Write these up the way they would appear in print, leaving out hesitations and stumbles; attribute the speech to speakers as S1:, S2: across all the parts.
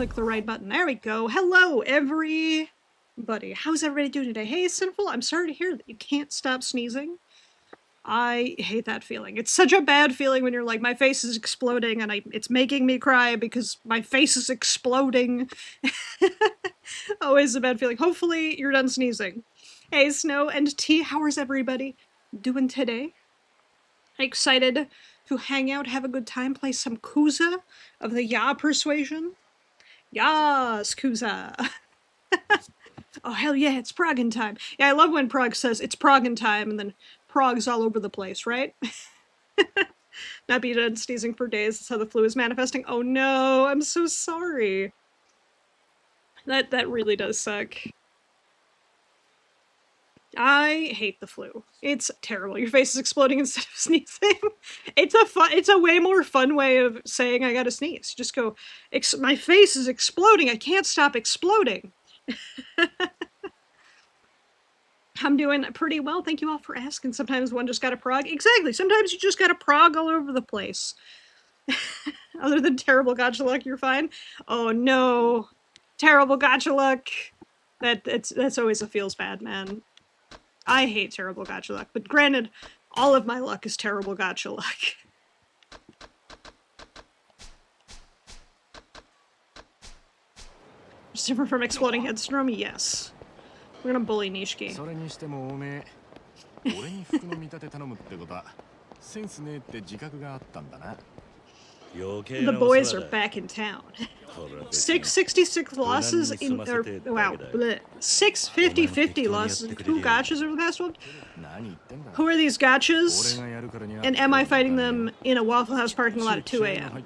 S1: click the right button. There we go. Hello, everybody. How's everybody doing today? Hey, Sinful, I'm sorry to hear that you can't stop sneezing. I hate that feeling. It's such a bad feeling when you're like, my face is exploding and it's making me cry because my face is exploding. Always a bad feeling. Hopefully you're done sneezing. Hey, Snow and T, how is everybody doing today? Excited to hang out, have a good time, play some Yakuza of the Ya persuasion? Yas, Yakuza. Oh, hell yeah, it's Proggin time. Yeah, I love when Prog says it's Proggin time and then Prog's all over the place, right? Not be done sneezing for days, that's how the flu is manifesting. Oh no, I'm so sorry. That really does suck. I hate the flu. It's terrible. Your face is exploding instead of sneezing. It's a way more fun way of saying I gotta sneeze. Just go, my face is exploding. I can't stop exploding. I'm doing pretty well. Thank you all for asking. Sometimes one just gotta prog. Exactly. Sometimes you just gotta prog all over the place. Other than terrible gotcha luck, you're fine. Oh no. Terrible gotcha luck. That's always a feels bad, man. I hate terrible gotcha luck, but granted, all of my luck is terrible gotcha luck. It's different from exploding headstrom? Yes. We're gonna bully Nishiki. The boys are back in town. 666 losses in, or, wow, 650 losses in 2 gotchas over the past one? Who are these gotchas? And am I fighting them in a Waffle House parking lot at 2 a.m.?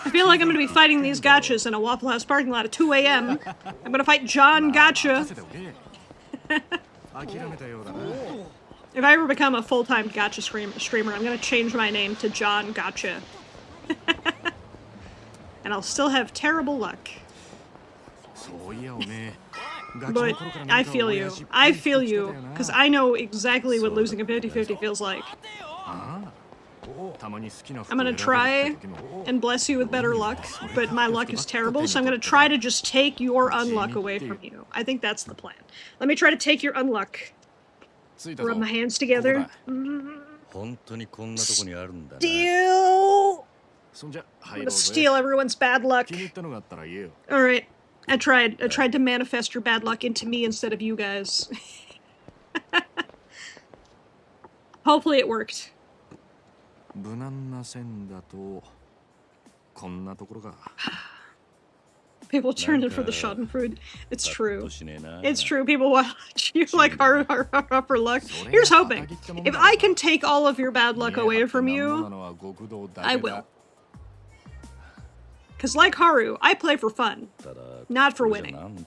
S1: I feel like I'm gonna be fighting these gotchas in a Waffle House parking lot at 2 a.m. I'm gonna fight John Gotcha. If I ever become a full-time gotcha streamer, I'm gonna change my name to John Gotcha. And I'll still have terrible luck. But I feel you. I feel you, because I know exactly what losing a 50-50 feels like. I'm gonna try and bless you with better luck, but my luck is terrible, so I'm gonna try to just take your unluck away from you. I think that's the plan. Let me try to take your unluck. Rub my hands together. Steal! I'm gonna steal everyone's bad luck. Alright. I tried to manifest your bad luck into me instead of you guys. Hopefully it worked. People turned in for the schadenfreude. It's true. It's true. People watch you like Haru for luck. Here's hoping. If I can take all of your bad luck away from you, I will. Because like Haru, I play for fun, not for winning.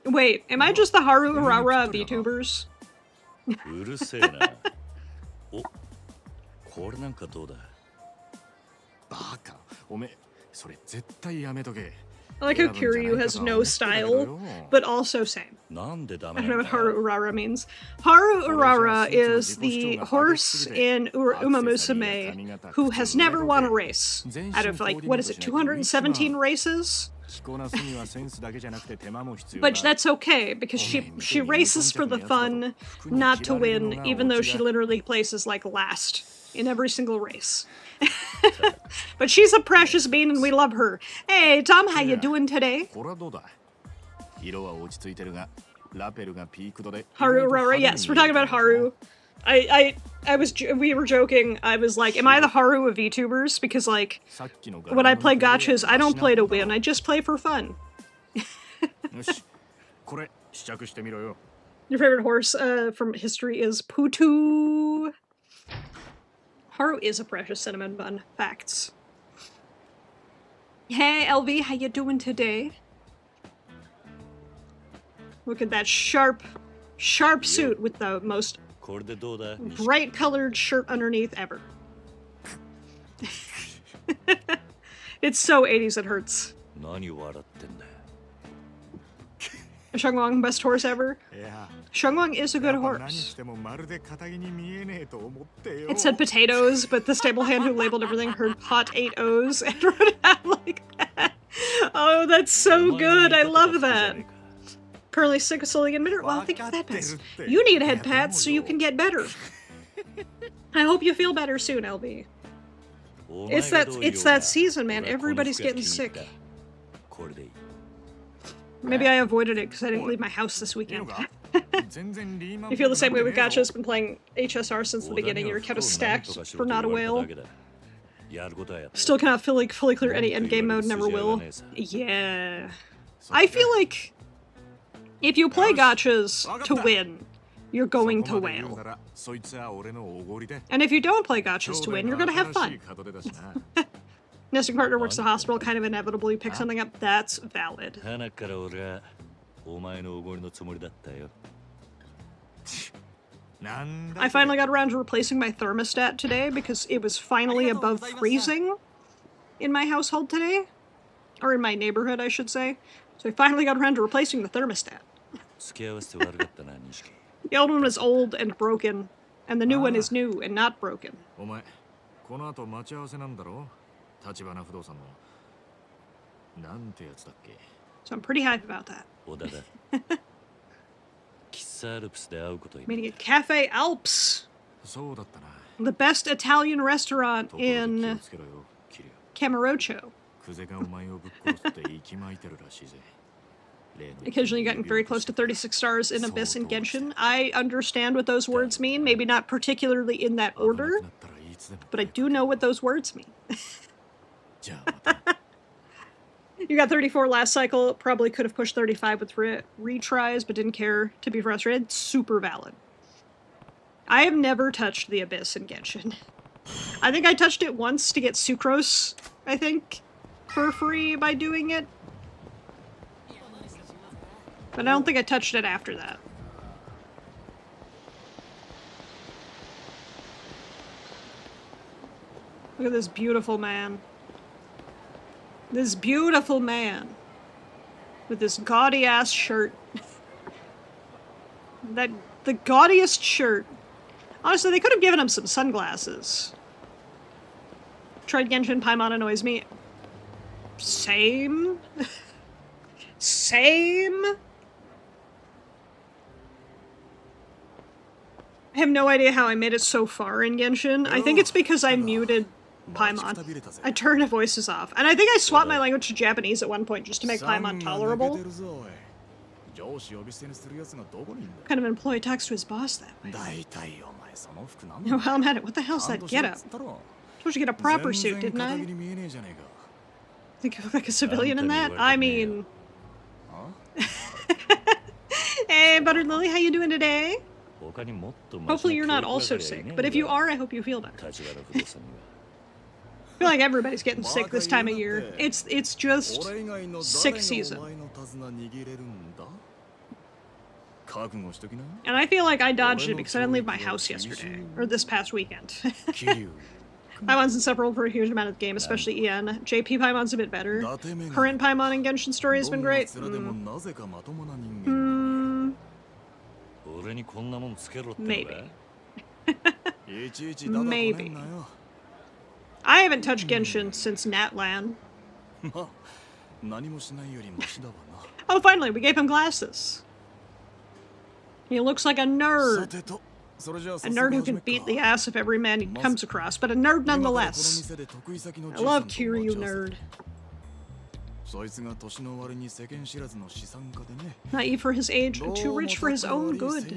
S1: Wait, am I just the Haru Urara of VTubers? I like how Kiryu has no style, but also same. I don't know what Haru Urara means. Haru Urara is the horse in Uma Musume who has never won a race. Out of, like, what is it, 217 races? But that's okay, because she races for the fun, not to win, even though she literally places, like, last in every single race. But she's a precious bean and we love her. Hey, Tom, how you doing today? Haru Urara, yes, we're talking about Haru. We were joking, I was like, am I the Haru of VTubers? Because, like, when I play gotchas, I don't play to win, I just play for fun. Your favorite horse from history is Putu. Haru is a precious cinnamon bun. Facts. Hey, LV, how you doing today? Look at that sharp suit with the most bright-colored shirt underneath ever. It's so 80s it hurts. Shungwang, best horse ever. Shungwang is a good horse. It said potatoes, but the stable hand who labeled everything heard pot 8 O's and wrote it out like that. Oh, that's so good. I love that. Currently sick of Sully and Mitter. Well, think of that, Pats. You need head pats so you can get better. I hope you feel better soon, LB. It's that season, man. Everybody's getting sick. Maybe I avoided it because I didn't leave my house this weekend. You feel the same way with Gacha. Has been playing HSR since the beginning. Your account is stacked for not a whale. Still cannot fully clear any endgame mode, never will. Yeah. I feel like if you play gachas to win, you're going to whale. And if you don't play gachas to win, you're gonna have fun. Nesting partner works the hospital, kind of inevitably pick something up. That's valid. I finally got around to replacing my thermostat today because it was finally above freezing in my household today. Or in my neighborhood, I should say. So I finally got around to replacing the thermostat. The old one was old and broken, and the new one is new and not broken. So I'm pretty hyped about that. Meeting at Cafe Alps, the best Italian restaurant in Camarocho. Occasionally getting very close to 36 stars in Abyss and Genshin. I understand what those words mean, maybe not particularly in that order, but I do know what those words mean. You got 34 last cycle, probably could have pushed 35 with retries, but didn't care to be frustrated. Super valid. I have never touched the Abyss in Genshin. I think I touched it once to get Sucrose, I think, for free by doing it. But I don't think I touched it after that. Look at this beautiful man. This beautiful man. With this gaudy-ass shirt. The gaudiest shirt. Honestly, they could have given him some sunglasses. Tried Genshin, Paimon annoys me. Same. Same. I have no idea how I made it so far in Genshin. I think it's because I muted Paimon. I turned the voices off. And I think I swapped my language to Japanese at one point just to make Paimon tolerable. What kind of employee talks to his boss that way? Well, I'm at it. What the hell's that getup? Told you to get a proper suit, didn't I? Think you look like a civilian in that? I mean... Hey, Buttered Lily, how you doing today? Hopefully you're not also sick, but if you are, I hope you feel better. I feel like everybody's getting sick this time of year. It's just sick season. And I feel like I dodged it because I didn't leave my house yesterday, or this past weekend. Paimon's inseparable for a huge amount of the game, especially EN. JP Paimon's a bit better. Current Paimon and Genshin story has been great. Maybe. Maybe. I haven't touched Genshin since Natlan. Oh, finally, we gave him glasses. He looks like a nerd. A nerd who can beat the ass of every man he comes across, but a nerd nonetheless. I love Kiryu nerd. Naive for his age, too rich for his own good.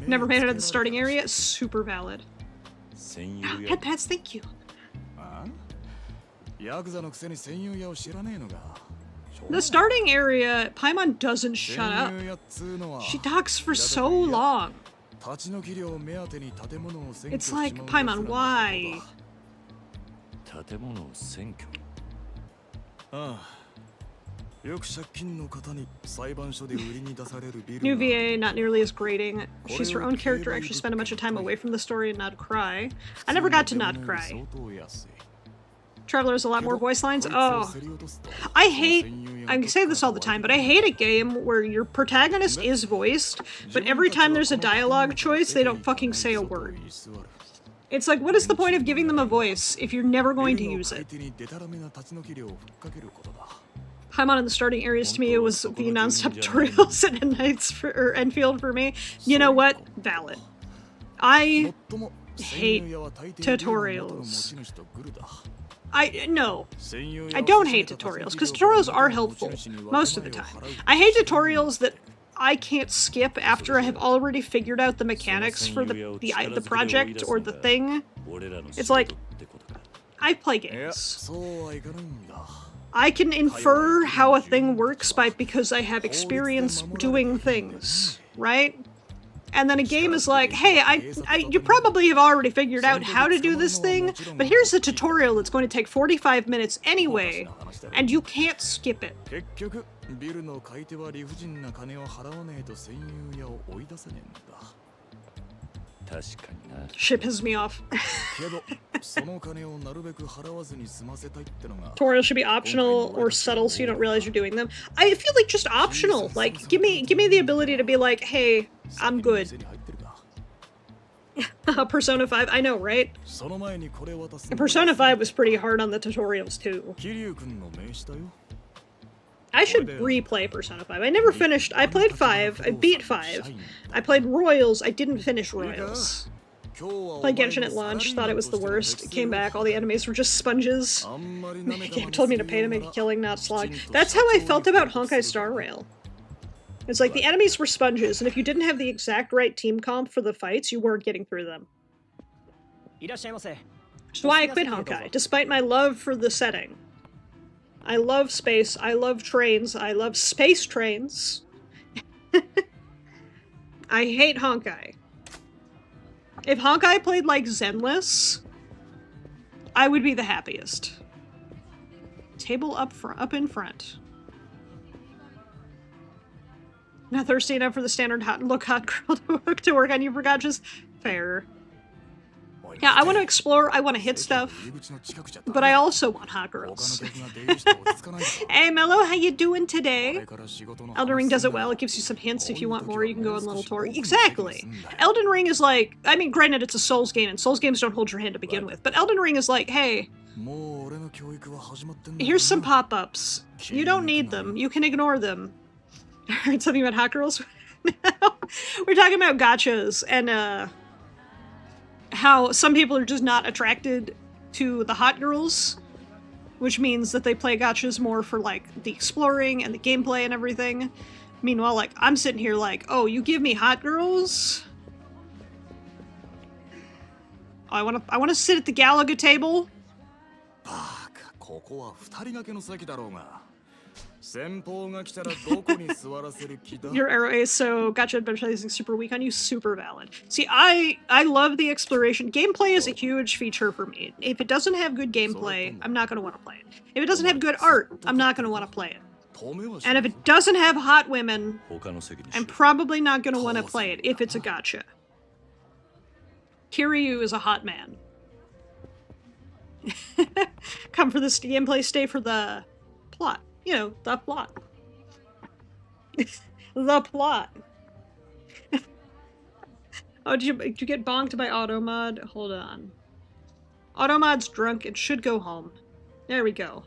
S1: Never made it at the starting area, super valid. Head pats, thank you. The starting area, Paimon doesn't shut up. She talks for so long. It's like, Paimon, why? New VA, not nearly as grating. She's her own character, actually spent a bunch of time away from the story and not cry. I never got to not cry. Traveler has a lot more voice lines. Oh, I say this all the time, but I hate a game where your protagonist is voiced, but every time there's a dialogue choice, they don't fucking say a word. It's like, what is the point of giving them a voice if you're never going to use it? Paimon in the starting areas to me, it was the non-stop tutorials and Enfield for me. You know what? Valid. I hate tutorials. I don't hate tutorials, because tutorials are helpful most of the time. I hate tutorials that I can't skip after I have already figured out the mechanics for the project or the thing. It's like, I play games. I can infer how a thing works because I have experience doing things, right? And then a game is like, hey, you probably have already figured out how to do this thing, but here's a tutorial that's going to take 45 minutes anyway, and you can't skip it. Shit pisses me off. Tutorials should be optional or subtle so you don't realize you're doing them. I feel like just optional. Like, give me the ability to be like, hey, I'm good. Persona 5, I know, right? Persona 5 was pretty hard on the tutorials too. I should replay Persona 5. I never finished. I played 5. I beat 5. I played Royals. I didn't finish Royals. Played Genshin at launch. Thought it was the worst. Came back. All the enemies were just sponges. The game told me to pay to make a killing, not slog. That's how I felt about Honkai Star Rail. It's like the enemies were sponges, and if you didn't have the exact right team comp for the fights, you weren't getting through them. Which is why I quit Honkai, despite my love for the setting. I love space, I love trains, I love space trains. I hate Honkai. If Honkai played like Zenless, I would be the happiest. Table up in front. Not thirsty enough for the standard hot girl to work on you for gotchas? Fair. Yeah, I want to explore, I want to hit stuff, but I also want hot girls. Hey Mello, how you doing today? Elden Ring does it well, it gives you some hints. If you want more, you can go on a little tour. Exactly! Elden Ring is like, I mean, granted it's a Souls game, and Souls games don't hold your hand to begin with, but Elden Ring is like, hey, here's some pop-ups. You don't need them, you can ignore them. I heard something about hot girls? We're talking about gotchas, and how some people are just not attracted to the hot girls, which means that they play gotchas more for like the exploring and the gameplay and everything. Meanwhile, like, I'm sitting here like, oh, you give me hot girls? Oh, I wanna sit at the Galaga table. Your arrow ace, so gotcha advertising super weak on you, super valid. See, I love the exploration. Gameplay is a huge feature for me. If it doesn't have good gameplay, I'm not going to want to play it. If it doesn't have good art, I'm not going to want to play it. And if it doesn't have hot women, I'm probably not going to want to play it if it's a gotcha. Kiryu is a hot man. Come for this gameplay, stay for the plot. You know, the plot. The plot. Oh, did you get bonked by Automod? Hold on. Automod's drunk and should go home. There we go.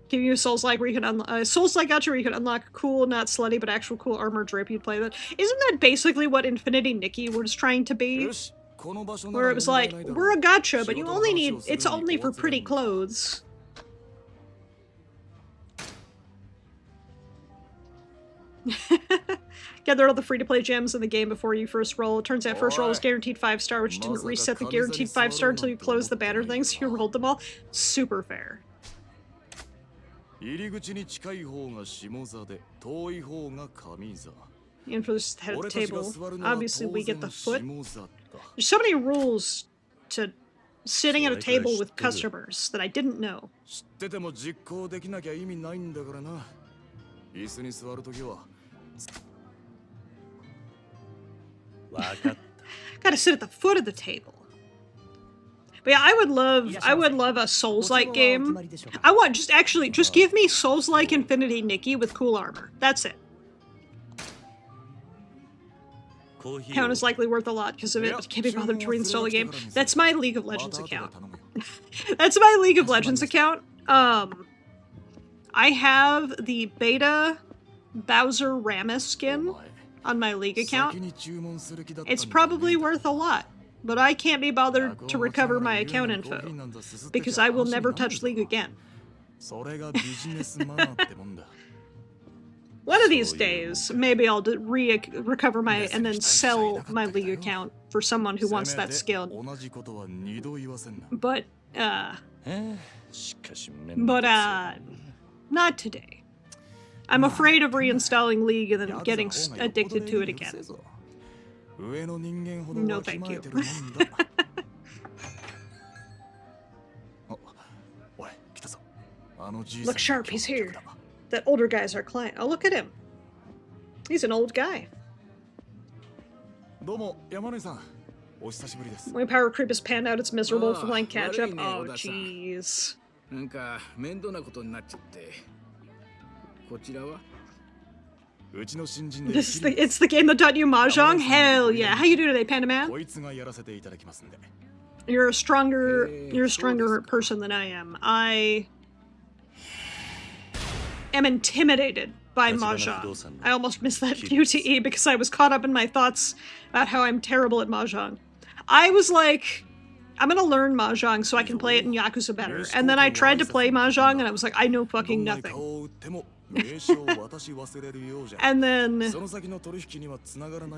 S1: Give you a Souls-like where you can unlock Souls-like gotcha where you can unlock cool, not slutty, but actual cool armor drip. You'd play that. Isn't that basically what Infinity Nikki was trying to be? Where it was like, we're a gotcha, but you only need, it's only for pretty clothes. Gather all the free-to-play gems in the game before you first roll. It turns out first roll is guaranteed 5-star, which didn't reset the guaranteed 5-star until you close the banner thing, so you rolled them all. Super fair. And for this head of the table, obviously we get the foot. There's so many rules to sitting at a table with customers that I didn't know. Gotta sit at the foot of the table. But yeah, I would love a Souls-like game. I want just give me Souls-like Infinity Nikki with cool armor. That's it. Account is likely worth a lot because of it, but can't be bothered to reinstall the game. That's my League of Legends account. That's my League of Legends account. I have the beta Bowser Rammus skin on my League account. It's probably worth a lot, but I can't be bothered to recover my account info because I will never touch League again. One of these days, maybe I'll recover my and then sell my League account for someone who wants that skin. But not today. I'm afraid of reinstalling League and then getting addicted to it again. No, thank you. Look sharp, he's here. That older guy's our client. Oh, look at him. He's an old guy. My power creep has panned out. It's miserable for playing catch up. Oh, jeez. It's the game that taught you Mahjong? Hell yeah. How you doing today, Panda Man? You're a stronger person than I am. I am intimidated by Mahjong. I almost missed that QTE because I was caught up in my thoughts about how I'm terrible at Mahjong. I was like, I'm gonna learn Mahjong so I can play it in Yakuza better. And then I tried to play Mahjong and I was like, I know fucking nothing. And then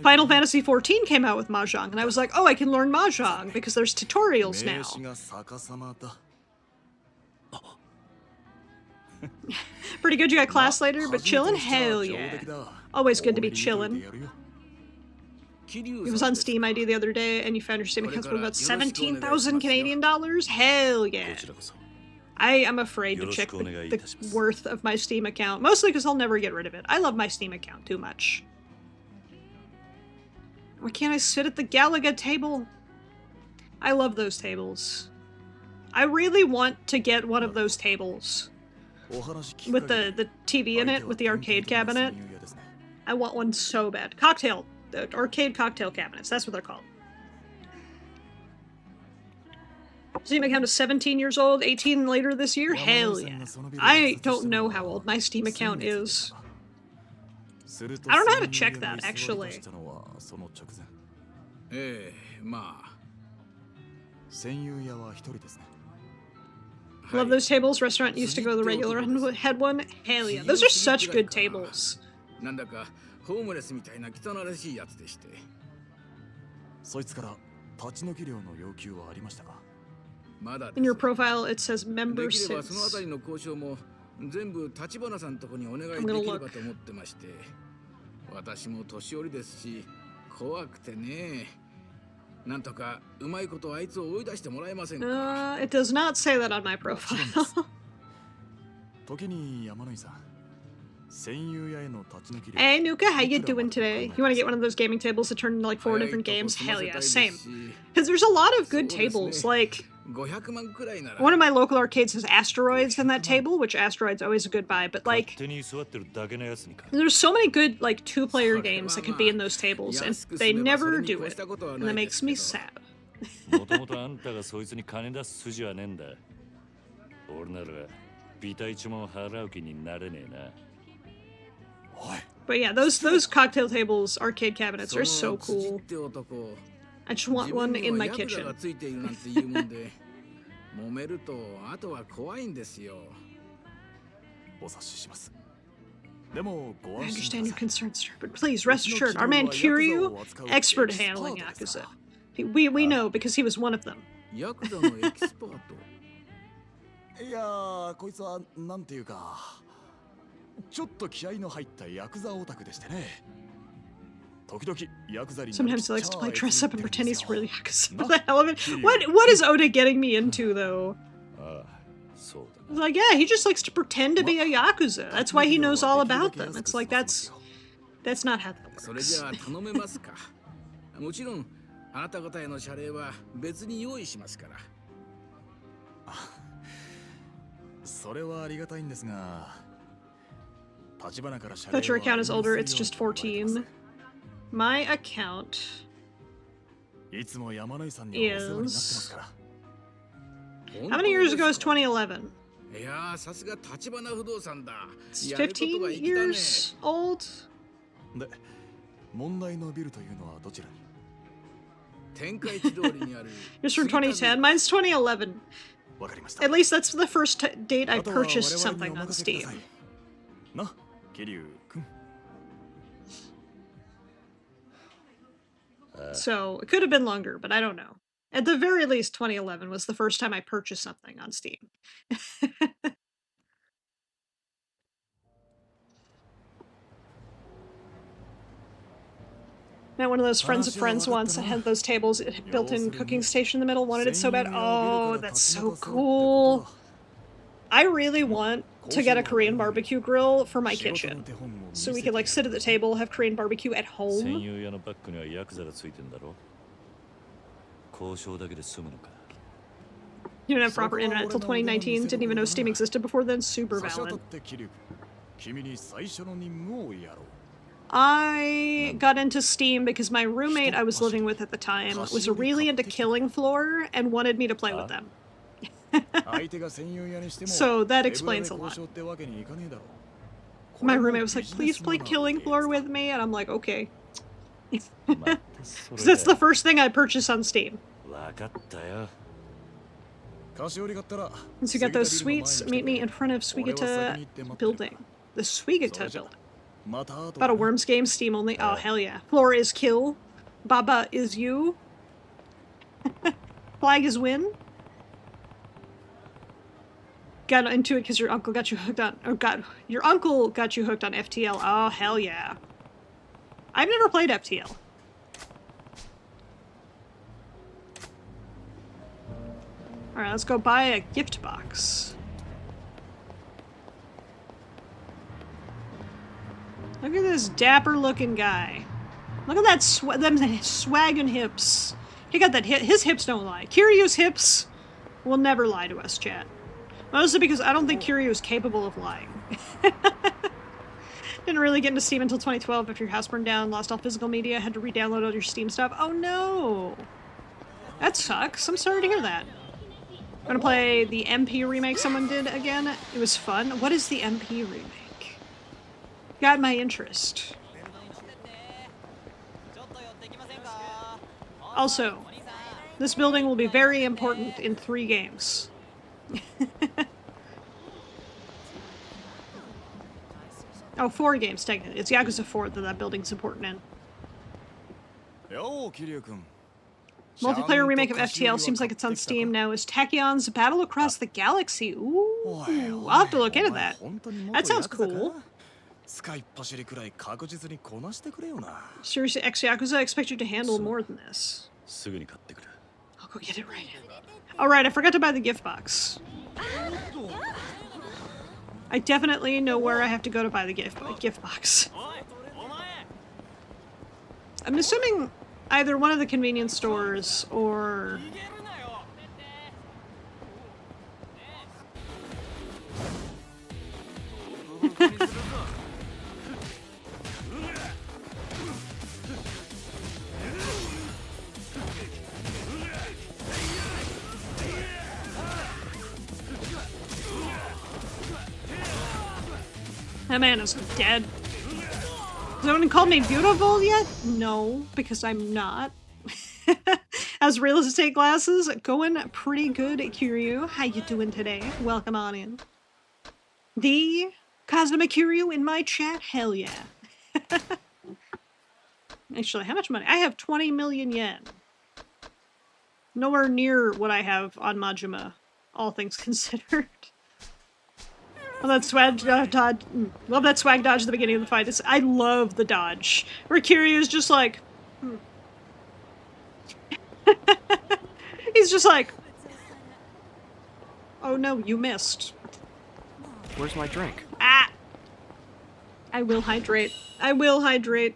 S1: Final Fantasy XIV came out with Mahjong and I was like, oh, I can learn Mahjong because there's tutorials now. Pretty good, you got class later, but chillin'? Hell yeah. Always good to be chillin'. It was on Steam ID the other day, and you found your Steam accounts for about 17,000 Canadian dollars? Hell yeah. I am afraid to check the worth of my Steam account, mostly because I'll never get rid of it. I love my Steam account too much. Why can't I sit at the Galaga table? I love those tables. I really want to get one of those tables. With the TV in it, with the arcade cabinet. I want one so bad. The arcade cocktail cabinets, that's what they're called. Steam account is 17 years old, 18 later this year? Hell yeah. I don't know how old my Steam account is. I don't know how to check that, actually. Love those tables. Restaurant used to go to the regular head one. Hell yeah. Those are such good tables. In your profile, it says member since. I'm gonna look. It does not say that on my profile. Hey Nuka, how you doing today? You want to get one of those gaming tables that turn into like 4 different games? Hell yeah, same. Because there's a lot of good tables, like one of my local arcades has Asteroids in that table, which Asteroids always a good buy, but like there's so many good like 2-player games that could be in those tables, and they never do it, and that makes me sad. But yeah, those cocktail tables, arcade cabinets are so cool. I just want one in my kitchen. I understand your concerns, sir, but please rest assured, our man Kiryu, expert at handling Yakuza. We know because he was one of them. Sometimes he likes to play dress up and pretend he's really Yakuza for the hell of it. What is Oda getting me into, though? Like, yeah, he just likes to pretend to be a Yakuza. That's why he knows all about them. It's like, that's not how that works. But your account is older, it's just 14. My account is... How many years ago is 2011? It's 15 years old? It's from 2010. Mine's 2011. At least that's the first date I purchased something on Steam. So it could have been longer, but I don't know. At the very least, 2011 was the first time I purchased something on Steam. Met one of those friends of friends once that had those tables, built-in cooking station in the middle, wanted it so bad. Oh, that's so cool. I really want to get a Korean barbecue grill for my kitchen. So we could like sit at the table, have Korean barbecue at home. You didn't have proper internet until 2019, didn't even know Steam existed before then, super valid. I got into Steam because my roommate I was living with at the time was really into Killing Floor and wanted me to play with them. So that explains a lot. My roommate was like, please play Killing Floor with me, and I'm like, okay. That's the first thing I purchased on Steam. Once you get those sweets, meet me in front of Suigata building. The Suigata building. About a Worms game, Steam only. Oh, hell yeah. Floor is kill. Baba is you. Flag is win. Got into it because your uncle got you hooked on... Oh, God. Your uncle got you hooked on FTL. Oh, hell yeah. I've never played FTL. Alright, let's go buy a gift box. Look at this dapper-looking guy. Look at that them swaggin' hips. He got that his hips don't lie. Kiryu's hips will never lie to us, chat. Mostly because I don't think Kiryu is capable of lying. Didn't really get into Steam until 2012 after your house burned down, lost all physical media, had to re-download all your Steam stuff. Oh no! That sucks. I'm sorry to hear that. I'm gonna play the MP remake someone did again. It was fun. What is the MP remake? Got my interest. Also, this building will be very important in 3 games. Oh, 4 games technically. It's Yakuza 4 that building's important in. Multiplayer remake of FTL seems like it's on Steam now. Is Takyon's Battle Across the Galaxy? Ooh, I'll have to look into that. That sounds cool. Seriously, ex-Yakuza, I expect you to handle more than this. I'll go get it right now. Alright, I forgot to buy the gift box. I definitely know where I have to go to buy the gift box. I'm assuming either one of the convenience stores or... That man is dead. Has anyone called me beautiful yet? No, because I'm not. How's real estate glasses? Going pretty good, Kiryu. How you doing today? Welcome on in. The Cosmic Kiryu in my chat? Hell yeah. Actually, how much money? I have 20 million yen. Nowhere near what I have on Majima, all things considered. Love that swag dodge. Love that swag dodge at the beginning of the fight. I love the dodge. Where Kiryu's just like... He's just like... Oh no, you missed.
S2: Where's my drink?
S1: Ah! I will hydrate. I will hydrate.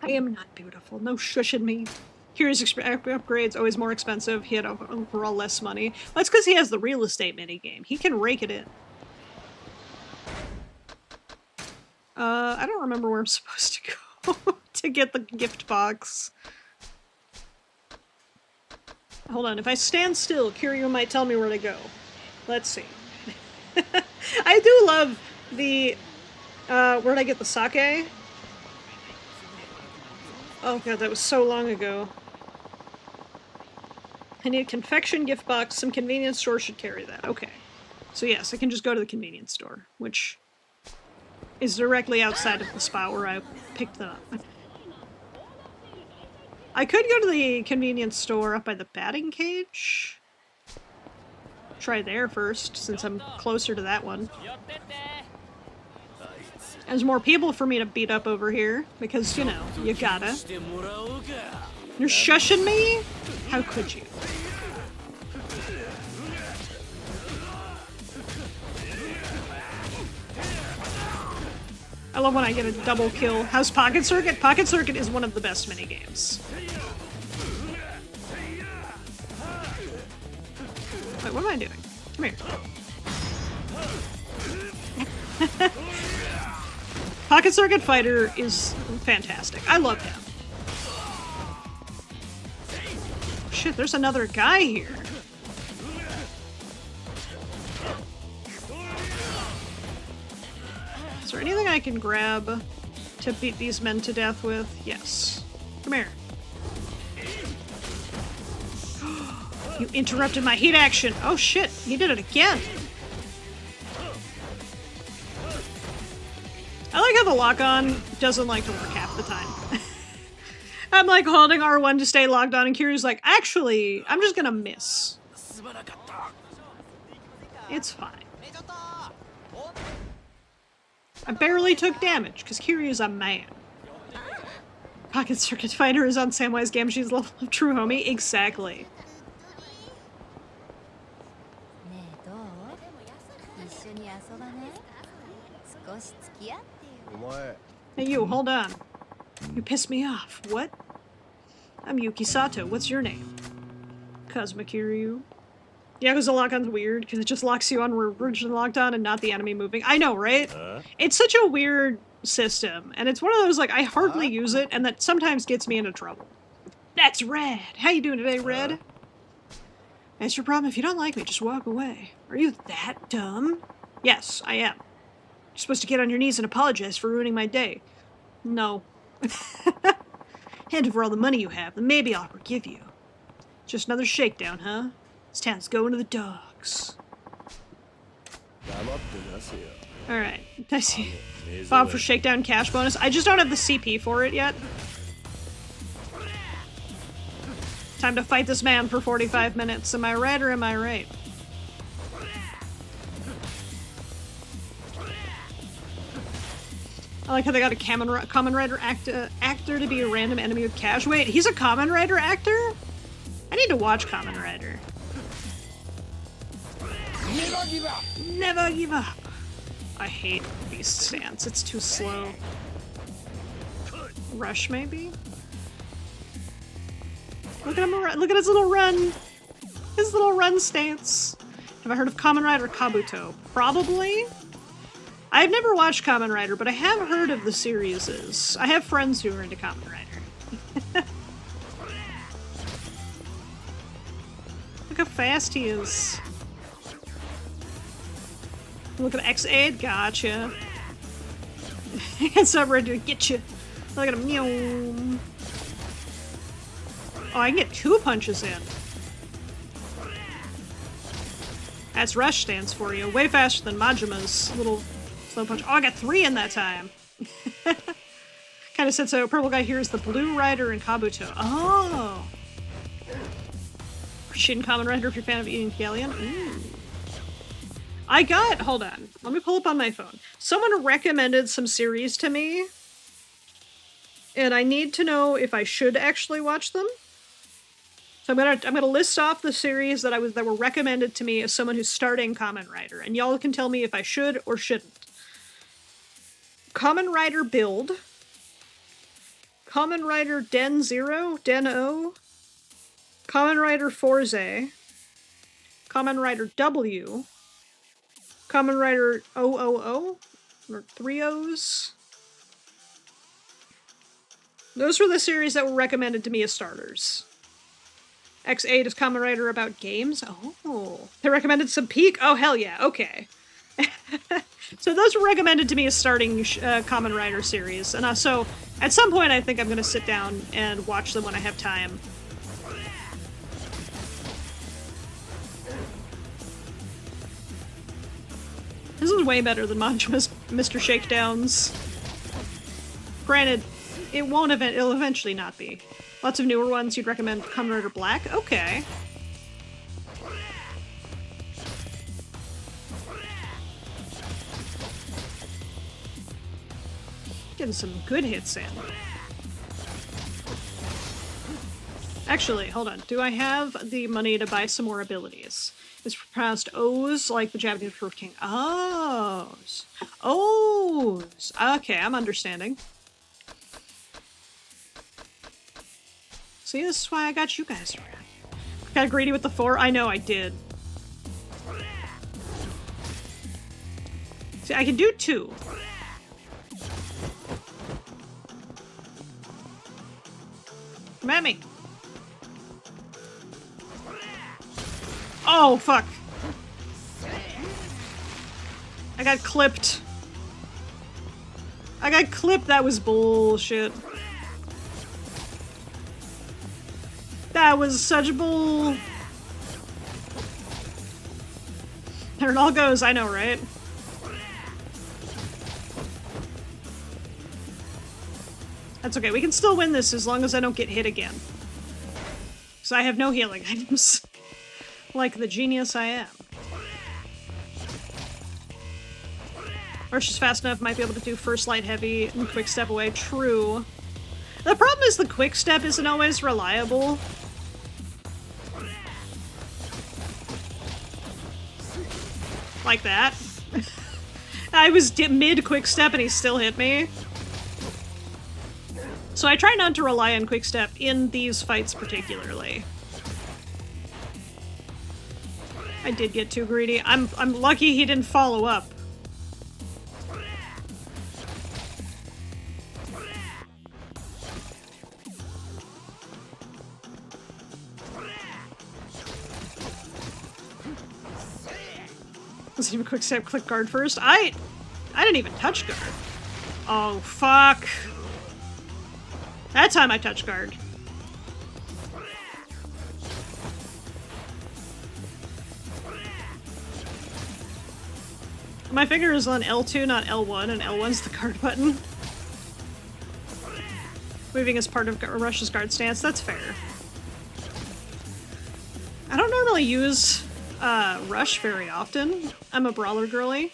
S1: I am not beautiful. No shushing me. Curious upgrades, always more expensive. He had overall less money. That's because he has the real estate minigame. He can rake it in. I don't remember where I'm supposed to go to get the gift box. Hold on, if I stand still, Kiryu might tell me where to go. Let's see. I do love the, where'd I get the sake? Oh god, that was so long ago. I need a confection gift box. Some convenience store should carry that. Okay. So yes, I can just go to the convenience store, which is directly outside of the spot where I picked them up. I could go to the convenience store up by the batting cage. Try there first, since I'm closer to that one. There's more people for me to beat up over here, because, you know, you gotta. You're shushing me? How could you? I love when I get a double kill. How's Pocket Circuit? Pocket Circuit is one of the best minigames. Wait, what am I doing? Come here. Pocket Circuit Fighter is fantastic. I love him. Shit, there's another guy here. Is there anything I can grab to beat these men to death with? Yes. Come here. You interrupted my heat action. Oh shit, he did it again. I like how the lock-on doesn't like to work half the time. I'm like holding R1 to stay locked on and Kiryu's like, actually, I'm just gonna miss. It's fine. I barely took damage, because Kiryu's a man. Pocket Circuit Fighter is on Samwise Gamgee's level of true homie. Exactly. Hey you, hold on. You pissed me off. What? I'm Yuki Sato. What's your name? Kazuma Kiryu. Yakuza lock-on's weird, because it just locks you on where originally locked on and not the enemy moving. I know, right? It's such a weird system, and it's one of those, like, I hardly use it, and that sometimes gets me into trouble. That's Red! How you doing today, Red? That's your problem. If you don't like me, just walk away. Are you that dumb? Yes, I am. You're supposed to get on your knees and apologize for ruining my day. No. And for all the money you have, then maybe I'll forgive you. Just another shakedown, huh? This town's going to the dogs. Alright. I see. Bob for shakedown cash bonus. I just don't have the CP for it yet. Time to fight this man for 45 minutes. Am I right or am I right? I like how they got a Kamen Rider actor to be a random enemy with cash. Wait, he's a Kamen Rider actor? I need to watch Kamen Rider. Never give up! Never give up! I hate Beast Stance. It's too slow. Rush, maybe? Look at him! Look at his little run! His little run stance! Have I heard of Kamen Rider Kabuto? Probably? I've never watched Kamen Rider, but I have heard of the series. I have friends who are into Kamen Rider. Look how fast he is. Look at X8, gotcha. It's not ready to get you. Look at him. Oh, I can get 2 punches in. That's Rush stance for you. Way faster than Majima's little slow punch. Oh, I got 3 in that time. Kind of said so. Purple guy here is the Blue Rider in Kabuto. Oh. Shin Kamen Rider if you're a fan of Evangelion. Ooh. I got, hold on, let me pull up on my phone. Someone recommended some series to me, and I need to know if I should actually watch them. So I'm gonna list off the series that were recommended to me as someone who's starting Kamen Rider, and y'all can tell me if I should or shouldn't. Kamen Rider Build, Kamen Rider Den Zero, Den O, Kamen Rider Forze, Kamen Rider W, Kamen Rider 000, or 3 O's. Those were the series that were recommended to me as starters. X8 is Kamen Rider about games. Oh, they recommended some Peak. Oh, hell yeah. Okay. So those were recommended to me as starting Kamen Rider series. And so at some point I think I'm going to sit down and watch them when I have time. This is way better than Manjima's Mr. Shakedowns. Granted, it'll eventually not be. Lots of newer ones. You'd recommend Kamen Rider Black? Okay. Getting some good hits in. Actually, hold on. Do I have the money to buy some more abilities? It's pronounced O's, like the Japanese for king. O's. O's. Okay, I'm understanding. See, this is why I got you guys around. Got greedy with the 4? I know I did. See, I can do 2. Come at me. Oh, fuck. I got clipped. I got clipped. That was bullshit. That was such bull. There it all goes. I know, right? That's okay. We can still win this as long as I don't get hit again. Because I have no healing items. Like the genius I am. Or she's fast enough, might be able to do first light heavy and quick step away. True. The problem is the quick step isn't always reliable. Like that. I was mid quick step and he still hit me. So I try not to rely on quick step in these fights particularly. I did get too greedy. I'm lucky he didn't follow up. Let's do a quick step, click guard first. I didn't even touch guard. Oh, fuck. That time I touched guard. My finger is on L2, not L1, and L1's the guard button. Moving is part of Rush's guard stance, that's fair. I don't normally use Rush very often. I'm a brawler girly.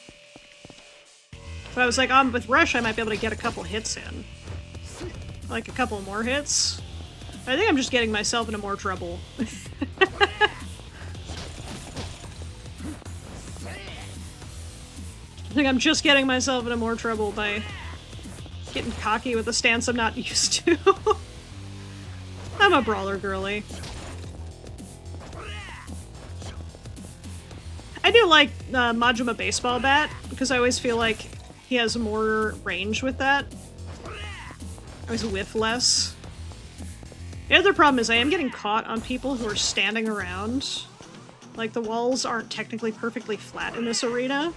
S1: But I was like, with Rush I might be able to get a couple hits in. Like a couple more hits. I think I'm just getting myself into more trouble. I think I'm just getting myself into more trouble by getting cocky with a stance I'm not used to. I'm a brawler girly. I do like Majima Baseball Bat, because I always feel like he has more range with that. I always whiff less. The other problem is I am getting caught on people who are standing around. Like, the walls aren't technically perfectly flat in this arena.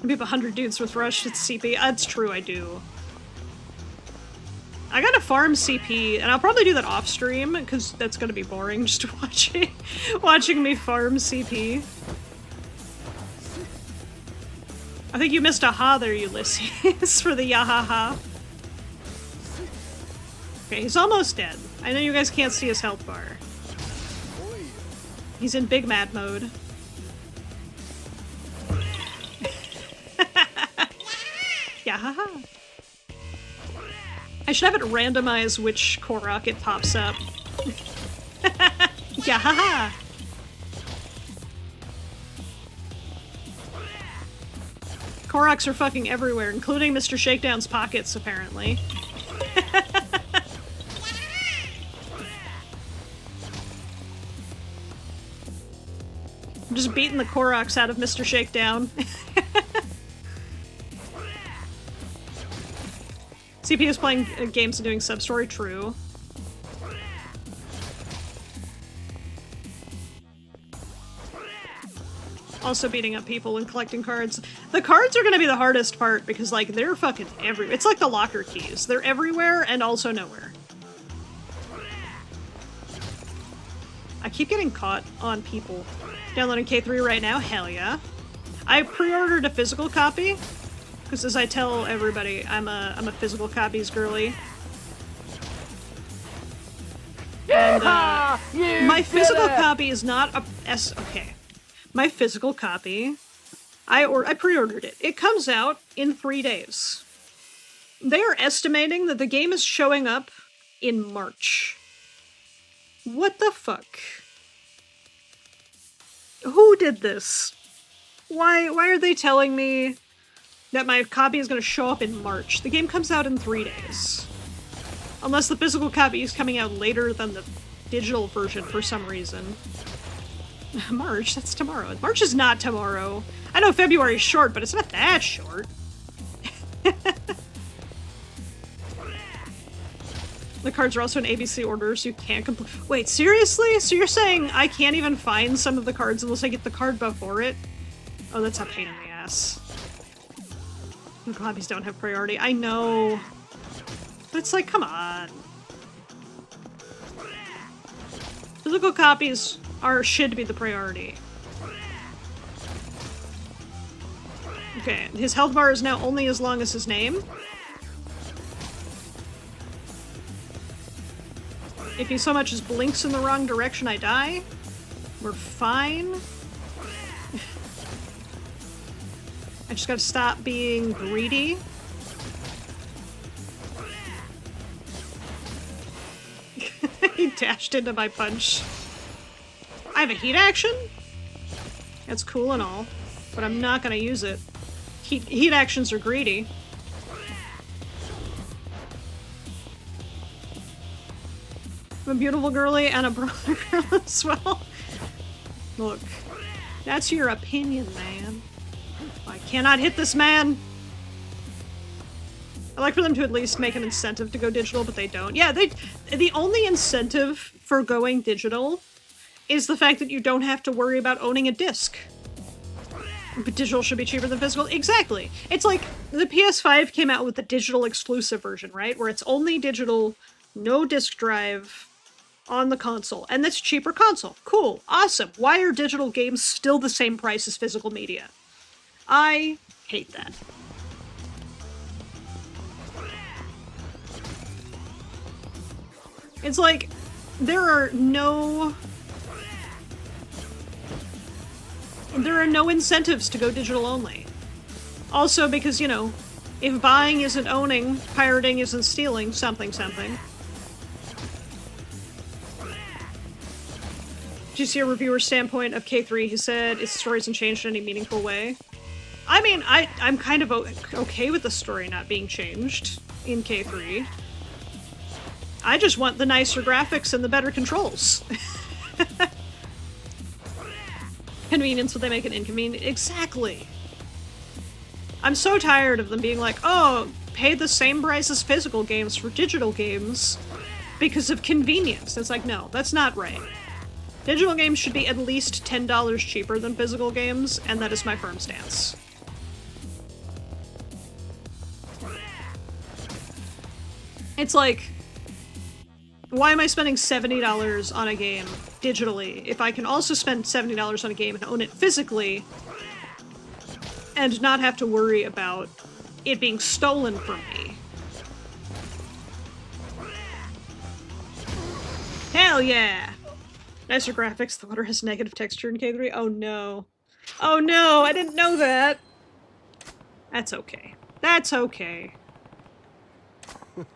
S1: We have 100 dudes with Rush, it's CP. That's true, I do. I gotta farm CP, and I'll probably do that off stream, because that's gonna be boring just watching me farm CP. I think you missed a ha there, Ulysses, for the yahaha. Okay, he's almost dead. I know you guys can't see his health bar. He's in big mad mode. Yahaha. I should have it randomize which Korok it pops up. Yahaha. Koroks are fucking everywhere, including Mr. Shakedown's pockets, apparently. I'm just beating the Koroks out of Mr. Shakedown. CP is playing games and doing sub-story, true. Also beating up people and collecting cards. The cards are gonna be the hardest part because, like, they're fucking everywhere. It's like the locker keys. They're everywhere and also nowhere. I keep getting caught on people. Downloading K3 right now? Hell yeah. I pre-ordered a physical copy, because as I tell everybody, I'm a physical copies girly. And my physical copy is not a okay. My physical copy, I pre-ordered it. It comes out in 3 days. They are estimating that the game is showing up in March. What the fuck? Who did this? Why are they telling me that my copy is going to show up in March? The game comes out in 3 days. Unless the physical copy is coming out later than the digital version for some reason. March? That's tomorrow. March is not tomorrow. I know February is short, but it's not that short. The cards are also in ABC order, so you can't complete. Wait, seriously? So you're saying I can't even find some of the cards unless I get the card before it? Oh, that's a pain in the ass. The copies don't have priority. I know. But it's like, come on. Physical copies should be the priority. Okay, his health bar is now only as long as his name. If he so much as blinks in the wrong direction, I die. We're fine. I just gotta stop being greedy. He dashed into my punch. I have a heat action? That's cool and all, but I'm not gonna use it. Heat actions are greedy. I'm a beautiful girly and a brother girl as well. Look, that's your opinion, man. I cannot hit this man. I like for them to at least make an incentive to go digital, but they don't. Yeah, the only incentive for going digital is the fact that you don't have to worry about owning a disc. But digital should be cheaper than physical. Exactly. It's like the PS5 came out with the digital exclusive version, right? Where it's only digital, no disc drive on the console. And that's cheaper console. Cool. Awesome. Why are digital games still the same price as physical media? I hate that. It's like, there are no incentives to go digital only. Also because, you know, if buying isn't owning, pirating isn't stealing, something. Did you see a reviewer's standpoint of K3? He said its story hasn't changed in any meaningful way. I mean, I'm kind of okay with the story not being changed in K3. I just want the nicer graphics and the better controls. Convenience, but they make it inconvenient. Exactly. I'm so tired of them being like, oh, pay the same price as physical games for digital games because of convenience. It's like, no, that's not right. Digital games should be at least $10 cheaper than physical games, and that is my firm stance. It's like, why am I spending $70 on a game digitally if I can also spend $70 on a game and own it physically and not have to worry about it being stolen from me? Hell yeah! Nicer graphics, the water has negative texture in K3. Oh no. Oh no, I didn't know that! That's okay. That's okay.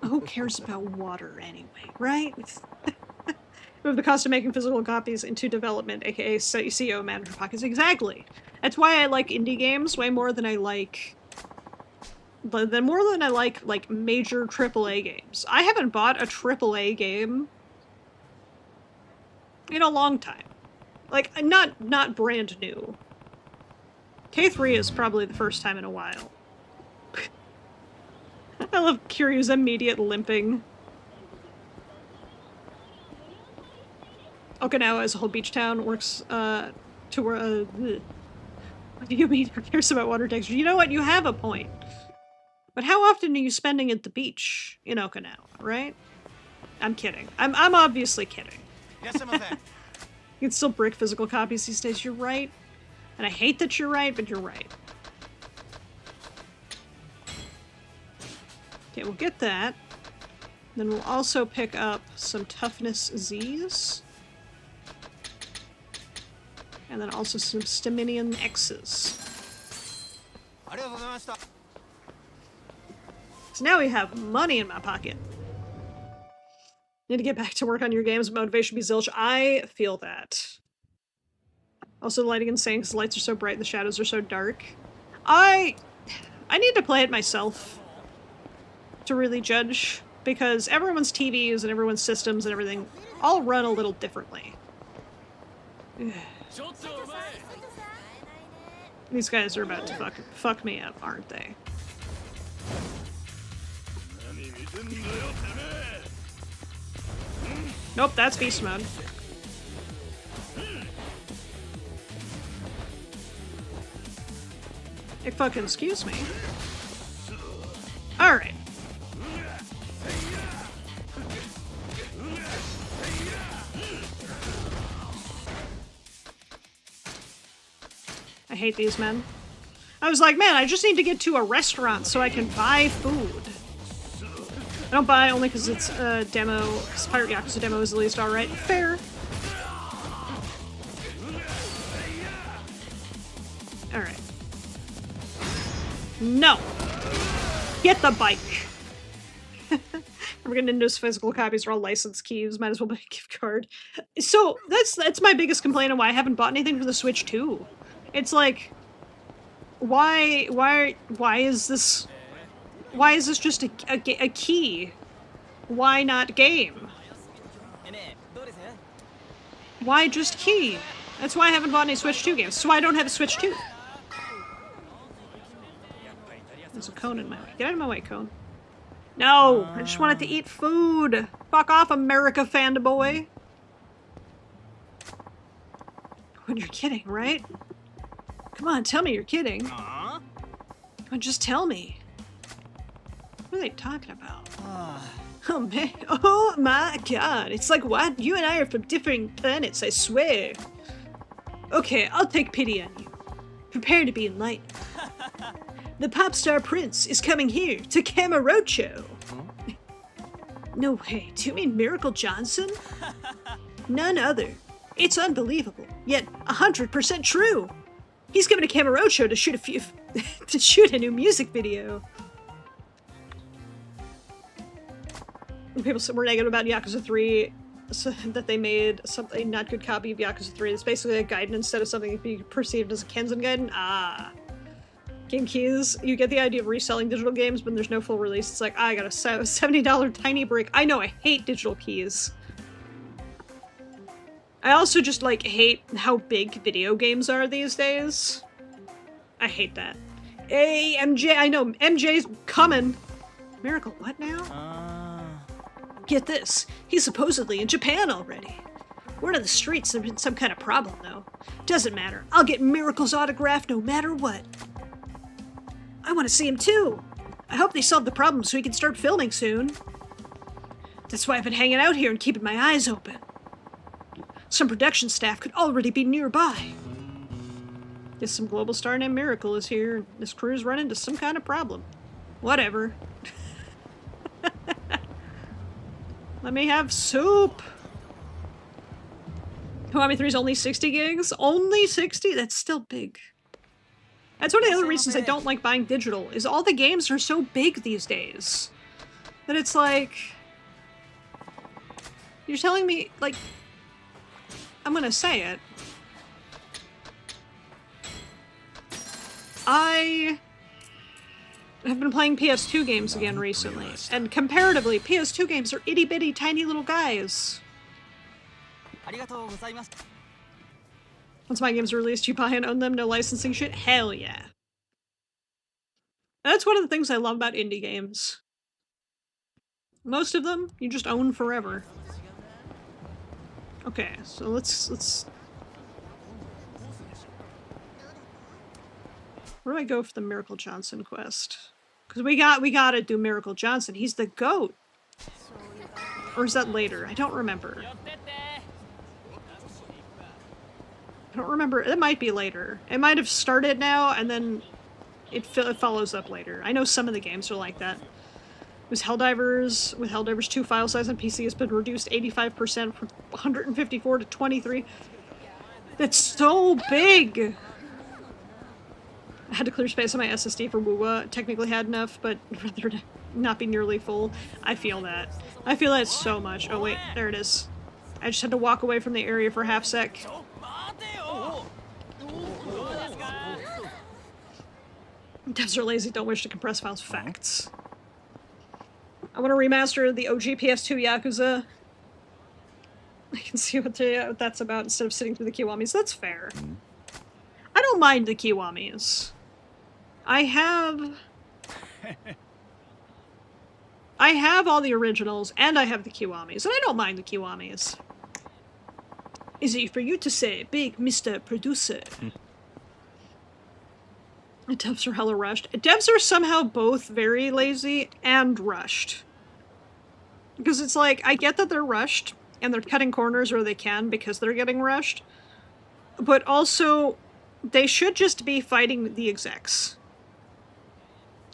S1: Who cares about water anyway, right? Move the cost of making physical copies into development, aka CEO manager pockets. Exactly. That's why I like indie games way more than I like like major AAA games. I haven't bought a AAA game in a long time. Like, not brand new. K3 is probably the first time in a while. I love Kiryu's immediate limping. Okinawa as a whole beach town works to where what do you mean who cares about water texture? You know what? You have a point. But how often are you spending at the beach in Okinawa, right? I'm kidding. I'm obviously kidding. You can still brick physical copies these days. You're right. And I hate that you're right, but you're right. Okay, we'll get that. Then we'll also pick up some toughness Z's. And then also some Staminian X's. So now we have money in my pocket. Need to get back to work on your games. Motivation be zilch. I feel that. Also, the lighting insane because the lights are so bright and the shadows are so dark. I need to play it myself to really judge, because everyone's TVs and everyone's systems and everything all run a little differently. These guys are about to fuck me up, aren't they? Nope, that's beast mode. Hey, fucking excuse me. Alright. I hate these men. I was like, man, I just need to get to a restaurant so I can buy food. I don't buy only because it's a demo, because Pirate Yakuza demo is at least alright. Fair. Alright. No! Get the bike! We're getting into his physical copies are all licensed keys, might as well buy a gift card. So, that's my biggest complaint on why I haven't bought anything for the Switch 2. It's like, why is this just a key? Why not game? Why just key? That's why I haven't bought any Switch 2 games. So I don't have a Switch 2. There's a cone in my way. Get out of my way, cone. No! I just wanted to eat food! Fuck off, America fanboy! When you're kidding, right? Come on, tell me you're kidding. Come on, just tell me. What are they talking about? Oh man, oh my god, it's like what? You and I are from different planets, I swear. Okay, I'll take pity on you. Prepare to be enlightened. The pop star prince is coming here to Kamurocho. No way, do you mean Miracle Johnson? None other. It's unbelievable, yet 100% true. He's coming to Kamurocho to shoot to shoot a new music video. People were negative about Yakuza 3, so that they made a not good copy of Yakuza 3. It's basically a Gaiden instead of something to be perceived as a Kenzen Gaiden. Ah. Game keys, you get the idea of reselling digital games, but there's no full release. It's like, I got a $70 tiny brick. I know, I hate digital keys. I also just, like, hate how big video games are these days. I hate that. Hey, MJ, I know, MJ's coming. Miracle, what now? Get this, he's supposedly in Japan already. Word on the streets there's been some kind of problem, though. Doesn't matter, I'll get Miracle's autograph no matter what. I want to see him too. I hope they solve the problem so we can start filming soon. That's why I've been hanging out here and keeping my eyes open. Some production staff could already be nearby. Guess some global star named Miracle is here, and this crew's run into some kind of problem. Whatever. Let me have soup! Kiwami 3 is only 60 gigs? Only 60? That's still big. That's one of the other reasons I don't like buying digital, is all the games are so big these days. That it's like... You're telling me, like... I'm gonna say it. I have been playing PS2 games again recently, and comparatively, PS2 games are itty-bitty tiny little guys. Once my games are released, you buy and own them, no licensing shit? Hell yeah. That's one of the things I love about indie games. Most of them, you just own forever. Okay, so let's... Where do I go for the Miracle Johnson quest? Because we gotta do Miracle Johnson. He's the GOAT. Or is that later? I don't remember. I don't remember. It might be later. It might have started now, and then it follows up later. I know some of the games are like that. With Helldivers 2 file size on PC has been reduced 85% from 154 to 23. That's so big! I had to clear space on my SSD for WUWA. Technically had enough, but rather not be nearly full. I feel that. I feel that so much. Oh wait, there it is. I just had to walk away from the area for a half sec. Devs are lazy, don't wish to compress files. Facts. I want to remaster the OG PS2 Yakuza. I can see what that's about instead of sitting through the Kiwamis. That's fair. I don't mind the Kiwamis. I have all the originals, and I have the Kiwamis, and I don't mind the Kiwamis. Is it for you to say, big Mr. Producer? The devs are hella rushed. Devs are somehow both very lazy and rushed. Because it's like, I get that they're rushed, and they're cutting corners where they can because they're getting rushed, but also, they should just be fighting the execs.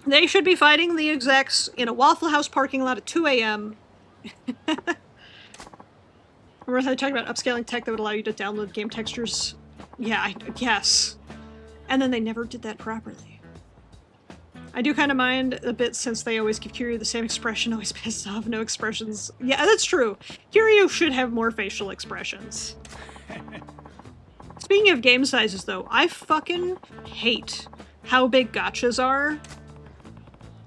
S1: They should be fighting the execs in a Waffle House parking lot at 2 a.m. Remember I talked about upscaling tech that would allow you to download game textures? Yeah, yes. And then they never did that properly. I do kind of mind a bit since they always give Kiryu the same expression, always pissed off, no expressions. Yeah, that's true. Kiryu should have more facial expressions. Speaking of game sizes, though, I fucking hate how big gachas are.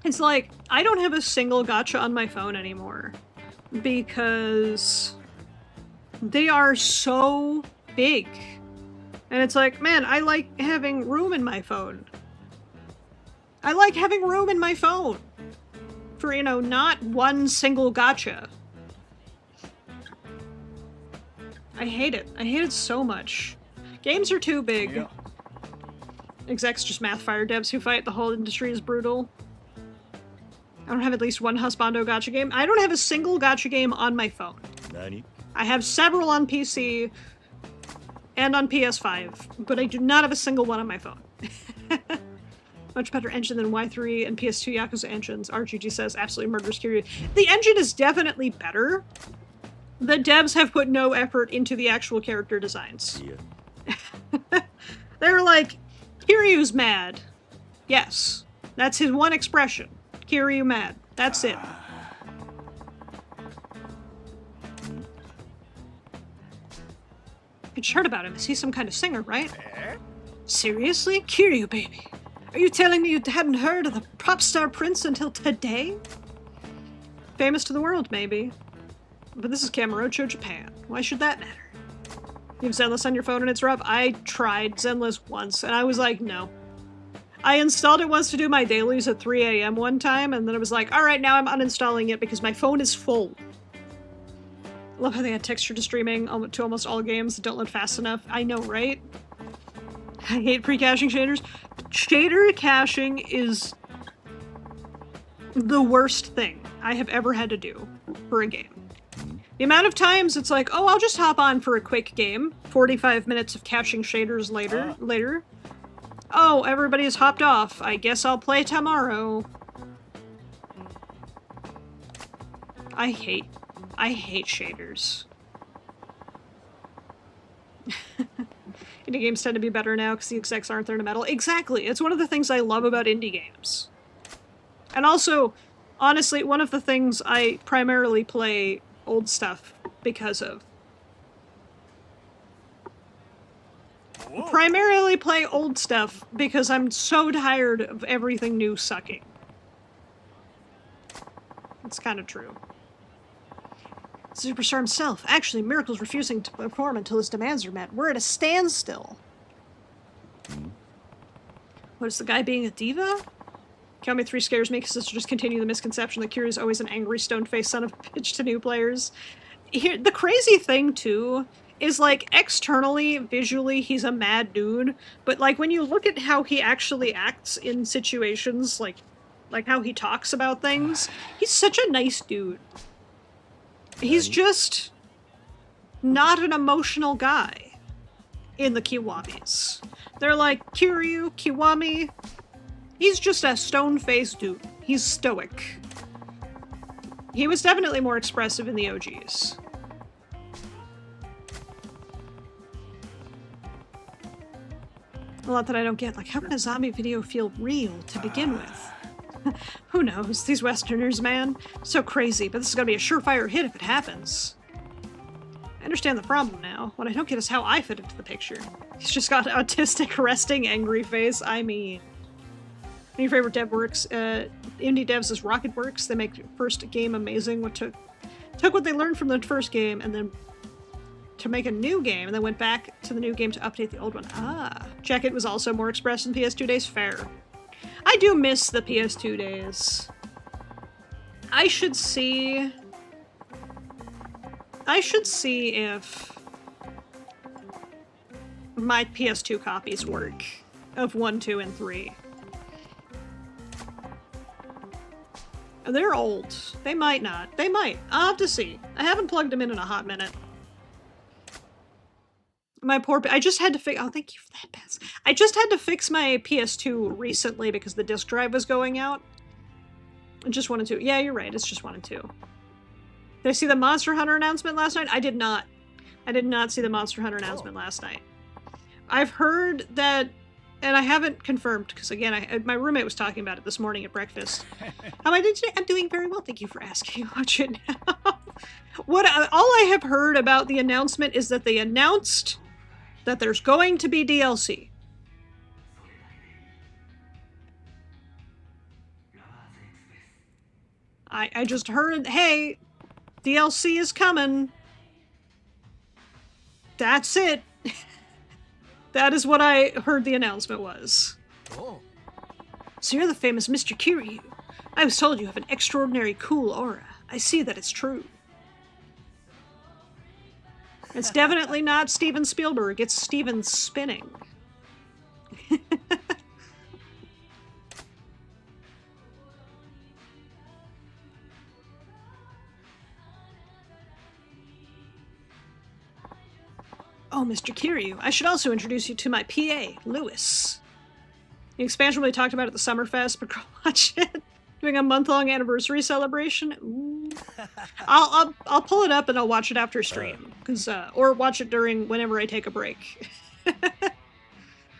S1: It's like, I don't have a single gacha on my phone anymore because they are so big. And it's like, man, I like having room in my phone. I like having room in my phone for, you know, not one single gacha. I hate it. I hate it so much. Games are too big. Yeah. Execs just math fire devs who fight. The whole industry is brutal. I don't have at least one husbando gacha game. I don't have a single gacha game on my phone. Nani? I have several on PC and on PS5, but I do not have a single one on my phone. Much better engine than Y3 and PS2 Yakuza engines. RGG says absolutely murders Kiryu. The engine is definitely better. The devs have put no effort into the actual character designs. Yeah. They're like, Kiryu's mad. Yes. That's his one expression. Kiryu mad. That's it. I just heard about him. Is he some kind of singer, right? Seriously? Kiryu, baby. Are you telling me you hadn't heard of the pop star prince until today? Famous to the world, maybe. But this is Kamurocho, Japan. Why should that matter? You have Zenless on your phone and it's rough? I tried Zenless once, and I was like, no. I installed it once to do my dailies at 3 a.m. one time, and then it was like, alright, now I'm uninstalling it because my phone is full. I love how they had texture to streaming to almost all games that don't load fast enough. I know, right? I hate pre-caching shaders. Shader caching is the worst thing I have ever had to do for a game. The amount of times it's like, oh, I'll just hop on for a quick game. 45 minutes of caching shaders later. Oh, everybody's hopped off. I guess I'll play tomorrow. I hate shaders. Indie games tend to be better now because the execs aren't there to meddle. Exactly! It's one of the things I love about indie games. And also, honestly, one of the things I primarily play old stuff because of. Whoa. Primarily play old stuff because I'm so tired of everything new sucking. It's kind of true. Superstar himself. Actually, Miracle's refusing to perform until his demands are met. We're at a standstill. What is the guy being a diva? Kiwami 3 scares me because this will just continue the misconception that Kiryu is always an angry, stone-faced son of a bitch to new players. Here, the crazy thing, too, is, like, externally, visually, he's a mad dude, but, like, when you look at how he actually acts in situations, like how he talks about things, he's such a nice dude. He's just not an emotional guy in the Kiwamis. They're like, Kiryu, Kiwami, he's just a stone-faced dude. He's stoic. He was definitely more expressive in the OGs. A lot that I don't get. Like, how can a zombie video feel real to begin with? Who knows? These Westerners, man. So crazy, but this is gonna be a surefire hit if it happens. I understand the problem now. What I don't get is how I fit into the picture. He's just got an autistic, resting, angry face. I mean... Your favorite dev works? Indie devs is Rocketworks. They make the first game amazing. What took what they learned from the first game and then to make a new game, and then went back to the new game to update the old one. Ah. Jacket was also more expressed in PS2 days. Fair. I do miss the PS2 days. I should see if my PS2 copies work of 1, 2, and 3. They're old. They might not. They might. I'll have to see. I haven't plugged them in a hot minute. My poor... I just had to fix... Oh, thank you for that, Bess. I just had to fix my PS2 recently because the disk drive was going out. Just 1 and 2. Yeah, you're right. It's just 1 and 2. Did I see the Monster Hunter announcement last night? I did not. I did not see the Monster Hunter announcement last night. I've heard that... And I haven't confirmed, because again, my roommate was talking about it this morning at breakfast. How am I doing today? I'm doing very well, thank you for asking. Watch it now. All I have heard about the announcement is that they announced that there's going to be DLC. I just heard, hey, DLC is coming. That's it. That is what I heard the announcement was. Oh. So you're the famous Mr. Kiryu. I was told you have an extraordinary cool aura. I see that it's true. It's definitely not Steven Spielberg. It's Steven spinning. Oh, Mr. Kiryu, I should also introduce you to my PA, Lewis. The expansion we talked about at the Summerfest, but go watch it. Doing a month-long anniversary celebration. Ooh. I'll pull it up and I'll watch it after stream, or watch it during whenever I take a break.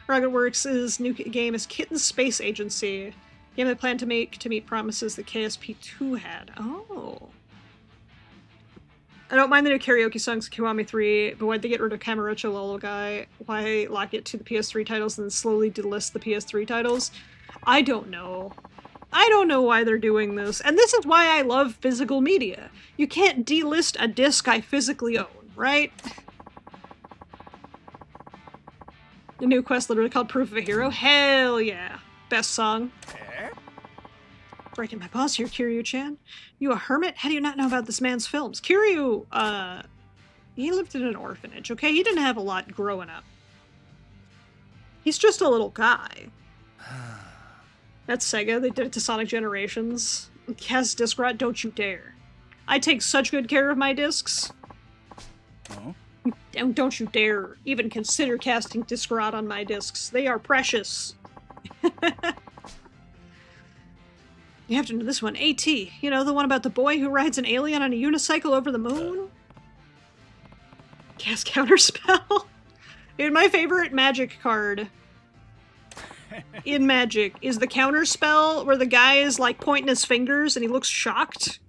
S1: Rocketworks' new game is Kitten Space Agency. Game they plan to make to meet promises that KSP2 had. Oh. I don't mind the new karaoke songs Kiwami 3, but why'd they get rid of Kamurocho Lolo Guy? Why lock it to the PS3 titles and then slowly delist the PS3 titles? I don't know. I don't know why they're doing this. And this is why I love physical media. You can't delist a disc I physically own, right? The new quest literally called Proof of a Hero? Hell yeah. Best song. Breaking my balls here, Kiryu-chan. You a hermit? How do you not know about this man's films? Kiryu, he lived in an orphanage, okay? He didn't have a lot growing up. He's just a little guy. That's Sega. They did it to Sonic Generations. Has disc rot? Don't you dare. I take such good care of my discs. Oh. Don't you dare even consider casting disc rot on my discs. They are precious. You have to know this one. AT. You know, the one about the boy who rides an alien on a unicycle over the moon? Cast Counterspell? Dude, my favorite Magic card in Magic is the Counterspell where the guy is like pointing his fingers and he looks shocked.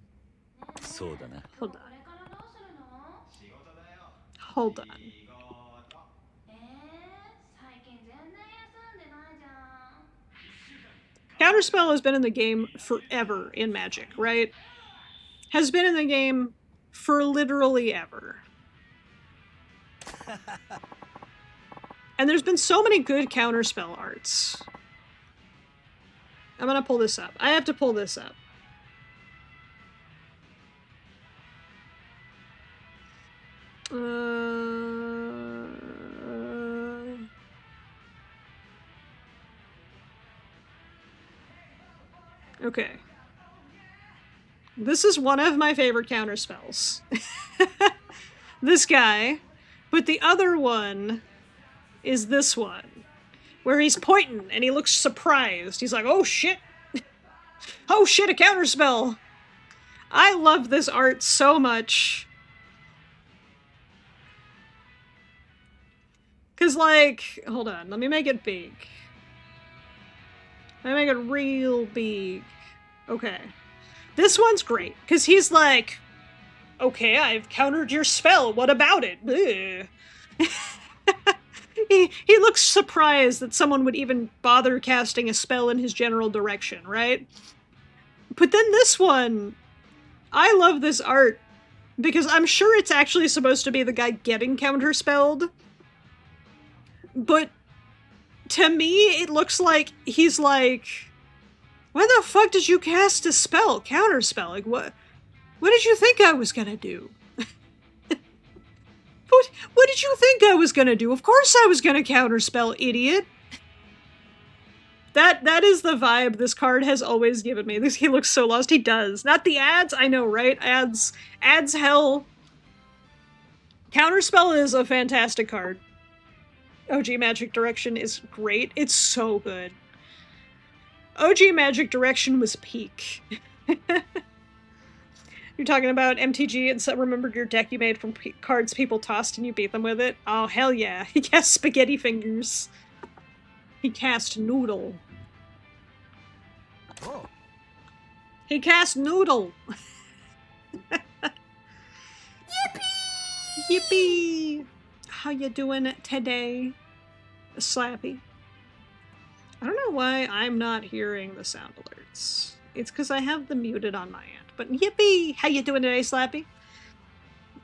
S1: Hold on. Hold on. Counterspell has been in the game forever in Magic, right? Has been in the game for literally ever. And there's been so many good counterspell arts. I'm gonna pull this up. I have to pull this up. Okay. This is one of my favorite counterspells. This guy. But the other one is this one, where he's pointing and he looks surprised. He's like, oh shit! Oh shit, a counterspell! I love this art so much. Cause like, hold on, let me make it big. Let me make it real big. Okay. This one's great, cause he's like, okay, I've countered your spell, what about it? He looks surprised that someone would even bother casting a spell in his general direction, right? But then this one, I love this art, because I'm sure it's actually supposed to be the guy getting counterspelled. But to me, it looks like he's like, why the fuck did you cast a spell? Counterspell? Like, what did you think I was gonna do? What did you think I was gonna do? Of course I was gonna counterspell, idiot! That is the vibe this card has always given me. He looks so lost. He does. Not the ads, I know, right? Ads hell. Counterspell is a fantastic card. OG Magic Direction is great. It's so good. OG Magic Direction was peak. You're talking about MTG and so remembered your deck you made from cards people tossed and you beat them with it? Oh, hell yeah. He cast Spaghetti Fingers. He cast Noodle.
S3: Oh.
S1: He cast Noodle.
S3: Yippee!
S1: Yippee! How you doing today, Slappy? I don't know why I'm not hearing the sound alerts. It's because I have them muted on my end. But yippee! How you doing today, Slappy?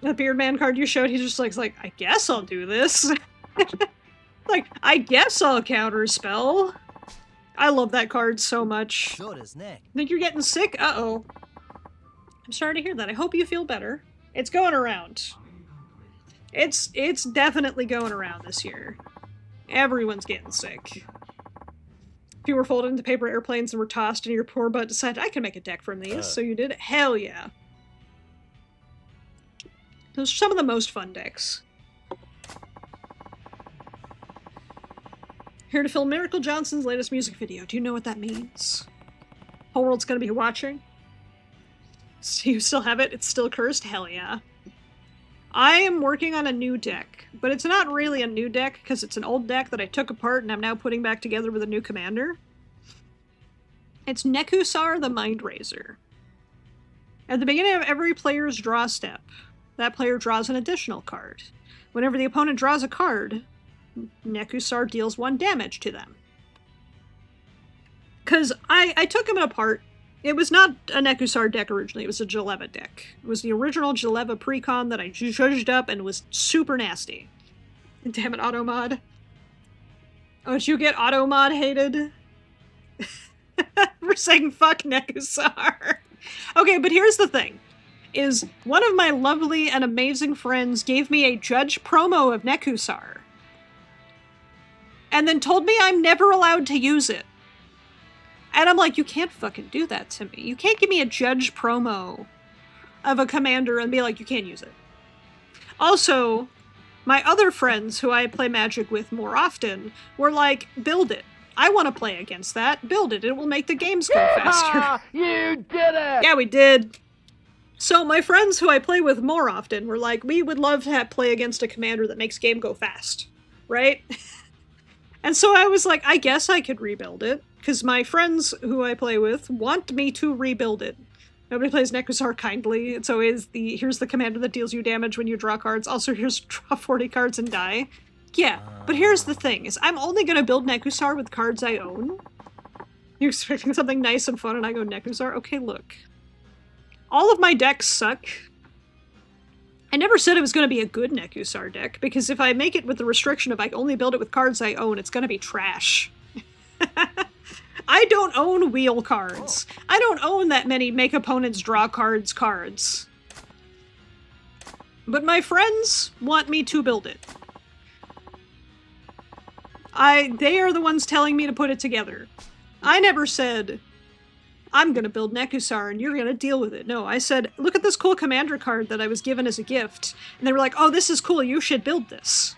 S1: The Beardman card you showed, he just like, I guess I'll do this. Like, I guess I'll counterspell. I love that card so much.
S3: So does Nick.
S1: Think you're getting sick? Uh-oh. I'm sorry to hear that. I hope you feel better. It's going around. It's definitely going around this year. Everyone's getting sick. If you were folded into paper airplanes and were tossed and your poor butt decided, I can make a deck from these, so you did? Hell yeah. Those are some of the most fun decks. Here to film Miracle Johnson's latest music video. Do you know what that means? Whole world's gonna be watching. So you still have it? It's still cursed? Hell yeah. I am working on a new deck, but it's not really a new deck because it's an old deck that I took apart and I'm now putting back together with a new commander. It's Nekusar the Mindraiser. At the beginning of every player's draw step, that player draws an additional card. Whenever the opponent draws a card, Nekusar deals 1 damage to them. Because I took him apart. It was not a Nekusar deck originally, it was a Jaleva deck. It was the original Jaleva precon that I judged up and was super nasty. Damn it, Automod. Oh, did you get Automod hated? For saying fuck Nekusar. Okay, but here's the thing. Is one of my lovely and amazing friends gave me a judge promo of Nekusar. And then told me I'm never allowed to use it. And I'm like, you can't fucking do that to me. You can't give me a judge promo of a commander and be like, you can't use it. Also, my other friends who I play Magic with more often were like, build it. I want to play against that. Build it. It will make the games go faster.
S3: You did it!
S1: Yeah, we did. So my friends who I play with more often were like, we would love to play against a commander that makes game go fast. Right? And so I was like, I guess I could rebuild it. Because my friends who I play with want me to rebuild it. Nobody plays Nekusar kindly. It's always here's the commander that deals you damage when you draw cards. Also, here's draw 40 cards and die. Yeah, but here's the thing, is I'm only going to build Nekusar with cards I own. You're expecting something nice and fun and I go Nekusar? Okay, look. All of my decks suck. I never said it was going to be a good Nekusar deck, because if I make it with the restriction of I only build it with cards I own, it's going to be trash. I don't own wheel cards. I don't own that many make opponents draw cards. But my friends want me to build it. They are the ones telling me to put it together. I never said, I'm gonna build Nekusar and you're gonna deal with it. No, I said, look at this cool commander card that I was given as a gift. And they were like, oh, this is cool, you should build this.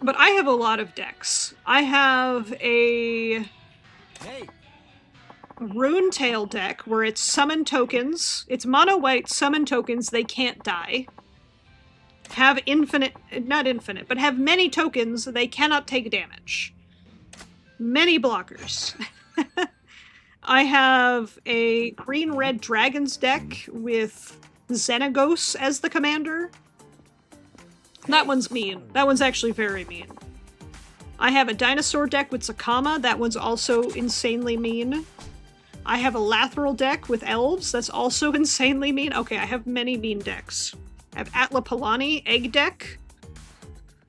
S1: But I have a lot of decks. I have a Runetail deck where it's summon tokens. It's mono white summon tokens, they can't die. Have not infinite, but have many tokens, they cannot take damage. Many blockers. I have a green-red dragons deck with Xenagos as the commander. That one's mean. That one's actually very mean. I have a dinosaur deck with Sakama. That one's also insanely mean. I have a Lateral deck with elves. That's also insanely mean. Okay, I have many mean decks. I have Atlapalani egg deck.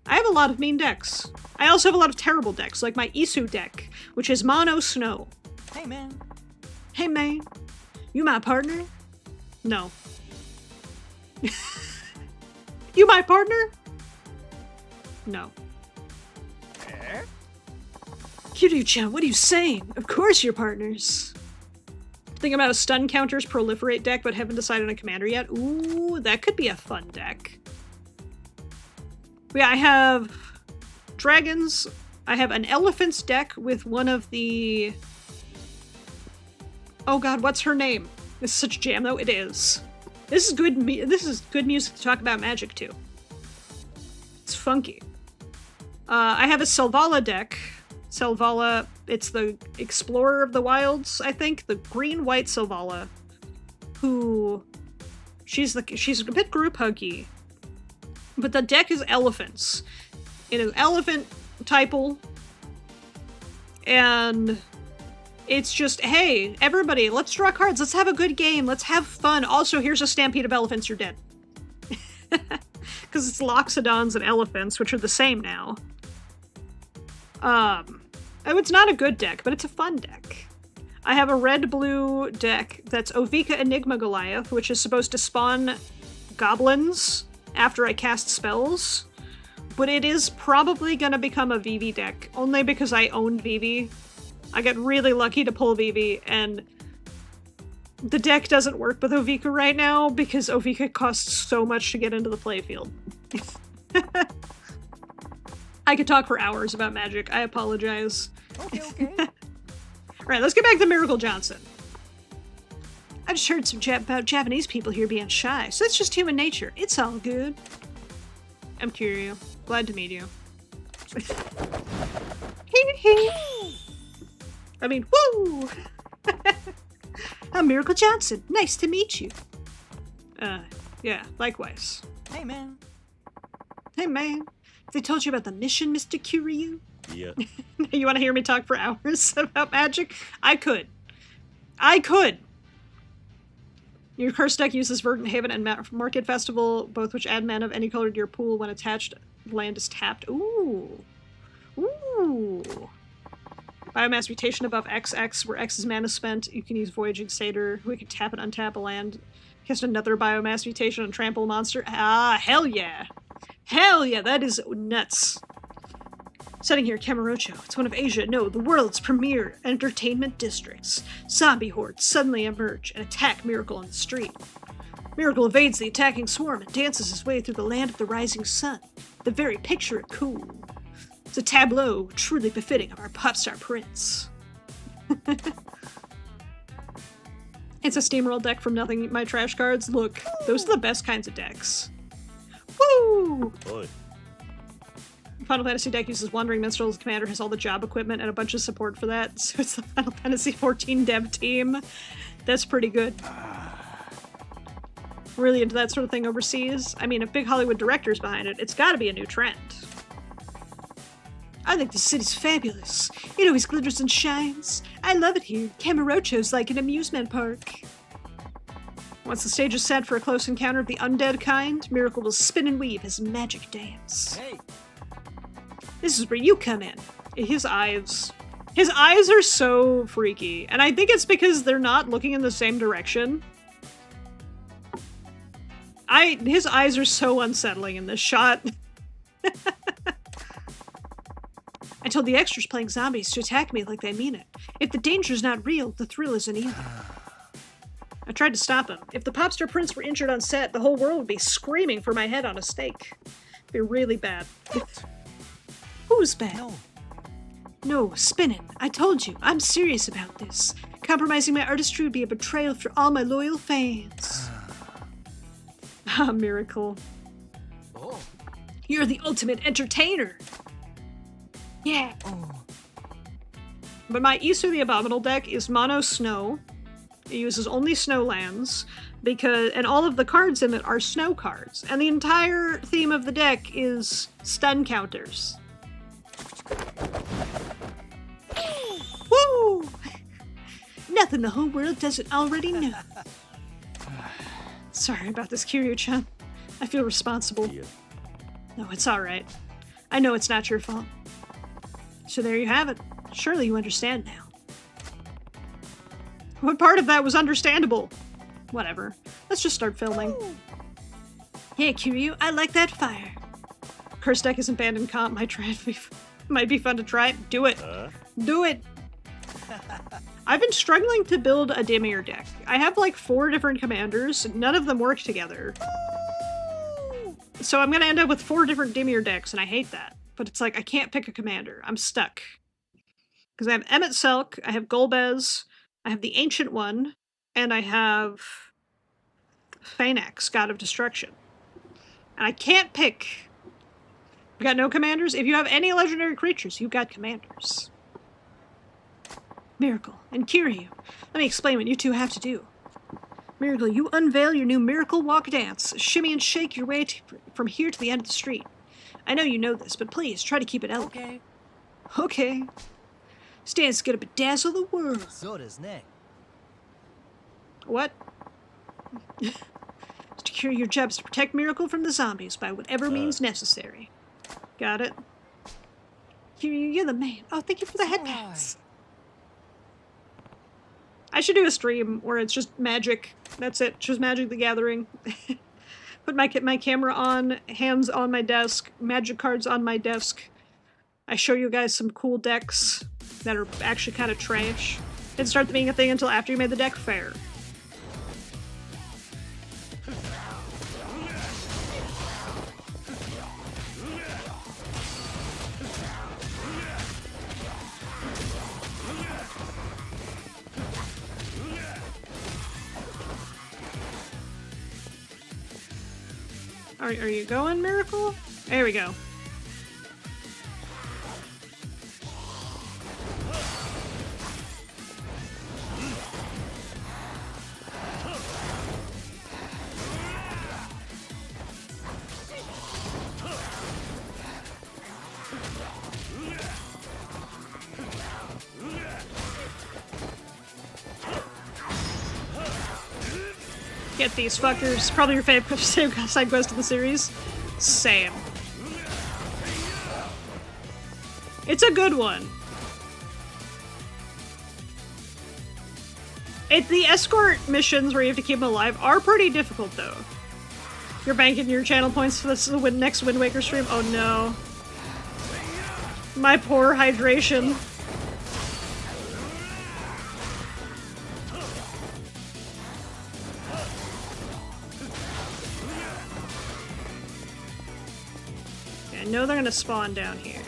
S1: I have a lot of mean decks. I also have a lot of terrible decks, like my Isu deck, which is mono snow.
S3: Hey, man.
S1: Hey, man. You my partner? No. You my partner? No. Kiryu-chan, what are you saying? Of course you're partners. Thinking about a stun counters proliferate deck, but haven't decided on a commander yet. Ooh, that could be a fun deck. Yeah, I have dragons. I have an elephants deck with one of the... Oh god, what's her name? This is such a jam, though. It is. This is good music to talk about Magic, too. It's funky. I have a Selvala deck. Selvala, it's the Explorer of the Wilds, I think. The green-white Selvala. Who... She's a bit group huggy. But the deck is elephants. It is elephant typal. And it's just, hey, everybody, let's draw cards. Let's have a good game. Let's have fun. Also, here's a stampede of elephants. You're dead. Because it's Loxodons and elephants, which are the same now. Oh, it's not a good deck, but it's a fun deck. I have a red-blue deck that's Ovika Enigma Goliath, which is supposed to spawn goblins after I cast spells. But it is probably gonna become a Vivi deck, only because I owned Vivi. I got really lucky to pull Vivi, and the deck doesn't work with Ovika right now because Ovika costs so much to get into the playfield. I could talk for hours about Magic. I apologize.
S3: Okay.
S1: Alright, let's get back to Miracle Johnson. I just heard some about Japanese people here being shy, so it's just human nature. It's all good. I'm curious. Glad to meet you. I mean, woo! I'm Miracle Johnson. Nice to meet you. Yeah, likewise.
S3: Hey, man.
S1: Hey, man. They told you about the mission, Mr. Kiryu?
S4: Yeah.
S1: You want to hear me talk for hours about Magic? I could. Your curse deck uses Verdant Haven and Market Festival, both which add mana of any color to your pool when attached land is tapped. Ooh. Biomass Mutation above XX, where X is mana spent. You can use Voyaging Satyr. We can tap and untap a land. Cast another Biomass Mutation and trample a monster. Ah, hell yeah. Hell yeah, that is nuts. Setting here, Kamurocho. It's one of Asia, no, the world's premier entertainment districts. Zombie hordes suddenly emerge and attack Miracle on the street. Miracle evades the attacking swarm and dances his way through the land of the rising sun. The very picture of cool. It's a tableau truly befitting of our pop star prince. It's a steamroll deck from Nothing My Trash Cards. Look, those are the best kinds of decks. Woo!
S4: Boy.
S1: Final Fantasy deck uses Wandering Minstrel's commander, has all the job equipment and a bunch of support for that, so it's the Final Fantasy XIV dev team. That's pretty good. Really into that sort of thing overseas. I mean, if big Hollywood director's behind it, it's gotta be a new trend. I think the city's fabulous. It always glitters and shines. I love it here. Kamurocho's like an amusement park. Once the stage is set for a close encounter of the undead kind, Miracle will spin and weave his magic dance.
S3: Hey.
S1: This is where you come in. His eyes are so freaky, and I think it's because they're not looking in the same direction. His eyes are so unsettling in this shot. I told the extras playing zombies to attack me like they mean it. If the danger's not real, the thrill isn't either. I tried to stop him. If the Popstar Prince were injured on set, the whole world would be screaming for my head on a stake. It'd be really bad. Who's bad?
S3: No.
S1: No, spinning. I told you, I'm serious about this. Compromising my artistry would be a betrayal for all my loyal fans. Ah, Miracle.
S3: Oh.
S1: You're the ultimate entertainer. Yeah.
S3: Oh.
S1: But my Easter the Abominable deck is mono snow. It uses only snow lands, and all of the cards in it are snow cards. And the entire theme of the deck is stun counters. Woo! Nothing the whole world doesn't already know. Sorry about this, Kiryu-chan. I feel responsible.
S2: Yeah.
S1: No, it's alright. I know it's not your fault. So there you have it. Surely you understand now. What part of that was understandable? Whatever. Let's just start filming. Hey, Kiryu, I like that fire. Curse deck isn't banned in comp. Might be fun to try. Do it. Do it. I've been struggling to build a Dimir deck. I have like 4 different commanders. None of them work together. So I'm gonna end up with 4 different Dimir decks, and I hate that. But it's like, I can't pick a commander. I'm stuck. Because I have Emmet Selk, I have Golbez, I have the Ancient One, and I have Phaenax, God of Destruction. And I can't pick. You got no commanders? If you have any legendary creatures, you've got commanders. Miracle and Kiryu, let me explain what you two have to do. Miracle, you unveil your new Miracle Walk dance. Shimmy and shake your way from here to the end of the street. I know you know this, but please try to keep it elegant. Okay. This dance is gonna bedazzle the world.
S3: So does Nick.
S1: What? Mr. Kiryu, your job is to protect Miracle from the zombies by whatever means necessary. Got it? Kiryu, you're the man. Oh, thank you for the headpats. I should do a stream where it's just magic. That's it. Just Magic the Gathering. Put my camera on, hands on my desk, magic cards on my desk. I show you guys some cool decks that are actually kind of trash. Didn't start being a thing until after you made the deck fair. Are you going, Miracle? There we go. Get these fuckers. Probably your favorite side quest of the series. Same. It's a good one. The escort missions where you have to keep them alive are pretty difficult, though. You're banking your channel points for this next Wind Waker stream? Oh no. My poor hydration. I know they're gonna spawn down here.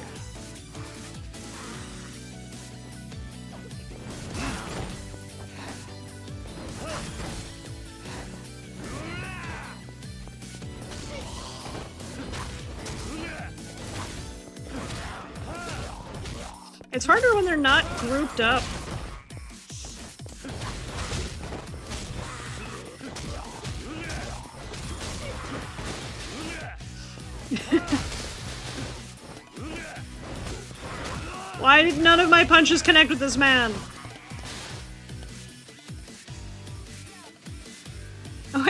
S1: It's harder when they're not grouped up. Why did none of my punches connect with this man?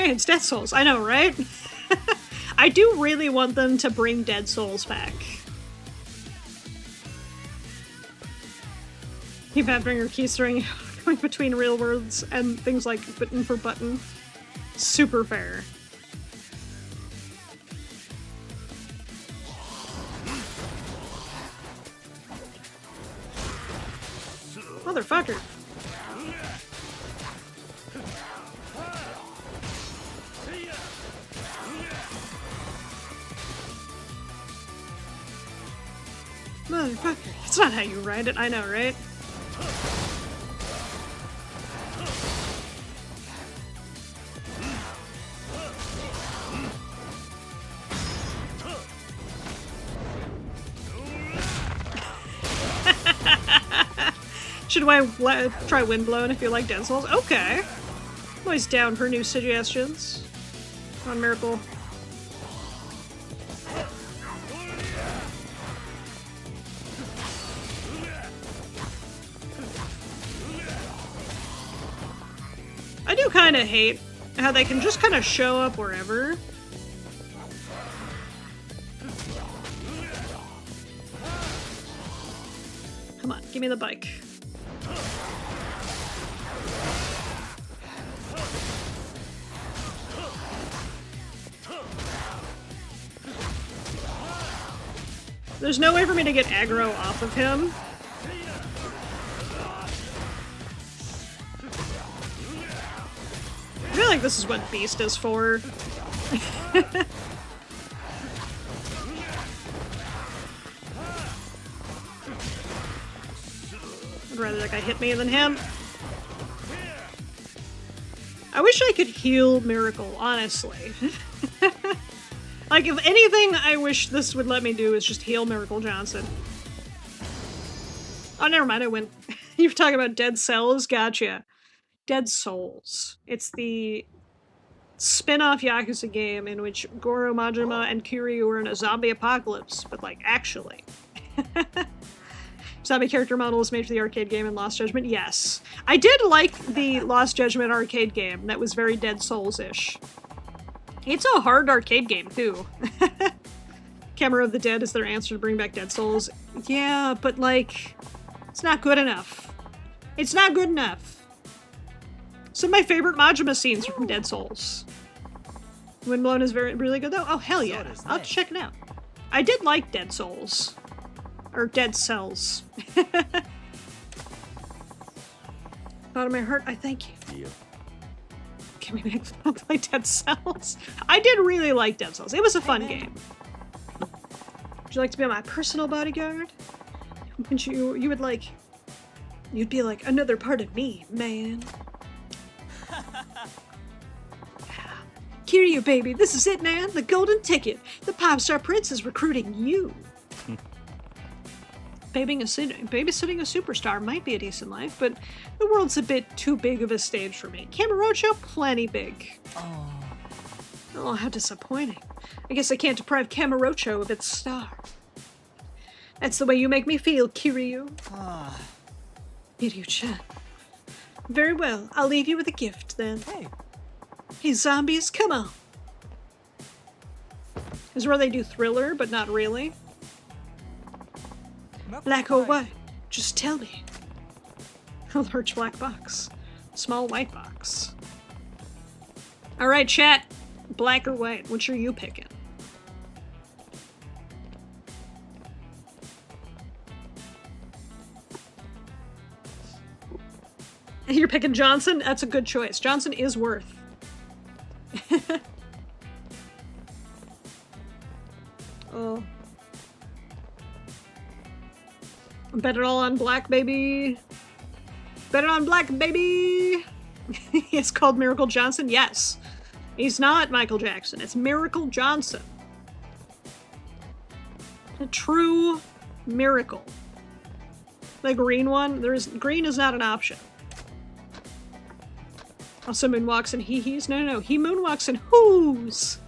S1: Hey, it's Dead Souls. I know, right? I do really want them to bring Dead Souls back. Keep having your keys going between real words and things like button for button. Super fair. Motherfucker. Motherfucker. That's not how you write it, I know, right? Should I try Windblown if you like Dead Souls? Okay. I'm always down for new suggestions. Come on, Miracle. I do kind of hate how they can just kind of show up wherever. Come on, give me the bike. There's no way for me to get aggro off of him. I feel like this is what Beast is for. I'd rather that guy hit me than him. I wish I could heal Miracle, honestly. Like, if anything, I wish this would let me do is just heal Miracle Johnson. Oh, never mind, I went. You were talking about Dead Cells? Gotcha. Dead Souls. It's the spin-off Yakuza game in which Goro Majima and Kiryu were in a zombie apocalypse, but, like, actually. Zombie character model was made for the arcade game in Lost Judgment? Yes. I did like the Lost Judgment arcade game. That was very Dead Souls-ish. It's a hard arcade game, too. Camera of the Dead is their answer to bring back Dead Souls. Yeah, but, like, it's not good enough. It's not good enough. Some of my favorite Majima scenes are from Dead Souls. Windblown is really good, though? Oh, hell yeah. I'll have to check it out. I did like Dead Souls. Or Dead Cells. Out of my heart, I thank you.
S3: Yeah.
S1: Can we play Dead Cells? I did really like Dead Cells. It was a fun game. Would you like to be my personal bodyguard? Would you would like... You'd be like another part of me, man. Kiryu, baby, this is it, man. The golden ticket. The pop star prince is recruiting you. Babysitting a superstar might be a decent life, but the world's a bit too big of a stage for me. Kamurocho, plenty big. Oh, how disappointing. I guess I can't deprive Kamurocho of its star. That's the way you make me feel, Kiryu. Kiryu-chan. Very well, I'll leave you with a gift, then. Hey, zombies, come on. This is where they do Thriller, but not really. Black or white? Just tell me. A large black box. Small white box. Alright, chat. Black or white? Which are you picking? You're picking Johnson? That's a good choice. Johnson is worth. Oh. Bet it all on black, baby. Bet it on black, baby. It's called Miracle Johnson? Yes. He's not Michael Jackson. It's Miracle Johnson. A true miracle. The green one? Green is not an option. Also moonwalks and hee-hees? No. He moonwalks and whoos.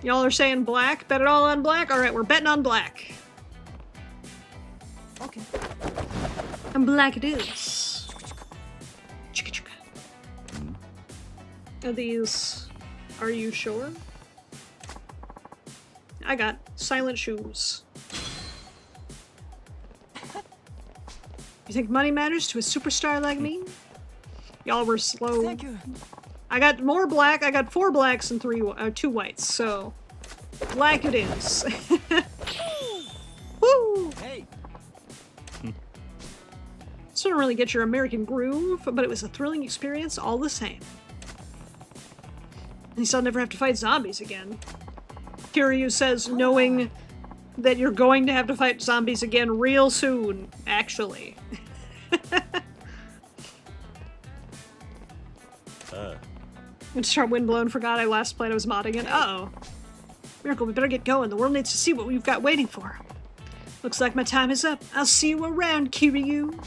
S1: Y'all are saying black? Bet it all on black? Alright, we're betting on black.
S3: Okay.
S1: And black it is. Are these... Are you sure? I got silent shoes. You think money matters to a superstar like me? Y'all were slow.
S3: Thank you.
S1: I got more black. I got 4 blacks and 2 whites, so black it is. Woo!
S3: Hey.
S1: This didn't really get your American groove, but it was a thrilling experience all the same. At least I'll never have to fight zombies again. Kiryu says, knowing that you're going to have to fight zombies again real soon, actually. When Start Windblown forgot I last played, I was modding it. Uh-oh. Miracle, we better get going. The world needs to see what we've got waiting for. Looks like my time is up. I'll see you around, Kiryu.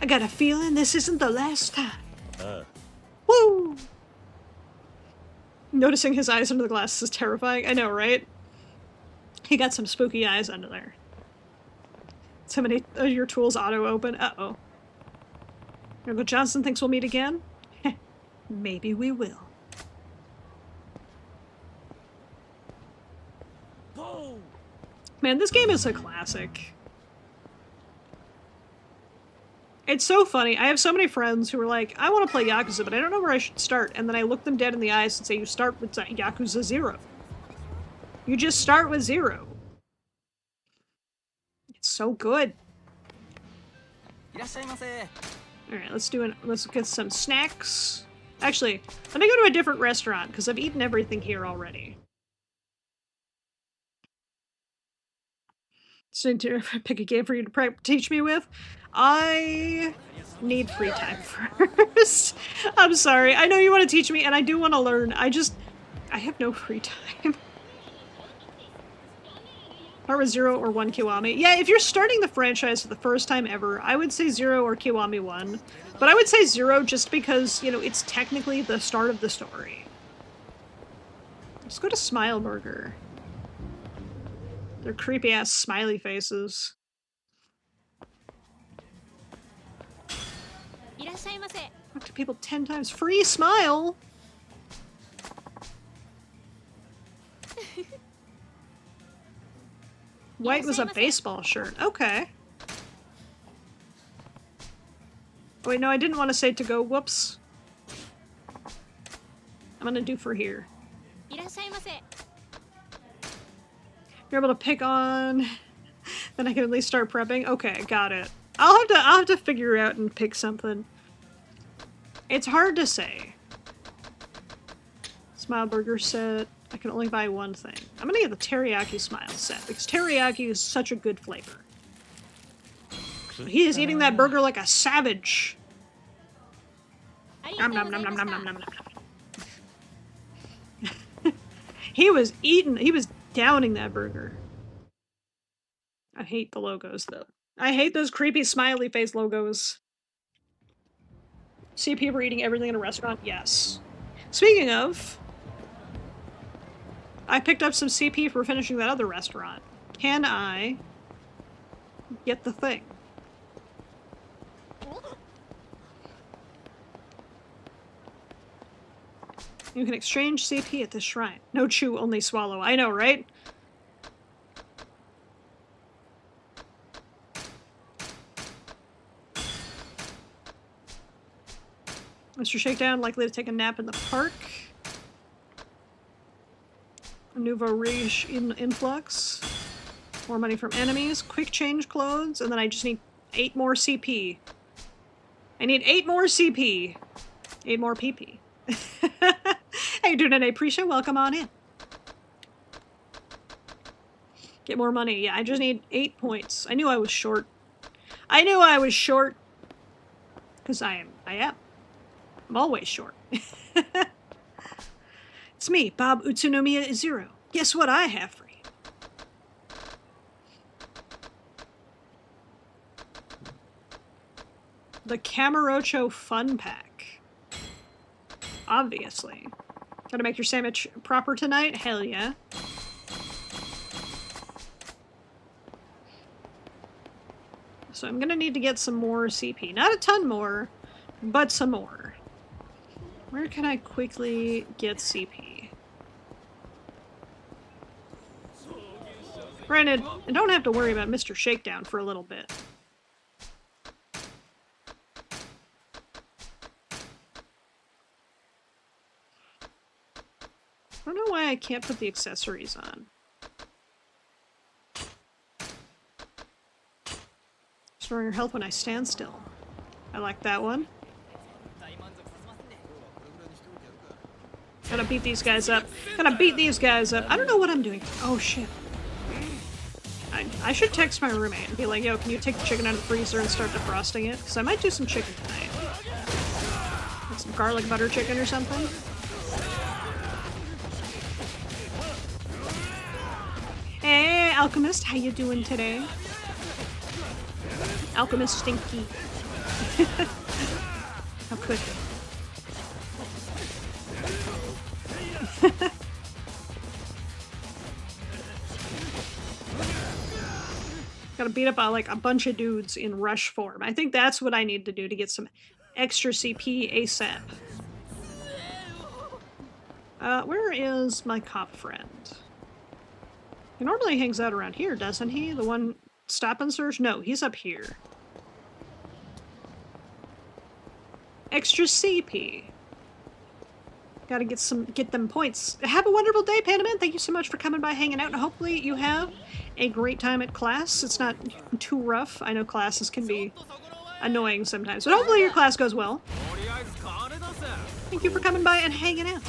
S1: I got a feeling this isn't the last time. Woo! Noticing his eyes under the glasses is terrifying. I know, right? He got some spooky eyes under there. So many of your tools auto-open. Uh-oh. Miracle Johnson thinks we'll meet again? Maybe we will. Man, this game is a classic. It's so funny. I have so many friends who are like, I want to play Yakuza, but I don't know where I should start. And then I look them dead in the eyes and say, you start with Yakuza 0. You just start with 0. It's so good. Alright, let's get some snacks. Actually, let me go to a different restaurant, because I've eaten everything here already. So need to pick a game for you to teach me with. I need free time first. I'm sorry. I know you want to teach me, and I do want to learn. I have no free time. Start with 0 or 1 Kiwami. Yeah, if you're starting the franchise for the first time ever, I would say 0 or Kiwami 1. But I would say 0 just because, you know, it's technically the start of the story. Let's go to Smile Burger. They're creepy-ass smiley faces. Talk to people 10 times. Free smile! White was a baseball shirt. Okay. Wait, no, I didn't want to say to go. Whoops. I'm gonna do for here. You're able to pick on... Then I can at least start prepping. Okay, got it. I'll have to figure out and pick something. It's hard to say. Smile Burger set. I can only buy one thing. I'm gonna get the teriyaki smile set because teriyaki is such a good flavor. He is eating that burger like a savage. Nom nom nom nom nom nom nom nom. He was downing that burger. I hate the logos though. I hate those creepy smiley face logos. See people eating everything in a restaurant? Yes. Speaking of, I picked up some CP for finishing that other restaurant. Can I get the thing? You can exchange CP at this shrine. No chew, only swallow. I know, right? Mr. Shakedown likely to take a nap in the park. Nouveau Riche influx. More money from enemies. Quick change clothes. And then I just need 8 more CP. I need 8 more CP. 8 more PP. How you doing today, Prisha? Welcome on in. Get more money. Yeah, I just need 8 points. I knew I was short. I knew I was short. Because I am. I'm always short. It's me, Bob Utsunomiya Zero. Guess what I have for you? The Camarocho Fun Pack. Obviously. Gotta make your sandwich proper tonight? Hell yeah. So I'm gonna need to get some more CP. Not a ton more, but some more. Where can I quickly get CP? Granted, I don't have to worry about Mr. Shakedown for a little bit. I don't know why I can't put the accessories on. Restore your health when I stand still. I like that one. Gotta beat these guys up. Gotta beat these guys up. I don't know what I'm doing. Oh shit. I should text my roommate and be like, yo, can you take the chicken out of the freezer and start defrosting it? Because I might do some chicken tonight. Like some garlic butter chicken or something. Hey, Alchemist, how you doing today? Alchemist Stinky. How could you? Gotta beat up like a bunch of dudes in rush form. I think that's what I need to do to get some extra CP ASAP. Where is my cop friend? He normally hangs out around here, doesn't he? The one stop and search? No, he's up here. Extra CP. Gotta get them points. Have a wonderful day, Panaman. Thank you so much for coming by, hanging out, and hopefully you have a great time at class. It's not too rough. I know classes can be annoying sometimes, but hopefully your class goes well. Thank you for coming by and hanging out.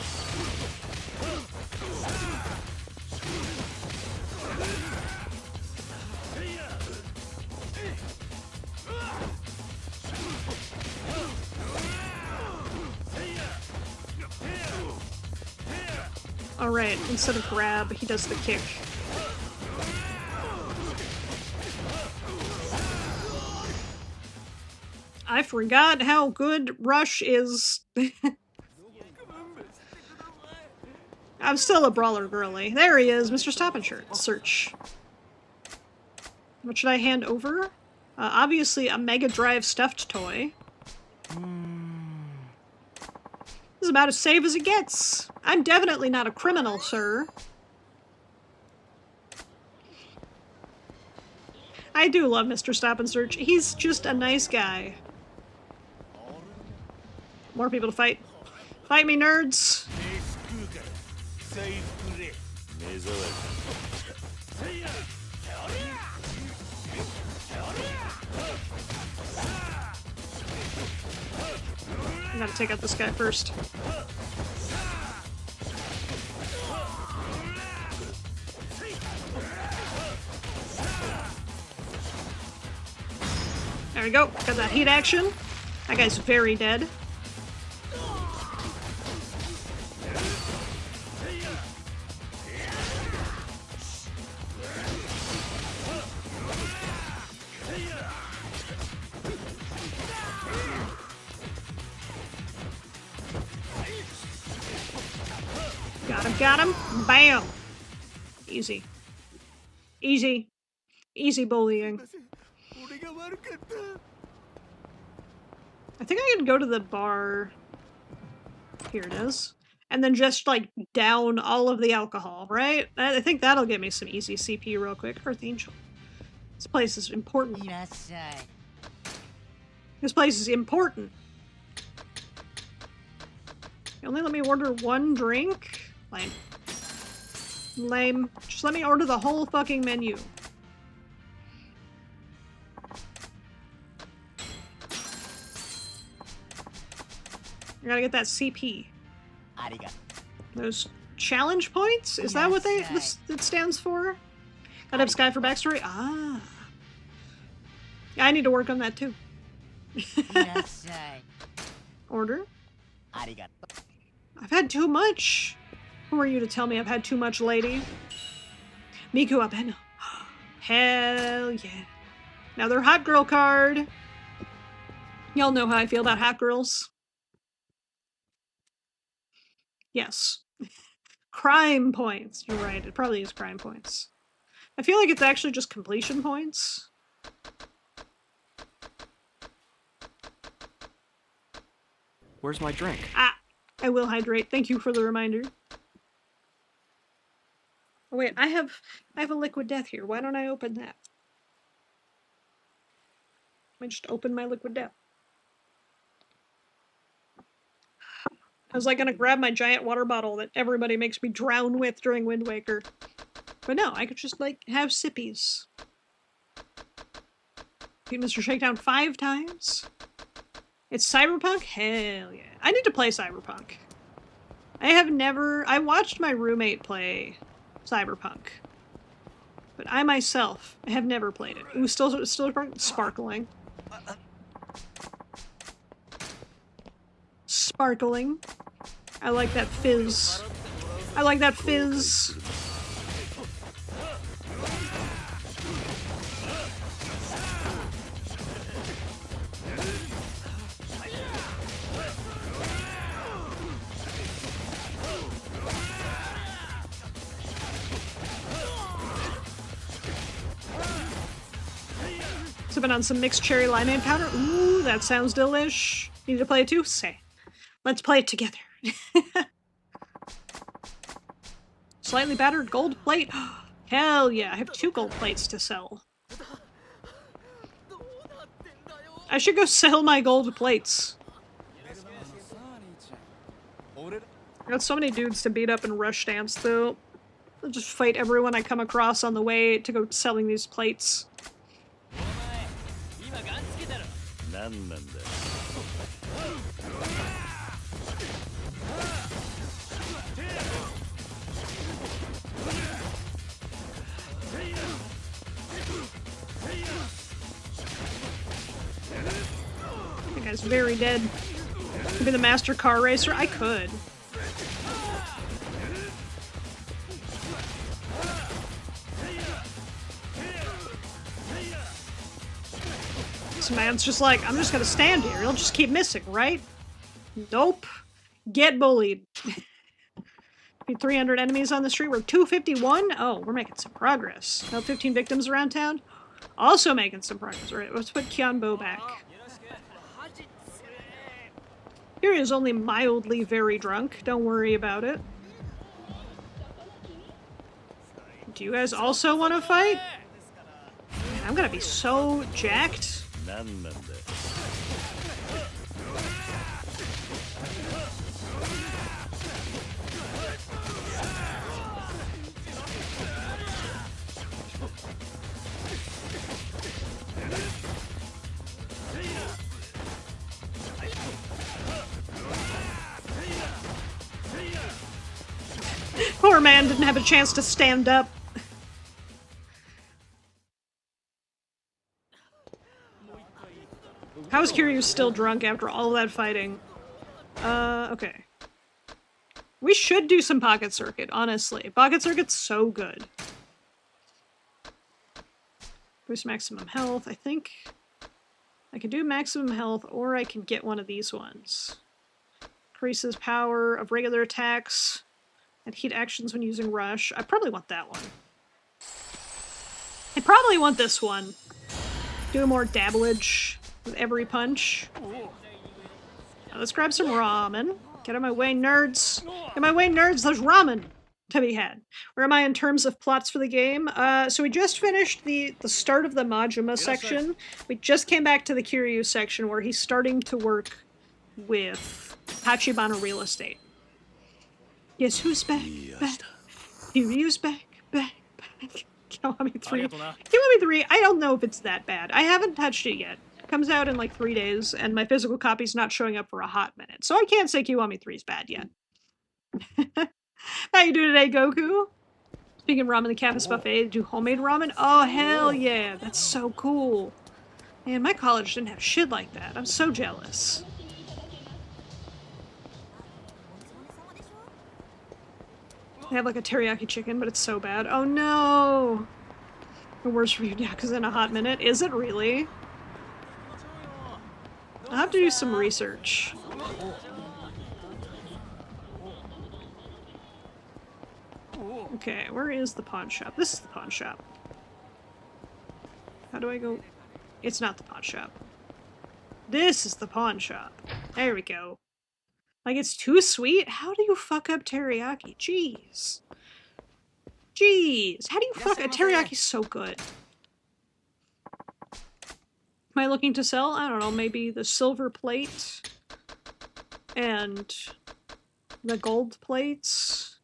S1: Alright, instead of grab, he does the kick. I forgot how good Rush is. I'm still a brawler girly. There he is, Mr. Stop and Search. What should I hand over? Obviously a Mega Drive stuffed toy. This is about as safe as it gets. I'm definitely not a criminal, sir. I do love Mr. Stop and Search. He's just a nice guy. More people to fight. Fight me, nerds! I gotta take out this guy first. There we go. Got that heat action. That guy's very dead. Got him. Bam. Easy. Easy. Easy bullying. I think I can go to the bar. Here it is. And then just, like, down all of the alcohol, right? I think that'll get me some easy CP real quick. Earth Angel. This place is important. This place is important. You only let me order one drink? Lame. Lame. Just let me order the whole fucking menu. I gotta get that CP. Those challenge points? Is that what it stands for? Gotta have Sky for backstory? Ah. Yeah, I need to work on that too. Order? I've had too much. Who are you to tell me I've had too much, lady? Miku Abeno. Hell yeah. Another hot girl card. Y'all know how I feel about hot girls. Yes. Crime points. You're right, it probably is crime points. I feel like it's actually just completion points.
S2: Where's my drink?
S1: Ah, I will hydrate. Thank you for the reminder. Oh wait, I have a liquid death here. Why don't I open that? I just opened my liquid death. I was like gonna grab my giant water bottle that everybody makes me drown with during Wind Waker. But no, I could just like have sippies. Beat Mr. Shakedown 5 times? It's Cyberpunk? Hell yeah. I need to play Cyberpunk. I watched my roommate play Cyberpunk. But I myself have never played it. Ooh, still sparkling. Sparkling. I like that fizz. I like that fizz. Sipping on some mixed cherry limeade powder. Ooh, that sounds delish. Need to play it too? Say. Let's play it together. Slightly battered gold plate. Hell yeah, I have 2 gold plates to sell. I should go sell my gold plates. I got so many dudes to beat up in Rush Dance, though. I'll just fight everyone I come across on the way to go selling these plates. That guy's very dead. Could be the master car racer? I could. This man's just like, I'm just gonna stand here. He'll just keep missing, right? Nope. Get bullied. 300 enemies on the street. We're 251? Oh, we're making some progress. Now 15 victims around town. Also making some progress. All right, let's put Kyanbo back. Here is only mildly very drunk. Don't worry about it. Do you guys also want to fight? Man, I'm gonna be so jacked. Poor man didn't have a chance to stand up. How is Kiryu still drunk after all that fighting? Okay. We should do some Pocket Circuit, honestly. Pocket Circuit's so good. Boost maximum health. I think I can do maximum health, or I can get one of these ones. Increases power of regular attacks and heat actions when using rush. I probably want that one. I probably want this one. Do more dabblage with every punch. Now let's grab some ramen. Get out of my way, nerds. Get out of my way, nerds. There's ramen to be had. Where am I in terms of plots for the game? So we just finished the start of the Majima section. We just came back to the Kiryu section where he's starting to work with Tachibana Real Estate. Yes, who's back? Back. Kiryu's back. Kiwami 3. Kiwami 3, I don't know if it's that bad. I haven't touched it yet. It comes out in like 3 days, and my physical copy's not showing up for a hot minute. So I can't say Kiwami 3 is bad yet. How you doing today, Goku? Speaking of ramen, the campus buffet, do homemade ramen? Oh, hell yeah. That's so cool. Man, my college didn't have shit like that. I'm so jealous. They have like a teriyaki chicken, but it's so bad. Oh no! The worst reviewed Yakuza in a hot minute. Is it really? I'll have to do some research. Okay, where is the pawn shop? This is the pawn shop. How do I go? It's not the pawn shop. This is the pawn shop. There we go. Like, it's too sweet? How do you fuck up teriyaki? Jeez. Jeez. How do you fuck up? Teriyaki's so good. Am I looking to sell? I don't know, maybe the silver plate and the gold plates.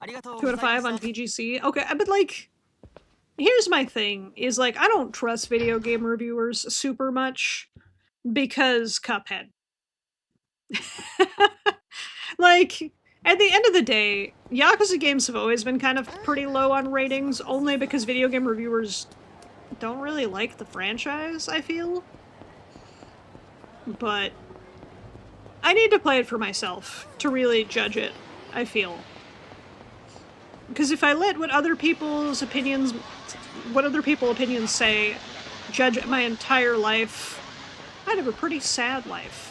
S1: 2 out of 5 on VGC. Okay, but like, here's my thing, is like, I don't trust video game reviewers super much because Cuphead. Like, at the end of the day, Yakuza games have always been kind of pretty low on ratings, only because video game reviewers don't really like the franchise, I feel. But I need to play it for myself to really judge it, I feel. Because if I let what other people's opinions say judge my entire life, I'd have a pretty sad life.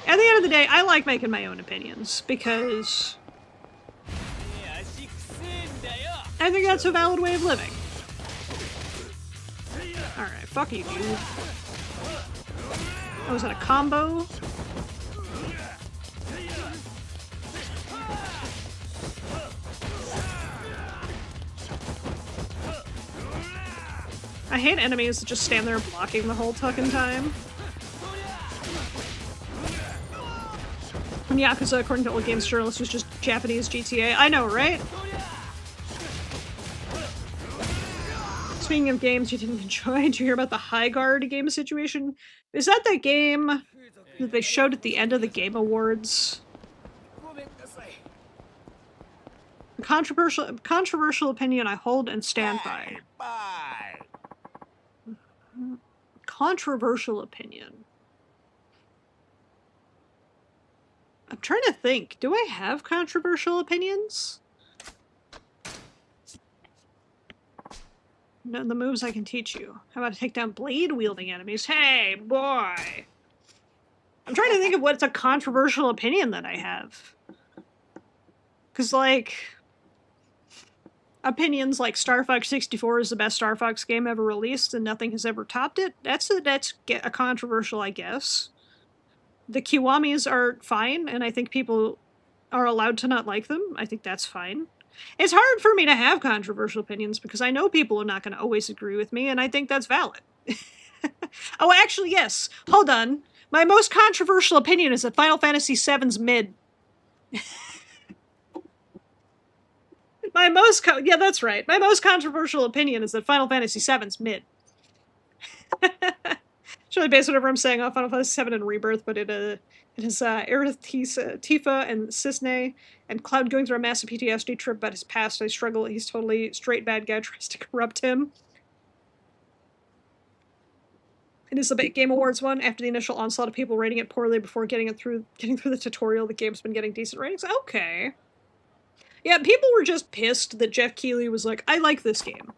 S1: At the end of the day, I like making my own opinions, because I think that's a valid way of living. Alright, fuck you, dude. Oh, was that a combo? I hate enemies that just stand there blocking the whole fucking time. Yakuza, according to old games journalists, was just Japanese GTA. I know, right? Speaking of games you didn't enjoy, did you hear about the High Guard game situation? Is that the game that they showed at the end of the Game Awards? A controversial opinion I hold and stand by. Controversial opinion. I'm trying to think. Do I have controversial opinions? No, the moves I can teach you. How about take down blade-wielding enemies? Hey, boy! I'm trying to think of what's a controversial opinion that I have. Because, like, opinions like Star Fox 64 is the best Star Fox game ever released and nothing has ever topped it. That's a controversial, I guess. The Kiwamis are fine, and I think people are allowed to not like them. I think that's fine. It's hard for me to have controversial opinions because I know people are not going to always agree with me, and I think that's valid. Oh, actually, yes. Hold on. My most controversial opinion is that Final Fantasy VII's mid. Yeah, that's right. My most controversial opinion is that Final Fantasy VII's mid. It's really based on whatever I'm saying on Final Fantasy VII and Rebirth, but it is Aerith, Tifa, and Cisne, and Cloud going through a massive PTSD trip about his past. I struggle. He's totally straight bad guy, tries to corrupt him. It is the Game Awards one. After the initial onslaught of people rating it poorly before getting through the tutorial, the game's been getting decent ratings. Okay. Yeah, people were just pissed that Jeff Keighley was like, I like this game.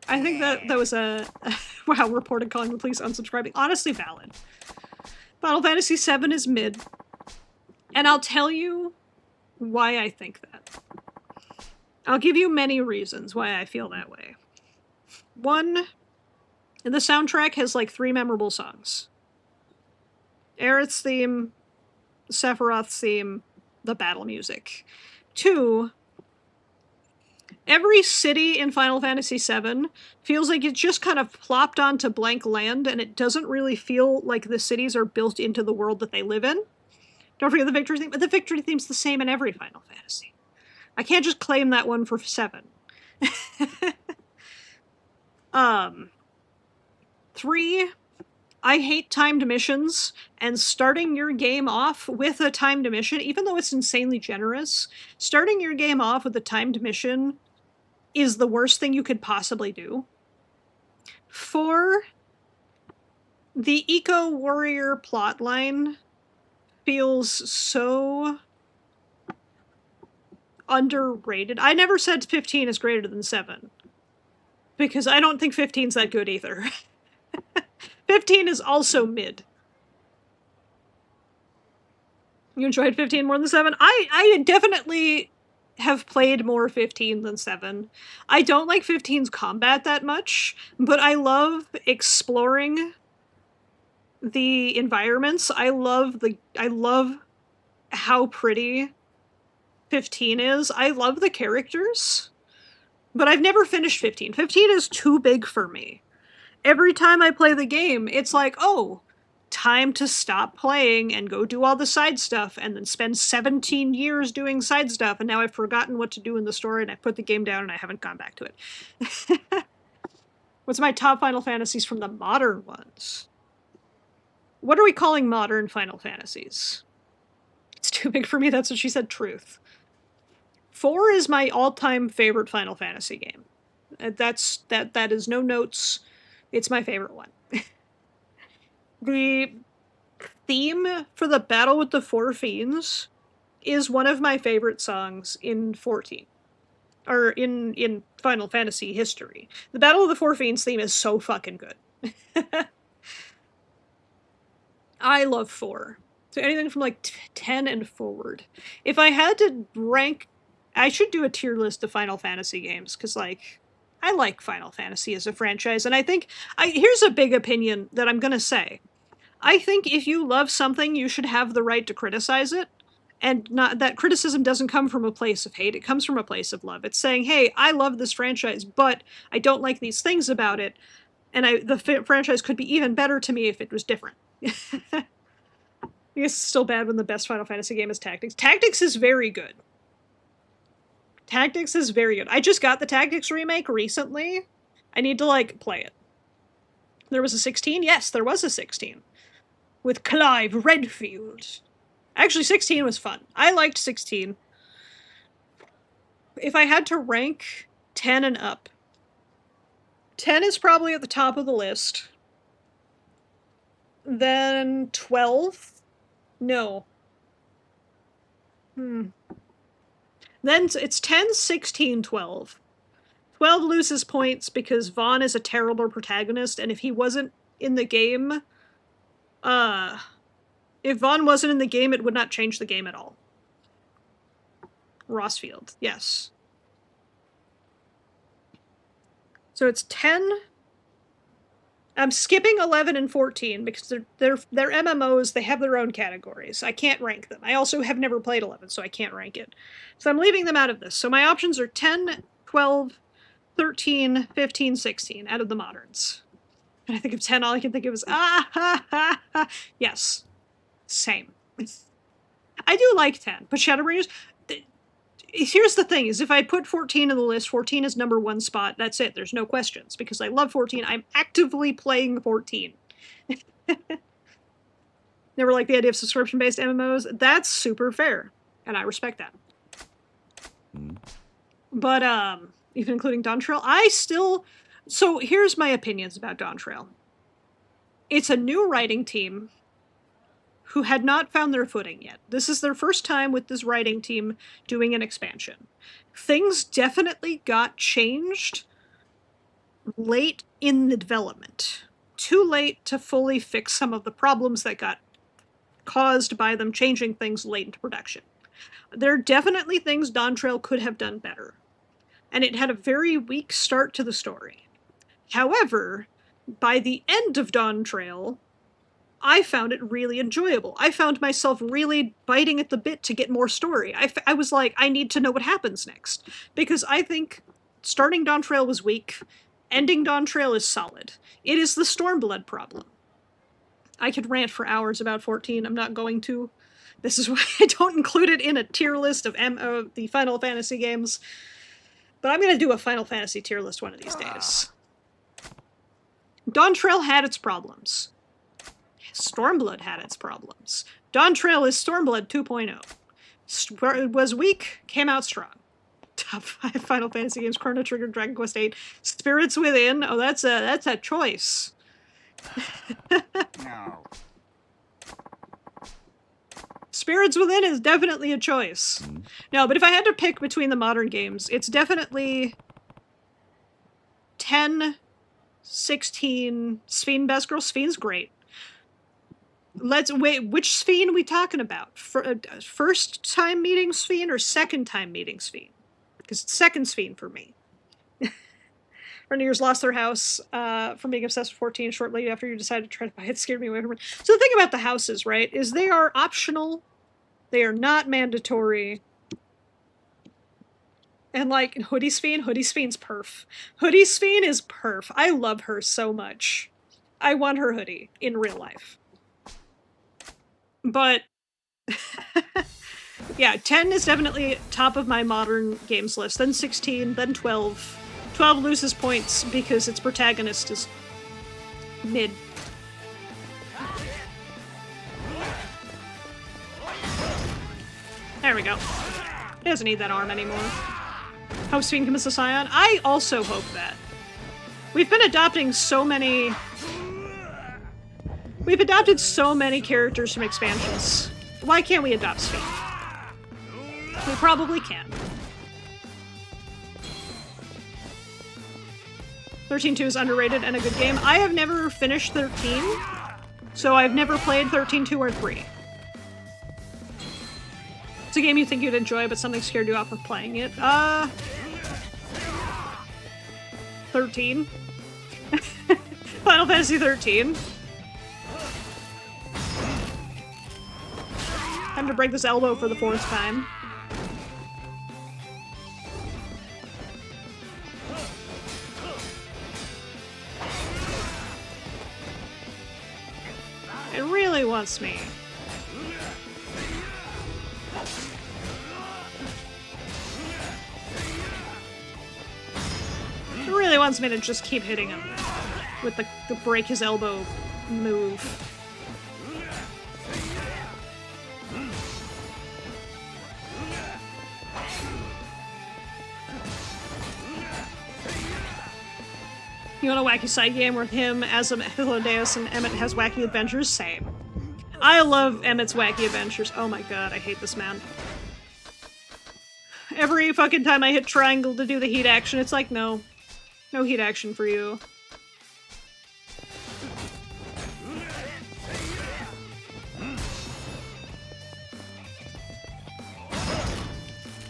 S1: I think that was a wow, reported calling the police unsubscribing. Honestly valid. Final Fantasy VII is mid. And I'll tell you why I think that. I'll give you many reasons why I feel that way. One, the soundtrack has like 3 memorable songs. Aerith's theme, Sephiroth's theme, the battle music. 2, every city in Final Fantasy VII feels like it just kind of plopped onto blank land, and it doesn't really feel like the cities are built into the world that they live in. Don't forget the victory theme, but the victory theme's the same in every Final Fantasy. I can't just claim that one for 7. 3, I hate timed missions, and starting your game off with a timed mission, even though it's insanely generous, starting your game off with a timed mission is the worst thing you could possibly do. 4, the eco-warrior plotline feels so underrated. I never said 15 is greater than 7, because I don't think 15's that good either. 15 is also mid. You enjoyed 15 more than 7? I definitely have played more 15 than 7. I don't like 15's combat that much, but I love exploring the environments. I love how pretty 15 is. I love the characters, but I've never finished 15. 15 is too big for me. Every time I play the game, it's like, oh, time to stop playing and go do all the side stuff and then spend 17 years doing side stuff, and now I've forgotten what to do in the story and I put the game down and I haven't gone back to it. What's my top Final Fantasies from the modern ones? What are we calling modern Final Fantasies? It's too big for me, that's what she said, truth. 4 is my all-time favorite Final Fantasy game. That is no notes. It's my favorite one. The theme for the Battle with the Four Fiends is one of my favorite songs in 14. Or in Final Fantasy history. The Battle of the Four Fiends theme is so fucking good. I love 4. So anything from like 10 and forward. If I had to rank, I should do a tier list of Final Fantasy games, because like, I like Final Fantasy as a franchise, and I think, here's a big opinion that I'm gonna say. I think if you love something, you should have the right to criticize it, and not that criticism doesn't come from a place of hate, it comes from a place of love. It's saying, hey, I love this franchise, but I don't like these things about it, and the franchise could be even better to me if it was different. I guess it's still bad when the best Final Fantasy game is Tactics. Tactics is very good. Tactics is very good. I just got the Tactics remake recently. I need to, like, play it. There was a 16? Yes, there was a 16. With Clive Redfield. Actually, 16 was fun. I liked 16. If I had to rank 10 and up, 10 is probably at the top of the list. Then 12? No. Then it's 10, 16, 12. 12 loses points because Vaughn is a terrible protagonist, and if he wasn't in the game, if Vaughn wasn't in the game, it would not change the game at all. Rossfield, yes. So it's 10. I'm skipping 11 and 14 because they're MMOs, they have their own categories. I can't rank them. I also have never played 11, so I can't rank it. So I'm leaving them out of this. So my options are 10, 12, 13, 15, 16 out of the moderns. And I think of 10, all I can think of is, yes. Same. I do like 10, but Shadowbringers, here's the thing, is if I put 14 in the list, 14 is number 1 spot, that's it, there's no questions, because I love 14, I'm actively playing 14. Never liked the idea of subscription-based MMOs, that's super fair, and I respect that. But, even including Dawn Trail, so here's my opinions about Dawn Trail. It's a new writing team who had not found their footing yet. This is their first time with this writing team doing an expansion. Things definitely got changed late in the development. Too late to fully fix some of the problems that got caused by them changing things late into production. There are definitely things Dawn Trail could have done better, and it had a very weak start to the story. However, by the end of Dawn Trail, I found it really enjoyable. I found myself really biting at the bit to get more story. I was like, I need to know what happens next. Because I think starting Dawn Trail was weak, ending Dawn Trail is solid. It is the Stormblood problem. I could rant for hours about 14, I'm not going to. This is why I don't include it in a tier list of the Final Fantasy games. But I'm going to do a Final Fantasy tier list one of these days. Dawn Trail had its problems. Stormblood had its problems. Dawn Trail is Stormblood 2.0. It was weak, came out strong. Top 5 Final Fantasy games: Chrono Trigger, Dragon Quest VIII, Spirits Within. Oh, that's a choice.
S2: No.
S1: Spirits Within is definitely a choice. No, but if I had to pick between the modern games, it's definitely 10, 16, Sphene, Best Girl. Sphene's great. wait, which Sphene are we talking about? First time meeting Sphene or second time meeting Sphene? Because it's second Sphene for me. Reniers lost their house from being obsessed with 14 shortly after you decided to try to buy it. Scared me away from it. So the thing about the houses, right, is they are optional. They are not mandatory. And like Hoodie Sphene's perf. Hoodie Sphene is perf. I love her so much. I want her hoodie in real life. But yeah, 10 is definitely top of my modern games list. Then 16, then 12. 12 loses points because its protagonist is mid. There we go. He doesn't need that arm anymore. Hope Sphene can miss a Scion. I also hope that. We've been adopting so many... We've adopted so many characters from expansions. Why can't we adopt Sphene? We probably can. 13.2 is underrated and a good game. I have never finished 13, so I've never played 13.2 or 3. It's a game you think you'd enjoy, but something scared you off of playing it. 13. Final Fantasy 13. Time to break this elbow for the 4th time. It really wants me. It really wants me to just keep hitting him with the break his elbow move. You want a wacky side game with him as a Hylodeus and Emmett has wacky adventures? Same. I love Emmett's wacky adventures. Oh my god, I hate this man. Every fucking time I hit triangle to do the heat action, it's like, no. No heat action for you.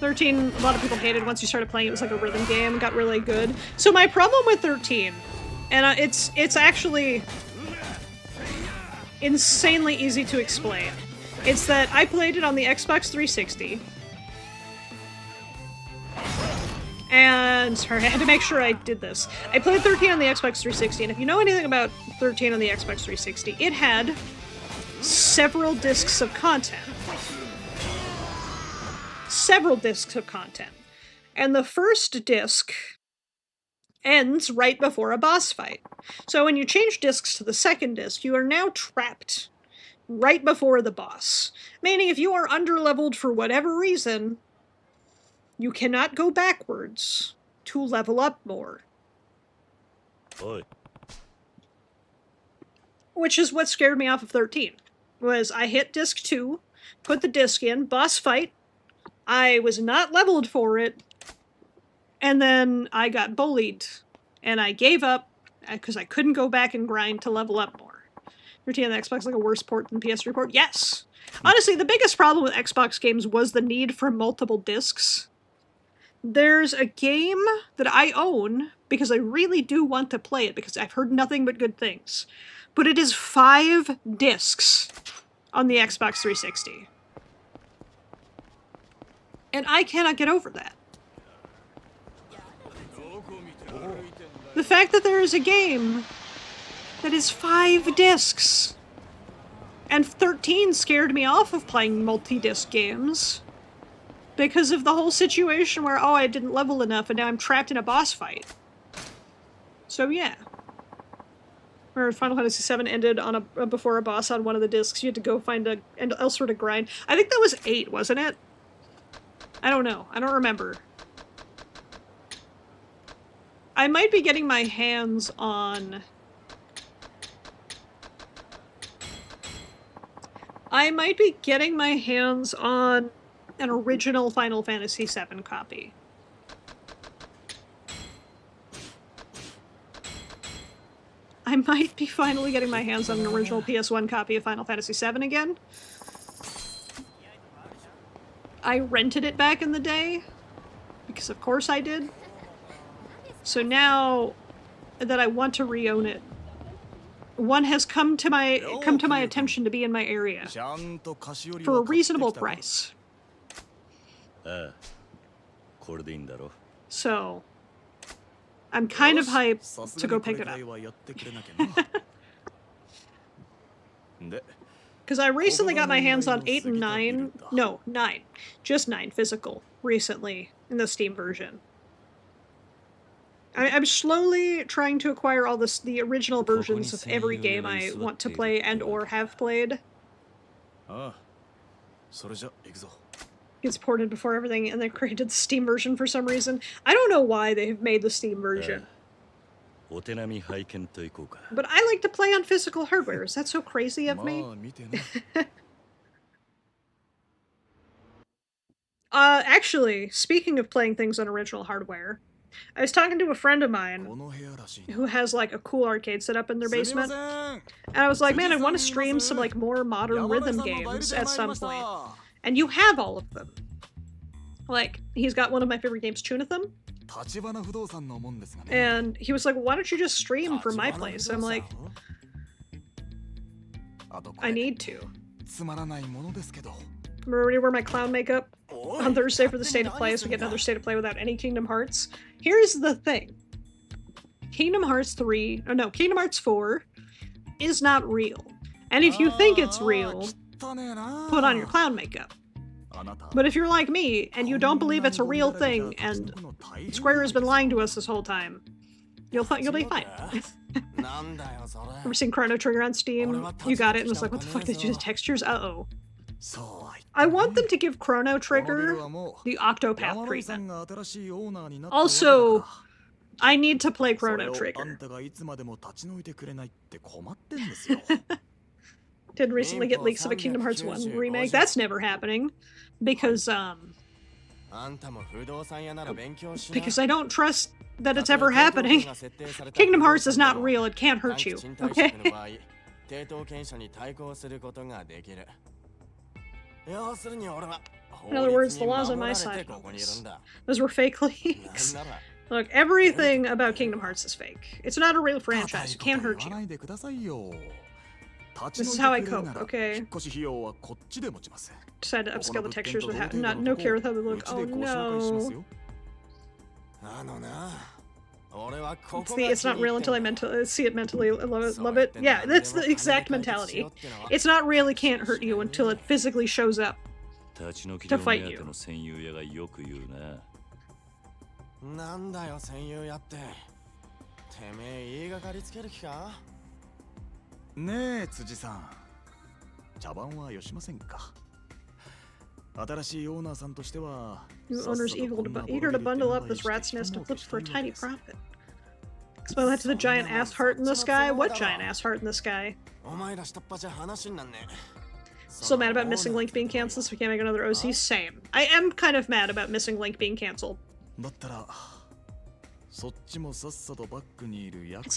S1: A lot of people hated once you started playing. It was like a rhythm game, got really good. So my problem with 13, and it's actually insanely easy to explain. It's that I played it on the Xbox 360, and sorry, I had to make sure I did this. I played 13 on the Xbox 360, and if you know anything about 13 on the Xbox 360, it had several discs of content. Several discs of content. And the first disc ends right before a boss fight. So when you change discs to the second disc, you are now trapped right before the boss. Meaning if you are underleveled for whatever reason, you cannot go backwards to level up more.
S4: Oi.
S1: Which is what scared me off of 13. Was I hit disc 2, put the disc in, boss fight, I was not leveled for it, and then I got bullied, and I gave up because I couldn't go back and grind to level up more. 13 on the Xbox like a worse port than PS3 port? Yes! Honestly, the biggest problem with Xbox games was the need for multiple discs. There's a game that I own, because I really do want to play it, because I've heard nothing but good things, but it is 5 discs on the Xbox 360. And I cannot get over that. The fact that there is a game that is 5 discs. And 13 scared me off of playing multi-disc games. Because of the whole situation where, oh, I didn't level enough and now I'm trapped in a boss fight. So yeah. Where Final Fantasy VII ended on before a boss on one of the discs, you had to go find elsewhere to grind. I think that was 8, wasn't it? I don't know. I don't remember. I might be getting my hands on... an original Final Fantasy VII copy. I might be finally getting my hands on an original PS1 copy of Final Fantasy VII again. I rented it back in the day, because of course I did. So now that I want to re-own it, one has come to my attention to be in my area for a reasonable price. So I'm kind of hyped to go pick it up. Because I recently got my hands on 8 and 9. No, 9. Just 9 physical recently in the Steam version. I'm slowly trying to acquire all the original versions of every game I want to play and or have played. Gets ported before everything, and they created the Steam version for some reason. I don't know why they have made the Steam version. But I like to play on physical hardware. Is that so crazy of me? Actually, speaking of playing things on original hardware, I was talking to a friend of mine who has like a cool arcade setup in their basement, and I was like, man, I want to stream some like more modern rhythm games at some point. And you have all of them. Like, he's got one of my favorite games, Tunatham. And he was like, why don't you just stream from my place? I'm like, I need to. Remember when you wear my clown makeup on Thursday for the State of Play, so we get another State of Play without any Kingdom Hearts? Here's the thing. Kingdom Hearts 3, oh no, Kingdom Hearts 4 is not real. And if you think it's real, put on your clown makeup. But if you're like me, and you don't believe it's a real thing, and Square has been lying to us this whole time, you'll be fine. Ever seen Chrono Trigger on Steam? You got it, and it's like, what the fuck, did you do the textures? Uh-oh. I want them to give Chrono Trigger the Octopath treatment. Also, I need to play Chrono Trigger. Did recently get leaks of a Kingdom Hearts 1 remake. That's never happening. Because I don't trust that it's ever happening. Kingdom Hearts is not real, it can't hurt you, okay? In other words, the law's on my side. Those were fake leaks. Look, everything about Kingdom Hearts is fake. It's not a real franchise, it can't hurt you. This is how I cope, okay? Decided to upscale the textures with no care with how they look. Oh no. It's not real until I see it mentally, love it. Yeah, that's the exact mentality. It's not real, it can't hurt you until it physically shows up to fight you. New owner's eager to bundle up this rat's nest and flip for a tiny profit. Explain that to the giant ass heart in the sky? What giant ass heart in the sky? Still mad about Missing Link being cancelled, so we can't make another OC? Same. I am kind of mad about Missing Link being cancelled. It's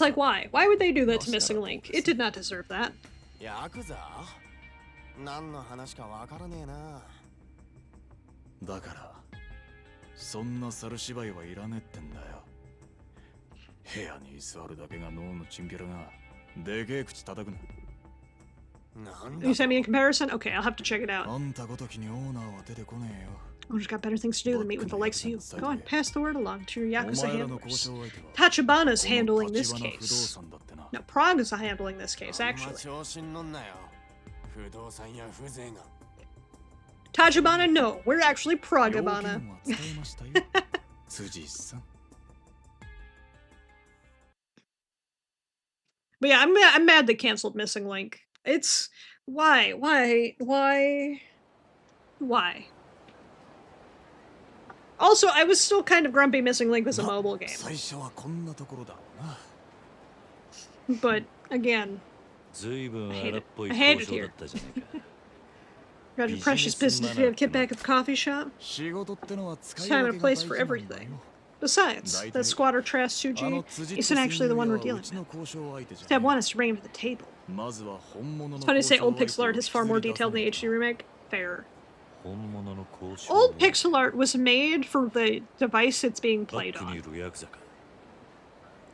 S1: like, why? Why would they do that to Missing Link? It did not deserve that. Yakuza? 何の話かわからねえな。だから、そんな猿芝居はいらねえってんだよ。部屋に居座るだけが脳のチンピラがでけえ口叩くな。You sent me in comparison? Okay, I'll have to check it out. Owner's got better things to do than meet with the likes of you. Go on, pass the word along to your Yakuza handlers. Tachibana's handling this case. No, Prog is handling this case, actually. Tachibana, no. We're actually Progabana. But yeah, I'm mad they canceled Missing Link. It's... Why? Also, I was still kind of grumpy Missing Link was a mobile game. But, again, I hate it here. Got your precious business to get back at the coffee shop? It's time and a place for everything. Besides, that squatter Trash Tsuji isn't actually the one we're dealing with. Step 1 is to bring him to the table. It's funny to say old pixel art is far more detailed than the HD remake. Fair. Old pixel art was made for the device it's being played on.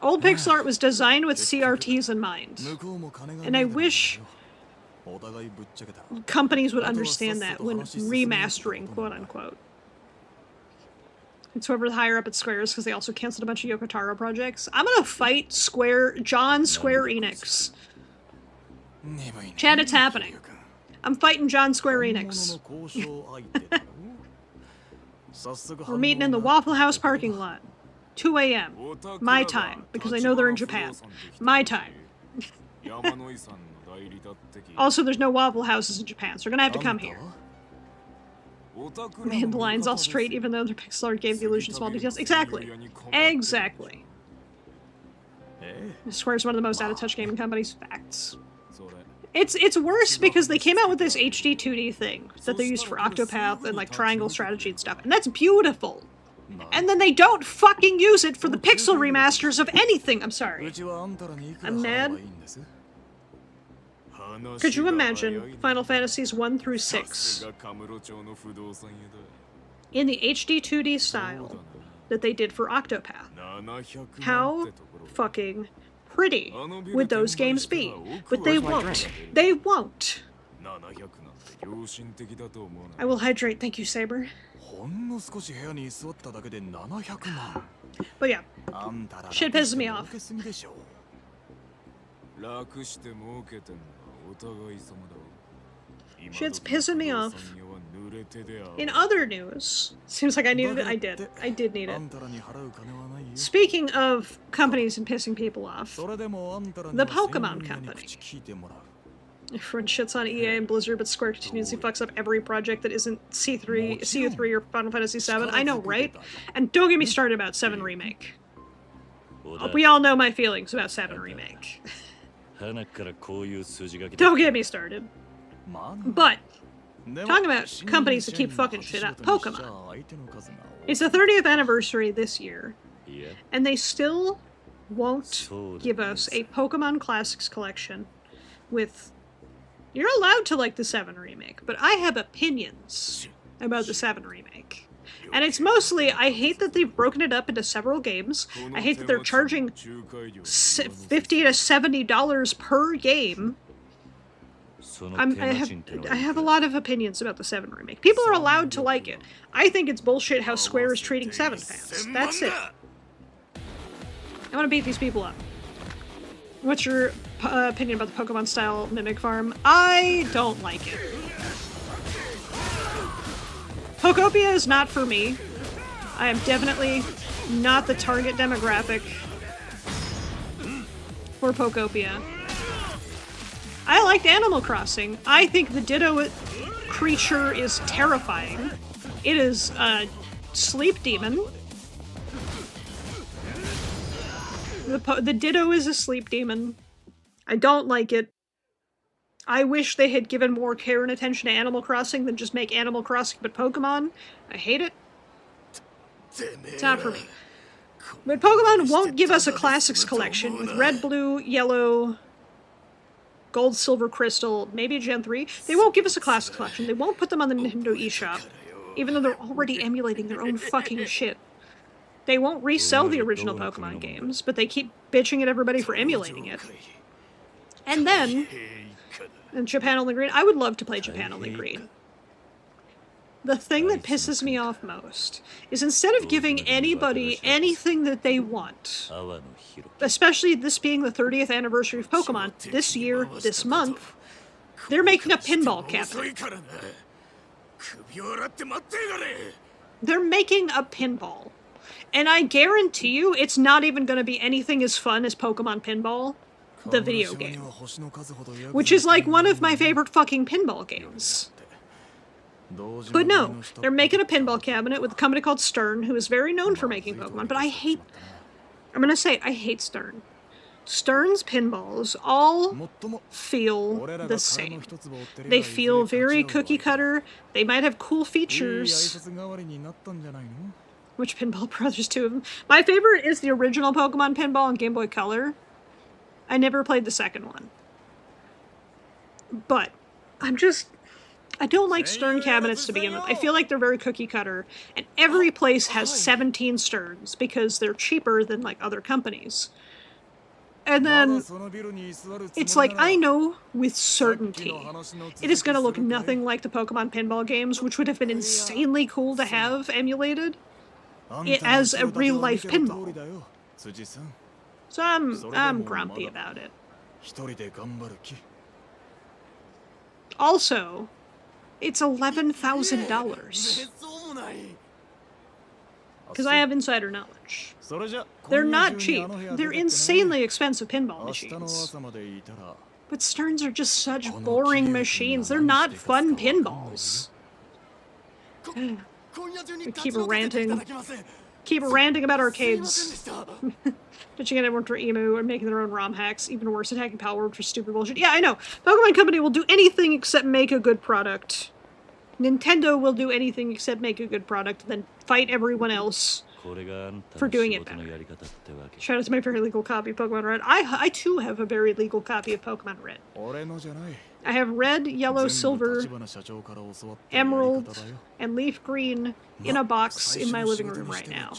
S1: Old pixel art was designed with CRTs in mind. And I wish companies would understand that when remastering, quote-unquote. It's whoever the higher up at Square is, because they also canceled a bunch of Yoko Taro projects. I'm gonna fight Square Enix. Chad, it's happening. I'm fighting John Square Enix. We're meeting in the Waffle House parking lot. 2 a.m. My time, because I know they're in Japan. My time. Also, there's no Waffle Houses in Japan, so they're gonna have to come here. Made the lines all straight, even though their pixel art gave the illusion of small details. Exactly. Exactly. Square's one of the most out-of-touch gaming companies. Facts. It's worse because they came out with this HD 2D thing that they used for Octopath and like triangle strategy and stuff, and that's beautiful. And then they don't fucking use it for the pixel remasters of anything. I'm sorry. I'm mad. Could you imagine Final Fantasies 1 through 6 in the HD 2D style that they did for Octopath? How fucking pretty would those games be? But they won't. They won't. I will hydrate, thank you, Saber. But yeah, shit pisses me off. Shit's pissing me off. In other news, seems like I needed it. I did need it. Speaking of companies and pissing people off, the Pokemon Company. Everyone shits on EA and Blizzard, but Square continuously fucks up every project that isn't CU3 or Final Fantasy VII. I know, right? And don't get me started about 7 Remake. We all know my feelings about 7 Remake. Don't get me started. But, talking about companies that keep fucking shit up, Pokemon. It's the 30th anniversary this year, and they still won't give us a Pokemon Classics collection with... You're allowed to like the 7 Remake, but I have opinions about the 7 Remake. And it's mostly, I hate that they've broken it up into several games. I hate that they're charging $50 to $70 per game. I have a lot of opinions about the 7 Remake. People are allowed to like it. I think it's bullshit how Square is treating 7 fans. That's it. I want to beat these people up. What's your opinion about the Pokemon-style Mimic Farm? I don't like it. Pokopia is not for me. I am definitely not the target demographic for Pokopia. I liked Animal Crossing. I think the Ditto creature is terrifying. It is a sleep demon. The Ditto is a sleep demon. I don't like it. I wish they had given more care and attention to Animal Crossing than just make Animal Crossing but Pokemon. I hate it. It's not for me. But Pokemon won't give us a Classics collection with Red, Blue, Yellow, Gold, Silver, Crystal, maybe Gen 3. They won't give us a Classics collection. They won't put them on the Nintendo eShop, even though they're already emulating their own fucking shit. They won't resell the original Pokemon games, but they keep bitching at everybody for emulating it. And then, in Japan Only Green, I would love to play Japan Only Green. The thing that pisses me off most is instead of giving anybody anything that they want, especially this being the 30th anniversary of Pokemon, this year, this month, they're making a pinball cabinet. They're making a pinball. And I guarantee you, it's not even going to be anything as fun as Pokemon Pinball, the video game. Which is like one of my favorite fucking pinball games. But no, they're making a pinball cabinet with a company called Stern, who is very known for making Pokemon, but I'm gonna say it, I hate Stern. Stern's pinballs all feel the same. They feel very cookie cutter, they might have cool features, Which Pinball Brothers, two of them. My favorite is the original Pokemon Pinball on Game Boy Color. I never played the second one. But I don't like Stern cabinets to begin with. I feel like they're very cookie cutter. And every place has 17 Sterns because they're cheaper than like other companies. And then it's like, I know with certainty it is going to look nothing like the Pokemon pinball games, which would have been insanely cool to have emulated as a real-life pinball. So I'm grumpy about it. Also, it's $11,000. Because I have insider knowledge. They're not cheap. They're insanely expensive pinball machines. But Sterns are just such boring machines. They're not fun pinballs. We keep ranting. Keep ranting about arcades. Pitching at everyone for emu and making their own ROM hacks. Even worse, attacking Palworld for stupid bullshit. Yeah, I know. Pokemon Company will do anything except make a good product. Nintendo will do anything except make a good product, then fight everyone else for doing it better. Shout out to my very legal copy of Pokemon Red. I too have a very legal copy of Pokemon Red. I have red, yellow, silver, emerald, and leaf green in a box in my living room right now.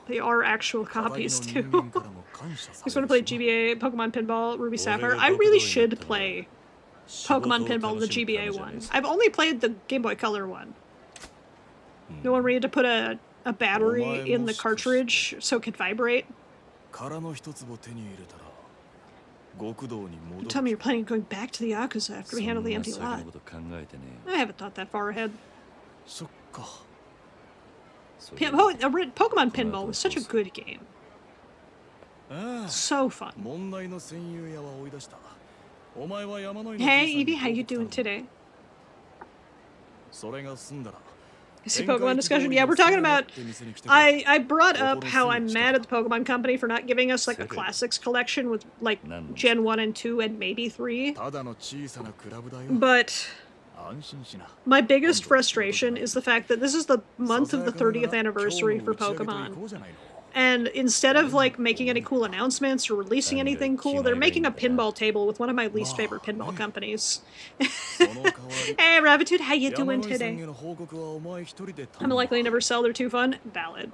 S1: They are actual copies too. I just want to play GBA, Pokemon Pinball, Ruby Sapphire. I really should play Pokemon Pinball, the GBA one. I've only played the Game Boy Color one. The one where you had to put a battery in the cartridge so it could vibrate. You tell me you're planning on going back to the Yakuza after we handle the empty lot. I haven't thought that far ahead. Pokemon Pinball was such a good game. So fun. Hey, Evie, how you doing today? Is the Pokemon discussion? Yeah, we're talking about... I brought up how I'm mad at the Pokemon Company for not giving us, like, a Classics collection with, like, Gen 1 and 2 and maybe 3. But... my biggest frustration is the fact that this is the month of the 30th anniversary for Pokemon. And instead of, like, making any cool announcements or releasing anything cool, they're making a pinball table with one of my least favorite pinball companies. Hey, Rabbitude, how you doing today? I'm likely to never sell, they're too fun. Valid.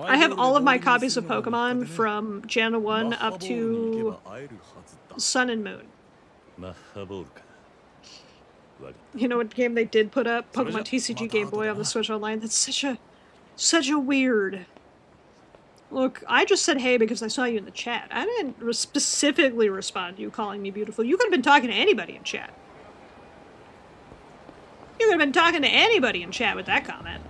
S1: I have all of my copies of Pokemon from Gen 1 up to Sun and Moon. You know what game they did put up? Pokemon TCG Game Boy on the Switch Online. That's such a weird... Look, I just said hey because I saw you in the chat. I didn't specifically respond to you calling me beautiful. You could have been talking to anybody in chat. You could have been talking to anybody in chat with that comment.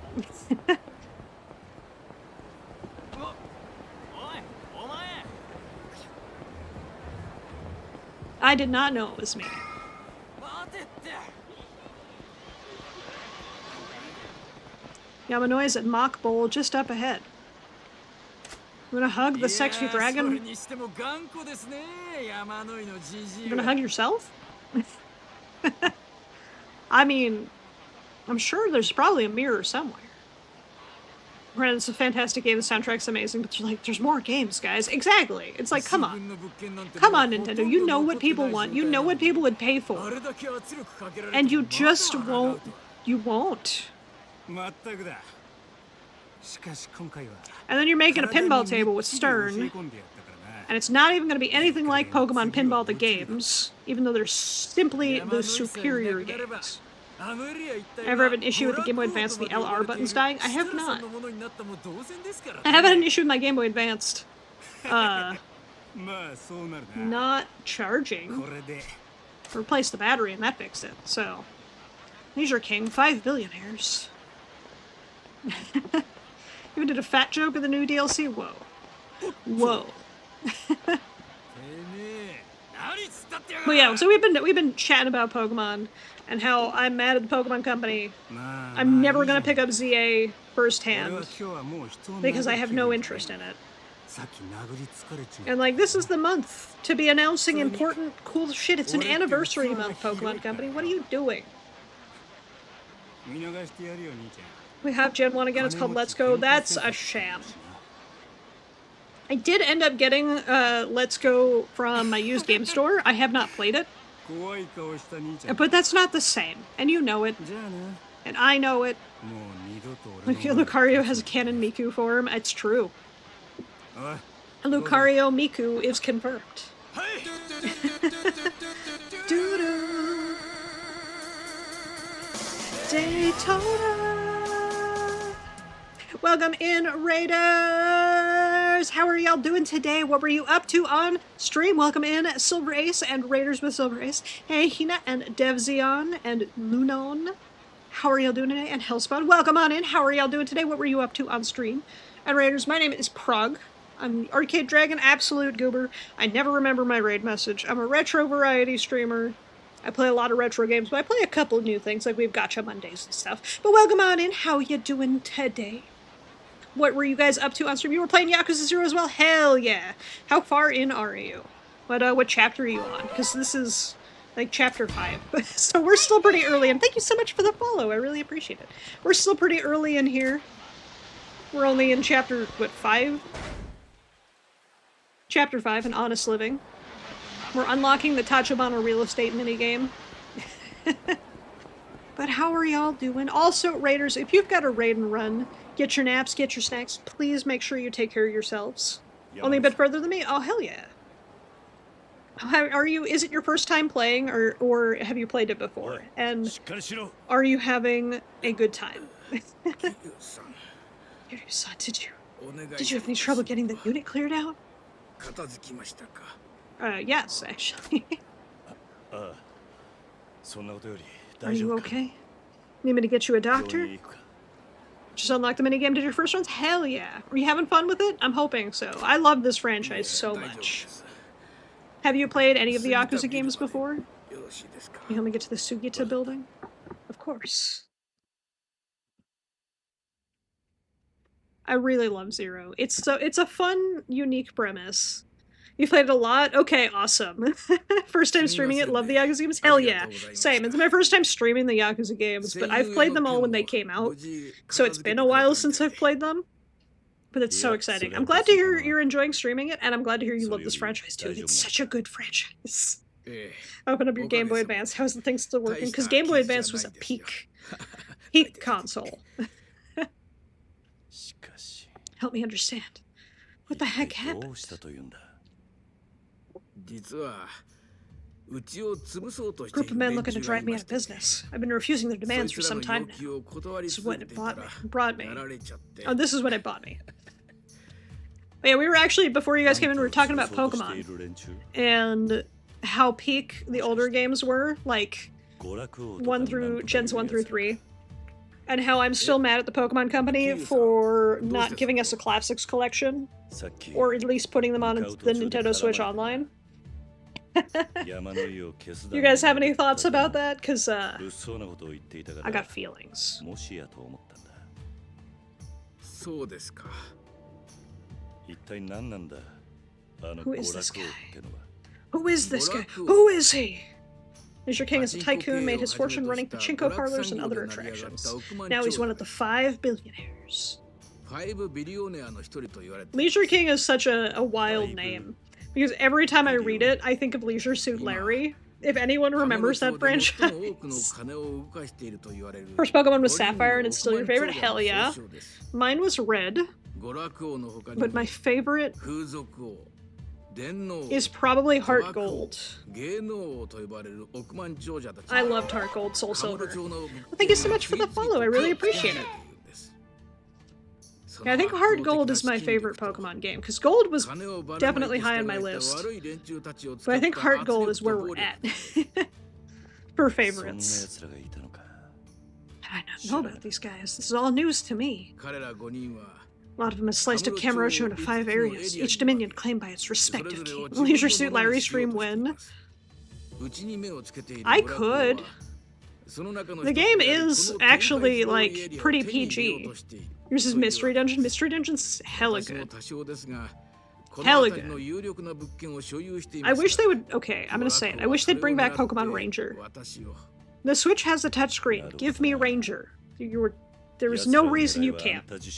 S1: I did not know it was me. Yamanoi's at Mock Bowl just up ahead. You wanna hug the sexy dragon? You gonna hug yourself? I mean, I'm sure there's probably a mirror somewhere. Granted, it's a fantastic game, the soundtrack's amazing, but you're like, there's more games, guys. Exactly. It's like, come on. Come on, Nintendo. You know what people want. You know what people would pay for. And you just won't. You won't. And then you're making a pinball table with Stern, and it's not even going to be anything like Pokemon Pinball the games, even though they're simply the superior games. Ever have an issue with the Game Boy Advance and the LR buttons dying? I have not. I haven't had an issue with my Game Boy Advanced. Not charging. Replaced the battery and that fixed it, so. Leisure King, 5 billionaires. Even did a fat joke in the new DLC? Whoa. Whoa. Well, yeah, so we've been chatting about Pokemon and how I'm mad at the Pokemon Company. I'm never gonna pick up ZA firsthand because I have no interest in it. And like, this is the month to be announcing important, cool shit. It's an anniversary month, Pokemon Company. What are you doing? We have Gen 1 again. It's called Let's Go. That's a sham. I did end up getting Let's Go from my used game store. I have not played it. But that's not the same. And you know it. And I know it. Lucario has a canon Miku form. It's true. Lucario Miku is confirmed. Daytona. Welcome in, Raiders! How are y'all doing today? What were you up to on stream? Welcome in, Silver Ace and Raiders with Silver Ace. Hey, Hina and Devzion and Lunon. How are y'all doing today? And Hellspawn, welcome on in. How are y'all doing today? What were you up to on stream? And Raiders, my name is Prog. I'm Arcade Dragon, absolute goober. I never remember my raid message. I'm a retro variety streamer. I play a lot of retro games, but I play a couple of new things, like we've Gacha Mondays and stuff. But welcome on in. How you doing today? What were you guys up to on stream? You were playing Yakuza 0 as well? Hell yeah. How far in are you? What chapter are you on? Because this is like chapter 5. So we're still pretty early, and thank you so much for the follow. I really appreciate it. We're still pretty early in here. We're only in chapter, 5? Chapter 5, An Honest Living. We're unlocking the Tachibana real estate minigame. But how are y'all doing? Also, Raiders, if you've got a raid and run, get your naps, get your snacks. Please make sure you take care of yourselves. Only a bit further than me? Oh, hell yeah. How are you? Is it your first time playing, or have you played it before? And are you having a good time? Kiryu-san, did you have any trouble getting the unit cleared out? Yes, actually. Are you okay? Need me to get you a doctor? Just unlock the minigame, did your first runs? Hell yeah. Were you having fun with it? I'm hoping so. I love this franchise so much. Have you played any of the Yakuza games before? You help me get to the Sugita building? Of course. I really love Zero. It's a fun, unique premise. You played it a lot? Okay, awesome. First time streaming it, love the Yakuza games? Hell yeah. Same, it's my first time streaming the Yakuza games, but I've played them all when they came out, so it's been a while since I've played them. But it's so exciting. I'm glad to hear you're enjoying streaming it, and I'm glad to hear you love this franchise too. It's such a good franchise. Open up your Game Boy Advance. How's the thing still working? Because Game Boy Advance was a peak console. Help me understand. What the heck happened? Group of men looking to drive me out of business. I've been refusing their demands for some time now. This is what it brought me. Oh, this is what it bought me. But yeah, we were actually, before you guys came in, we were talking about Pokemon. And how peak the older games were, like Gens 1 through 3. And how I'm still mad at the Pokemon Company for not giving us a Classics collection. Or at least putting them on the Nintendo Switch Online. You guys have any thoughts about that? Because, I got feelings. Who is this guy? Who is this guy? Who is he? Leisure King is a tycoon, made his fortune running pachinko parlors and other attractions. Now he's one of the 5 billionaires. Leisure King is such a wild name. Because every time I read it, I think of Leisure Suit Larry. If anyone remembers that franchise. First Pokemon was Sapphire, and it's still your favorite? Hell yeah. Mine was Red. But my favorite is probably Heart Gold. I loved Heart Gold, Soul Silver. Well, thank you so much for the follow, I really appreciate it. Yeah, I think Heart Gold is my favorite Pokemon game, because Gold was definitely high on my list. But I think Heart Gold is where we're at. For favorites. I don't know about these guys. This is all news to me. A lot of them have sliced up Kamurocho into 5 areas, each dominion claimed by its respective king. Leisure Suit Larry stream win. I could. The game is actually, pretty PG. Yours is Mystery Dungeon. Mystery Dungeon's hella good. Hella good. I wish they would. Okay, I'm gonna say it. I wish they'd bring back Pokemon Ranger. The Switch has a touchscreen. Give me Ranger. There is no reason you can't. What do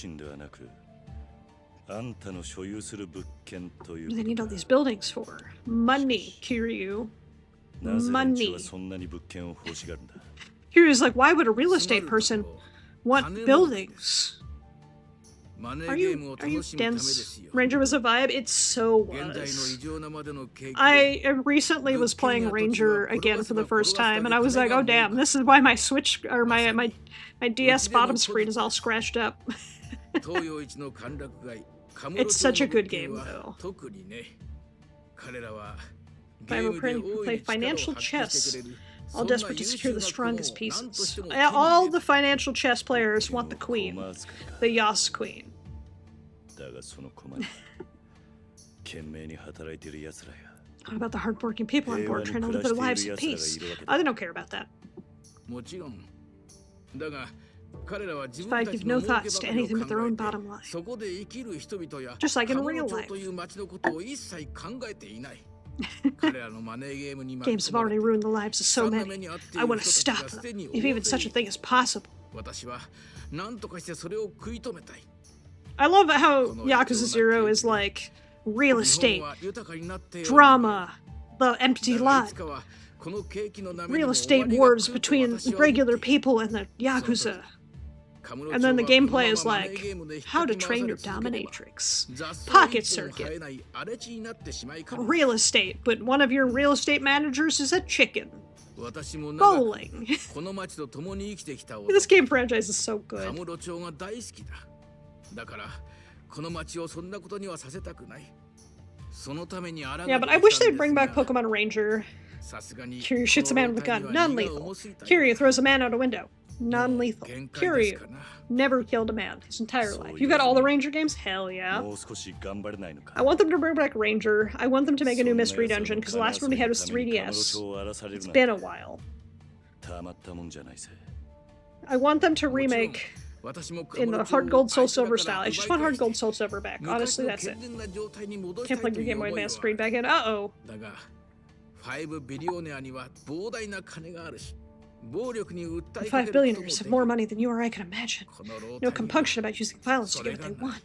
S1: they need all these buildings for? Money, Kiryu. Money. Kiryu's like, why would a real estate person want buildings? Are you dense? Ranger was a vibe? It so was. I recently was playing Ranger again for the first time, and I was like, oh damn, this is why my Switch, or my DS bottom screen is all scratched up. It's such a good game, though. If I were to play financial chess, all desperate to secure the strongest pieces. All the financial chess players want the queen. The Yas queen. What about the hardworking people on board trying to live their lives in peace? Oh, they don't care about that. These five give no thoughts to anything but their own bottom line. Just like in real life. Games have already ruined the lives of so many. I want to stop them, if even such a thing is possible. I love how Yakuza 0 is like real estate, drama, the empty lot, real estate wars between regular people and the Yakuza. And then the gameplay is like, how to train your dominatrix, pocket circuit, real estate, but one of your real estate managers is a chicken, bowling. This game franchise is so good. Yeah, but I wish they'd bring back Pokemon Ranger. Kiryu shoots a man with a gun, non-lethal. Kiryu throws a man out a window, non-lethal. Kiryu never killed a man his entire life. You got all the Ranger games? Hell yeah. I want them to bring back Ranger. I want them to make a new Mystery Dungeon, because the last one we had was 3DS. It's been a while. I want them to remake in the Heart Gold Soul Silver style. I just want Heart Gold Soul Silver back. Honestly, that's it. Can't plug your Game Boy Advance screen back in. Uh-oh. 5 billionaires have more money than you or I can imagine. No compunction about using violence to get what they want.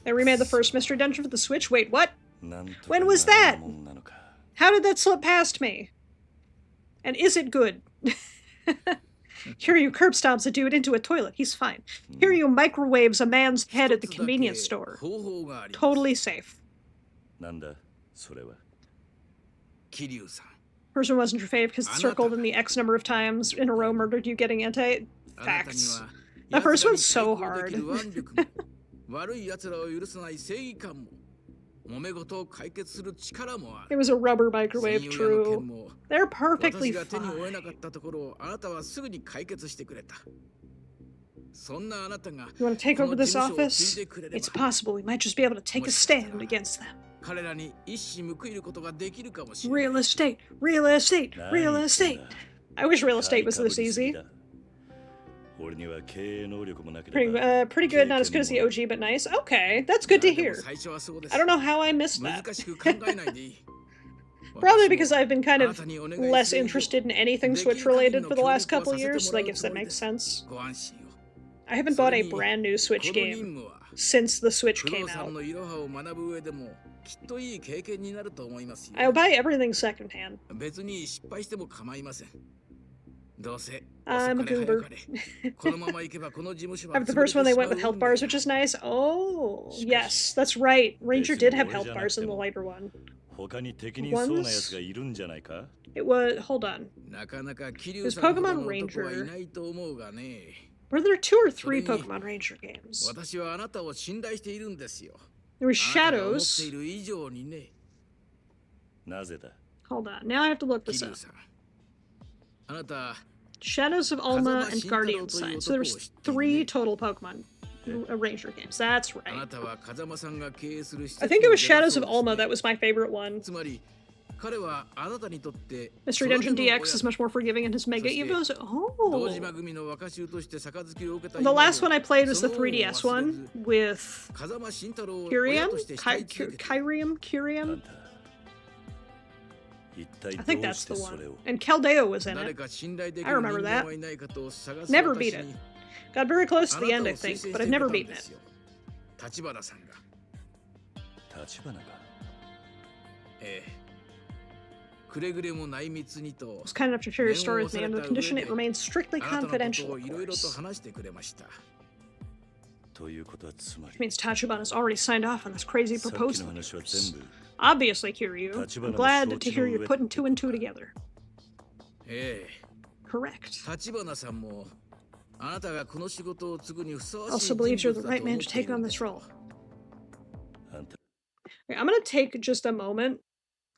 S1: They remade the first Mystery Dungeon for the Switch? Wait, what? When was that? How did that slip past me? And is it good? Kiryu curb stomps a dude into a toilet. He's fine. Kiryu microwaves a man's head at the convenience store. Totally safe. Person wasn't your fave because it circled in the X number of times in a row murdered you getting anti-facts. That first one's so hard. It was a rubber microwave, true. They're perfectly fine. You want to take over this office? It's possible we might just be able to take a stand against them. Real estate, real estate, real estate. I wish real estate was this easy. Pretty good, not as good as the OG, but nice. Okay, that's good to hear. I don't know how I missed that. Probably because I've been kind of less interested in anything Switch-related for the last couple years, so I guess that makes sense. I haven't bought a brand new Switch game since the Switch came out. I'll buy everything secondhand. I'm a goober. The first one they went with health bars, which is nice. Oh, yes, that's right. Ranger did have health bars in the later one. Once, it was, hold on. It was Pokemon Ranger. Were there 2 or 3 Pokemon Ranger games? There was Shadows. Hold on, now I have to look this up. Shadows of Alma and Guardian Sign. So there was 3 total Pokemon Ranger games. That's right. I think it was Shadows of Alma that was my favorite one.
S3: 彼はあなたにとって
S1: Mystery Dungeon DX is much more forgiving in his Mega Evos.
S3: 堂
S1: Oh.
S3: 島組の若衆として杯を受けた
S1: The last one I played was the 3DS one with
S3: 風間慎太郎を
S1: Kyrium?
S3: 親として慕い続けて
S1: Kyrium?
S4: 一体
S1: I think
S4: どう
S1: that's
S4: して
S1: the
S4: それ
S1: one.
S4: を
S1: And Keldeo was in
S3: 誰
S1: it.
S3: か信頼でき
S1: I
S3: る
S1: remember
S3: 人
S1: that.
S3: 間はいないかと探す
S1: Never
S3: 私
S1: beat it.
S3: に
S1: Got very close
S3: あ
S1: to
S3: な
S1: the
S3: た
S1: end,
S3: を
S1: I
S3: 推
S1: think,
S3: 薦
S1: but
S3: して
S1: I've
S3: く
S1: never
S3: れたん
S1: beaten
S3: で
S1: it.
S3: すよ立花さんが
S4: 立花が
S3: ええくれぐれも内密にと
S1: Was kind enough to share your story with me under the condition it remains strictly
S3: あなたのこと
S1: confidential,
S3: を
S1: of
S3: いろいろと
S1: course.
S3: 話してくれました
S4: ということはつまり
S1: Which means Tachibana has already signed off on this crazy
S4: さっき
S1: proposal.
S4: の話は全部
S1: Obviously, Kiryu. I'm glad to hear you're putting two and two together.
S3: ええ
S1: Correct.
S3: 立花さんもあなたがこの仕事を継ぐにふさわしい
S1: Also
S3: 人
S1: believes
S3: 物
S1: you're
S3: だ
S1: the
S3: と
S1: right
S3: 思
S1: man
S3: っ
S1: to
S3: てい
S1: take
S3: る
S1: on
S3: ん
S1: this
S3: です
S1: role.
S4: あんた
S1: Okay, I'm gonna take just a moment.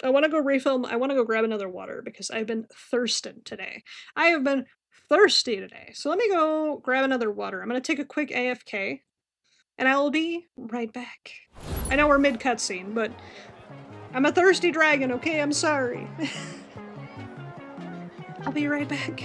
S1: I want to go refill. I want to go grab another water because I've been thirsted today. I have been thirsty today. So let me go grab another water. I'm gonna take a quick AFK, and I will be right back. I know we're mid cutscene, but I'm a thirsty dragon. Okay, I'm sorry. I'll be right back.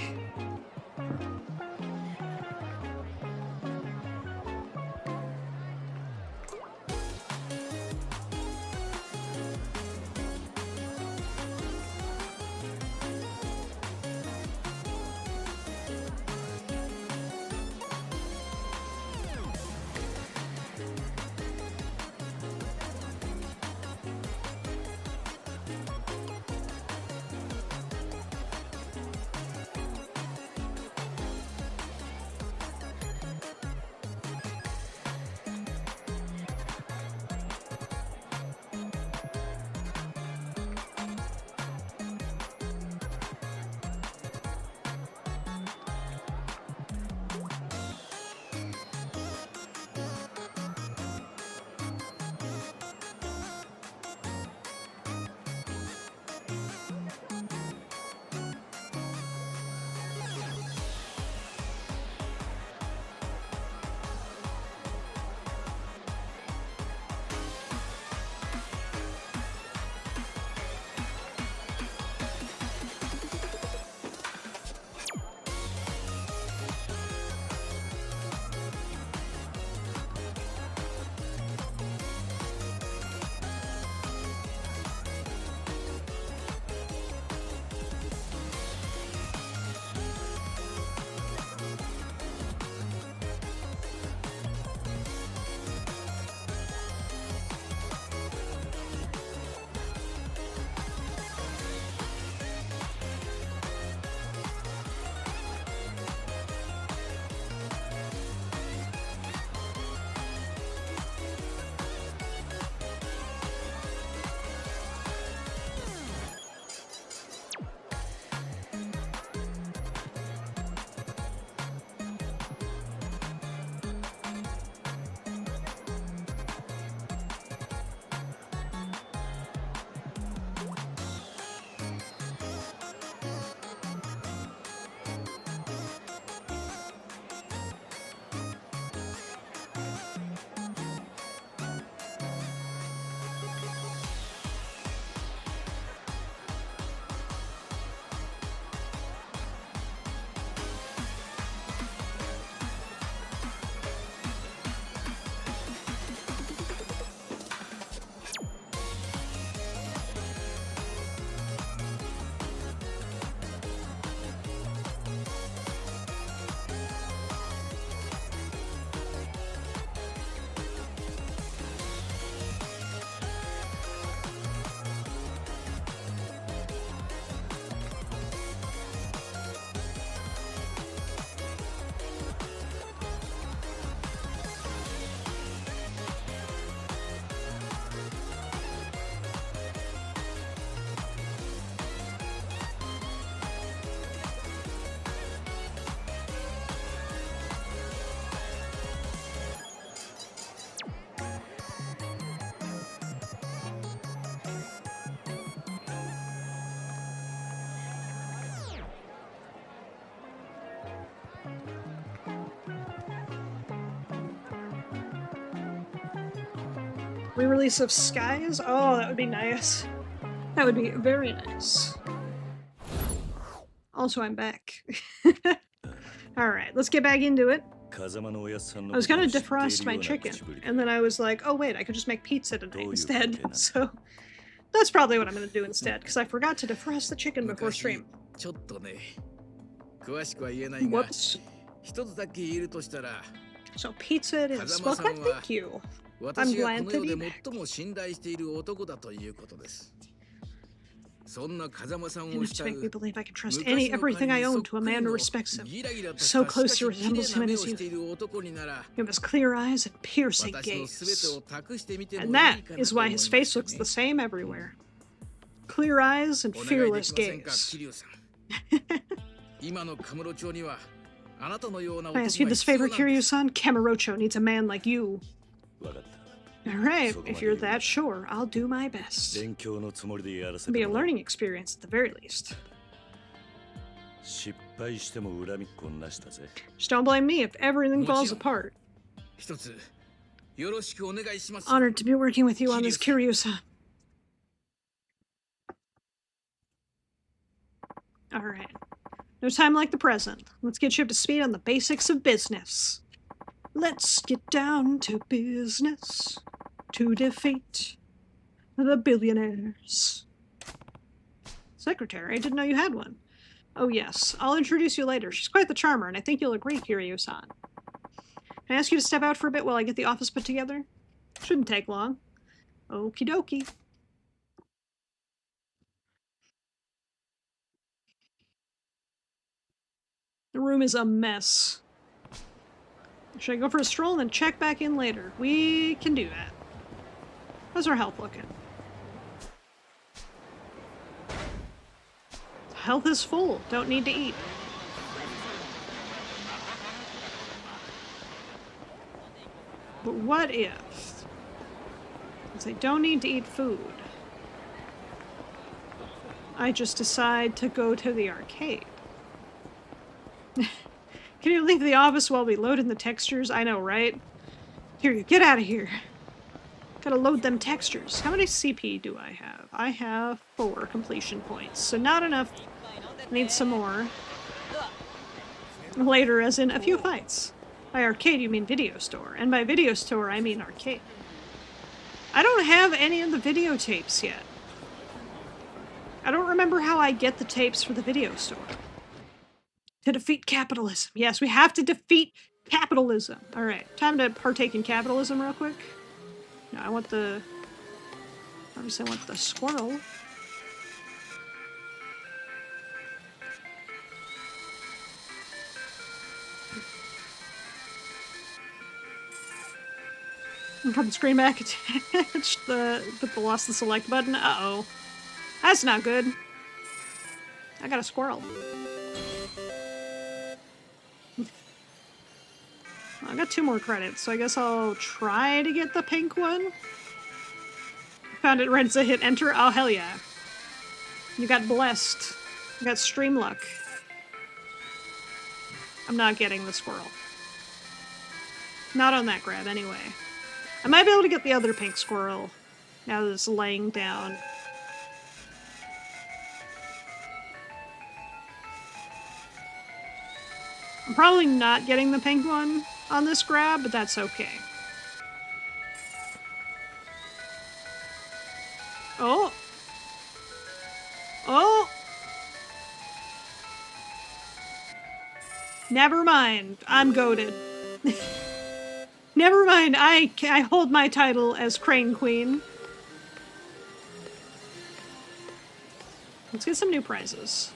S1: Re-release of Skies? Oh, that would be nice. That would be very nice. Also, I'm back. Alright, let's get back into it. I was gonna defrost my chicken, and then I was like, oh wait, I could just make pizza tonight instead. So that's probably what I'm gonna do instead, because I forgot to defrost the chicken before stream.
S3: ちょっとね、詳しくは言えないが、
S1: Whoops.
S3: 一つだけ言えるとしたら、
S1: So pizza it is. Well, thank you.
S3: 私がこの世で最も信頼している男だということです。そんな風間さんを
S1: Enough to make me believe I can trust everything I own to a man who respects him. So close to resembles him in his youth. He has clear eyes and piercing gaze. And that is why his face looks the same everywhere. Clear eyes and fearless gaze. I ask you this favor, Kiryu-san. Kamurocho needs a man like you. Alright, if you're that sure, I'll do my best. It'll be a learning experience at the very least. Just don't blame me if everything falls apart. Honored to be working with you on this, Kiryu-san. Alright. No time like the present. Let's get you up to speed on the basics of business. Let's get down to business to defeat the billionaires. Secretary, I didn't know you had one. Oh yes, I'll introduce you later. She's quite the charmer, and I think you'll agree, Kiryu-san. Can I ask you to step out for a bit while I get the office put together? Shouldn't take long. Okie dokie. The room is a mess. Should I go for a stroll and then check back in later? We can do that. How's our health looking? Health is full. Don't need to eat. But what if... Since I don't need to eat food, I just decide to go to the arcade? Can you leave the office while we load in the textures? I know, right? Here, you get out of here. Gotta load them textures. How many CP do I have? I have 4 completion points, so not enough. Need some more. Later, as in a few fights. By arcade, you mean video store, and by video store, I mean arcade. I don't have any of the videotapes yet. I don't remember how I get the tapes for the video store. To defeat capitalism. Yes, we have to defeat capitalism. Alright, time to partake in capitalism real quick. No, I want the... Obviously I want the squirrel. And put the screen back attached, but lost the select button. Uh-oh. That's not good. I got a squirrel. I got 2 more credits, so I guess I'll try to get the pink one. Found it right as I hit enter. Oh, hell yeah. You got blessed. You got stream luck. I'm not getting the squirrel. Not on that grab, anyway. I might be able to get the other pink squirrel now that it's laying down. I'm probably not getting the pink one on this grab, but that's okay. Oh! Oh! Never mind. I'm goated. Never mind. I hold my title as Crane Queen. Let's get some new prizes.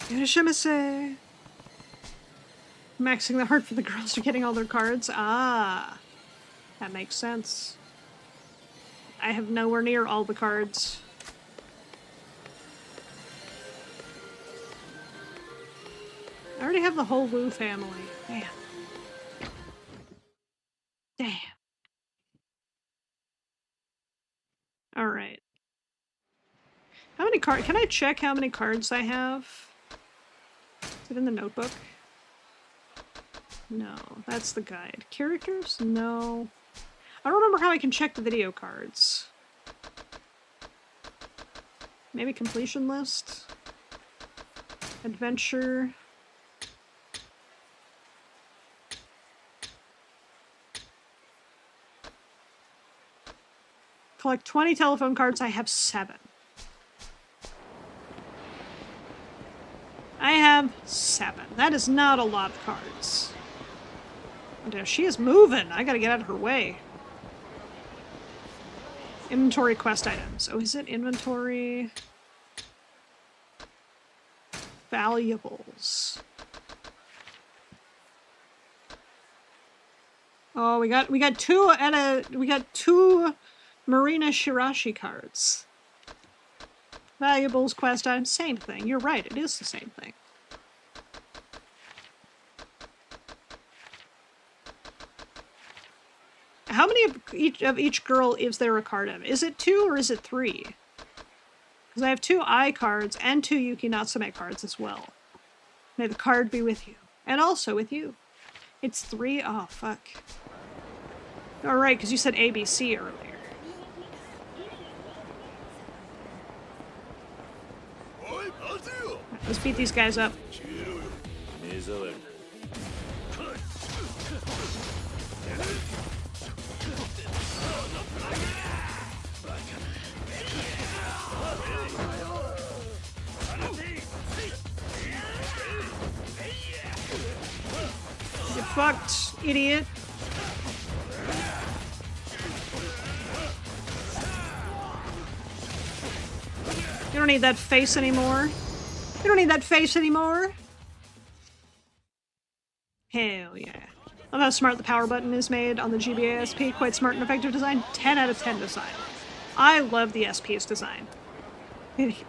S1: Irashimasu. Maxing the heart for the girls for getting all their cards. Ah. That makes sense. I have nowhere near all the cards. I already have the whole Wu family. Damn. Damn. Alright. How many cards? Can I check how many cards I have? Is it in the notebook? No, that's the guide. Characters? No. I don't remember how I can check the video cards. Maybe completion list? Adventure. Collect 20 telephone cards. I have 7. I have 7. That is not a lot of cards. Oh, she is moving. I gotta get out of her way. Inventory quest items. Oh, is it inventory? Valuables. Oh, we got two Marina Shirashi cards. Valuables, quest items, same thing. You're right, it is the same thing. How many of each girl is there a card of? Is it 2 or is it 3? Because I have 2 I cards and 2 Yuki Natsume cards as well. May the card be with you. And also with you. It's 3? Oh, fuck. Alright, because you said ABC earlier. Let's beat these guys up. Get fucked, idiot. You don't need that face anymore. You don't need that face anymore. Hell yeah. I love how smart the power button is made on the GBA SP. Quite smart and effective design. 10 out of 10 design. I love the SP's design.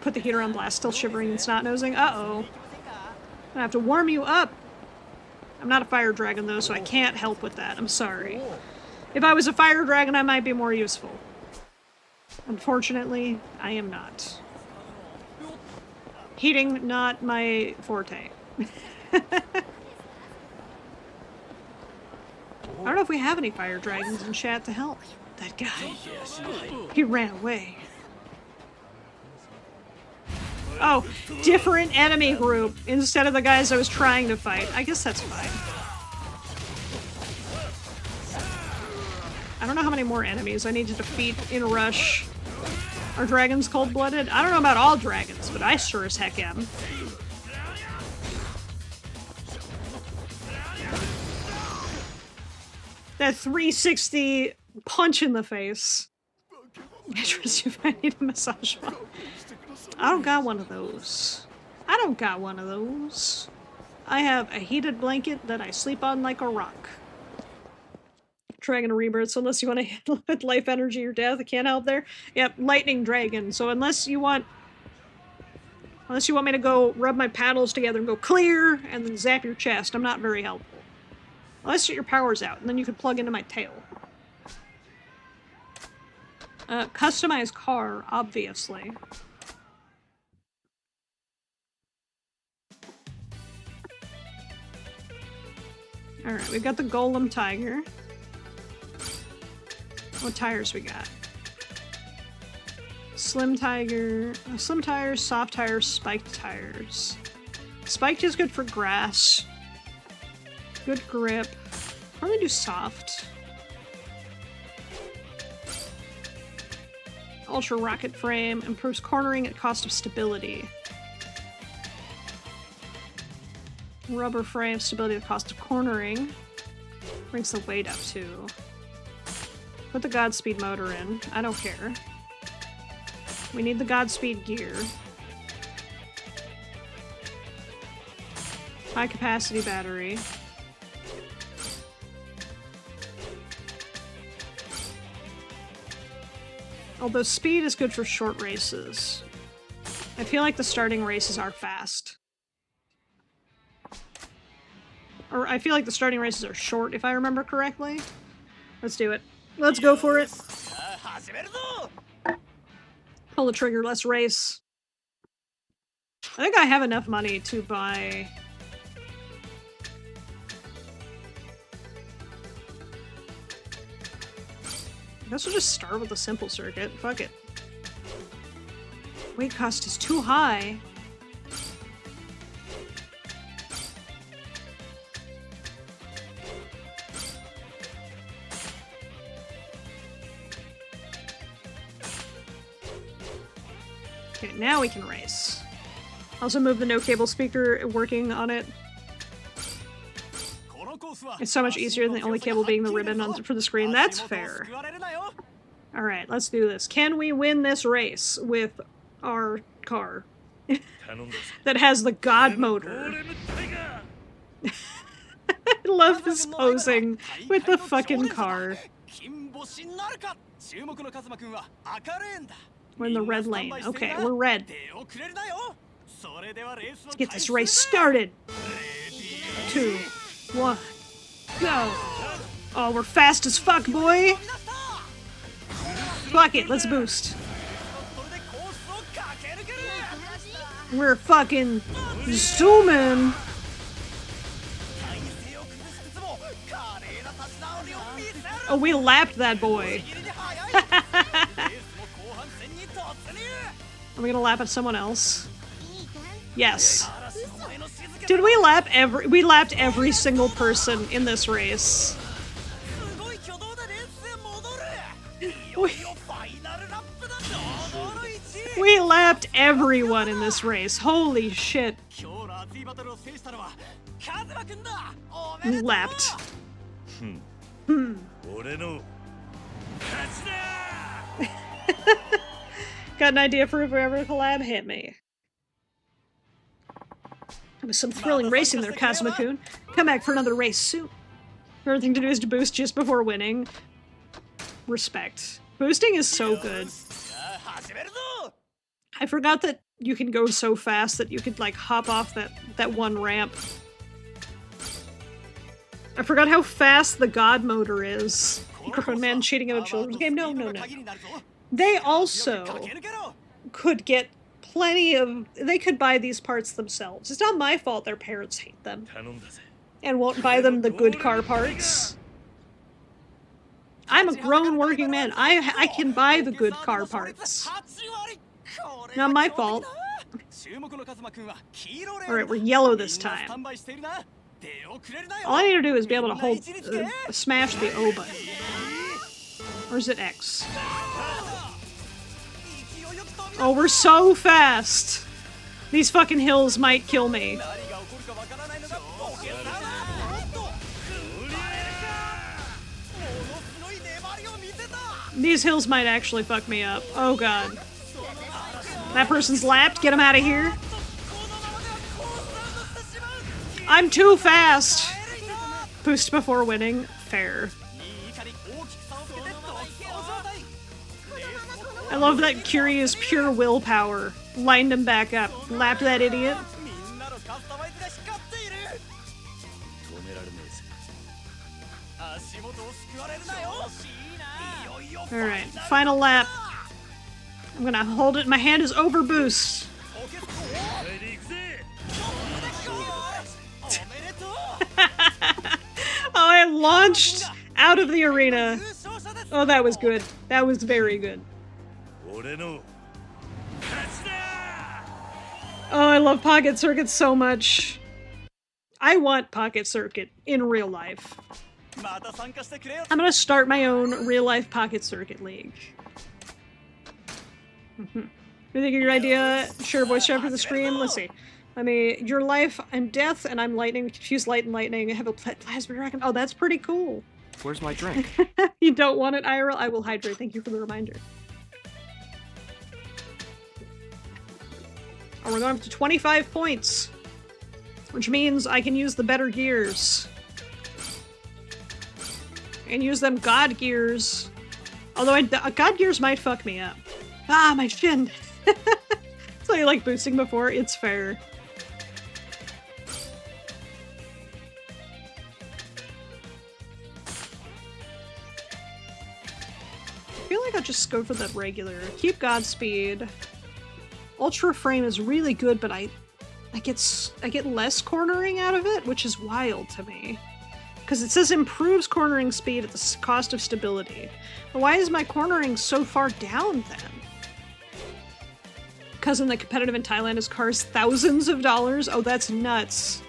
S1: Put the heater on blast, still shivering and snot-nosing. Uh-oh. I'm gonna have to warm you up. I'm not a fire dragon, though, so I can't help with that. I'm sorry. If I was a fire dragon, I might be more useful. Unfortunately, I am not. Heating, not my forte. I don't know if we have any fire dragons in chat to help. That guy. He ran away. Oh, different enemy group instead of the guys I was trying to fight. I guess that's fine. I don't know how many more enemies I need to defeat in Rush. Are dragons cold-blooded? I don't know about all dragons, but I sure as heck am. That 360 punch in the face. Interest if I need a massage one. I don't got one of those. I don't got one of those. I have a heated blanket that I sleep on like a rock. Dragon rebirth, so unless you want to handle it with life energy or death, I can't help there. Yep, lightning dragon. So unless you want me to go rub my paddles together and go clear and then zap your chest, I'm not very helpful. Unless your power's out, and then you can plug into my tail. Customize car, obviously. Alright, we've got the Golem Tiger. What tires we got? Slim tires, soft tires, spiked tires. Spiked is good for grass. Good grip. Probably do soft. Ultra rocket frame improves cornering at cost of stability. Rubber frame, stability at cost of cornering. Brings the weight up too. Put the Godspeed motor in. I don't care. We need the Godspeed gear. High capacity battery. Although speed is good for short races. I feel like the starting races are fast. Or I feel like the starting races are short, if I remember correctly. Let's do it. Let's go for it. Pull the trigger, let's race. I think I have enough money to buy... I guess we'll just start with a simple circuit. Fuck it. Weight cost is too high. Okay, now we can race. Also move the no cable speaker, working on it. It's so much easier than the only cable being the ribbon for the screen. That's fair. Alright, let's do this. Can we win this race with our car that has the god motor? I love this posing with the fucking car. We're in the red lane. Okay, we're red. Let's get this race started. 2, 1, go. Oh, we're fast as fuck, boy. Fuck it, let's boost. We're fucking zooming. Oh, we lapped that boy. Are we gonna lap at someone else? Yes. Did we lap we lapped every single person in this race. We lapped everyone in this race. Holy shit. We lapped. Got an idea for if we ever collab? Hit me. It was some thrilling racing there, Kazuma-kun. Come back for another race soon. Favorite thing to do is to boost just before winning. Respect. Boosting is so good. I forgot that you can go so fast that you could, like, hop off that one ramp. I forgot how fast the god motor is. Grown man cheating at a children's game? No, no, no. They also could get plenty of... They could buy these parts themselves. It's not my fault their parents hate them. And won't buy them the good car parts. I'm a grown working man. I can buy the good car parts. Not my fault. Alright, we're yellow this time. All I need to do is be able to hold... smash the O button. Or is it X? Oh, we're so fast! These fucking hills might kill me. These hills might actually fuck me up. Oh god. That person's lapped. Get him out of here. I'm too fast! Boost before winning. Fair. I love that Curious pure willpower. Lined him back up. Lapped that idiot. Alright, final lap. I'm gonna hold it. My hand is over boost. Oh, I launched out of the arena. Oh, that was good. That was very good. Oh, I love Pocket Circuit so much. I want Pocket Circuit in real life. I'm gonna start my own real-life Pocket Circuit league. You think of your idea? Sure, voice chat for the stream? Let's see. Your life and death, and I'm lightning. Confuse light and lightning. I have a plasma dragon. Oh, that's pretty cool.
S2: Where's my drink?
S1: You don't want it, IRL? I will hydrate. Thank you for the reminder. Oh, we're going up to 25 points. Which means I can use the better gears. And use them god gears. Although god gears might fuck me up. Ah, my shin! So you like boosting before? It's fair. I feel like I'll just go for the regular. Keep Godspeed. Ultra Frame is really good, but I get less cornering out of it, which is wild to me. Because it says improves cornering speed at the cost of stability. But why is my cornering so far down then? Because in the competitive in Thailand, his car is thousands of dollars? Oh, that's nuts.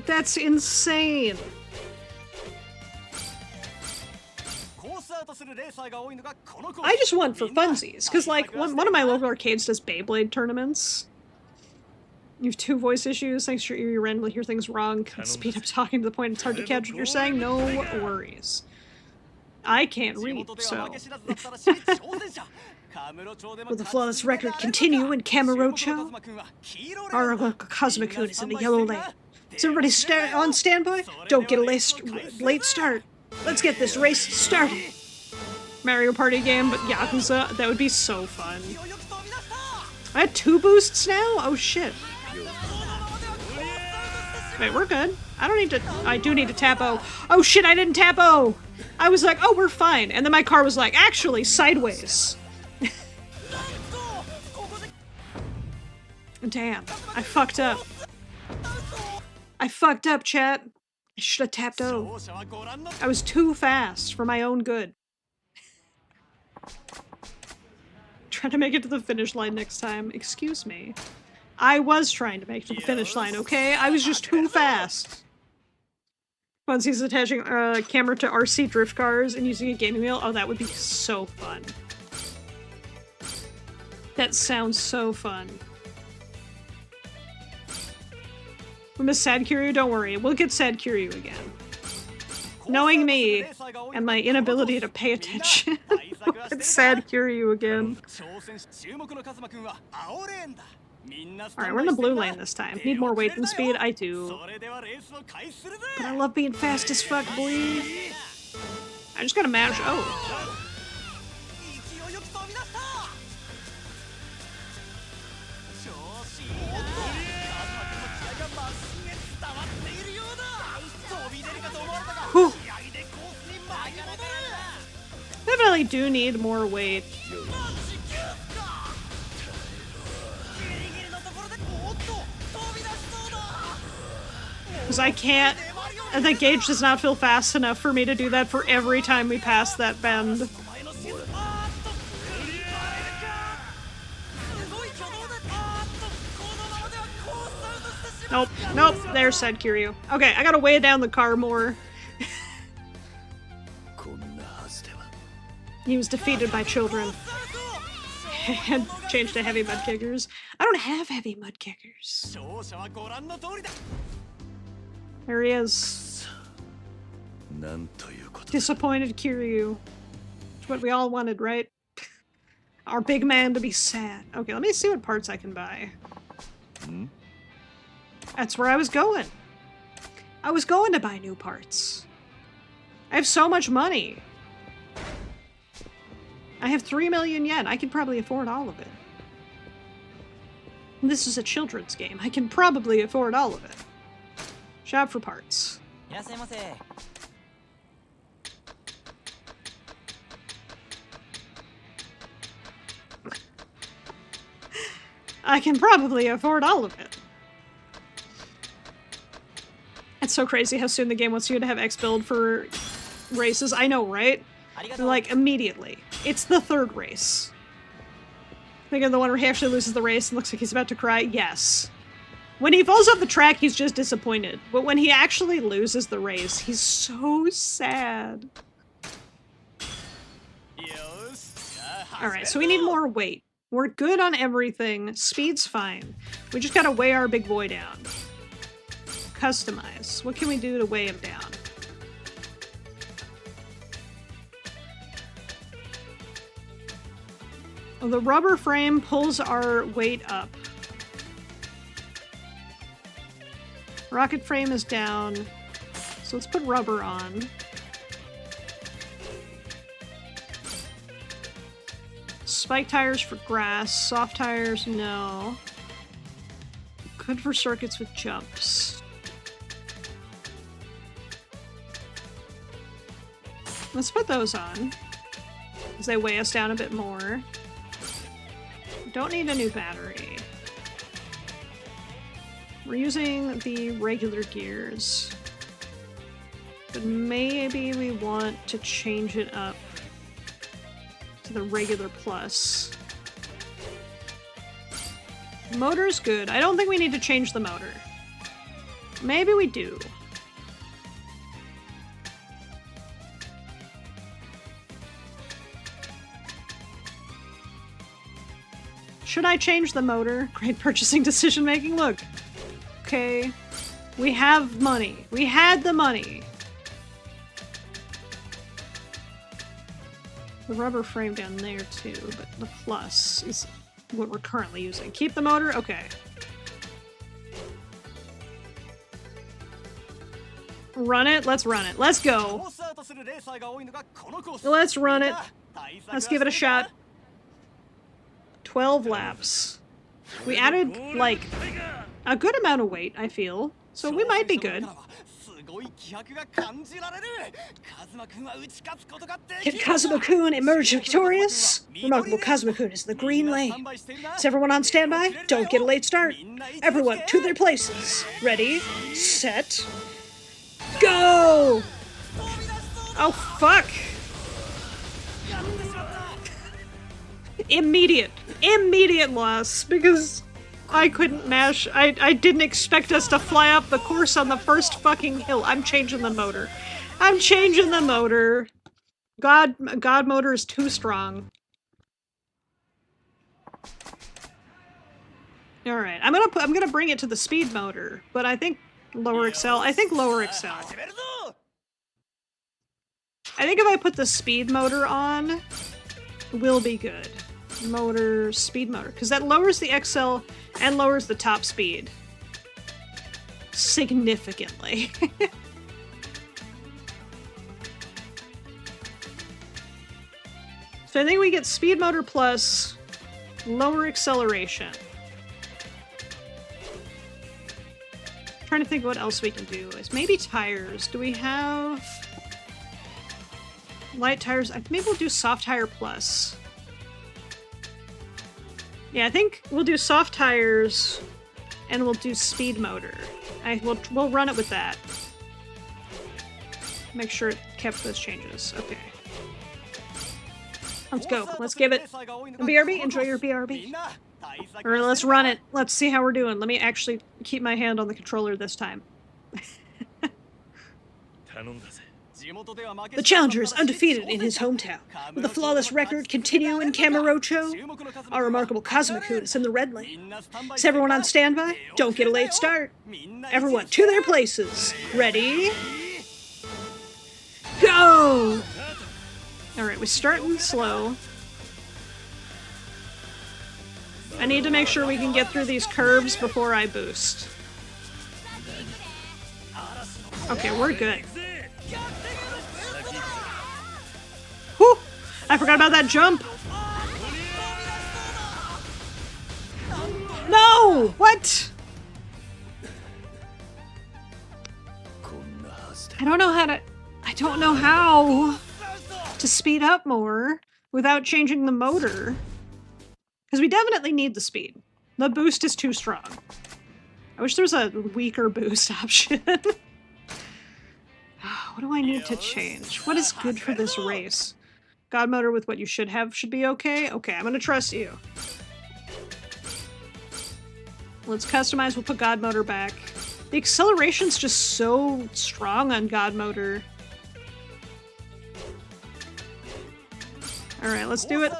S1: That's insane. I just want for funsies, because like one of my local arcades does Beyblade tournaments. You have 2 voice issues, thanks to your ear, you randomly hear things wrong. Speed up talking to the point it's hard to catch what you're saying, no worries. I can't read, so... Will the flawless record continue in Kamurocho? Our Cosmic-kun is in the yellow lane. Is everybody on standby? Don't get a late start. Let's get this race started. Mario Party game, but Yakuza, that would be so fun. I had 2 boosts now? Oh shit. Wait, we're good. I do need to tap O. Oh shit, I didn't tap O! I was like, oh, we're fine. And then my car was like, actually, sideways. Damn, I fucked up. I fucked up, chat. I should have tapped O. I was too fast for my own good. Try to make it to the finish line next time. Excuse me. I was trying to make it to the finish line, okay? I was just too fast. Once he's attaching a camera to RC drift cars and using a gaming wheel, oh, that would be so fun. That sounds so fun. We miss Sad Kiryu? Don't worry, we'll get Sad Kiryu again. Knowing me and my inability to pay attention, it's Sad Kiryu again. Alright, we're in the blue lane this time. Need more weight than speed? I do. But I love being fast as fuck, boy. I just gotta mash. Oh. Whew. Definitely do need more weight. Because I can't, the gauge does not feel fast enough for me to do that for every time we pass that bend. Nope, nope, there's said Kiryu. Okay, I gotta weigh down the car more. He was defeated by children. And changed to heavy mud kickers. I don't have heavy mud kickers. There he is. Disappointed Kiryu. It's what we all wanted, right? Our big man to be sad. Okay, let me see what parts I can buy. That's where I was going. I was going to buy new parts. I have so much money. I have 3 million yen. I can probably afford all of it. This is a children's game. I can probably afford all of it. Shop for parts. I can probably afford all of it. It's so crazy how soon the game wants you to have X build for races. I know, right? Like, immediately. It's the 3rd race. Think of the one where he actually loses the race and looks like he's about to cry? Yes. When he falls off the track, he's just disappointed. But when he actually loses the race, he's so sad. Alright, so we need more weight. We're good on everything. Speed's fine. We just gotta weigh our big boy down. Customize. What can we do to weigh him down? Well, the rubber frame pulls our weight up. Rocket frame is down. So let's put rubber on. Spike tires for grass. Soft tires, no. Good for circuits with jumps. Let's put those on, because they weigh us down a bit more. Don't need a new battery. We're using the regular gears. But maybe we want to change it up to the regular plus. Motor's good. I don't think we need to change the motor. Maybe we do. Should I change the motor? Great purchasing decision making. Look. Okay. We have money. We had the money. The rubber frame down there too, but the plus is what we're currently using. Keep the motor? Okay. Run it? Let's run it. Let's go. Let's run it. Let's give it a shot. 12 laps. We added, like, a good amount of weight, I feel. So we might be good. Can Kazuma-kun emerge victorious? Remarkable Kazuma-kun is the green lane. Is everyone on standby? Don't get a late start. Everyone to their places. Ready, set, go! Oh, fuck! Immediate loss, because I couldn't mash. I didn't expect us to fly up the course on the first fucking hill. I'm changing the motor. I'm changing the motor. God motor is too strong. All right, I'm gonna bring it to the speed motor, but I think lower accel. I think if I put the speed motor on, we'll be good. Motor, speed motor, because that lowers the XL and lowers the top speed significantly. So I think we get speed motor plus lower acceleration. Trying to think what else we can do. Is maybe tires. Do we have light tires? Maybe we'll do soft tire plus. Yeah, I think we'll do soft tires and we'll do speed motor. We'll run it with that. Make sure it kept those changes. Okay. Let's go. Let's give it a BRB. Enjoy your BRB. Or let's run it. Let's see how we're doing. Let me actually keep my hand on the controller this time. The challenger is undefeated in his hometown. With a flawless record continue in Kamurocho, our remarkable Kazuma-kun is in the red lane. Is everyone on standby? Don't get a late start. Everyone to their places. Ready? Go! Alright, we're starting slow. I need to make sure we can get through these curves before I boost. Okay, we're good. Whew! I forgot about that jump! No! What? I don't know how to speed up more without changing the motor. Because we definitely need the speed. The boost is too strong. I wish there was a weaker boost option. What do I need to change? What is good for this race? God motor with what you should have should be okay? Okay, I'm gonna trust you. Let's customize, we'll put God motor back. The acceleration's just so strong on God motor. Alright, let's do it.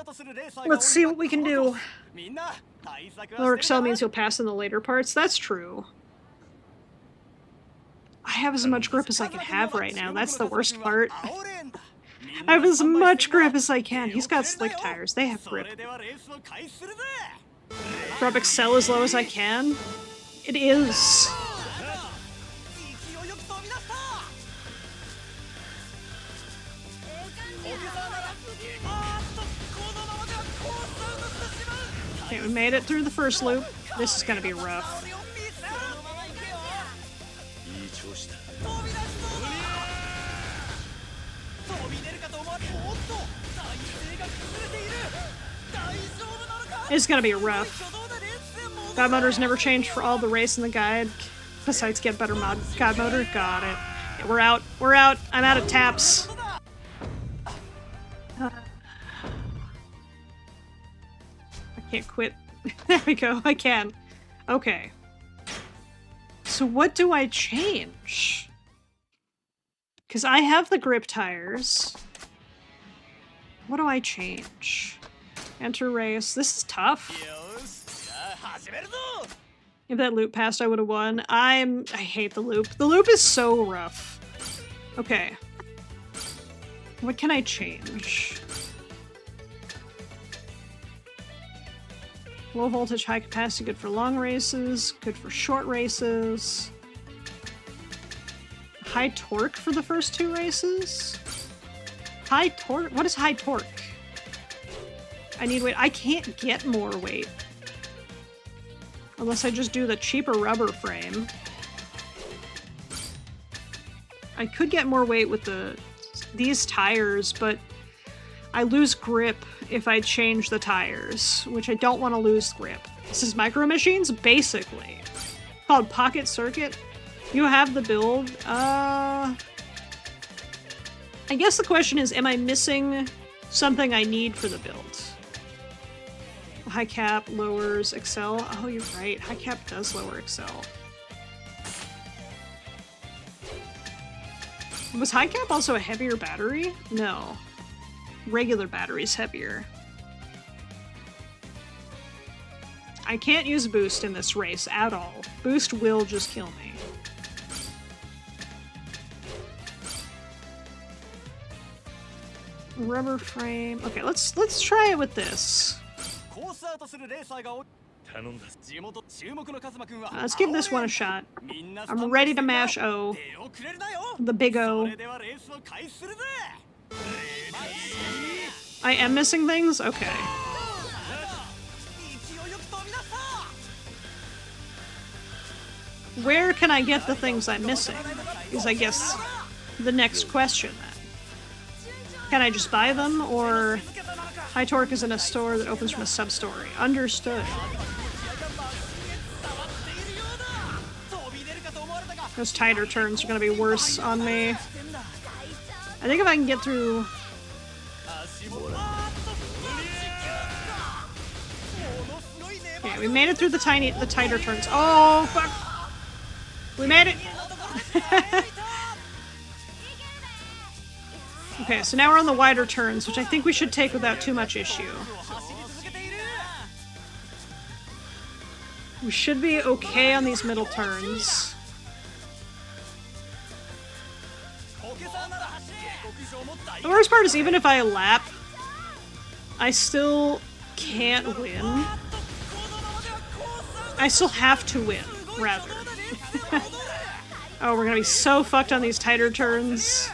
S1: Let's see what we can do. Lower excel means you'll pass in the later parts. That's true. I have as much grip as I can have right now. That's the worst part. I have as much grip as I can. He's got slick tires. They have grip. Drop excel as low as I can. It is. Okay, we made it through the first loop. This is gonna be rough. It's gonna be rough. God motor's never changed for all the race in the guide. Besides get better God motor. Got it. Yeah, we're out. We're out. I'm out of taps. I can't quit. There we go. I can. Okay. So what do I change? Because I have the grip tires. What do I change? Enter race. This is tough. If that loop passed, I would have won. I hate the loop. The loop is so rough. Okay. What can I change? Low voltage, high capacity, good for long races, good for short races. High torque for the first 2 races? High torque? What is high torque? I need weight. I can't get more weight. Unless I just do the cheaper rubber frame. I could get more weight with these tires, but I lose grip if I change the tires, which I don't want to lose grip. This is Micro Machines, basically. Called Pocket Circuit. You have the build. I guess the question is, am I missing something I need for the build? High cap lowers Excel. Oh, you're right. High cap does lower Excel. Was high cap also a heavier battery? No. Regular battery's heavier. I can't use boost in this race at all. Boost will just kill me. Rubber frame. Okay, let's try it with this. Let's give this one a shot. I'm ready to mash O. The big O. I am missing things? Okay. Where can I get the things I'm missing? Is, I guess, the next question then. Can I just buy them, or High Torque is in a store that opens from a sub-story? Understood. Those tighter turns are gonna be worse on me. I think if I can get through... Okay, we made it through the tighter turns. Oh, fuck! We made it! Okay, so now we're on the wider turns, which I think we should take without too much issue. We should be okay on these middle turns. The worst part is even if I lap, I still can't win. I still have to win, rather. Oh, we're gonna be so fucked on these tighter turns.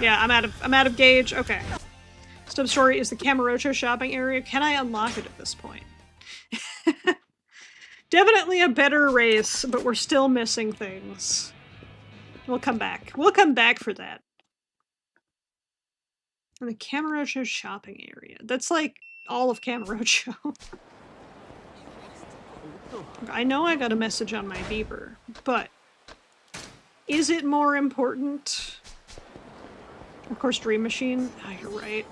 S1: Yeah, I'm out of gauge. Okay. Sub-story is the Kamurocho shopping area. Can I unlock it at this point? Definitely a better race, but we're still missing things. We'll come back. We'll come back for that. The Kamurocho shopping area. That's like all of Kamurocho. I know I got a message on my beaver, but is it more important? Of course, Dream Machine. Oh, you're right.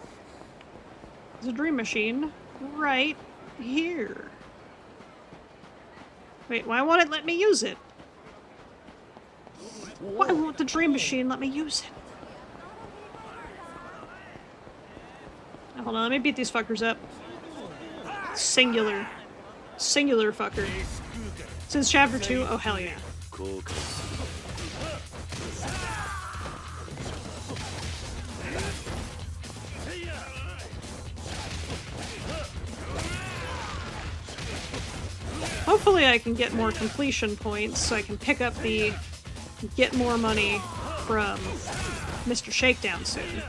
S1: There's a Dream Machine right here. Wait, why won't it let me use it? Why won't the Dream Machine let me use it? Hold on, let me beat these fuckers up. Singular. Singular fucker. Since chapter 2, oh hell yeah. Hopefully I can get more completion points so I can pick up the get more money from Mr. Shakedown soon.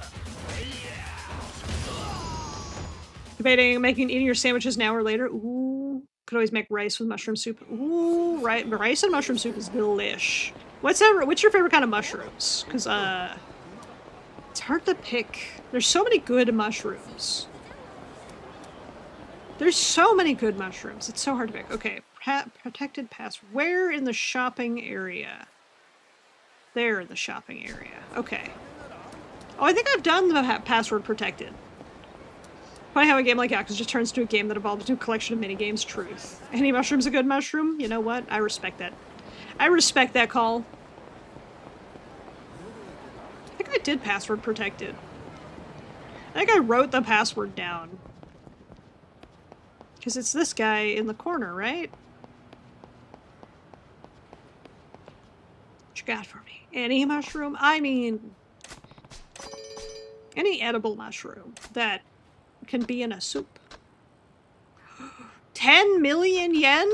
S1: Debating making eating your sandwiches now or later. Ooh. Could always make rice with mushroom soup. Ooh, right. Rice and mushroom soup is delish. What's your favorite kind of mushrooms? Because, it's hard to pick. There's so many good mushrooms. There's so many good mushrooms. It's so hard to pick. Okay, protected pass. Where in the shopping area? There in the shopping area. Okay. Oh, I think I've done the password protected. Funny how a game like Yakuza just turns into a game that evolves into a collection of minigames. Truth. Any mushroom's a good mushroom? You know what? I respect that. I respect that call. I think I did password protected. I think I wrote the password down. Because it's this guy in the corner, right? What you got for me? Any mushroom? I mean, any edible mushroom that can be in a soup. 10 million yen?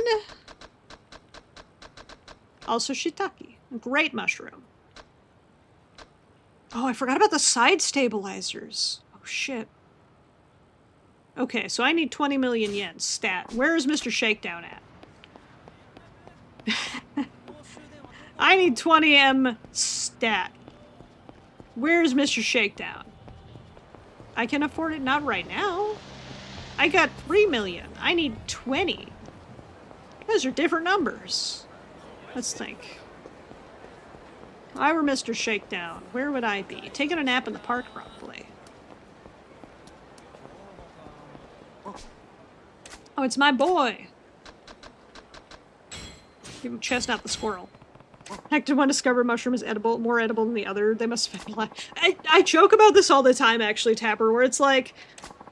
S1: Also shiitake. Great mushroom. Oh, I forgot about the side stabilizers. Oh, shit. Okay, so I need 20 million yen. Stat. Where is Mr. Shakedown at? I need 20M stat. Where's Mr. Shakedown? I can afford it, not right now. I got 3 million. I need 20. Those are different numbers. Let's think. If I were Mr. Shakedown, where would I be? Taking a nap in the park, probably. Oh, it's my boy. Give him Chestnut the squirrel. Heck, did one discover mushroom is edible, more edible than the other? They must have been I joke about this all the time, actually, Tapper, where it's like,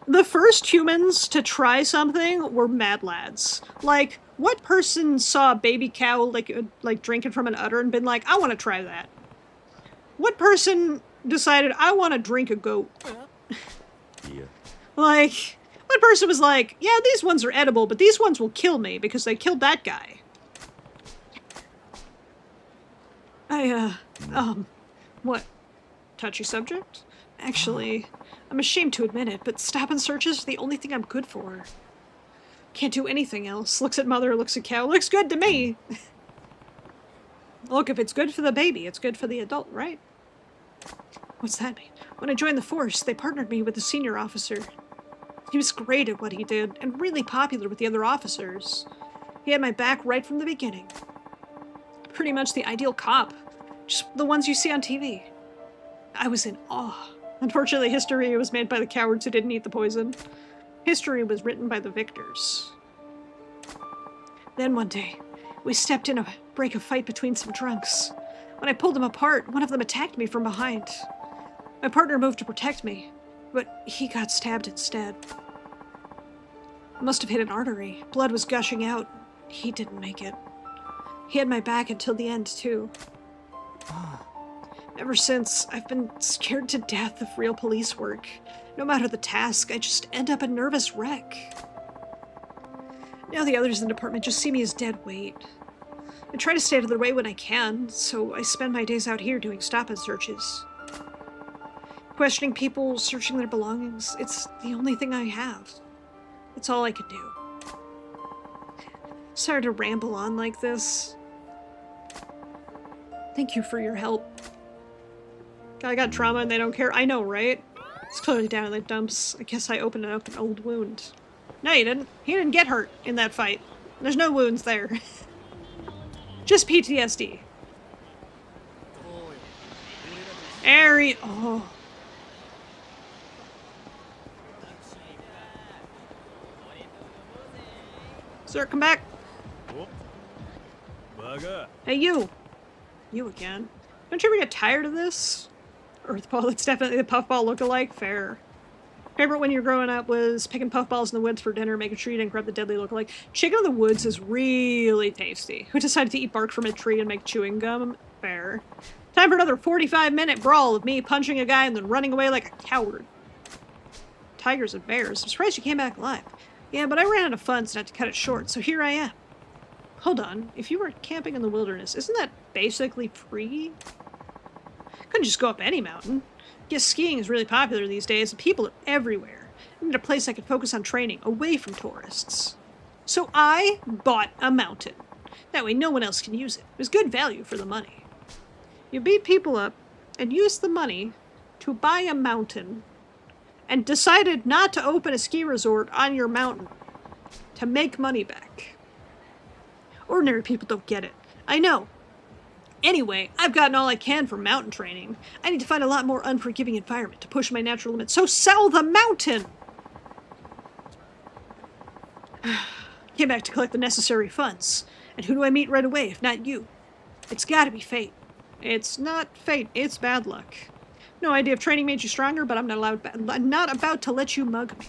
S1: the first humans to try something were mad lads. Like, what person saw a baby cow, like drinking from an udder and been like, I want to try that? What person decided, I want to drink a goat?
S4: Yeah.
S1: Like, what person was like, yeah, these ones are edible, but these ones will kill me because they killed that guy. What? Touchy subject? Actually, I'm ashamed to admit it, but stop and searches are the only thing I'm good for. Can't do anything else. Looks at mother, looks at cow. Looks good to me! Look, if it's good for the baby, it's good for the adult, right? What's that mean? When I joined the force, they partnered me with the senior officer. He was great at what he did, and really popular with the other officers. He had my back right from the beginning. Pretty much the ideal cop. Just the ones you see on TV. I was in awe. Unfortunately, history was made by the cowards who didn't eat the poison. History was written by the victors. Then one day, we stepped in to break a fight between some drunks. When I pulled them apart, one of them attacked me from behind. My partner moved to protect me, but he got stabbed instead. Must have hit an artery. Blood was gushing out. He didn't make it. He had my back until the end, too. Ever since, I've been scared to death of real police work. No matter the task, I just end up a nervous wreck. Now the others in the department just see me as dead weight. I try to stay out of their way when I can, so I spend my days out here doing stop-and searches. Questioning people, searching their belongings, it's the only thing I have. It's all I can do. Sorry to ramble on like this. Thank you for your help. I got trauma and they don't care. I know, right? It's clearly down in the dumps. I guess I opened up an old wound. No, you didn't. He didn't get hurt in that fight. There's no wounds there. Just PTSD. Oh. Sir, come back. Hey, you. You again. Don't you ever get tired of this? Earthball, that's definitely the puffball look-alike. Fair. Favorite when you're growing up was picking puffballs in the woods for dinner, making sure you didn't grab the deadly look-alike. Chicken in the woods is really tasty. Who decided to eat bark from a tree and make chewing gum? Fair. Time for another 45-minute brawl of me punching a guy and then running away like a coward. Tigers and bears. I'm surprised you came back alive. Yeah, but I ran out of funds and had to cut it short, so here I am. Hold on. If you were camping in the wilderness, isn't that basically free? Couldn't just go up any mountain. Guess skiing is really popular these days, and people are everywhere. I need a place I can focus on training, away from tourists. So I bought a mountain. That way no one else can use it. It was good value for the money. You beat people up, and used the money to buy a mountain, and decided not to open a ski resort on your mountain. to make money back. Ordinary people don't get it. I know. Anyway, I've gotten all I can from mountain training. I need to find a lot more unforgiving environment to push my natural limits, so sell the mountain! Came back to collect the necessary funds. And who do I meet right away if not you? It's gotta be fate. It's not fate, it's bad luck. No idea if training made you stronger, but I'm not about to let you mug me.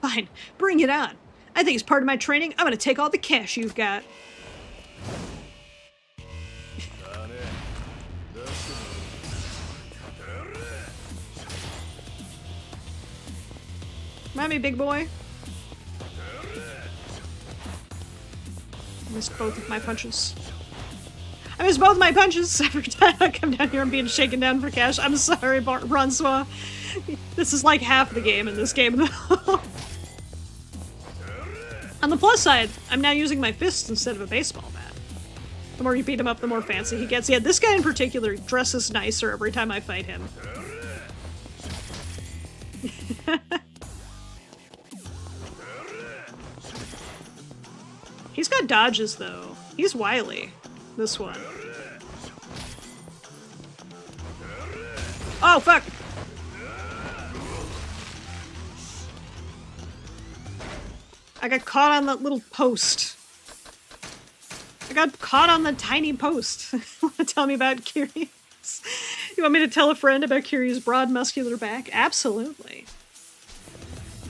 S1: Fine, bring it on. I think as part of my training, I'm gonna take all the cash you've got. Mind me, big boy. I missed both of my punches. I missed both my punches every time I come down here and being shaken down for cash. I'm sorry, Francois. This is like half the game in this game, though. On the plus side, I'm now using my fists instead of a baseball bat. The more you beat him up, the more fancy he gets. Yeah, this guy in particular dresses nicer every time I fight him. He's got dodges, though. He's wily. This one. Oh, fuck! I got caught on that little post. I got caught on the tiny post. Want to tell me about Kiryu's? You want me to tell a friend about Kiryu's broad, muscular back? Absolutely.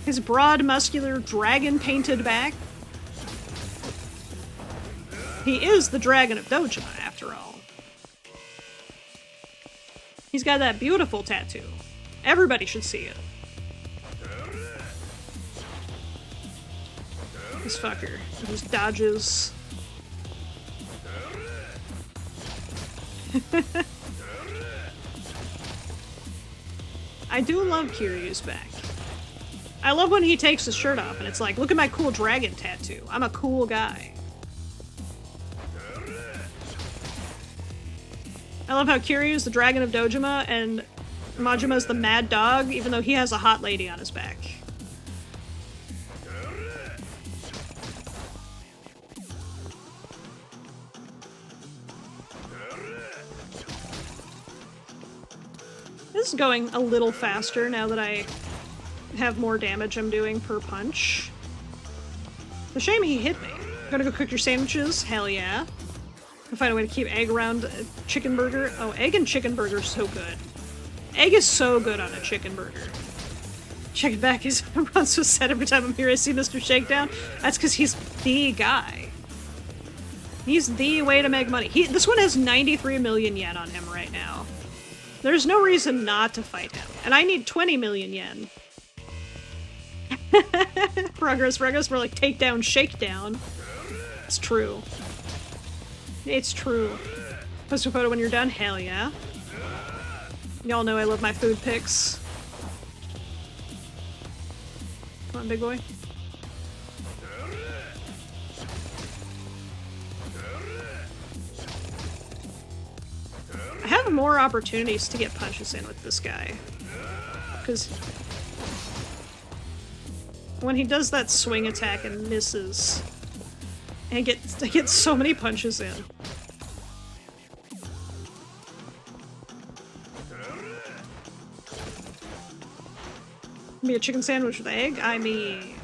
S1: His broad, muscular, dragon-painted back. He is the Dragon of Dojima, after all. He's got that beautiful tattoo. Everybody should see it. This fucker. He just dodges. I do love Kiryu's back. I love when he takes his shirt off and it's like, look at my cool dragon tattoo. I'm a cool guy. I love how Kiryu's the Dragon of Dojima and Majima's the Mad Dog, even though he has a hot lady on his back. This is going a little faster now that I have more damage I'm doing per punch. It's a shame he hit me. Gonna go cook your sandwiches? Hell yeah. I'll find a way to keep egg around a chicken burger. Oh, egg and chicken burger is so good. Egg is so good on a chicken burger. Chicken back is runs so sad every time I'm here I see Mr. Shakedown. That's because he's the guy. He's the way to make money. This one has 93 million yen on him right now. There's no reason not to fight him. And I need 20 million yen. Progress, more like takedown, shakedown. It's true. It's true. Post a photo when you're done? Hell yeah. Y'all know I love my food pics. Come on, big boy. I have more opportunities to get punches in with this guy. Because when he does that swing attack and misses, I get so many punches in. Be a chicken sandwich with egg? I mean...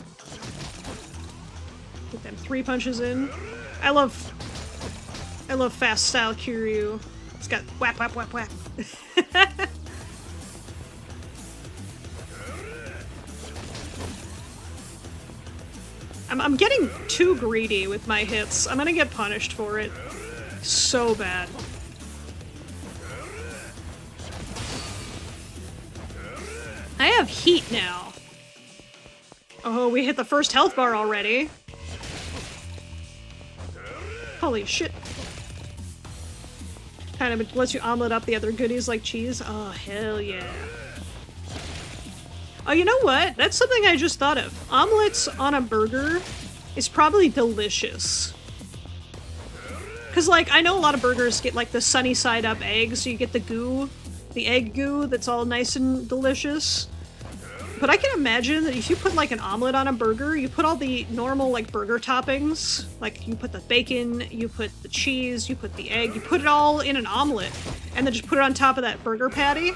S1: Get them 3 punches in. I love fast style Kiryu. It's got whap whap whap whap. I'm getting too greedy with my hits. I'm gonna get punished for it. So bad. I have heat now. Oh, we hit the first health bar already. Holy shit. Kind of lets you omelet up the other goodies like cheese. Oh, hell yeah. Oh, you know what? That's something I just thought of. Omelets on a burger is probably delicious. Because, like, I know a lot of burgers get, like, the sunny side up egg, so you get the goo, the egg goo that's all nice and delicious. But I can imagine that if you put like an omelet on a burger, you put all the normal like burger toppings, like you put the bacon, you put the cheese, you put the egg, you put it all in an omelet, and then just put it on top of that burger patty.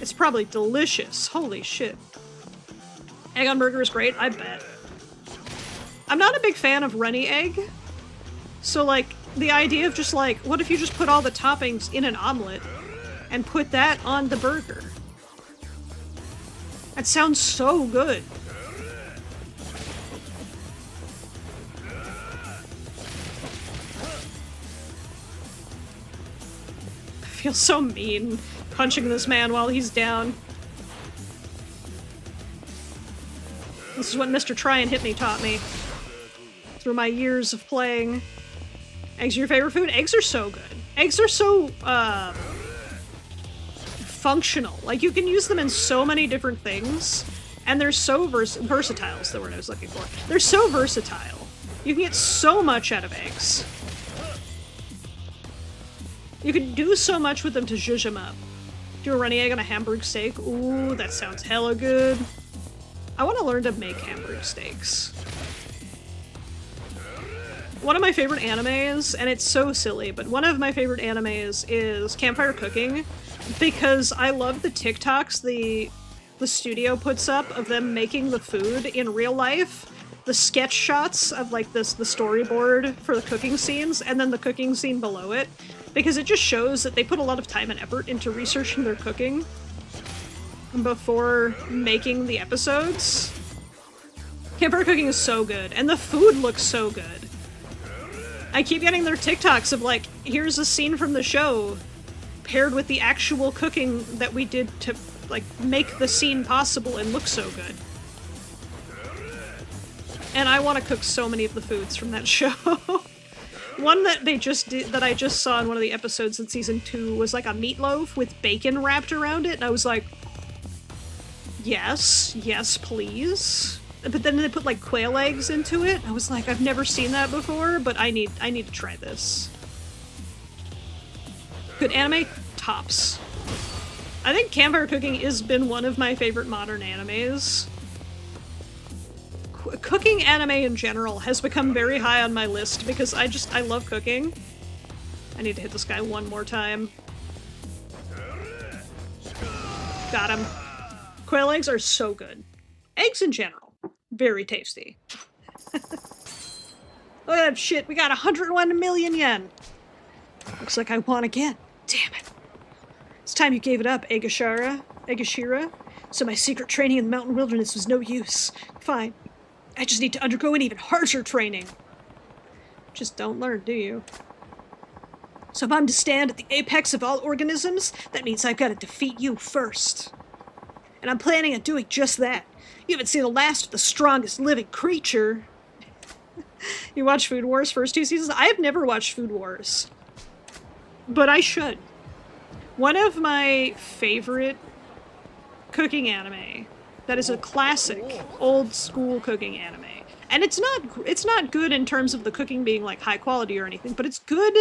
S1: It's probably delicious. Holy shit. Egg on burger is great, I bet. I'm not a big fan of runny egg, so like the idea of just like, what if you just put all the toppings in an omelet and put that on the burger? That sounds so good. I feel so mean punching this man while he's down. This is what Mr. Try and Hit Me taught me through my years of playing. Eggs are your favorite food? Eggs are so good. Eggs are so, functional. Like, you can use them in so many different things, and they're so versatile is the word I was looking for. They're so versatile. You can get so much out of eggs. You can do so much with them to zhuzh them up. Do a runny egg on a Hamburg steak? Ooh, that sounds hella good. I want to learn to make Hamburg steaks. One of my favorite animes, and it's so silly, but one of my favorite animes is Campfire Cooking, because I love the TikToks the studio puts up of them making the food in real life, the sketch shots of like the storyboard for the cooking scenes, and then the cooking scene below it, because it just shows that they put a lot of time and effort into researching their cooking before making the episodes. Campfire Cooking is so good, and the food looks so good. I keep getting their TikToks of like, here's a scene from the show paired with the actual cooking that we did to like make the scene possible and look so good. And I want to cook so many of the foods from that show. One that they just did, that I just saw in one of the episodes in season 2 was like a meatloaf with bacon wrapped around it, and I was like, yes, yes, please. But then they put like quail eggs into it. I was like, I've never seen that before, but I need to try this. Good anime tops. I think Campfire Cooking has been one of my favorite modern animes. Cooking anime in general has become very high on my list because I love cooking. I need to hit this guy one more time. Got him. Quail eggs are so good. Eggs in general. Very tasty. Look at that shit, we got 101 million yen. Looks like I won again. Damn it. It's time you gave it up, Egashira. So my secret training in the mountain wilderness was no use. Fine. I just need to undergo an even harsher training. Just don't learn, do you? So if I'm to stand at the apex of all organisms, that means I've got to defeat you first. And I'm planning on doing just that. You haven't seen the last of the strongest living creature. You watch Food Wars first 2 seasons? I have never watched Food Wars. But I should. One of my favorite cooking anime that is a classic, old school cooking anime. And it's not good in terms of the cooking being like high quality or anything, but it's good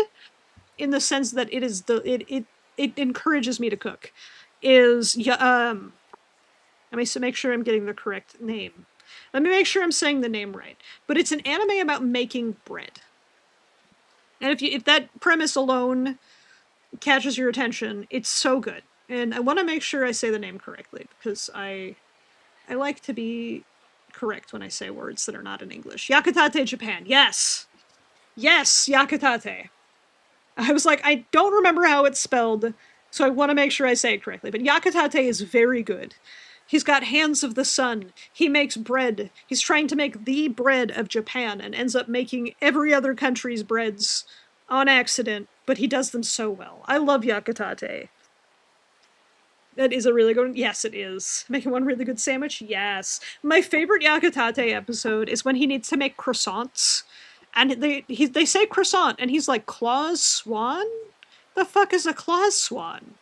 S1: in the sense that it encourages me to cook. Let me make sure I'm getting the correct name. Let me make sure I'm saying the name right. But it's an anime about making bread. And if that premise alone catches your attention, it's so good. And I want to make sure I say the name correctly, because I like to be correct when I say words that are not in English. Yakuza, Japan. Yes! Yes, Yakuza. I was like, I don't remember how it's spelled, so I want to make sure I say it correctly. But Yakuza is very good. He's got hands of the sun. He makes bread. He's trying to make the bread of Japan and ends up making every other country's breads on accident, but he does them so well. I love Yakuza. That is a really good one. Yes, it is. Making one really good sandwich? Yes. My favorite Yakuza episode is when he needs to make croissants. And they say croissant, and he's like, claws swan? The fuck is a claws swan?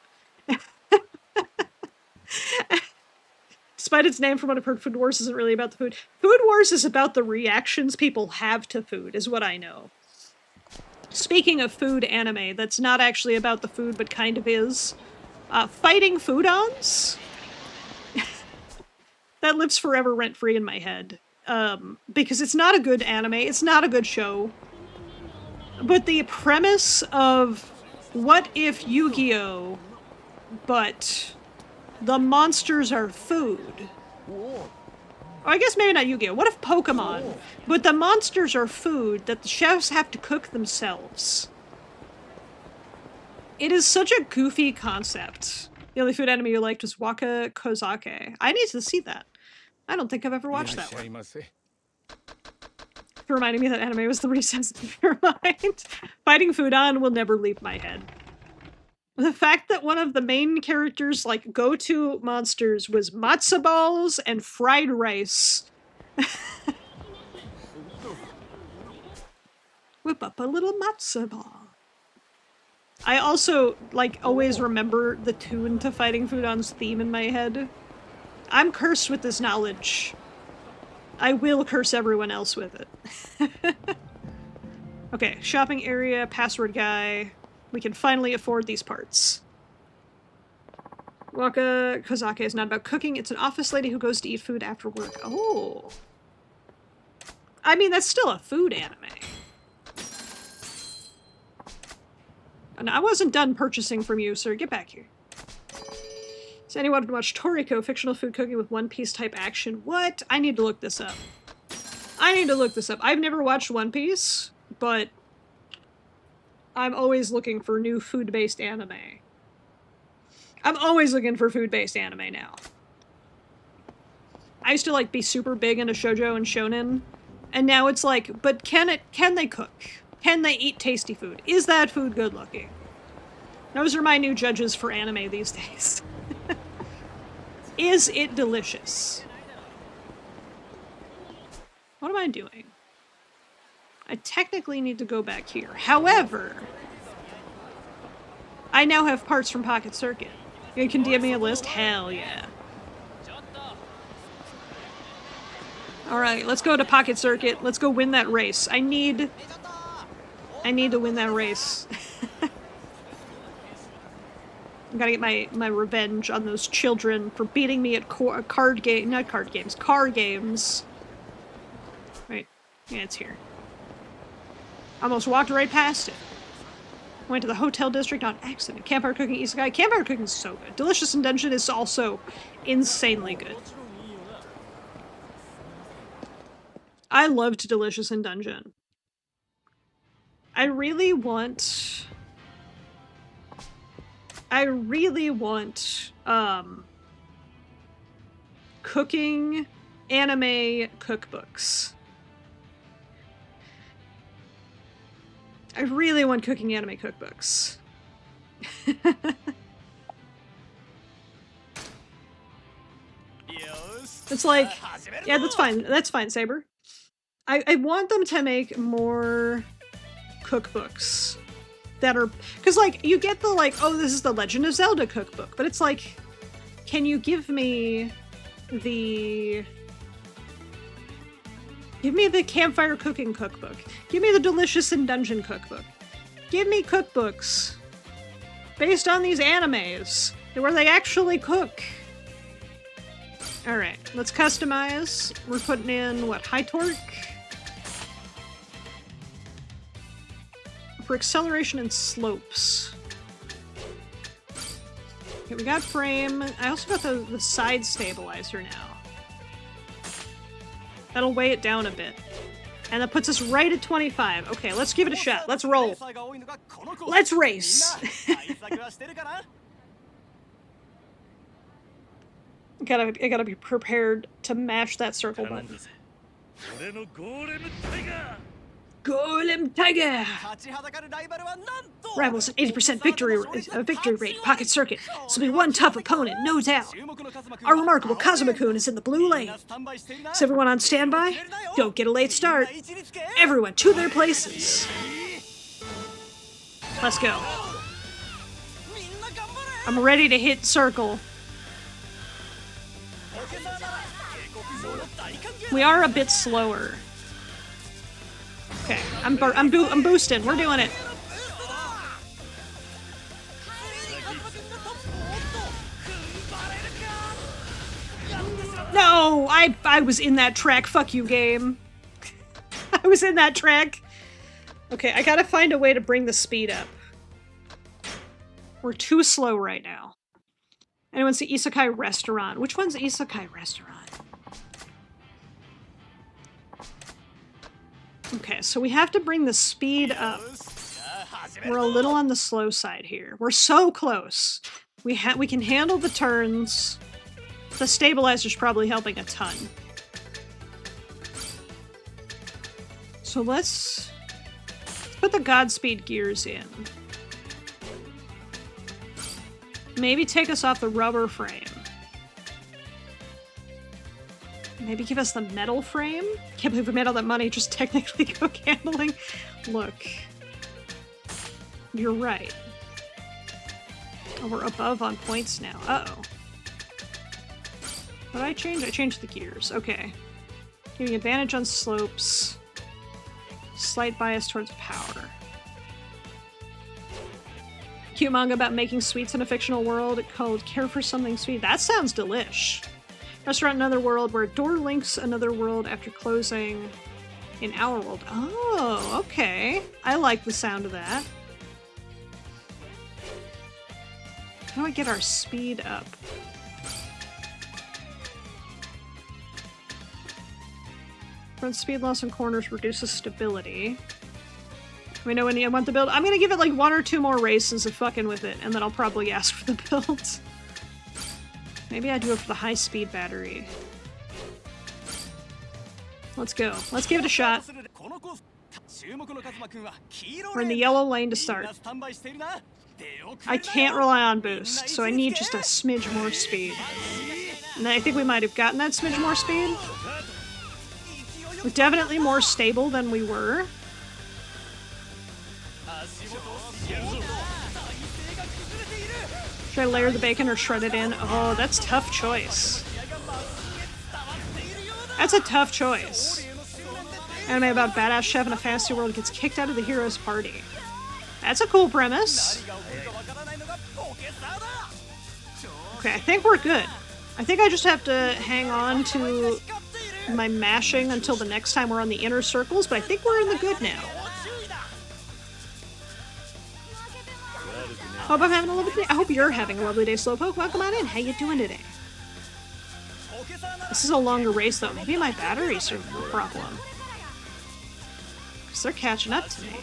S1: Despite its name from what I've heard, Food Wars isn't really about the food. Food Wars is about the reactions people have to food, is what I know. Speaking of food anime, that's not actually about the food, but kind of is. Fighting Foodons that lives forever rent-free in my head. Because it's not a good anime, it's not a good show. But the premise of what if Yu-Gi-Oh, but the monsters are food. Or I guess maybe not Yu-Gi-Oh. What if Pokemon, but the monsters are food that the chefs have to cook themselves? It is such a goofy concept. The only food anime you liked was Waka Kozake. I need to see that. I don't think I've ever watched that one. For reminding me that anime was the recent of your mind. Fighting Fudan will never leave my head. The fact that one of the main characters' like go-to monsters was matzo balls and fried rice. Whip up a little matzo ball. I also, like, always remember the tune to Fighting Fudan's theme in my head. I'm cursed with this knowledge. I will curse everyone else with it. Okay, shopping area, password guy. We can finally afford these parts. Waka Kozake is not about cooking, it's an office lady who goes to eat food after work. Oh. I mean, that's still a food anime. And I wasn't done purchasing from you, sir. Get back here. So anyone would watch Toriko, fictional food cooking with One Piece type action. What? I need to look this up. I need to look this up. I've never watched One Piece, but I'm always looking for new food-based anime. I'm always looking for food-based anime now. I used to like be super big into shoujo and shonen, and now it's like, but can they cook? Can they eat tasty food? Is that food good looking? Those are my new judges for anime these days. Is it delicious? What am I doing? I technically need to go back here. However, I now have parts from Pocket Circuit. You can DM me a list? Hell yeah. Alright, let's go to Pocket Circuit. Let's go win that race. I need to win that race. I gotta get my revenge on those children for beating me at car games. Right, yeah, it's here. Almost walked right past it. Went to the hotel district on accident. Campfire cooking isekai. Campfire cooking is so good. Delicious in Dungeon is also insanely good. I loved Delicious in Dungeon. I really want cooking anime cookbooks. I really want cooking anime cookbooks. It's like, yeah, that's fine. That's fine, Saber. I want them to make more cookbooks that are, because like you get the like, oh, this is the Legend of Zelda cookbook, but it's like, can you give me the Campfire Cooking Cookbook. Give me the Delicious in Dungeon Cookbook. Give me cookbooks based on these animes where they actually cook. Alright, let's customize. We're putting in, what, high torque? For acceleration and slopes. Okay, we got frame. I also got the side stabilizer now. That'll weigh it down a bit. And that puts us right at 25. Okay, let's give it a shot. Let's roll. Let's race. I gotta be prepared to mash that circle button. Golem Tiger! Rivals an 80% victory rate, Pocket Circuit. This will be one tough opponent, no doubt. Our remarkable Kazuma-kun is in the blue lane. Is everyone on standby? Don't get a late start. Everyone to their places. Let's go. I'm ready to hit circle. We are a bit slower. Okay, I'm boosting. We're doing it. No! I was in that track. Fuck you, game. I was in that track. Okay, I gotta find a way to bring the speed up. We're too slow right now. Anyone see Isekai Restaurant? Which one's Isekai Restaurant? Okay, so we have to bring the speed up. We're a little on the slow side here. We're so close. We can handle the turns. The stabilizer's probably helping a ton. So let's put the Godspeed gears in. Maybe take us off the rubber frame. Maybe give us the metal frame? Can't believe we made all that money just technically go handling. Look. You're right. Oh, we're above on points now. Uh-oh. What did I change? I changed the gears. Okay. Giving advantage on slopes. Slight bias towards power. Cute manga about making sweets in a fictional world called Care for Something Sweet. That sounds delish. Restaurant Another World, where a door links another world after closing in our world. Oh, okay. I like the sound of that. How do I get our speed up? Front speed loss in corners reduces stability. We know when you want the build. I'm gonna give it like 1 or 2 more races of fucking with it, and then I'll probably ask for the build. Maybe I do it for the high-speed battery. Let's go. Let's give it a shot. We're in the yellow lane to start. I can't rely on boost, so I need just a smidge more speed. And I think we might have gotten that smidge more speed. We're definitely more stable than we were. Should I layer the bacon or shred it in? Oh, that's a tough choice. That's a tough choice. Anime about badass chef in a fantasy world gets kicked out of the hero's party. That's a cool premise. Okay, I think we're good. I think I just have to hang on to my mashing until the next time we're on the inner circles, but I think we're in the good now. Hope I'm having a lovely day. I hope you're having a lovely day, Slowpoke. Welcome on in. How you doing today? This is a longer race, though. Maybe my batteries are the problem. Because they're catching up to me.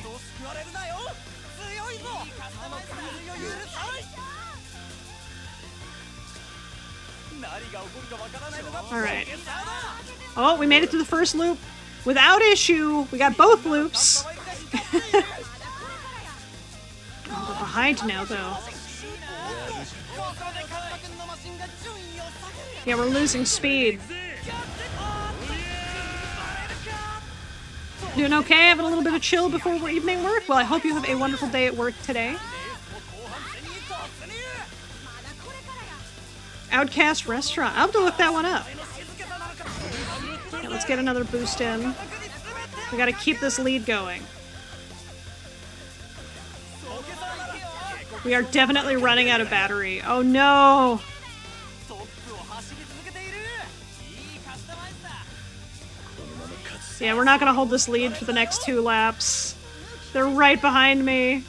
S1: Alright. Oh, we made it to the first loop. Without issue. We got both loops. Oh, we're behind now, though. Yeah, we're losing speed. Doing okay? Having a little bit of chill before evening work? Well, I hope you have a wonderful day at work today. Outcast Restaurant. I'll have to look that one up. Yeah, let's get another boost in. We gotta keep this lead going. We are definitely running out of battery. Oh no! Yeah, we're not gonna hold this lead for the next 2 laps. They're right behind me.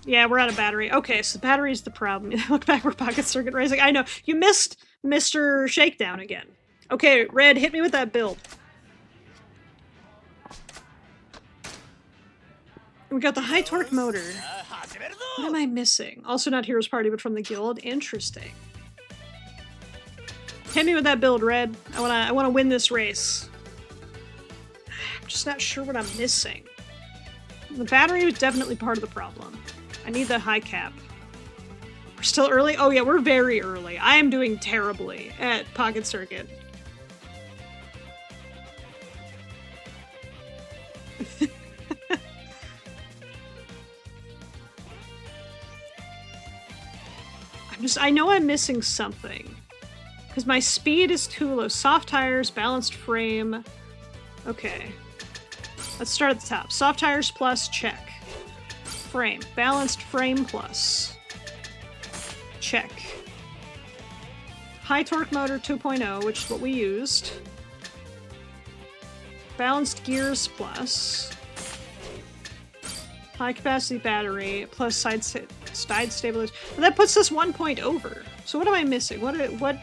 S1: Yeah, we're out of battery. Okay, so battery's the problem. Look back, we're pocket circuit racing. I know. You missed Mr. Shakedown again. Okay, Red, hit me with that build. We got the high torque motor. What am I missing? Also not Heroes Party, but from the guild. Interesting. Hit me with that build, Red. I wanna win this race. I'm just not sure what I'm missing. The battery was definitely part of the problem. I need the high cap. We're still early? Oh yeah, we're very early. I am doing terribly at Pocket Circuit. I know I'm missing something. Because my speed is too low. Soft tires, balanced frame. Okay. Let's start at the top. Soft tires plus, check. Frame. Balanced frame plus. Check. high torque motor 2.0, which is what we used. Balanced gears plus. High capacity battery plus side stabilization. Well, that puts us 1 point over. So what am I missing? What?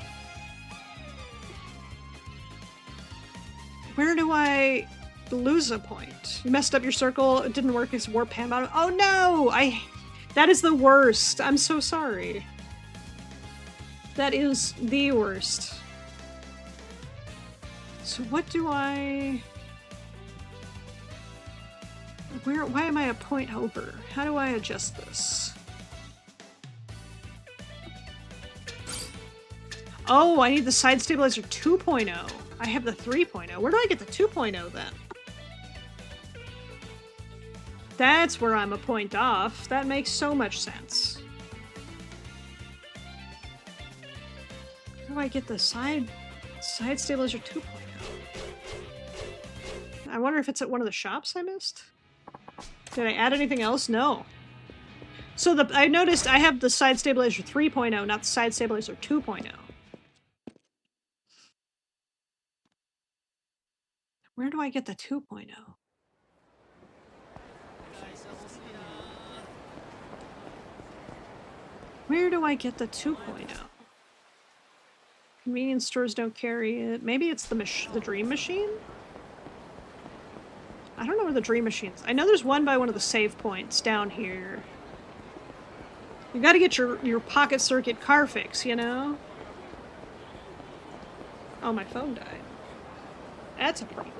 S1: Where do I lose a point? You messed up your circle. It didn't work as warp pan bottom. Oh no! That is the worst. I'm so sorry. That is the worst. So what do I... Why am I a point over? How do I adjust this? Oh, I need the side stabilizer 2.0. I have the 3.0. Where do I get the 2.0 then? That's where I'm a point off. That makes so much sense. How do I get the side stabilizer 2.0? I wonder if it's at one of the shops I missed? Did I add anything else? No. So I noticed I have the side stabilizer 3.0, not the side stabilizer 2.0. Where do I get the 2.0? Where do I get the 2.0? Convenience stores don't carry it. Maybe it's the Dream Machine? I don't know where the Dream Machine is. I know there's one by one of the save points down here. You gotta get your pocket circuit car fix, you know? Oh, my phone died. That's a problem.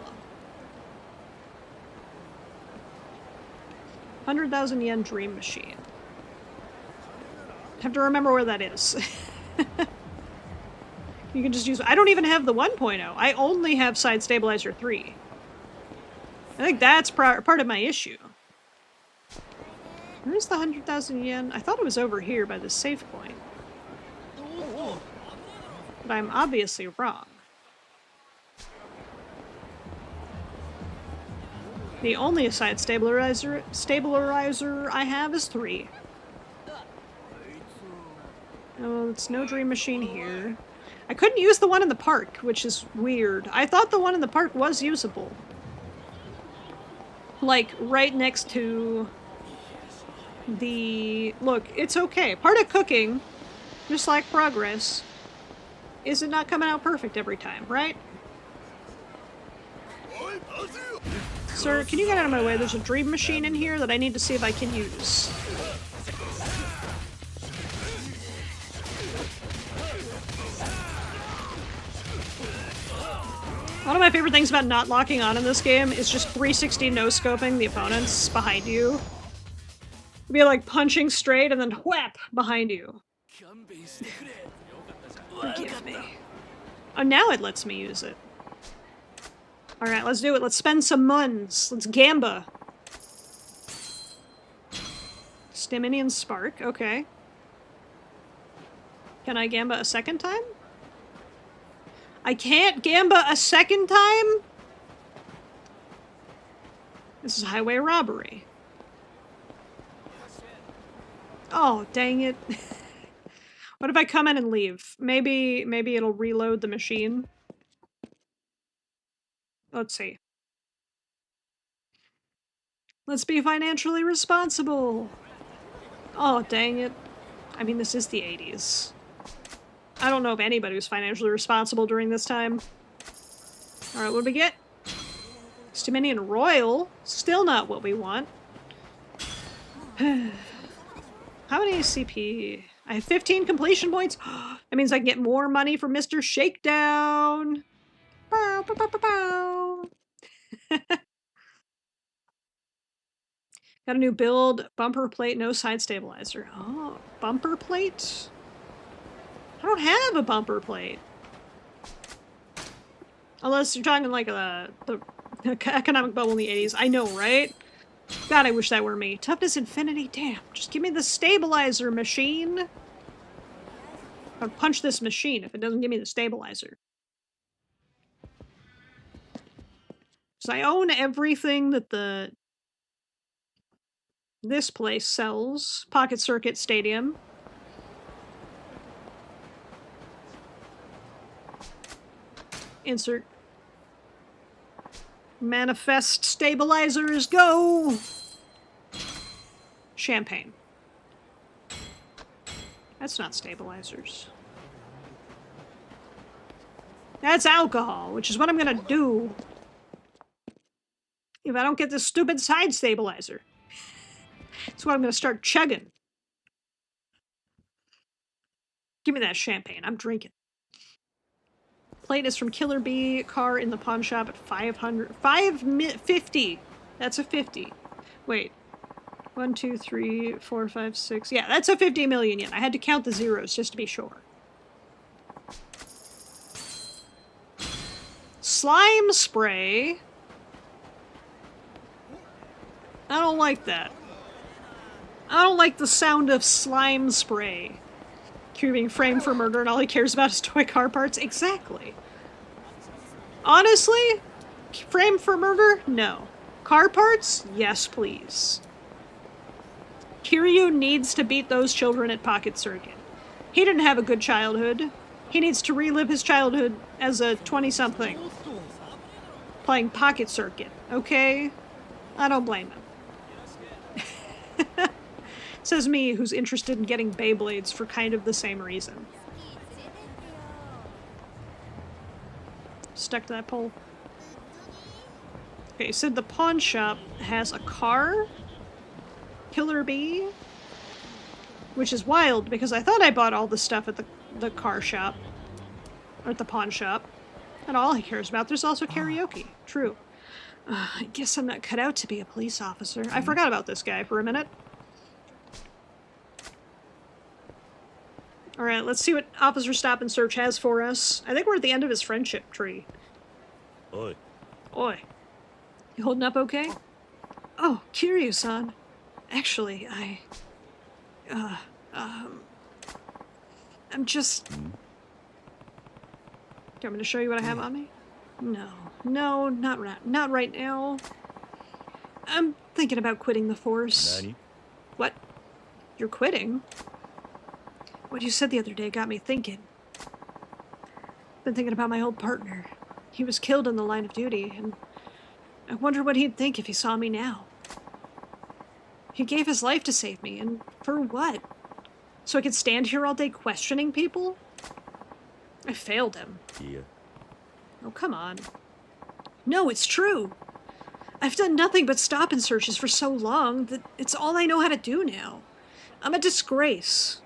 S1: 100,000 yen Dream Machine. Have to remember where that is. You can just use... I don't even have the 1.0. I only have side stabilizer 3. I think that's part of my issue. Where's the 100,000 yen? I thought it was over here by the save point. But I'm obviously wrong. The only side stabilizer I have is 3. Oh, it's no Dream Machine here. I couldn't use the one in the park, which is weird. I thought the one in the park was usable. Like, right next to the... Look, it's okay. Part of cooking, just like progress, is it not coming out perfect every time, right? Sir, can you get out of my way? There's a Dream Machine in here that I need to see if I can use. One of my favorite things about not locking on in this game is just 360 no-scoping the opponents behind you. Be like punching straight and then whap behind you. Forgive me. Oh, now it lets me use it. Alright, let's do it. Let's spend some muns. Let's gamba. Stiminian Spark, okay. Can I gamba a second time? I can't gamba a second time? This is highway robbery. Oh, dang it. What if I come in and leave? Maybe it'll reload the machine. Let's see. Let's be financially responsible. Oh, dang it. I mean, this is the 80s. I don't know if anybody was financially responsible during this time. Alright, what do we get? Stiminian Royal. Still not what we want. How many CP? I have 15 completion points. That means I can get more money for Mr. Shakedown. Bow, bow, bow, bow, bow. Got a new build. Bumper plate, no side stabilizer. Oh, bumper plate? I don't have a bumper plate. Unless you're talking like the economic bubble in the 80s. I know, right? God, I wish that were me. Toughness infinity? Damn. Just give me the stabilizer machine. I'll punch this machine if it doesn't give me the stabilizer. So I own everything that this place sells. Pocket Circuit Stadium. Insert. Manifest stabilizers, go! Champagne. That's not stabilizers. That's alcohol, which is what I'm gonna do if I don't get this stupid side stabilizer. That's what I'm gonna start chugging. Give me that champagne. I'm drinking. Plate is from Killer Bee. Car in the pawn shop at 500. 550. That's a 50. Wait. 1, 2, 3, 4, 5, 6. Yeah, that's a 50 million yen. I had to count the zeros just to be sure. Slime spray. I don't like that. I don't like the sound of slime spray. Q being framed for murder and all he cares about is toy car parts. Exactly. Honestly, framed for murder? No. Car parts? Yes, please. Kiryu needs to beat those children at Pocket Circuit. He didn't have a good childhood. He needs to relive his childhood as a 20-something. Playing Pocket Circuit, okay? I don't blame him. Says me, who's interested in getting Beyblades for kind of the same reason. Stuck to that pole. Okay, said the pawn shop has a car, Killer Bee, which is wild because I thought I bought all the stuff at the car shop, or at the pawn shop, and all he cares about. There's also karaoke. True. I guess I'm not cut out to be a police officer. I forgot about this guy for a minute. Alright, let's see what Officer Stop and Search has for us. I think we're at the end of his friendship tree.
S4: Oi.
S1: Oi. You holding up okay? Oh, Kiryu-san. Actually, I'm just... Do you want me to show you what I have on me? No, not right now. I'm thinking about quitting the force.
S4: Nani?
S1: What? You're quitting? What you said the other day got me thinking. Been thinking about my old partner. He was killed in the line of duty, and I wonder what he'd think if he saw me now. He gave his life to save me, and for what? So I could stand here all day questioning people? I failed him.
S4: Yeah.
S1: Oh, come on. No, it's true. I've done nothing but stop and searches for so long that it's all I know how to do now. I'm a disgrace.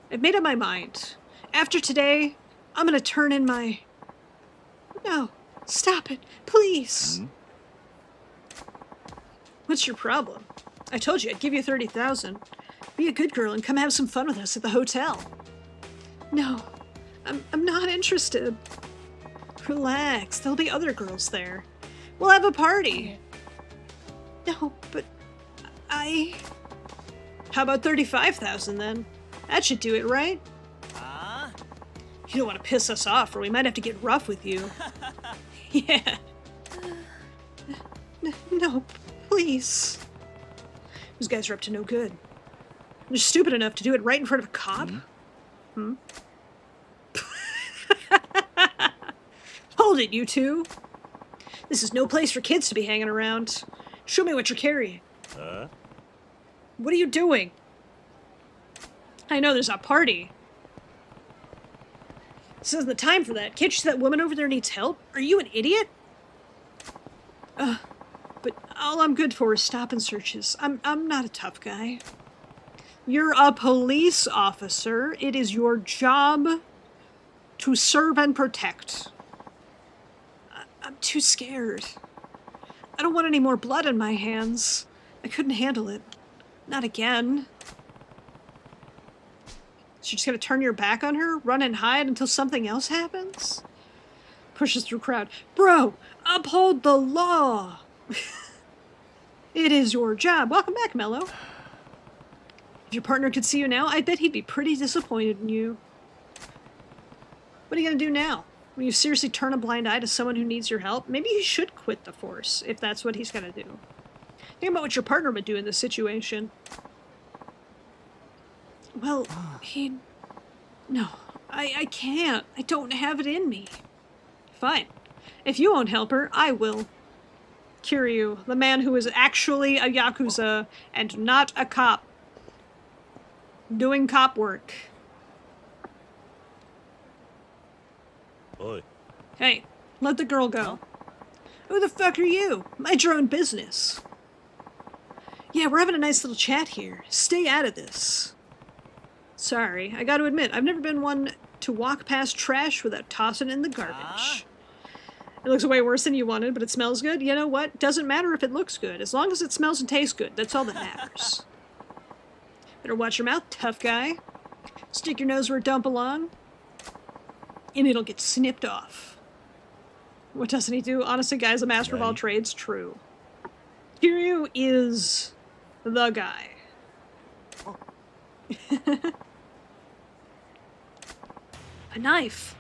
S1: I've made up my mind. After today, I'm gonna turn in my... No, stop it, please. What's your problem? I told you I'd give you 30,000. Be a good girl and come have some fun with us at the hotel. No, I'm not interested. Relax, there'll be other girls there. We'll have a party. No, but How about 35,000 then? That should do it, right? You don't want to piss us off, or we might have to get rough with you. Yeah. No, please. Those guys are up to no good. They're stupid enough to do it right in front of a cop? Hold it, you two. This is no place for kids to be hanging around. Show me what you're carrying. What are you doing? I know there's a party. This isn't the time for that. Can't you see that woman over there needs help? Are you an idiot? But all I'm good for is stop and searches. I'm not a tough guy. You're a police officer. It is your job to serve and protect. I'm too scared. I don't want any more blood on my hands. I couldn't handle it. Not again. So you're just gonna turn your back on her? Run and hide until something else happens? Pushes through crowd. Bro, uphold the law! It is your job. Welcome back, Mello. If your partner could see you now, I bet he'd be pretty disappointed in you. What are you gonna do now? Will you seriously turn a blind eye to someone who needs your help? Maybe you should quit the force, if that's what he's gonna do. Think about what your partner would do in this situation. Well, No. I can't. I don't have it in me. Fine. If you won't help her, I will. Kiryu, the man who is actually a Yakuza and not a cop. Doing cop work.
S4: Oi.
S1: Hey, let the girl go. Who the fuck are you? Mind your own business. Yeah, we're having a nice little chat here. Stay out of this. Sorry, I gotta admit, I've never been one to walk past trash without tossing it in the garbage. It looks way worse than you wanted, but it smells good. You know what? Doesn't matter if it looks good. As long as it smells and tastes good, that's all that matters. Better watch your mouth, tough guy. Stick your nose where it don't belong, and it'll get snipped off. What doesn't he do? Honestly, guys, a master of all trades. True. Kiryu is the guy. A knife.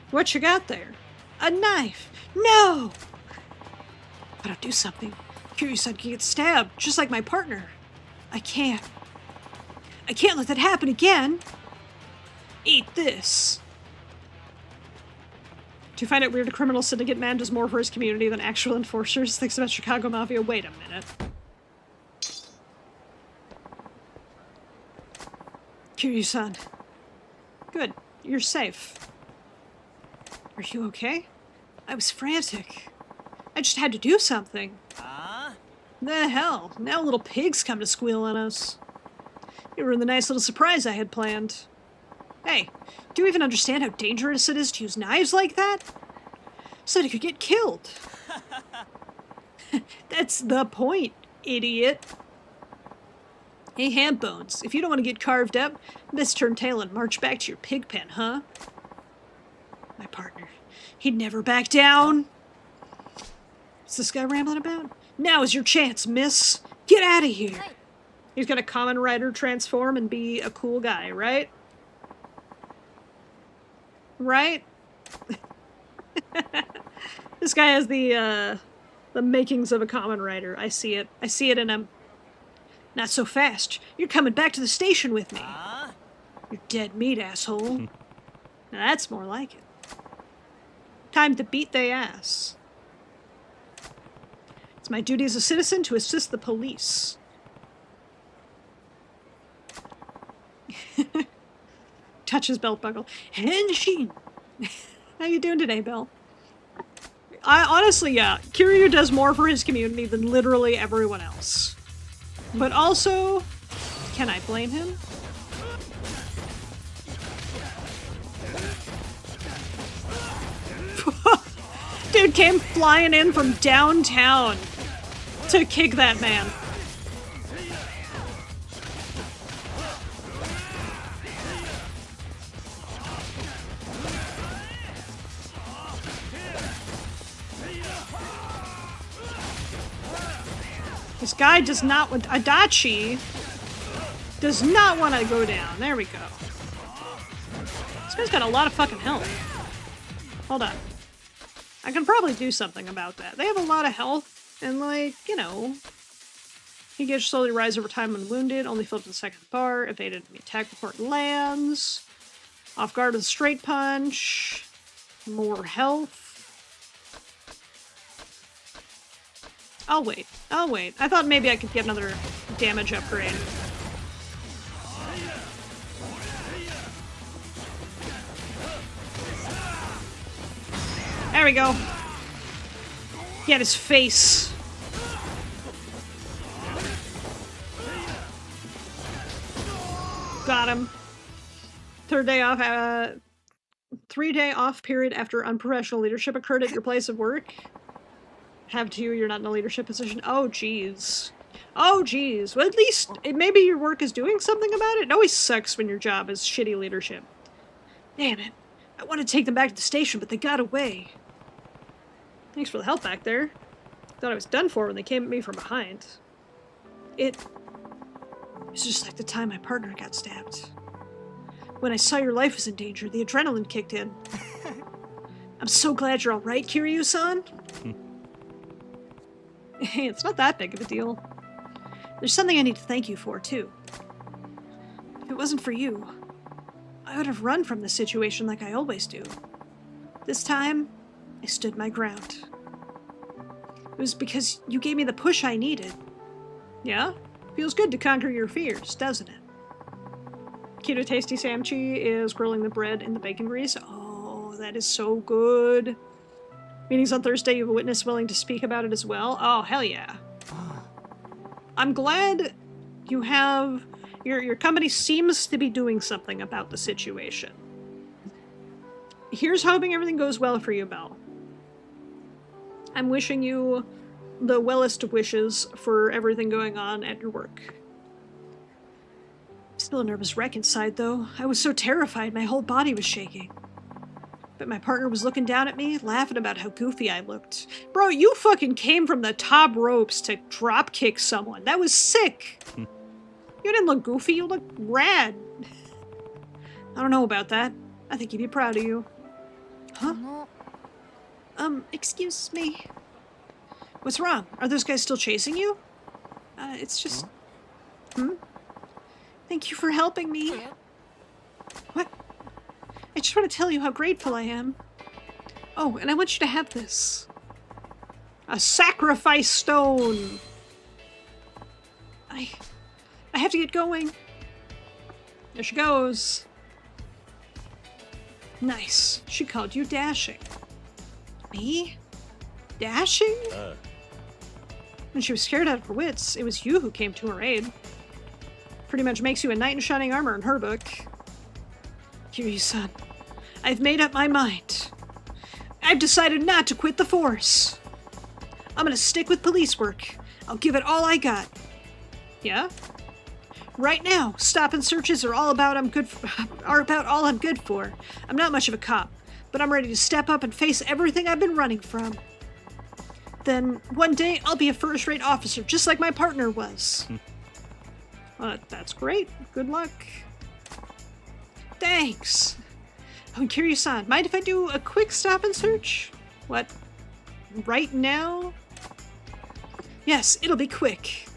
S1: What you got there? A knife. No! But I'll do something. Kiryu-san can get stabbed, just like my partner. I can't. I can't let that happen again. Eat this. Do you find it weird a criminal syndicate man does more for his community than actual enforcers? Thinks about Chicago Mafia. Wait a minute. Kiryu-san. Good. You're safe. Are you okay? I was frantic. I just had to do something. The hell? Now little pigs come to squeal on us. You ruined the nice little surprise I had planned. Hey, do you even understand how dangerous it is to use knives like that? Somebody could get killed. That's the point, idiot. Hey, Handbones, if you don't want to get carved up, best turn tail and march back to your pig pen, huh? My partner. He'd never back down. What's this guy rambling about? Now is your chance, miss. Get out of here. He's gonna Kamen Rider transform and be a cool guy, right? Right? This guy has the makings of a Kamen Rider. I see it. I see it in him. Not so fast. You're coming back to the station with me. You're dead meat, asshole. Now that's more like it. Time to beat they ass. It's my duty as a citizen to assist the police. Touch his belt buckle. Henshin! How you doing today, Belle? Honestly, yeah. Kiryu does more for his community than literally everyone else. But also, can I blame him? Dude came flying in from downtown to kick that man. This guy does not want... Adachi does not want to go down. There we go. This guy's got a lot of fucking health. Hold on. I can probably do something about that. They have a lot of health, and like, you know... He gets slowly rise over time when wounded, only filled to the second bar, evaded the attack before it lands. Off guard with a straight punch. More health. I'll wait. I'll wait. I thought maybe I could get another damage upgrade. There we go. Get his face. Got him. Third day off. 3-day off period after unprofessional leadership occurred at your place of work. Have to, you're not in a leadership position. Oh, jeez. Oh, jeez. Well, at least maybe your work is doing something about it. It always sucks when your job is shitty leadership. Damn it. I wanted to take them back to the station, but they got away. Thanks for the help back there. Thought I was done for when they came at me from behind. It was just like the time my partner got stabbed. When I saw your life was in danger, the adrenaline kicked in. I'm so glad you're all right, Kiryu-san. Hey, it's not that big of a deal. There's something I need to thank you for, too. If it wasn't for you, I would have run from the situation like I always do. This time, I stood my ground. It was because you gave me the push I needed. Yeah? Feels good to conquer your fears, doesn't it? Keto Tasty Samchi is grilling the bread in the bacon grease. Oh, that is so good. Meetings on Thursday, you have a witness willing to speak about it as well. Oh, hell yeah. I'm glad you have... Your company seems to be doing something about the situation. Here's hoping everything goes well for you, Belle. I'm wishing you the wellest of wishes for everything going on at your work. Still a nervous wreck inside, though. I was so terrified my whole body was shaking. But my partner was looking down at me, laughing about how goofy I looked. Bro, you fucking came from the top ropes to drop kick someone. That was sick. You didn't look goofy, you looked rad. I don't know about that. I think he'd be proud of you. Huh? Excuse me. What's wrong? Are those guys still chasing you? It's just... Thank you for helping me. What? I just want to tell you how grateful I am. Oh, and I want you to have this. A sacrifice stone. I have to get going. There she goes. Nice. She called you dashing. Me? Dashing? When she was scared out of her wits, it was you who came to her aid. Pretty much makes you a knight in shining armor in her book. Kiryu-san, I've made up my mind. I've decided not to quit the force. I'm gonna stick with police work. I'll give it all I got. Yeah? Right now, stop and searches are about all I'm good for. I'm not much of a cop, but I'm ready to step up and face everything I've been running from. Then, one day, I'll be a first-rate officer, just like my partner was. Well, that's great. Good luck. Thanks. Oh, Kiryu-san, mind if I do a quick stop and search? What? Right now? Yes, it'll be quick.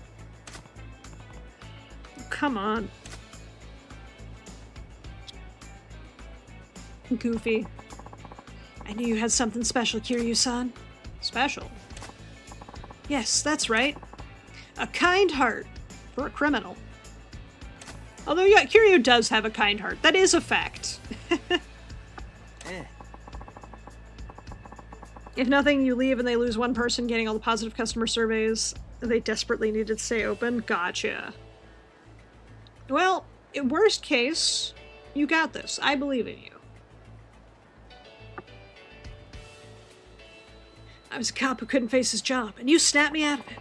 S1: Oh, come on. Goofy. I knew you had something special, Kiryu-san. Special? Yes, that's right. A kind heart for a criminal. Although, yeah, Kiryu does have a kind heart. That is a fact. If nothing, you leave and they lose one person getting all the positive customer surveys they desperately needed to stay open. Gotcha. Well, in worst case, you got this. I believe in you. I was a cop who couldn't face his job, and you snapped me out of it.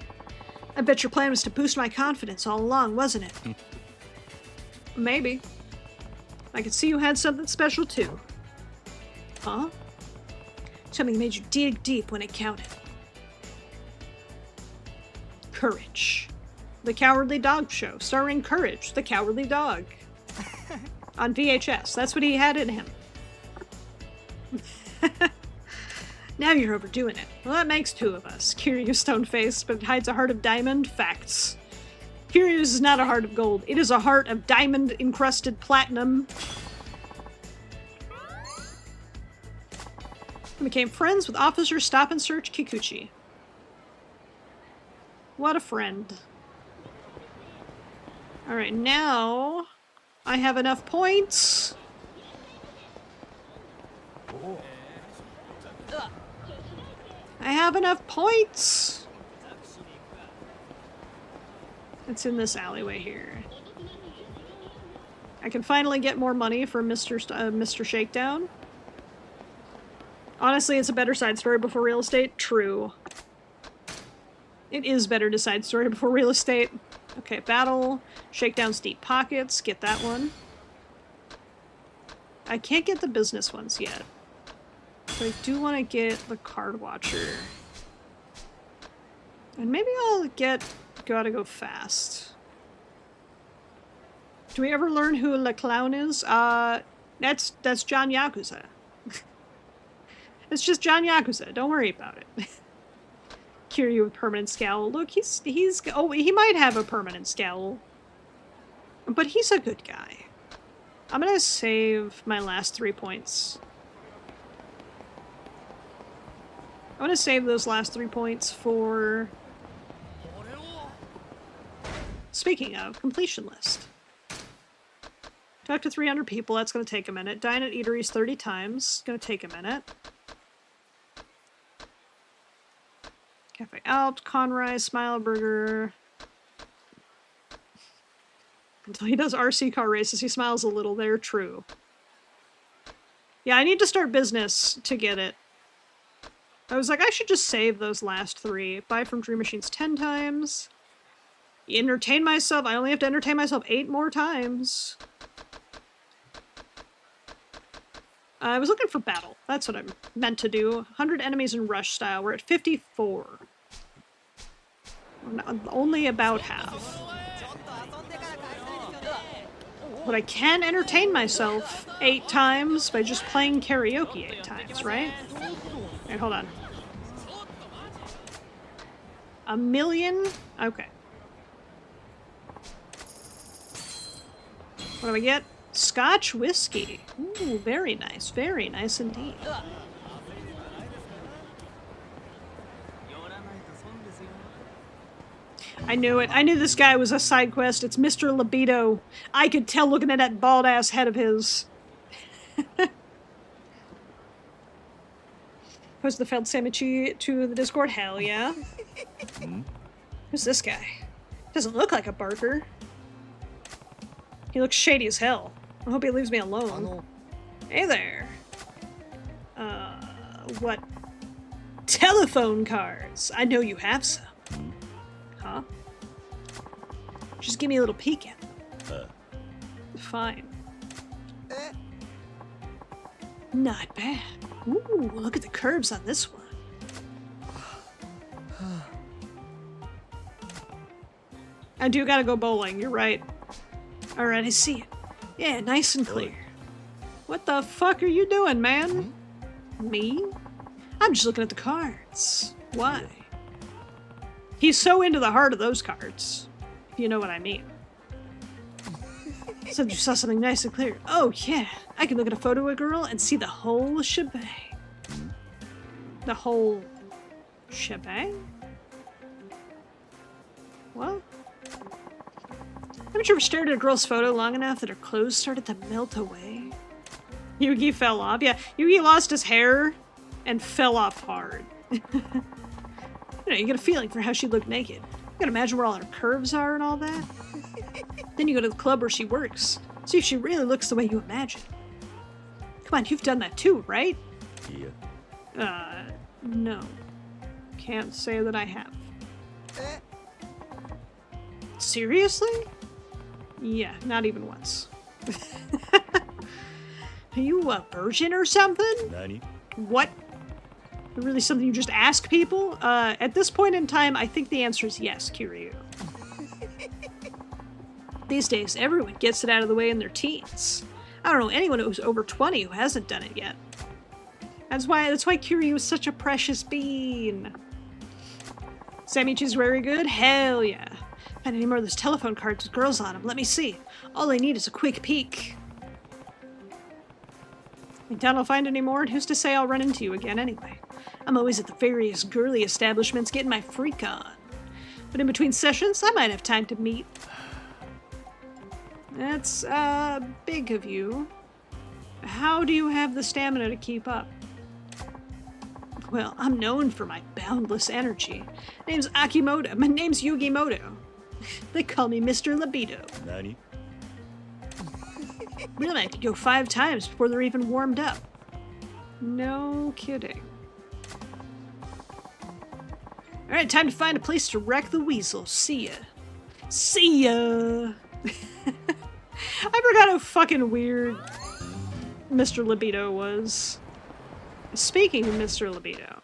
S1: I bet your plan was to boost my confidence all along, wasn't it? Maybe. I could see you had something special, too. Huh? Something made you dig deep when it counted. Courage. The Cowardly Dog Show, starring Courage, the Cowardly Dog. On VHS. That's what he had in him. Now you're overdoing it. Well, that makes two of us. Kiryu stone-faced, but hides a heart of diamond. Facts. Kiryu's is not a heart of gold. It is a heart of diamond-encrusted platinum. I became friends with Officer Stop and Search Kikuchi. What a friend. Alright, now I have enough points. I have enough points. It's in this alleyway here. I can finally get more money for Mr. Shakedown. Honestly, it's a better side story before real estate. True. It is better to side story before real estate. Okay, battle. Shakedown's deep pockets. Get that one. I can't get the business ones yet. But I do want to get the card watcher. And maybe I'll gotta go fast. Do we ever learn who Le Clown is? That's John Yakuza. It's just John Yakuza. Don't worry about it. Kiryu with permanent scowl. Look, he might have a permanent scowl. But he's a good guy. I'm gonna save my last 3 points. I want to save those last 3 points for... Speaking of, completion list. Talk to 300 people, that's going to take a minute. Dine at eateries 30 times, going to take a minute. Cafe Alp, Conrye, Smile Burger. Until he does RC car races, he smiles a little. They're true. Yeah, I need to start business to get it. I was like, I should just save those last 3. Buy from Dream Machines 10 times. Entertain myself. I only have to entertain myself 8 more times. I was looking for battle. That's what I'm meant to do. 100 enemies in rush style. We're at 54. Only about half. But I can entertain myself 8 times by just playing karaoke 8 times, right? Wait, hold on. 1 million? Okay. What do I get? Scotch whiskey. Ooh, very nice indeed. I knew it. I knew this guy was a side quest. It's Mr. Libido. I could tell looking at that bald-ass head of his. Post the failed sandwich to the Discord? Hell yeah. Who's this guy? Doesn't look like a barker. He looks shady as hell. I hope he leaves me alone. Hey there. What? Telephone cards. I know you have some. Huh? Just give me a little peek at them. Fine. Not bad. Ooh, look at the curves on this one. I do gotta go bowling, you're right. Alright, I see it. Yeah, nice and clear. What the fuck are you doing, man? Me? I'm just looking at the cards. Why? He's so into the heart of those cards. If you know what I mean. Said you saw something nice and clear. Oh, yeah. I can look at a photo of a girl and see the whole shebang. The whole shebang? What? Haven't you ever stared at a girl's photo long enough that her clothes started to melt away? Yugi fell off. Yeah, Yugi lost his hair and fell off hard. You know, you get a feeling for how she looked naked. You gotta imagine where all her curves are and all that. Then you go to the club where she works. See if she really looks the way you imagine. Come on, you've done that too, right?
S4: Yeah.
S1: No. Can't say that I have. Seriously? Yeah, not even once. Are you a virgin or something?
S4: Nani?
S1: What? Really something you just ask people? At this point in time, I think the answer is yes, Kiryu. These days, everyone gets it out of the way in their teens. I don't know anyone who's over 20 who hasn't done it yet. That's why Kiryu is such a precious bean. Samichi's very good? Hell yeah. Find any more of those telephone cards with girls on them. Let me see. All I need is a quick peek. I doubt I'll find any more, and who's to say I'll run into you again anyway? I'm always at the various girly establishments getting my freak on. But in between sessions, I might have time to meet. That's, big of you. How do you have the stamina to keep up? Well, I'm known for my boundless energy. Name's Akimoto. My name's Yugimoto. They call me Mr. Libido.
S4: Nani?
S1: Really, I could go 5 times before they're even warmed up. No kidding. Alright, time to find a place to wreck the weasel. See ya. See ya! I forgot how fucking weird Mr. Libido was. Speaking of Mr. Libido.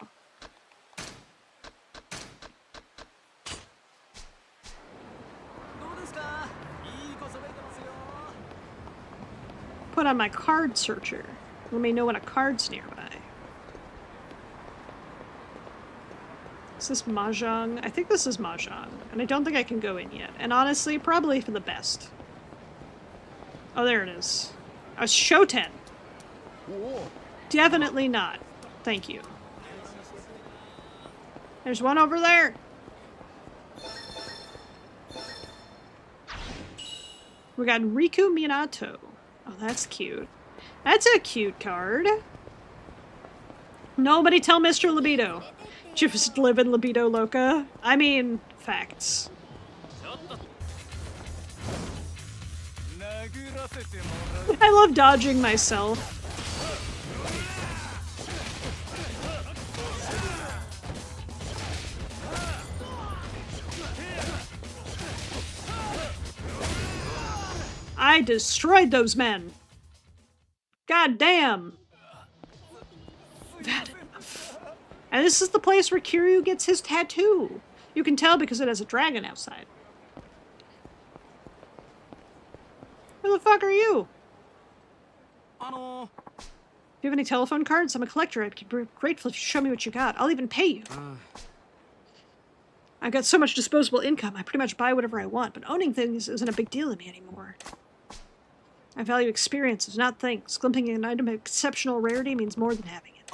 S1: Put on my card searcher. Let me know when a card's nearby. Is this Mahjong? I think this is Mahjong, and I don't think I can go in yet. And honestly, probably for the best. Oh, there it is. A Shoten. Definitely not. Thank you. There's one over there. We got Riku Minato. Oh, that's cute. That's a cute card. Nobody tell Mr. Libido. Just live in Libido Loca. I mean, facts. I love dodging myself. I destroyed those men. God damn. That enough. And this is the place where Kiryu gets his tattoo. You can tell because it has a dragon outside. Who the fuck are you? Do you have any telephone cards? I'm a collector. I'd be grateful if you show me what you got. I'll even pay you. I've got so much disposable income, I pretty much buy whatever I want, but owning things isn't a big deal to me anymore. I value experiences, not things. Glimpsing an item of exceptional rarity means more than having it.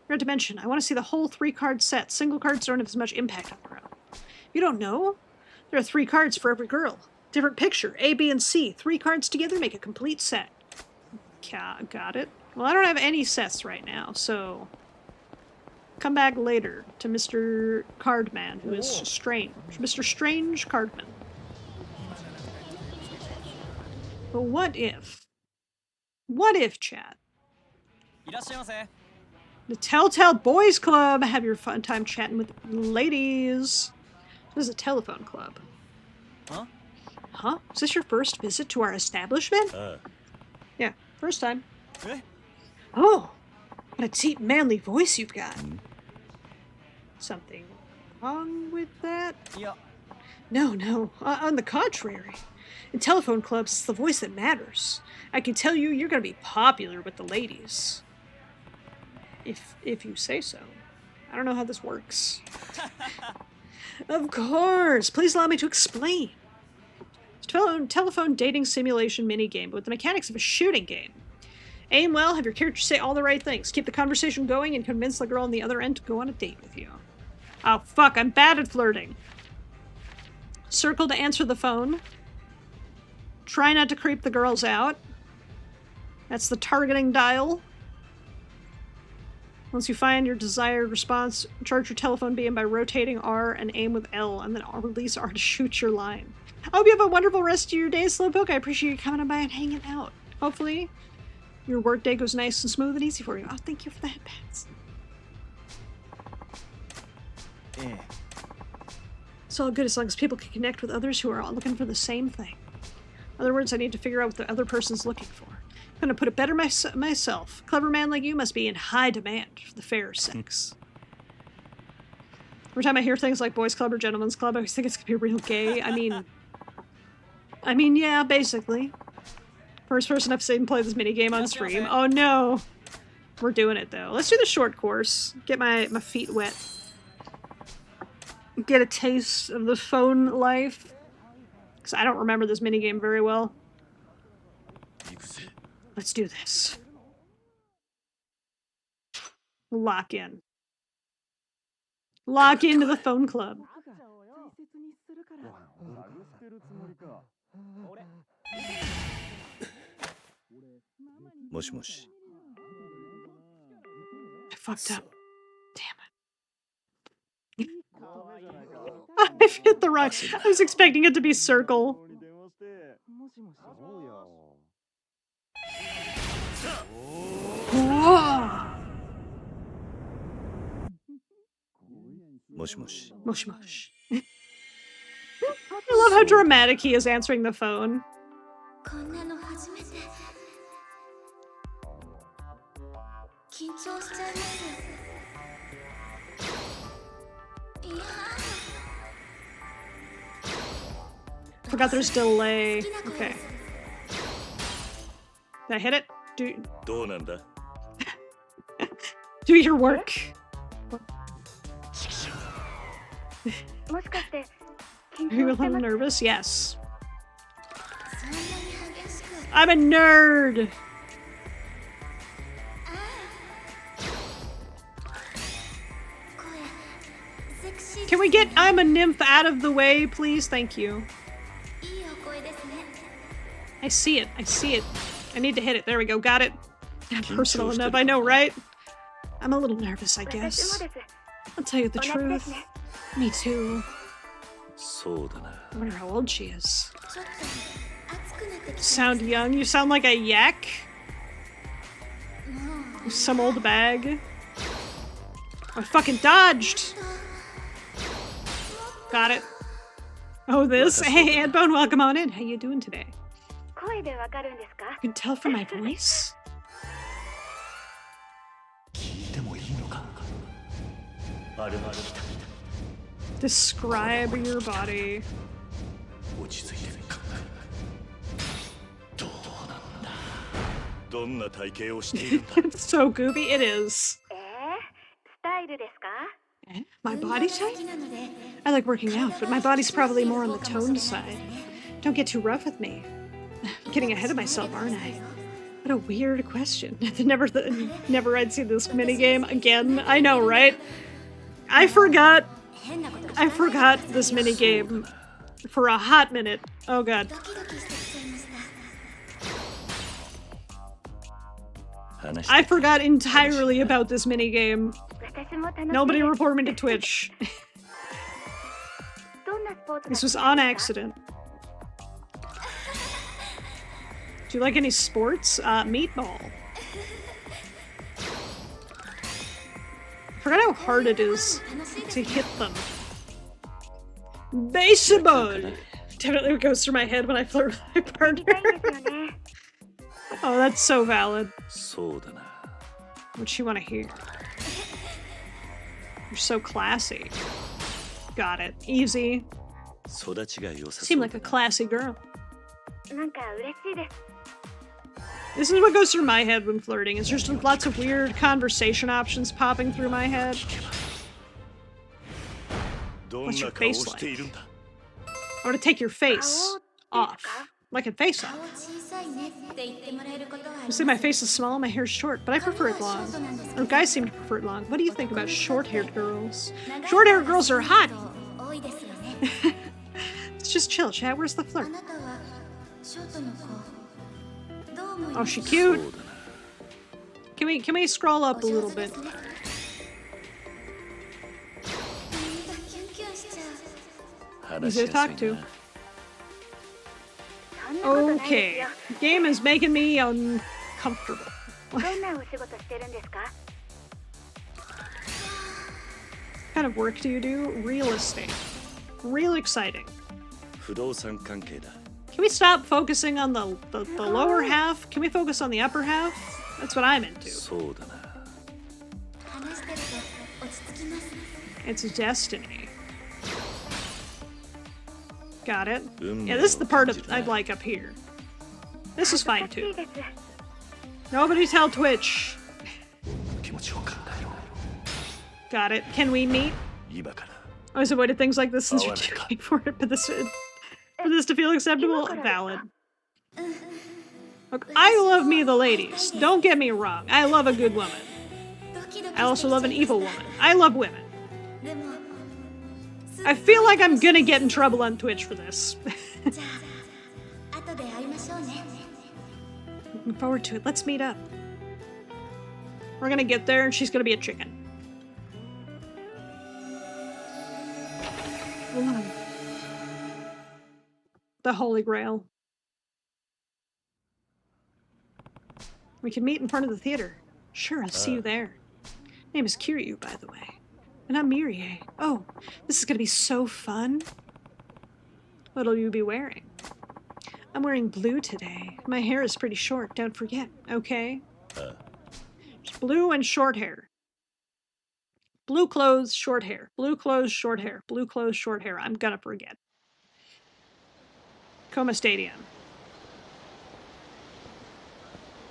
S1: Not to mention, I want to see the whole 3-card set. Single cards don't have as much impact on their own. You don't know? There are 3 cards for every girl. Different picture, A, B, and C. 3 cards together make a complete set. Got it. Well, I don't have any sets right now, so... Come back later to Mr. Cardman, who is strange. Mr. Strange Cardman. But what if? What if, chat? The Telltale Boys Club! Have your fun time chatting with ladies. This is a telephone club. Huh? Huh? Is this your first visit to our establishment? Yeah, first time. Oh, what a deep, manly voice you've got. Something wrong with that? Yeah. No. On the contrary. In telephone clubs, it's the voice that matters. I can tell you, you're going to be popular with the ladies. If you say so. I don't know how this works. Of course. Please allow me to explain. It's a telephone dating simulation minigame, but with the mechanics of a shooting game. Aim well, have your character say all the right things. Keep the conversation going and convince the girl on the other end to go on a date with you. Oh, fuck, I'm bad at flirting. Circle to answer the phone. Try not to creep the girls out. That's the targeting dial. Once you find your desired response, charge your telephone beam by rotating R and aim with L, and then release R to shoot your line. I hope you have a wonderful rest of your day, Slowpoke. I appreciate you coming by and hanging out. Hopefully, your workday goes nice and smooth and easy for you. Oh, thank you for the headbands. It's all good as long as people can connect with others who are all looking for the same thing. In other words, I need to figure out what the other person's looking for. I'm gonna put it better myself. A clever man like you must be in high demand for the fair sex. Every time I hear things like boys club or gentlemen's club, I always think it's gonna be real gay. I mean, yeah, basically. First person I've seen play this minigame on stream. Oh no! We're doing it though. Let's do the short course. Get my feet wet. Get a taste of the phone life. Because I don't remember this minigame very well. Let's do this. Lock in. Lock into the phone club. I fucked up. Damn it. I've hit the rock. I was expecting it to be circle. Whoa. Mosh. I love how dramatic he is answering the phone. Forgot there's delay. Okay. Did I hit it? Do your work. Are you a little nervous? Yes. I'm a nerd. Can we get I'm a nymph out of the way, please? Thank you. I see it. I see it. I need to hit it. There we go. Got it. Personal enough. I know, right? I'm a little nervous, I guess. I'll tell you the truth. Me too. I wonder how old she is. Sound young? You sound like a yak? Some old bag? I fucking dodged! Got it. Oh, this? Hey, Headbone, welcome on in. How you doing today? You can tell from my voice? Describe your body. It's so goofy. It is. My body type? I like working out, but my body's probably more on the toned side. Don't get too rough with me. I'm getting ahead of myself, aren't I? What a weird question. Never I'd see this minigame again. I know, right? I forgot this minigame for a hot minute. Oh god. I forgot entirely about this minigame. Nobody report me to Twitch. This was on accident. Do you like any sports? Meatball. I forgot how hard it is to hit them. Baseball! Definitely what goes through my head when I flirt with my partner. Oh, that's so valid. What'd she want to hear? You're so classy. Got it. Easy. Seem like a classy girl. This is what goes through my head when flirting. It's just lots of weird conversation options popping through my head. What's your face like? I want to take your face off. Like a face off. You say my face is small, my hair's short, but I prefer it long. Or guys seem to prefer it long. What do you think about short-haired girls? Short-haired girls are hot! Let's just chill, chat. Where's the flirt? Oh, she cute. Can we scroll up a little bit? Easy to talk to. Okay. Game is making me uncomfortable. What kind of work do you do? Real estate. Real exciting. Can we stop focusing on the lower half? Can we focus on the upper half? That's what I'm into. It's destiny. Got it. Yeah, this is the part I'd like up here. This is fine too. Nobody tell Twitch. Got it. Can we meet? I always avoided things like this since you're too late for it, but for this to feel acceptable, valid. Look, I love me the ladies. Don't get me wrong. I love a good woman. I also love an evil woman. I love women. I feel like I'm gonna get in trouble on Twitch for this. Looking forward to it. Let's meet up. We're gonna get there and she's gonna be a chicken. The Holy Grail. We can meet in front of the theater. Sure, I'll see you there. Name is Kiryu, by the way. And I'm Mirie. Oh, this is gonna be so fun. What'll you be wearing? I'm wearing blue today. My hair is pretty short, don't forget, okay? Just blue and short hair. Blue clothes, short hair. Blue clothes, short hair. Blue clothes, short hair. I'm gonna forget. Coma Stadium.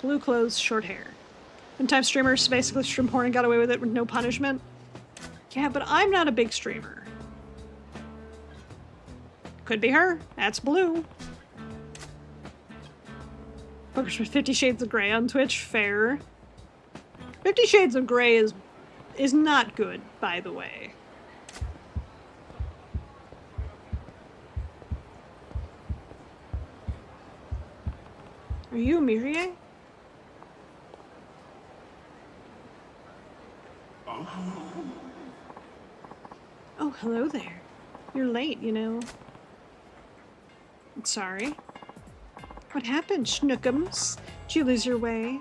S1: Blue clothes, short hair. Sometimes streamers basically stream porn and got away with it with no punishment. Yeah, but I'm not a big streamer. Could be her. That's blue. Focus for 50 Shades of Grey on Twitch. Fair. 50 Shades of Grey is not good, by the way. Are you Mirie? Oh, hello there. You're late, you know. I'm sorry. What happened, Schnookums? Did you lose your way?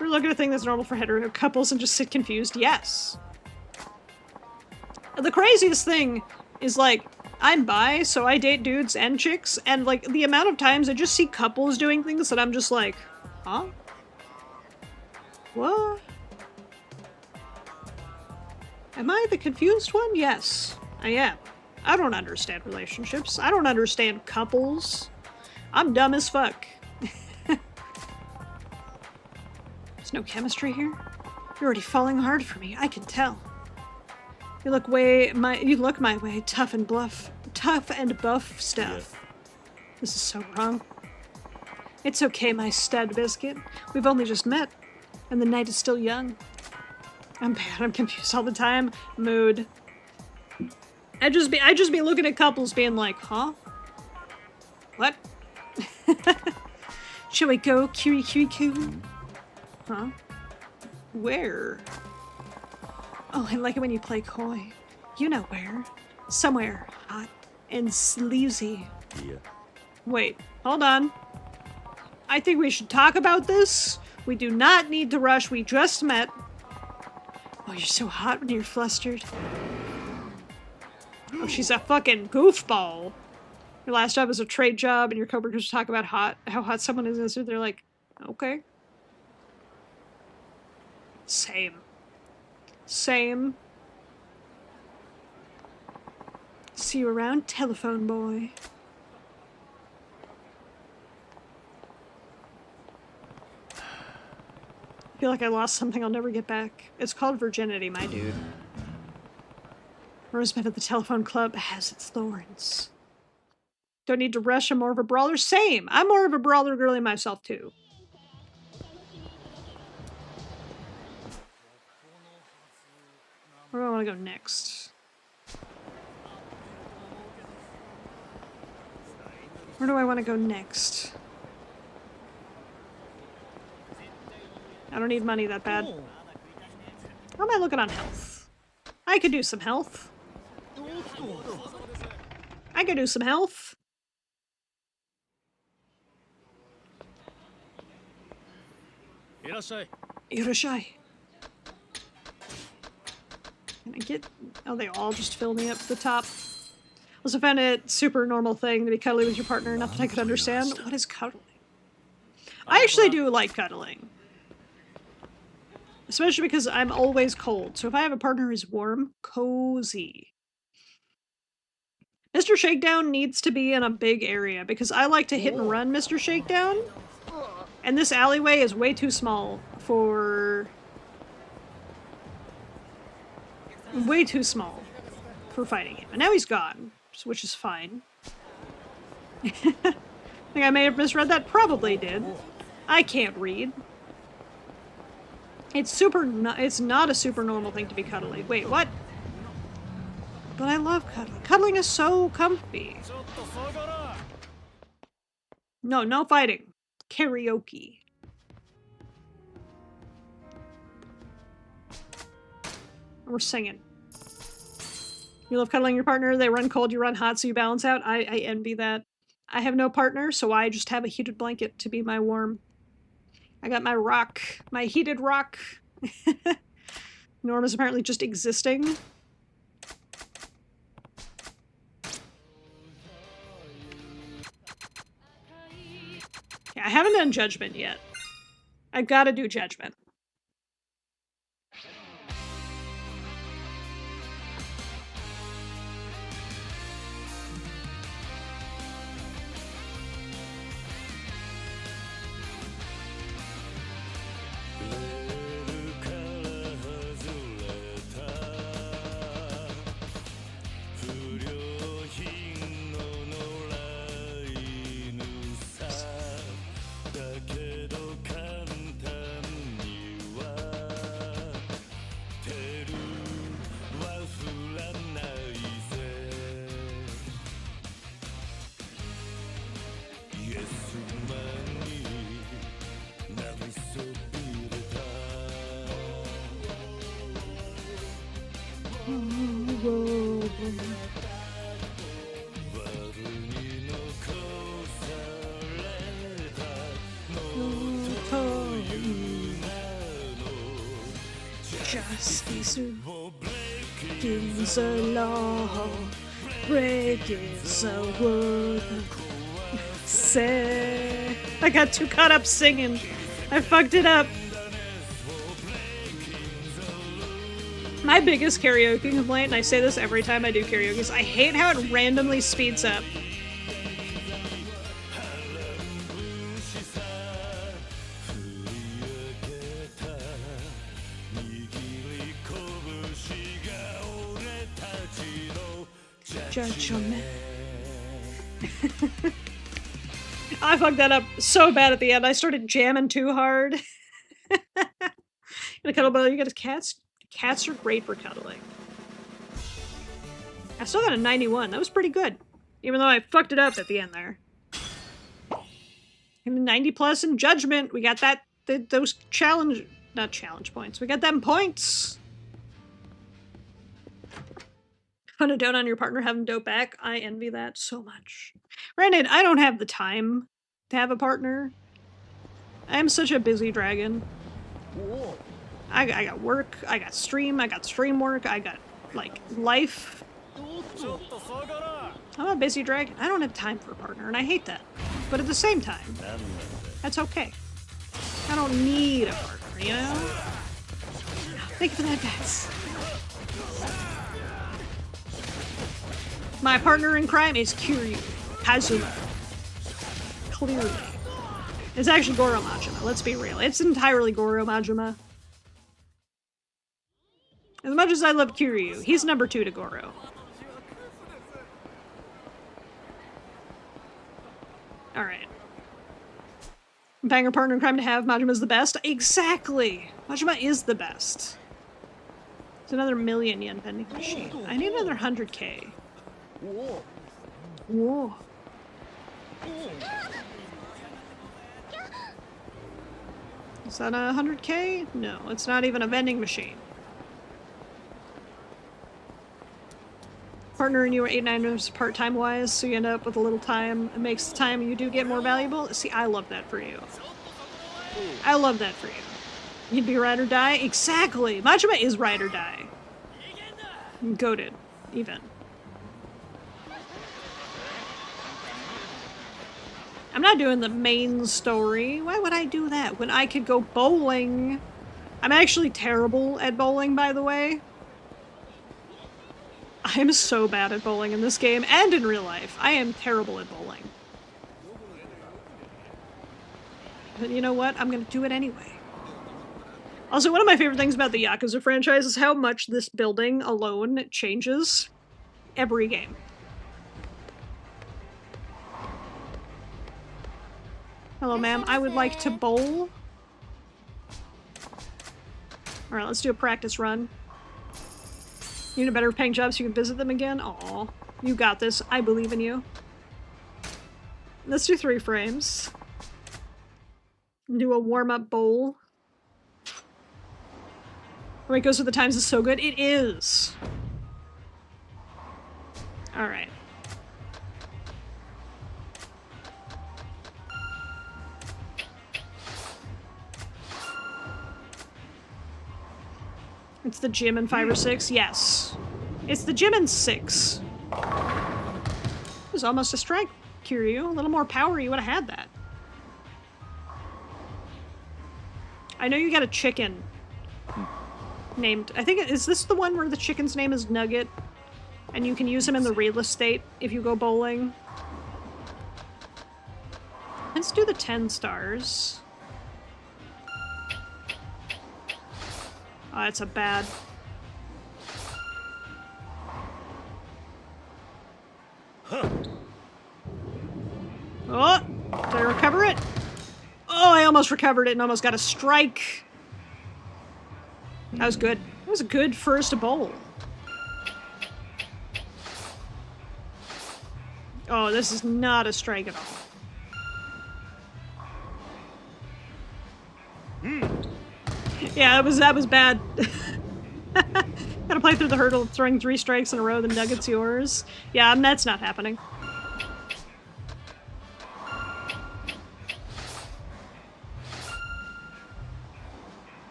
S1: We're looking at a thing that's normal for hetero couples and just sit confused. Yes. The craziest thing is, like, I'm bi, so I date dudes and chicks, and, like, the amount of times I just see couples doing things that I'm just like, huh? What? Am I the confused one? Yes, I am. I don't understand relationships. I don't understand couples. I'm dumb as fuck. There's no chemistry here. You're already falling hard for me. I can tell. You look my way. Tough and buff stuff.
S4: Yeah.
S1: This is so wrong. It's okay, my stud biscuit. We've only just met, and the night is still young. I'm bad. I'm confused all the time. Mood. I just be looking at couples, being like, huh? What? Shall we go, Kirikou? Huh? Where? Oh, I like it when you play coy. You know where. Somewhere hot and sleazy.
S4: Yeah.
S1: Wait, hold on. I think we should talk about this. We do not need to rush. We just met. Oh, you're so hot when you're flustered. Oh, she's a fucking goofball. Your last job was a trade job, and your coworkers talk about how hot someone is, and they're like, okay. Same. See you around, telephone boy. I feel like I lost something I'll never get back. It's called virginity, my dude. Rosebud at the telephone club has its thorns. Don't need to rush, I'm more of a brawler. Same! I'm more of a brawler girly myself, too. Where do I want to go next? Where do I want to go next? I don't need money that bad. How am I looking on health? I could do some health. I could do some health. Irashai. Can I get... Oh, they all just fill me up to the top. Also found it super normal thing to be cuddly with your partner, not that I could understand. What is cuddling? I actually do like cuddling. Especially because I'm always cold, so if I have a partner who's warm, cozy. Mr. Shakedown needs to be in a big area, because I like to hit and run Mr. Shakedown, and this alleyway is way too small for... way too small for fighting him. And now he's gone, which is fine. I think I may have misread that. Probably did. I can't read. It's it's not a super normal thing to be cuddly. Wait, what? But I love cuddling. Cuddling is so comfy. No, no fighting. Karaoke. We're singing. You love cuddling your partner, they run cold, you run hot, so you balance out. I envy that. I have no partner, so I just have a heated blanket to be my warm. I got my rock, my heated rock. Norm is apparently just existing. Yeah, I haven't done Judgment yet. I've got to do Judgment. Justice is the law, break is a word. Say, I got too caught up singing. I fucked it up. My biggest karaoke complaint, and I say this every time I do karaoke, is I hate how it randomly speeds up. Judgment. I fucked that up so bad at the end. I started jamming too hard. You got cats. Cats are great for cuddling. I still got a 91. That was pretty good. Even though I fucked it up at the end there. And 90 plus in judgment. We got that, those not challenge points. We got them points. Put a dote on your partner, have them dote back. I envy that so much. Granted, I don't have the time to have a partner. I am such a busy dragon. I got work, I got stream work, I got, like, life. I'm a busy dragon. I don't have time for a partner, and I hate that. But at the same time, that's okay. I don't need a partner, you know? Thank you for that, Bats. My partner in crime is Kiryu Kazuma. Clearly. It's actually Goro Majima, let's be real. It's entirely Goro Majima. As much as I love Kiryu, he's number 2 to Goro. Alright. Banger partner in crime to have, Majima's the best? Exactly! Majima is the best. It's another 1,000,000 yen vending machine. I need another 100k. Whoa. Is that a 100k? No, it's not even a vending machine. Partner and you are 8-9 part-time wise, so you end up with a little time. It makes the time you do get more valuable. See, I love that for you. I love that for you. You'd be ride or die? Exactly! Majima is ride or die. Goated, even. I'm not doing the main story. Why would I do that when I could go bowling? I'm actually terrible at bowling, by the way. I am so bad at bowling in this game and in real life. I am terrible at bowling. But you know what? I'm gonna do it anyway. Also, one of my favorite things about the Yakuza franchise is how much this building alone changes every game. Hello, ma'am. I would like to bowl. Alright, let's do a practice run. You need a better paying job so you can visit them again? Aw. You got this. I believe in you. Let's do 3 frames. Do a warm-up bowl. Oh, it goes with the times is so good. It is! Alright. It's the gym in 5 or 6? Yes. It's the gym in 6. It was almost a strike, Kiryu. A little more power, you would have had that. I know you got a chicken named... I think... Is this the one where the chicken's name is Nugget? And you can use him in the real estate if you go bowling? Let's do the 10 stars. Oh, that's a bad... Oh! Did I recover it? Oh, I almost recovered it and almost got a strike. That was good. That was a good first bowl. Oh, this is not a strike at all. Yeah, that was bad. Gotta play through the hurdle of throwing 3 strikes in a row, the nugget's yours. Yeah, that's not happening.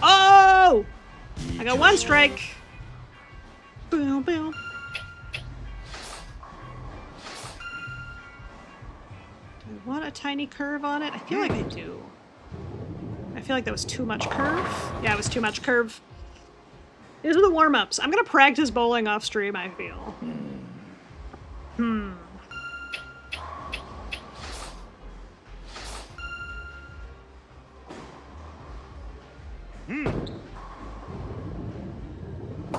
S1: Oh! I got 1 strike. Boom, boom. Do I want a tiny curve on it? I feel like I do. I feel like that was too much curve. Yeah, it was too much curve. These are the warm-ups. I'm gonna practice bowling off stream, I feel.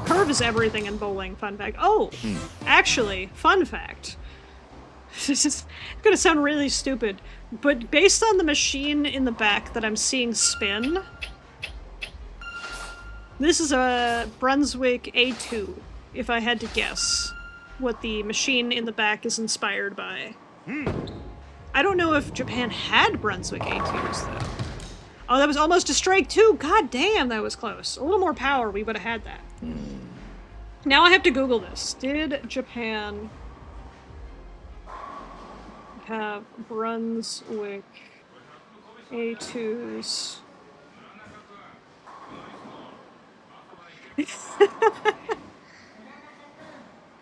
S1: Curve is everything in bowling, fun fact. Oh, actually, fun fact. This is gonna sound really stupid, but based on the machine in the back that I'm seeing spin, this is a Brunswick A2, if I had to guess what the machine in the back is inspired by. I don't know if Japan had Brunswick A2s, though. Oh, that was almost a strike, too! God damn, that was close. A little more power, we would have had that. Now I have to Google this. Did Japan have Brunswick A2s?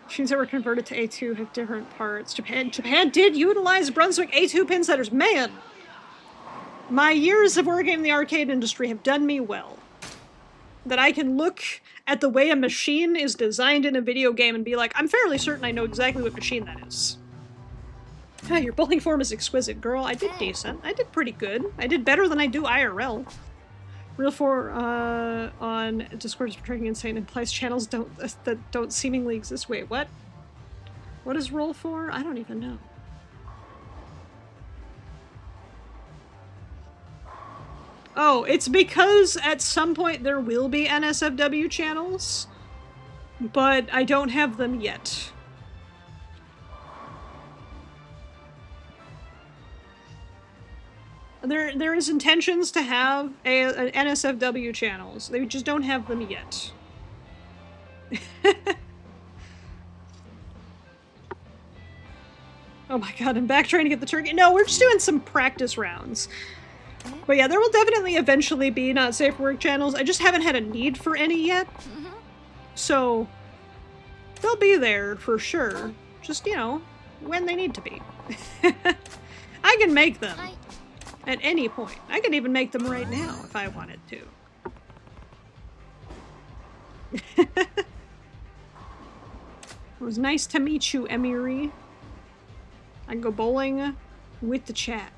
S1: Machines that were converted to A2 have different parts. Japan did utilize Brunswick A2 pin setters. Man! My years of working in the arcade industry have done me well. That I can look at the way a machine is designed in a video game and be like, I'm fairly certain I know exactly what machine that is. Ah, your bowling form is exquisite, girl. I did decent. I did pretty good. I did better than I do IRL. Real 4 on Discord is portraying insane implies channels that don't seemingly exist. Wait, what? What is Roll 4? I don't even know. Oh, it's because at some point there will be NSFW channels, but I don't have them yet. There is intentions to have an NSFW channels. They just don't have them yet. Oh my god, I'm back trying to get the turkey. No, we're just doing some practice rounds. But yeah, there will definitely eventually be not safe for work channels. I just haven't had a need for any yet. So, they'll be there for sure. Just, you know, when they need to be. I can make them at any point. I can even make them right now if I wanted to. It was nice to meet you, Emiri. I can go bowling with the chat.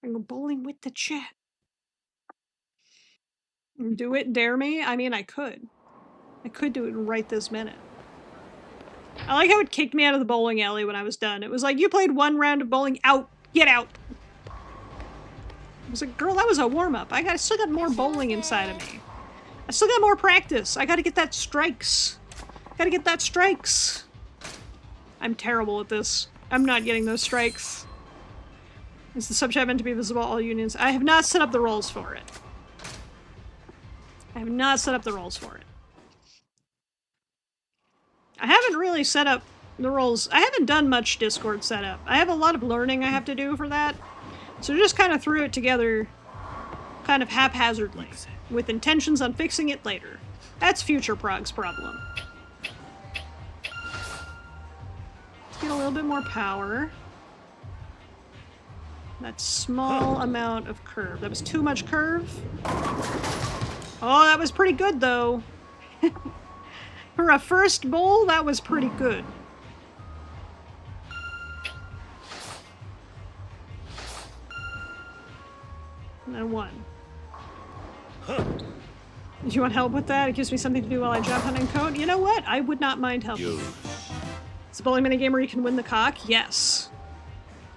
S1: I can go bowling with the chat. Do it, dare me? I mean, I could. I could do it right this minute. I like how it kicked me out of the bowling alley when I was done. It was like, you played 1 round of bowling, out! Get out! I was like, girl, that was a warm-up. I still got more bowling inside of me. I still got more practice. I gotta get that strikes. Gotta get that strikes. I'm terrible at this. I'm not getting those strikes. Is the sub chat meant to be visible all unions? I have not set up the roles for it. I have not set up the roles for it. I haven't really set up the roles. I haven't done much Discord setup. I have a lot of learning I have to do for that. So just kind of threw it together kind of haphazardly, with intentions on fixing it later. That's future Prog's problem. Let's get a little bit more power. That small amount of curve. That was too much curve. Oh, that was pretty good, though. For a first bowl, that was pretty good. And then 1. Do you want help with that? It gives me something to do while I jump hunt and code. You know what? I would not mind helping. It's a bowling minigame where you can win the cock? Yes.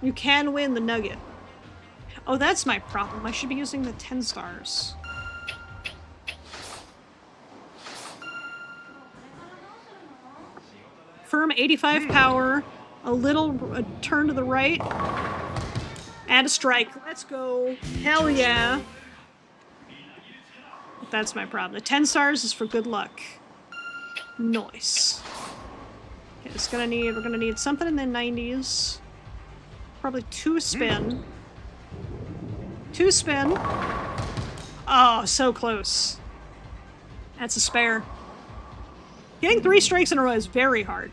S1: You can win the nugget. Oh, that's my problem. I should be using the 10 stars. Firm 85 power, a little turn to the right, and a strike. Let's go. Hell yeah. That's my problem. The 10 stars is for good luck. Nice. Okay, we're gonna need something in the 90s. Probably 2 spin. 2 spin. Oh, so close. That's a spare. Getting 3 strikes in a row is very hard.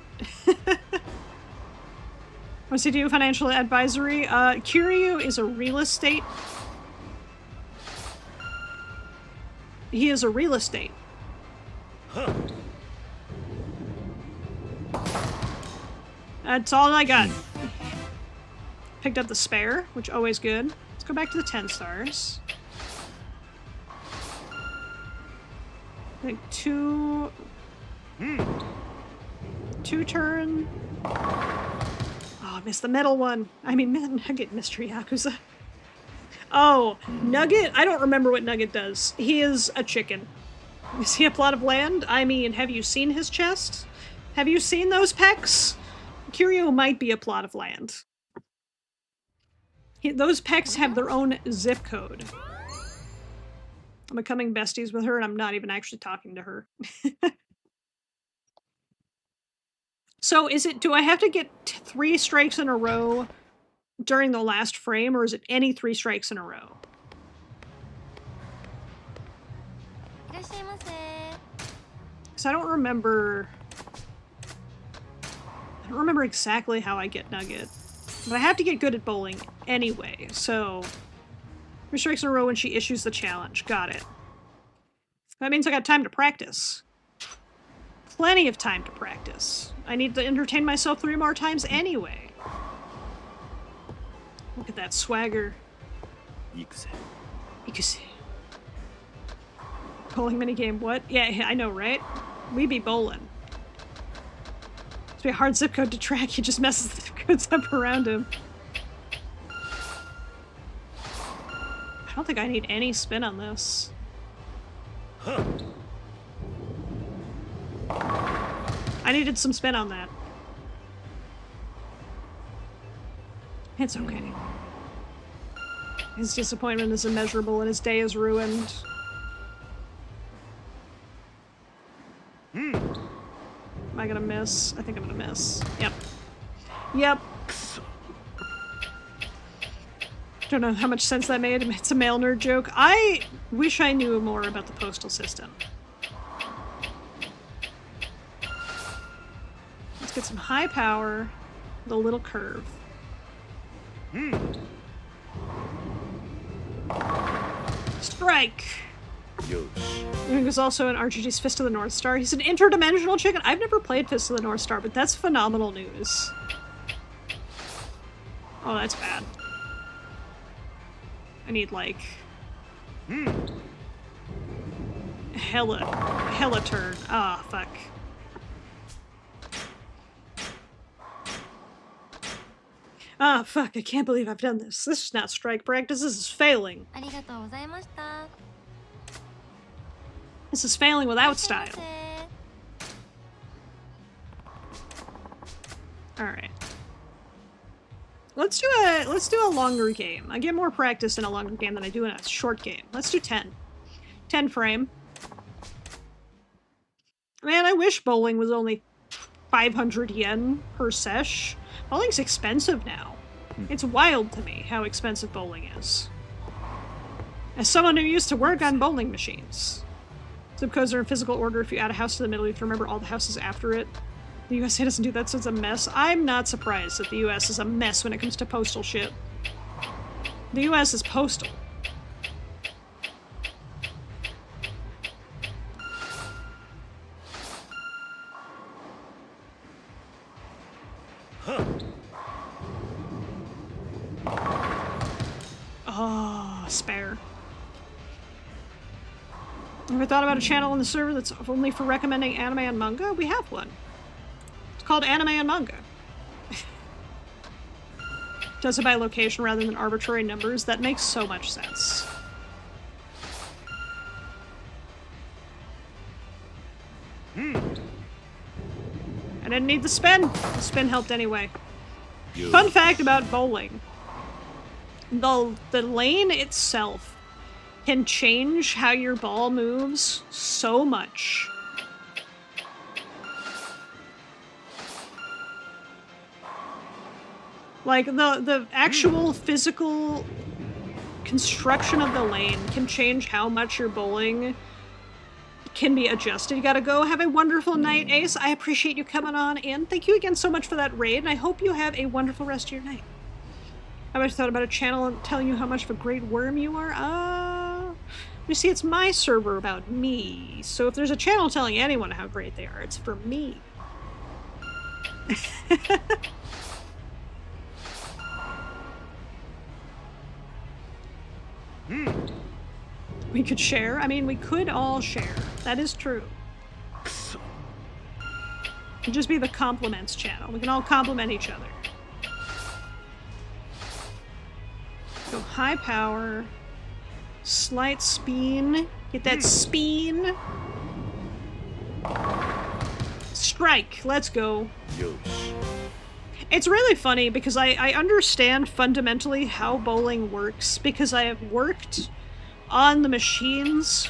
S1: What's he do? Financial advisory? Kiryu is a real estate. He is a real estate. That's all I got. Picked up the spare, which always good. Let's go back to the 10 stars. I think 2 turn. Oh, I missed the middle one. I mean, Nugget Mystery Yakuza. Oh, Nugget? I don't remember what Nugget does. He is a chicken. Is he a plot of land? I mean, have you seen his chest? Have you seen those pecs? Kiryu might be a plot of land. Those pecs have their own zip code. I'm becoming besties with her, and I'm not even actually talking to her. So do I have to get 3 strikes in a row during the last frame, or is it any 3 strikes in a row? Because I don't remember exactly how I get Nugget. But I have to get good at bowling anyway, so 3 strikes in a row when she issues the challenge. Got it. That means I got time to practice. Plenty of time to practice. I need to entertain myself 3 more times anyway. Look at that swagger. Yakuza. Bowling minigame, what? Yeah, I know, right? We be bowling. It's be a hard zip code to track, he just messes the zip codes up around him. I don't think I need any spin on this. I needed some spin on that. It's okay. His disappointment is immeasurable and his day is ruined. Am I gonna miss? I think I'm gonna miss. Yep. Yep. Don't know how much sense that made. It's a male nerd joke. I wish I knew more about the postal system. Let's get some high power with a little curve. Strike! There's also an RGG's Fist of the North Star. He's an interdimensional chicken. I've never played Fist of the North Star, but that's phenomenal news. Oh, that's bad. I need, like... Hella turn. Ah, fuck. Ah, fuck, I can't believe I've done this. This is not strike practice, this is failing. This is failing without style. Alright. Let's do a longer game. I get more practice in a longer game than I do in a short game. Let's do 10. 10 frame. Man, I wish bowling was only 500 yen per sesh. Bowling's expensive now. It's wild to me how expensive bowling is. As someone who used to work on bowling machines. Zip codes are in physical order. If you add a house to the middle, you have to remember all the houses after it. The USA doesn't do that, so it's a mess. I'm not surprised that the US is a mess when it comes to postal shit. The US is postal. Oh, spare. Ever thought about a channel on the server that's only for recommending anime and manga? We have one. It's called Anime and Manga. Does it by location rather than arbitrary numbers? That makes so much sense. And didn't need the spin. The spin helped anyway.
S4: Yo.
S1: Fun fact about bowling. The lane itself can change how your ball moves so much. Like, the actual physical construction of the lane can change how much your bowling can be adjusted. You gotta go. Have a wonderful night, Ace. I appreciate you coming on in. Thank you again so much for that raid, and I hope you have a wonderful rest of your night. How much thought about a channel telling you how much of a great worm you are? You see, it's my server about me. So if there's a channel telling anyone how great they are, it's for me. We could share. I mean, we could all share. That is true. It'd just be the compliments channel. We can all compliment each other. Go high power. Slight spin. Get that spin. Strike. Let's go.
S4: Yo.
S1: It's really funny because I understand fundamentally how bowling works because I have worked on the machines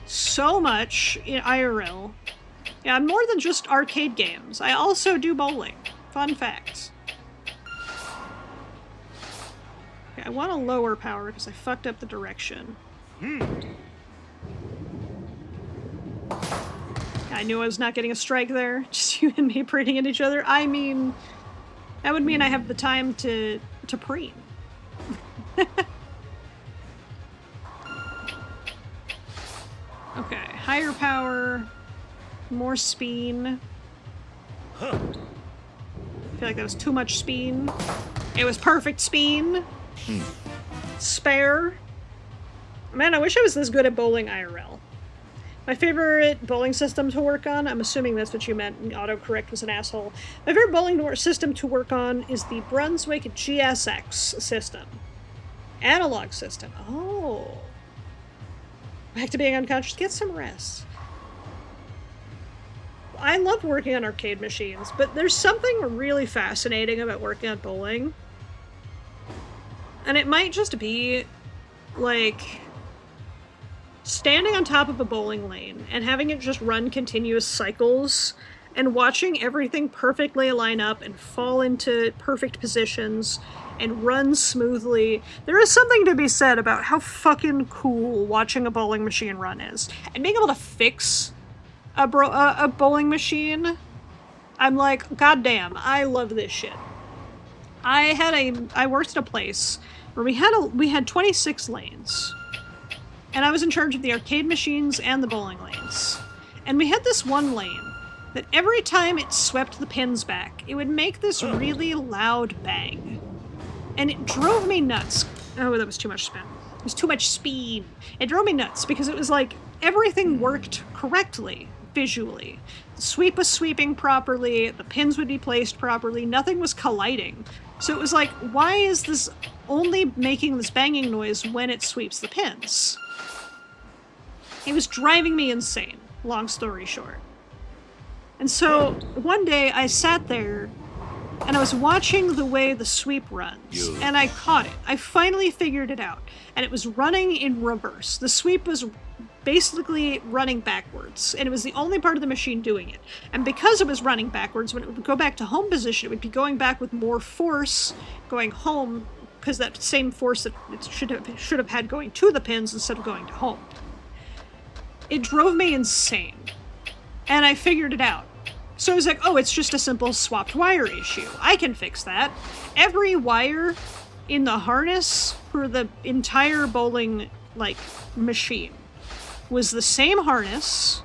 S1: so much in IRL. Yeah, more than just arcade games. I also do bowling. Fun fact. Okay, I want a lower power because I fucked up the direction. I knew I was not getting a strike there. Just you and me preening at each other. I mean, that would mean I have the time to preen. Okay, higher power, more spin. I feel like that was too much spin. It was perfect spin. Spare. Man, I wish I was this good at bowling IRL. My favorite bowling system to work on, I'm assuming that's what you meant, autocorrect was an asshole. My favorite bowling system to work on is the Brunswick GSX system. Analog system. Oh. Back to being unconscious. Get some rest. I love working on arcade machines, but there's something really fascinating about working on bowling. And it might just be, like, standing on top of a bowling lane and having it just run continuous cycles and watching everything perfectly line up and fall into perfect positions and run smoothly. There is something to be said about how fucking cool watching a bowling machine run is. And being able to fix a bowling machine, I'm like, goddamn, I love this shit. I worked at a place where we had 26 lanes. And I was in charge of the arcade machines and the bowling lanes. And we had this one lane that every time it swept the pins back, it would make this really loud bang. And it drove me nuts. Oh, that was too much spin. It was too much speed. It drove me nuts because it was like everything worked correctly visually. The sweep was sweeping properly, the pins would be placed properly, nothing was colliding. So it was like, why is this only making this banging noise when it sweeps the pins? It was driving me insane, long story short. And so one day I sat there and I was watching the way the sweep runs, and I caught it. I finally figured it out, and it was running in reverse. The sweep was basically running backwards, and it was the only part of the machine doing it. And because it was running backwards, when it would go back to home position, it would be going back with more force going home, because that same force that it should have had going to the pins instead of going to home. It drove me insane, and I figured it out. So I was like, oh, it's just a simple swapped wire issue. I can fix that. Every wire in the harness for the entire bowling, like, machine was the same harness.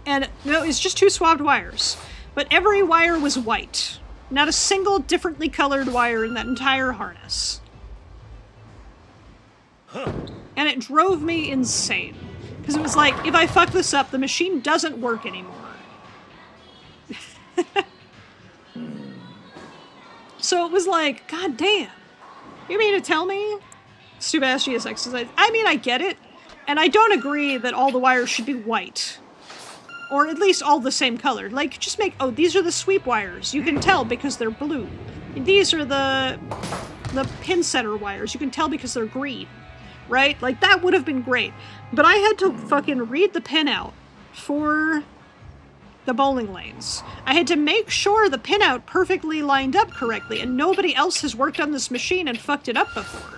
S1: And no, it's just two swapped wires. But every wire was white. Not a single differently colored wire in that entire harness. And it drove me insane. Because it was like, if I fuck this up, the machine doesn't work anymore. So it was like, god damn. You mean to tell me? Stupid ass GSX. I mean, I get it. And I don't agree that all the wires should be white. Or at least all the same color. Like, just make, oh, these are the sweep wires. You can tell because they're blue. These are the pin setter wires. You can tell because they're green. Right? Like, that would have been great. But I had to fucking read the pinout for the bowling lanes. I had to make sure the pinout perfectly lined up correctly, and nobody else has worked on this machine and fucked it up before.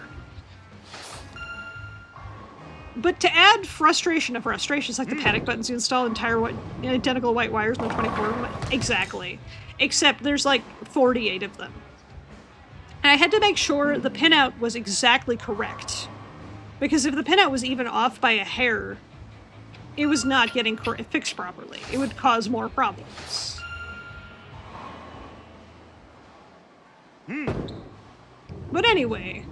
S1: But to add frustration to frustrations, like the panic buttons, you install identical white wires in the 24. Exactly. Except there's like 48 of them. And I had to make sure the pinout was exactly correct. Because if the pinout was even off by a hair, it was not getting fixed properly. It would cause more problems. But anyway,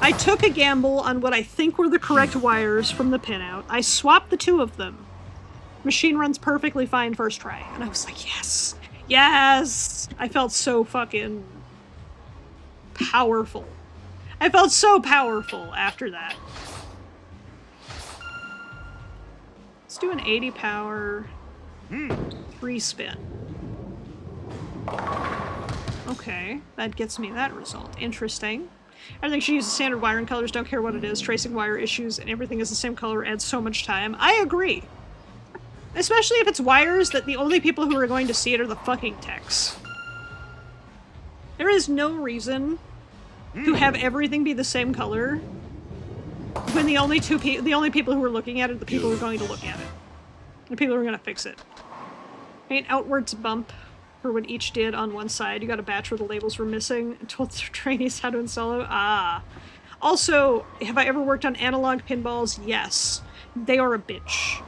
S1: I took a gamble on what I think were the correct wires from the pinout. I swapped the two of them. Machine runs perfectly fine first try. And I was like, yes! Yes! I felt so fucking powerful. I felt so powerful after that. Let's do an 80 power 3 spin. Okay, that gets me that result. Interesting. Everything should use the standard wiring colors, don't care what it is. Tracing wire issues and everything is the same color adds so much time. I agree. Especially if it's wires that the only people who are going to see it are the fucking techs. There is no reason to have everything be the same color when the only people who are looking at it are the people who are going to look at it. The people who are going to fix it. Paint outwards bump for what each did on one side. You got a batch where the labels were missing. Told the trainees how to install it. Ah. Also, have I ever worked on analog pinballs? Yes. They are a bitch.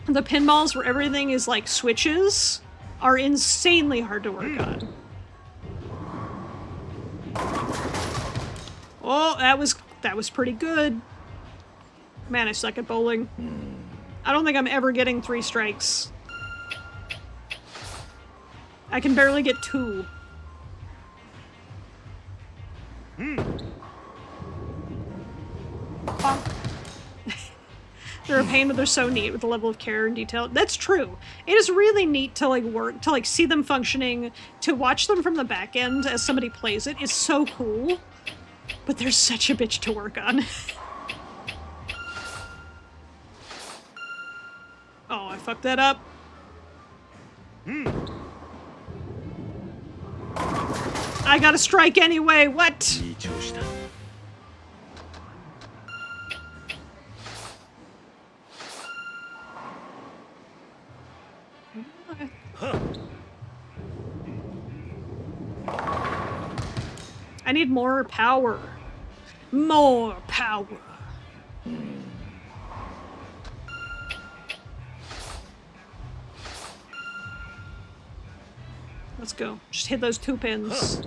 S1: The pinballs where everything is like switches are insanely hard to work on. Oh, that was pretty good. Man, I suck at bowling. I don't think I'm ever getting 3 strikes. I can barely get 2. They're a pain, but they're so neat with the level of care and detail. That's true. It is really neat to like see them functioning, to watch them from the back end as somebody plays it is so cool. But they're such a bitch to work on. Oh, I fucked that up. I got a strike anyway, what? I need more power. More power. Let's go. Just hit those 2 pins.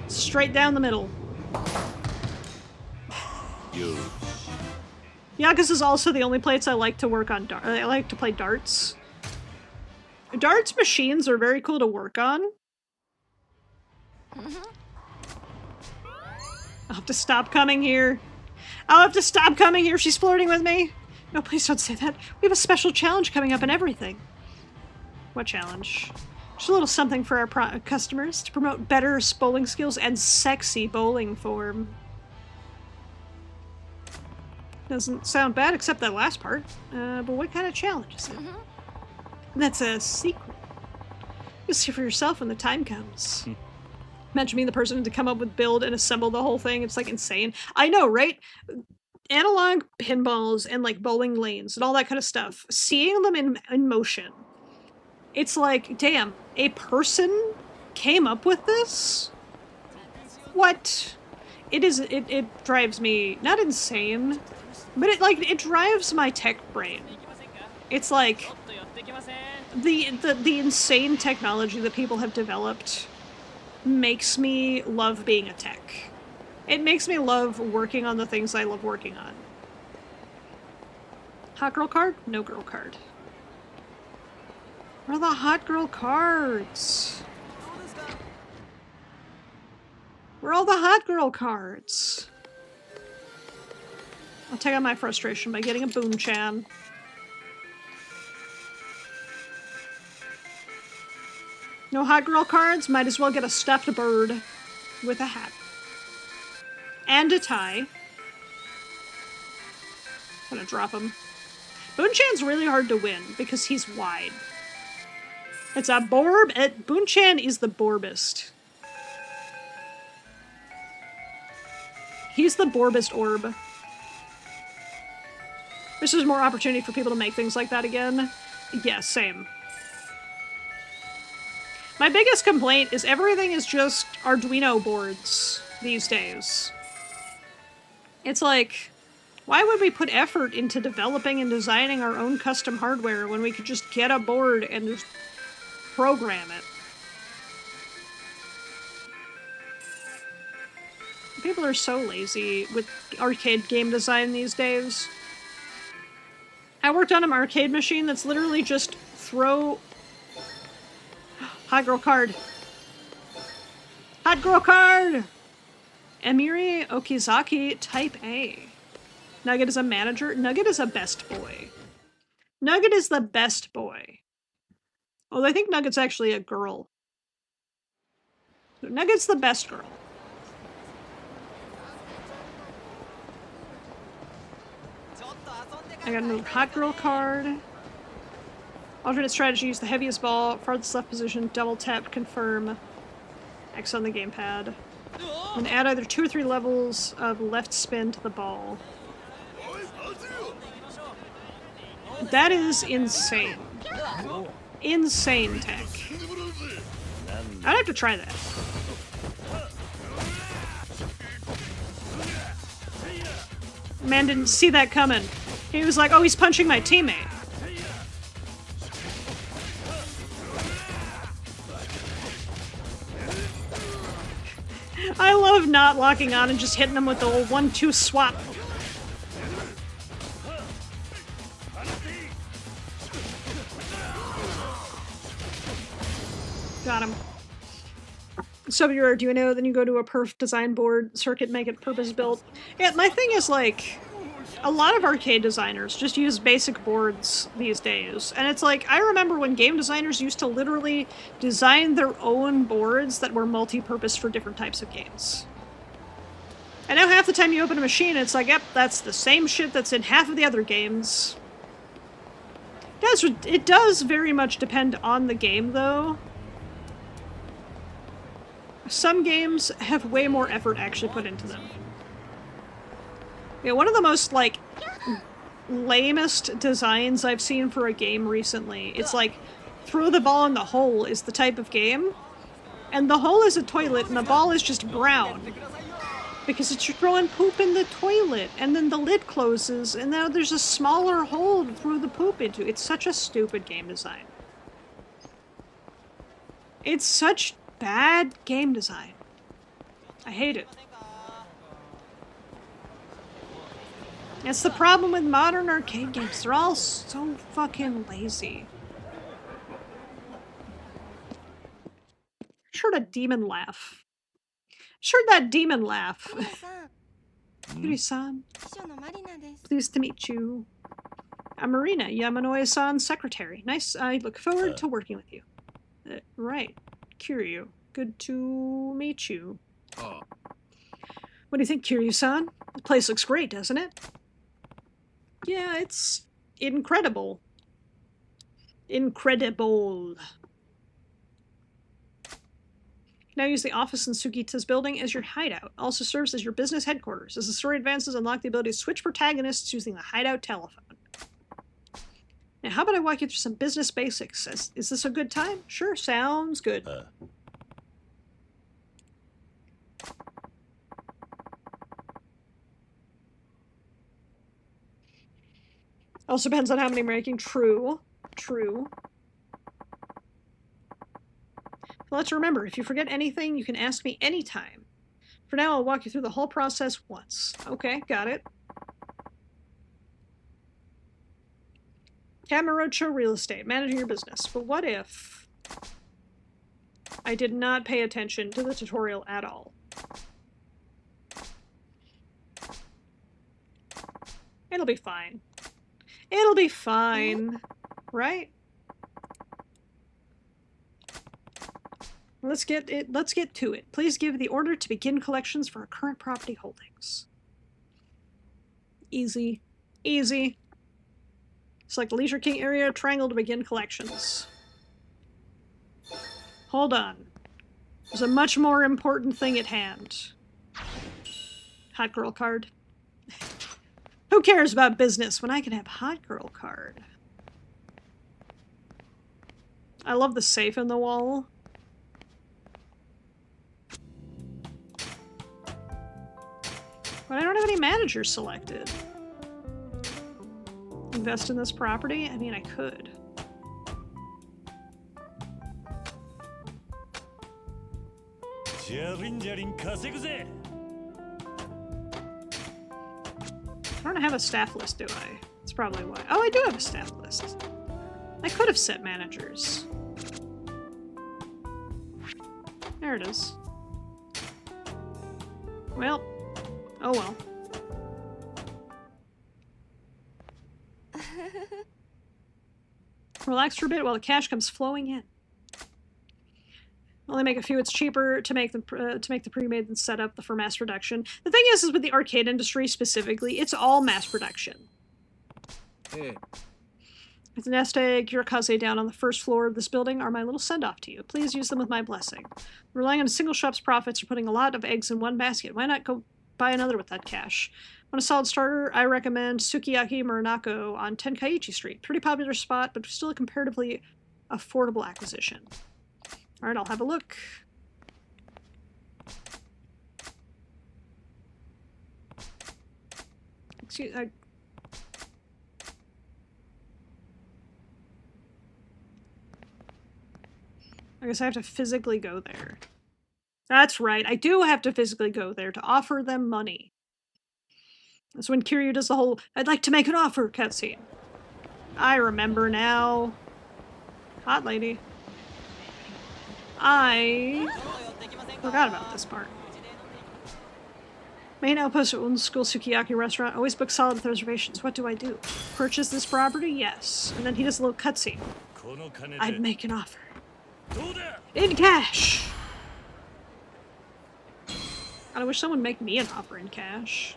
S1: Straight down the middle. Yakuza is also the only place I like to work on. I like to play darts. Darts machines are very cool to work on. I'll have to stop coming here. I'll have to stop coming here. She's flirting with me. No, please don't say that. We have a special challenge coming up and everything. What challenge? Just a little something for our customers to promote better bowling skills and sexy bowling form. Doesn't sound bad, except that last part. But what kind of challenge is it? That's a secret. You'll see for yourself when the time comes. Imagine being the person to come up with, build, and assemble the whole thing. It's like insane. I know, right? Analog pinballs and like bowling lanes and all that kind of stuff. Seeing them in motion. It's like, damn, a person came up with this? What? It drives me, not insane, but it drives my tech brain. It's like, the insane technology that people have developed makes me love being a tech. It makes me love working on the things I love working on. Hot girl card? No girl card. Where are the hot girl cards? Where are all the hot girl cards? I'll take out my frustration by getting a Boon-chan. No hot girl cards? Might as well get a stuffed bird with a hat. And a tie. Gonna drop him. Boon-chan's really hard to win because he's wide. It's a Borb. Boon-chan is the Borbist. He's the Borbist orb. This is more opportunity for people to make things like that again. Yeah, same. My biggest complaint is everything is just Arduino boards these days. It's like, why would we put effort into developing and designing our own custom hardware when we could just get a board and just program it? People are so lazy with arcade game design these days. I worked on an arcade machine that's literally just throw... Hot girl card. Hot girl card! Emiri Okizaki, type A. Nugget is a manager. Nugget is a best boy. Nugget is the best boy. Although I think Nugget's actually a girl. So Nugget's the best girl. I got another hot girl card. Alternate strategy, use the heaviest ball, farthest left position, double tap, confirm. X on the gamepad. And add either 2 or 3 levels of left spin to the ball. That is insane. Insane tech. I'd have to try that. Man didn't see that coming. He was like, oh, he's punching my teammate. I love not locking on and just hitting him with the old 1-2 swap. Got him. So you're Arduino, then you go to a perf design board circuit, make it purpose built. Yeah, my thing is like, a lot of arcade designers just use basic boards these days. And it's like, I remember when game designers used to literally design their own boards that were multi-purpose for different types of games. And now half the time you open a machine, it's like, yep, that's the same shit that's in half of the other games. It does very much depend on the game, though. Some games have way more effort actually put into them. Yeah, one of the most, like, lamest designs I've seen for a game recently, it's like, throw the ball in the hole is the type of game, and the hole is a toilet and the ball is just brown. Because it's you're throwing poop in the toilet, and then the lid closes, and now there's a smaller hole to throw the poop into. It's such a stupid game design. It's such bad game design. I hate it. It's the problem with modern arcade games. They're all so fucking lazy. I heard a demon laugh. I heard that demon laugh. Yuri-san. Pleased to meet you. I'm Marina, Yamanoe-san's secretary. Nice. I look forward to working with you. Right. Kiryu. Good to meet you. What do you think, Kiryu-san? The place looks great, doesn't it? Yeah, it's incredible. Incredible. Now use the office in Sugita's building as your hideout. Also serves as your business headquarters. As the story advances, unlock the ability to switch protagonists using the hideout telephone. Now, how about I walk you through some business basics? Is this a good time? Sure, sounds good. Also depends on how many we're making. True. True. But let's remember, if you forget anything, you can ask me anytime. For now, I'll walk you through the whole process once. Okay, got it. Kamurocho Real Estate, managing your business. But what if I did not pay attention to the tutorial at all? It'll be fine. It'll be fine. Right? Let's get to it. Please give the order to begin collections for our current property holdings. Easy. Easy. Select the Leisure King area, triangle to begin collections. Hold on. There's a much more important thing at hand. Hot girl card. Who cares about business when I can have hot girl card? I love the safe in the wall. But I don't have any managers selected. Invest in this property? I mean, I could. I don't have a staff list, do I? That's probably why. Oh, I do have a staff list. I could have set managers. There it is. Well. Oh well. Relax for a bit while the cash comes flowing in. Only make a few. It's cheaper to make the pre-made than set up for mass production. The thing is with the arcade industry specifically, it's all mass production.
S3: Hey.
S1: With a nest egg, Yakuza down on the first floor of this building are my little send-off to you. Please use them with my blessing. Relying on a single shop's profits or putting a lot of eggs in one basket. Why not go buy another with that cash? Want a solid starter? I recommend Sukiyaki Muranako on Tenkaichi Street. Pretty popular spot, but still a comparatively affordable acquisition. Alright, I'll have a look. Excuse me. I guess I have to physically go there. That's right, I do have to physically go there to offer them money. That's when Kiryu does the whole, I'd like to make an offer cutscene. I remember now. Hot lady. I forgot about this part. Main outpost at old school Sukiyaki restaurant. Always book solid with reservations. What do I do? Purchase this property? Yes. And then he does a little cutscene. I'd make an offer. In cash! God, I wish someone would make me an offer in cash.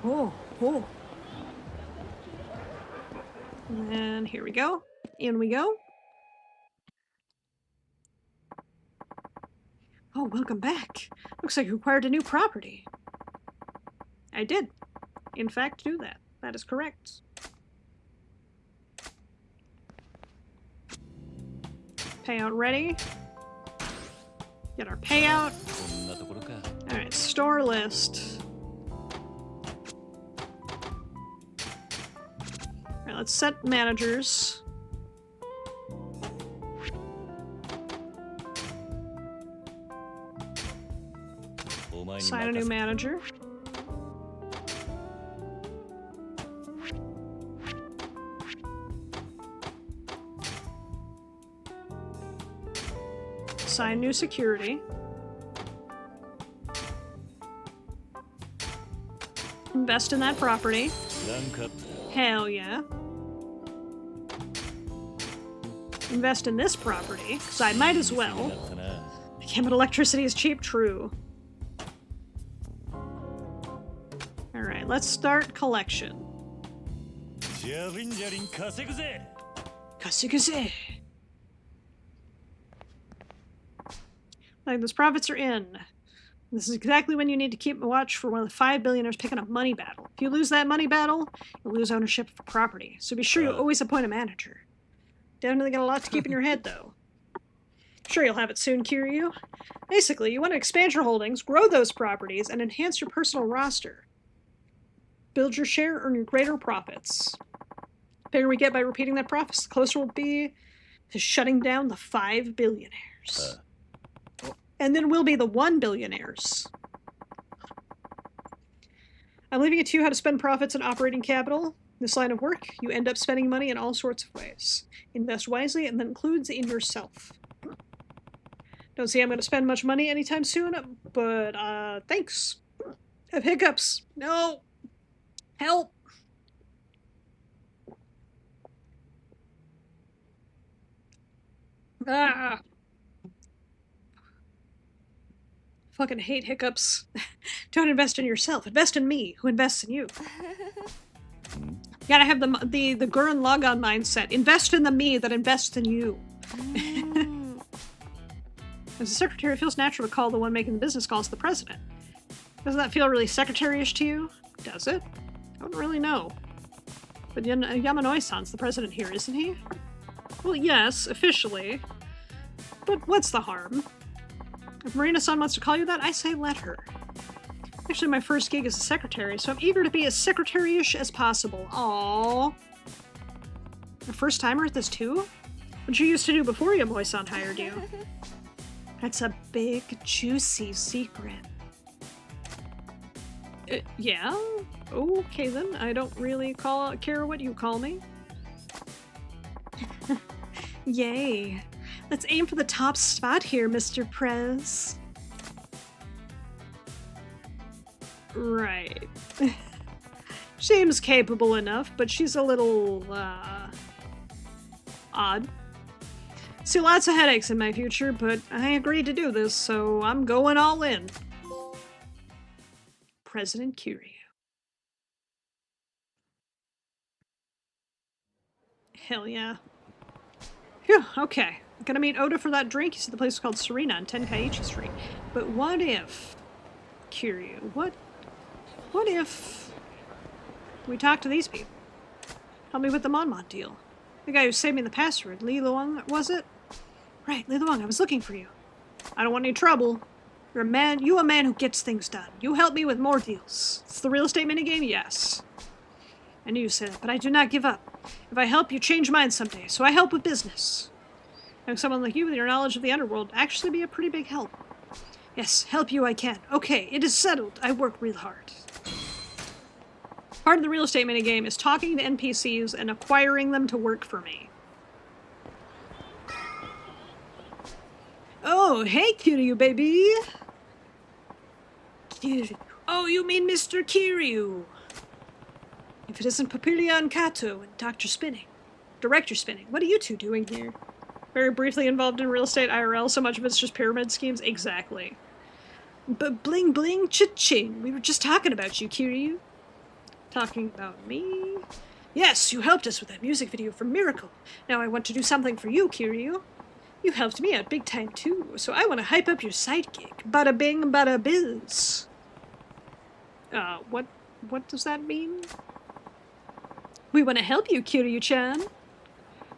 S1: Oh, oh. And here we go. In we go. Oh, welcome back. Looks like you acquired a new property. I did, in fact, do that. That is correct. Payout ready. Get our payout. Alright, store list. Alright, let's set managers. Assign a new manager. Assign new security. Invest in that property. Hell yeah. Invest in this property, because I might as well. I can't, but electricity is cheap, true. Alright, let's start collection. Kasekuze! Like, those profits are in. This is exactly when you need to keep a watch for one of the 5 billionaires picking a money battle. If you lose that money battle, you'll lose ownership of property. So be sure you always appoint a manager. Definitely got a lot to keep in your head, though. Sure, you'll have it soon, Kiryu. Basically, you want to expand your holdings, grow those properties, and enhance your personal roster. Build your share, earn your greater profits. The bigger we get by repeating that process, the closer we'll be to shutting down the 5 billionaires. And then we'll be the 1 billionaires. I'm leaving it to you how to spend profits and operating capital. In this line of work, you end up spending money in all sorts of ways. Invest wisely, and that includes in yourself. Don't see I'm going to spend much money anytime soon, but thanks. Have hiccups. No. Help. Ah. Fucking hate hiccups. Don't invest in yourself. Invest in me, who invests in you. You gotta have the Gurren Lagann mindset. Invest in the me that invests in you. As a secretary, it feels natural to call the one making the business calls the president. Doesn't that feel really secretary-ish to you? Does it? I don't really know. But Yamanoi-san's the president here, isn't he? Well, yes, officially. But what's the harm? If Marina-san wants to call you that, I say let her. Actually, my first gig as a secretary, so I'm eager to be as secretary-ish as possible. Aww. A first-timer at this too? What you used to do before Yamoy-san hired you? That's a big, juicy secret. Yeah? Okay then, I don't really care what you call me. Yay. Let's aim for the top spot here, Mr. Prez. Right. Seems capable enough, but she's a little, odd. See lots of headaches in my future, but I agreed to do this, so I'm going all in. President Kiryu. Hell yeah. Phew, okay. Gonna meet Oda for that drink. You see the place is called Serena on Tenkaichi Street. But what if... Kiryu, what if... we talk to these people? Help me with the Monmont deal. The guy who saved me the password, Li Luong, was it? Right, Li Luong, I was looking for you. I don't want any trouble. You're a man who gets things done. You help me with more deals. It's the real estate minigame? Yes. I knew you said it, but I do not give up. If I help, you change minds someday, so I help with business. Having someone like you with your knowledge of the underworld actually be a pretty big help. Yes, help you I can. Okay, it is settled. I work real hard. Part of the real estate minigame is talking to NPCs and acquiring them to work for me. Oh, hey Kiryu, baby! Kiryu. Oh, you mean Mr. Kiryu! If it isn't Papillion Kato and Dr. Spinning. Director Spinning, what are you two doing here? Very briefly involved in real estate IRL, so much of it's just pyramid schemes? Exactly. But bling bling cha-ching, we were just talking about you, Kiryu. Talking about me? Yes, you helped us with that music video for Miracle. Now I want to do something for you, Kiryu. You helped me out big time too, so I want to hype up your side gig. Bada bing, bada biz. What does that mean? We want to help you, Kiryu-chan.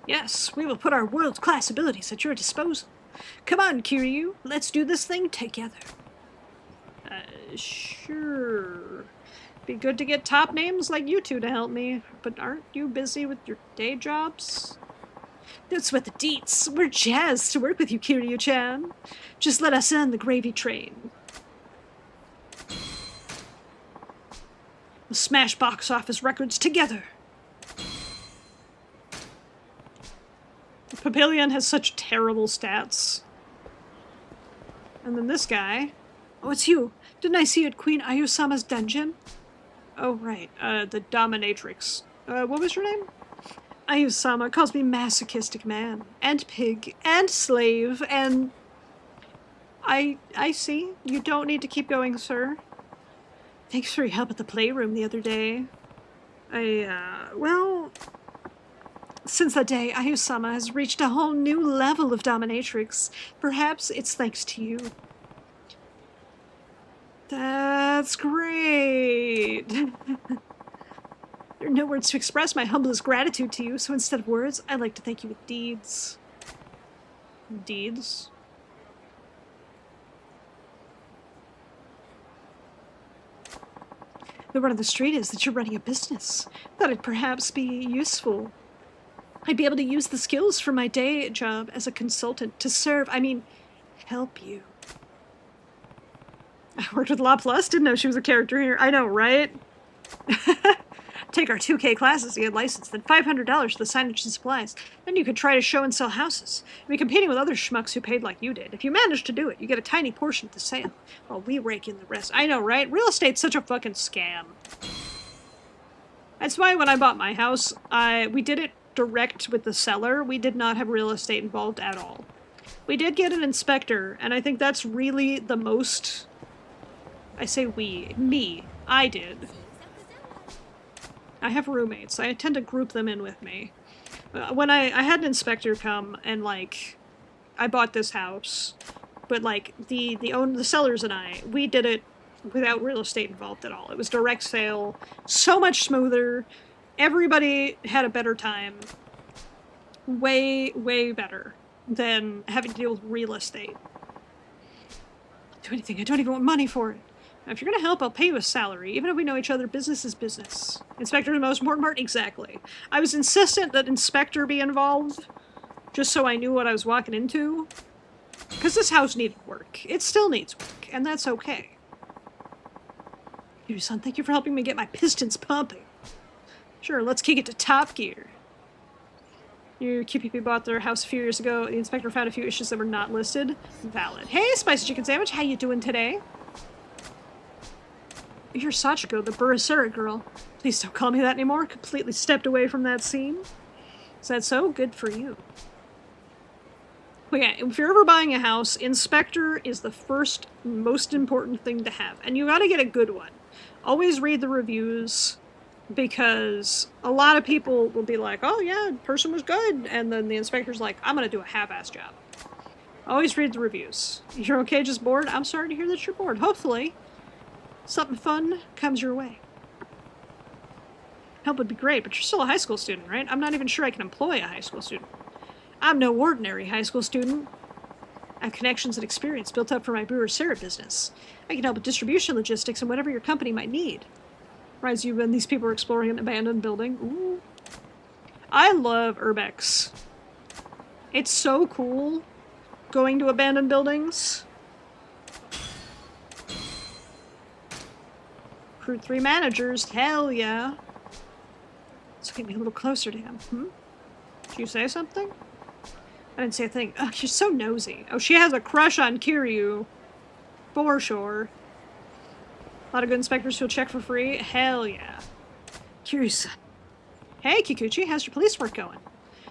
S1: Yes, we will put our world-class abilities at your disposal. Come on, Kiryu, let's do this thing together. Sure. Be good to get top names like you two to help me, but aren't you busy with your day jobs? Don't sweat the deets. We're jazzed to work with you, Kiryu-chan. Just let us in the gravy train. We'll smash box office records together. Papillion has such terrible stats. And then this guy. Oh, it's you. Didn't I see you at Queen Ayusama's dungeon? Oh, right. The dominatrix. What was your name? Ayusama calls me masochistic man. And pig. And slave. And... I see. You don't need to keep going, sir. Thanks for your help at the playroom the other day. Well... Since that day, Ayusama has reached a whole new level of dominatrix. Perhaps it's thanks to you. That's great. There are no words to express my humblest gratitude to you, so instead of words, I'd like to thank you with deeds. Deeds? The word on the street is that you're running a business. Thought it'd perhaps be useful. I'd be able to use the skills from my day job as a consultant to help you. I worked with La Plus, didn't know she was a character here. I know, right? Take our 2K classes to get licensed, then $500 for the signage and supplies. Then you could try to show and sell houses. You'd be competing with other schmucks who paid like you did. If you manage to do it, you get a tiny portion of the sale. While we rake in the rest. I know, right? Real estate's such a fucking scam. That's why when I bought my house, we did it direct with the seller. We did not have real estate involved at all. We did get an inspector, and I think that's really the most... I say we. Me. I did. I have roommates. I tend to group them in with me. When I had an inspector come and, like, I bought this house, but, like, the sellers and I, we did it without real estate involved at all. It was direct sale, so much smoother. Everybody had a better time. Way, way better than having to deal with real estate. I'll do anything. I don't even want money for it. If you're gonna help, I'll pay you a salary. Even if we know each other, business is business. Inspector is the most important part? Exactly. I was insistent that inspector be involved, just so I knew what I was walking into. Because this house needed work. It still needs work, and that's okay. Son, thank you for helping me get my pistons pumping. Sure, let's kick it to top gear. Your QPP bought their house a few years ago. The inspector found a few issues that were not listed. Valid. Hey, Spicy Chicken Sandwich, how you doing today? You're Sachiko, the Burasura girl. Please don't call me that anymore. Completely stepped away from that scene. Is that so? Good for you. But yeah, if you're ever buying a house, inspector is the first most important thing to have. And you gotta get a good one. Always read the reviews, because a lot of people will be like, oh yeah, the person was good, and then the inspector's like, I'm gonna do a half-ass job. Always read the reviews. You're okay just bored? I'm sorry to hear that you're bored. Hopefully something fun comes your way. Help would be great, but you're still a high school student, right? I'm not even sure I can employ a high school student. I'm no ordinary high school student. I have connections and experience built up for my Burasura business. I can help with distribution, logistics, and whatever your company might need. Reminds you when these people are exploring an abandoned building. Ooh. I love Urbex. It's so cool going to abandoned buildings. Recruit 3 managers. Hell yeah. Let's get me a little closer to him. Did you say something? I didn't say a thing. Ugh, she's so nosy. Oh, she has a crush on Kiryu. For sure. A lot of good inspectors who'll check for free. Hell yeah. Kiryu-san. Hey, Kikuchi, how's your police work going?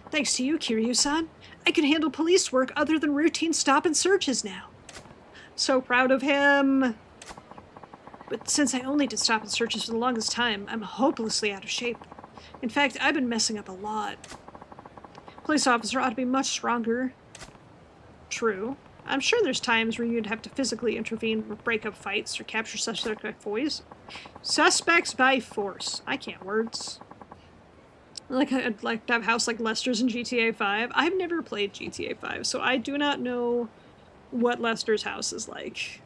S1: Thanks to you, Kiryu-san. I can handle police work other than routine stop and searches now. So proud of him. But since I only did stop and searches for the longest time, I'm hopelessly out of shape. In fact, I've been messing up a lot. Police officer ought to be much stronger. True. I'm sure there's times where you'd have to physically intervene or break up fights or capture suspects by force. Suspects by force. I can't words. I'd like to have a house like Lester's in GTA 5. I've never played GTA 5, so I do not know what Lester's house is like.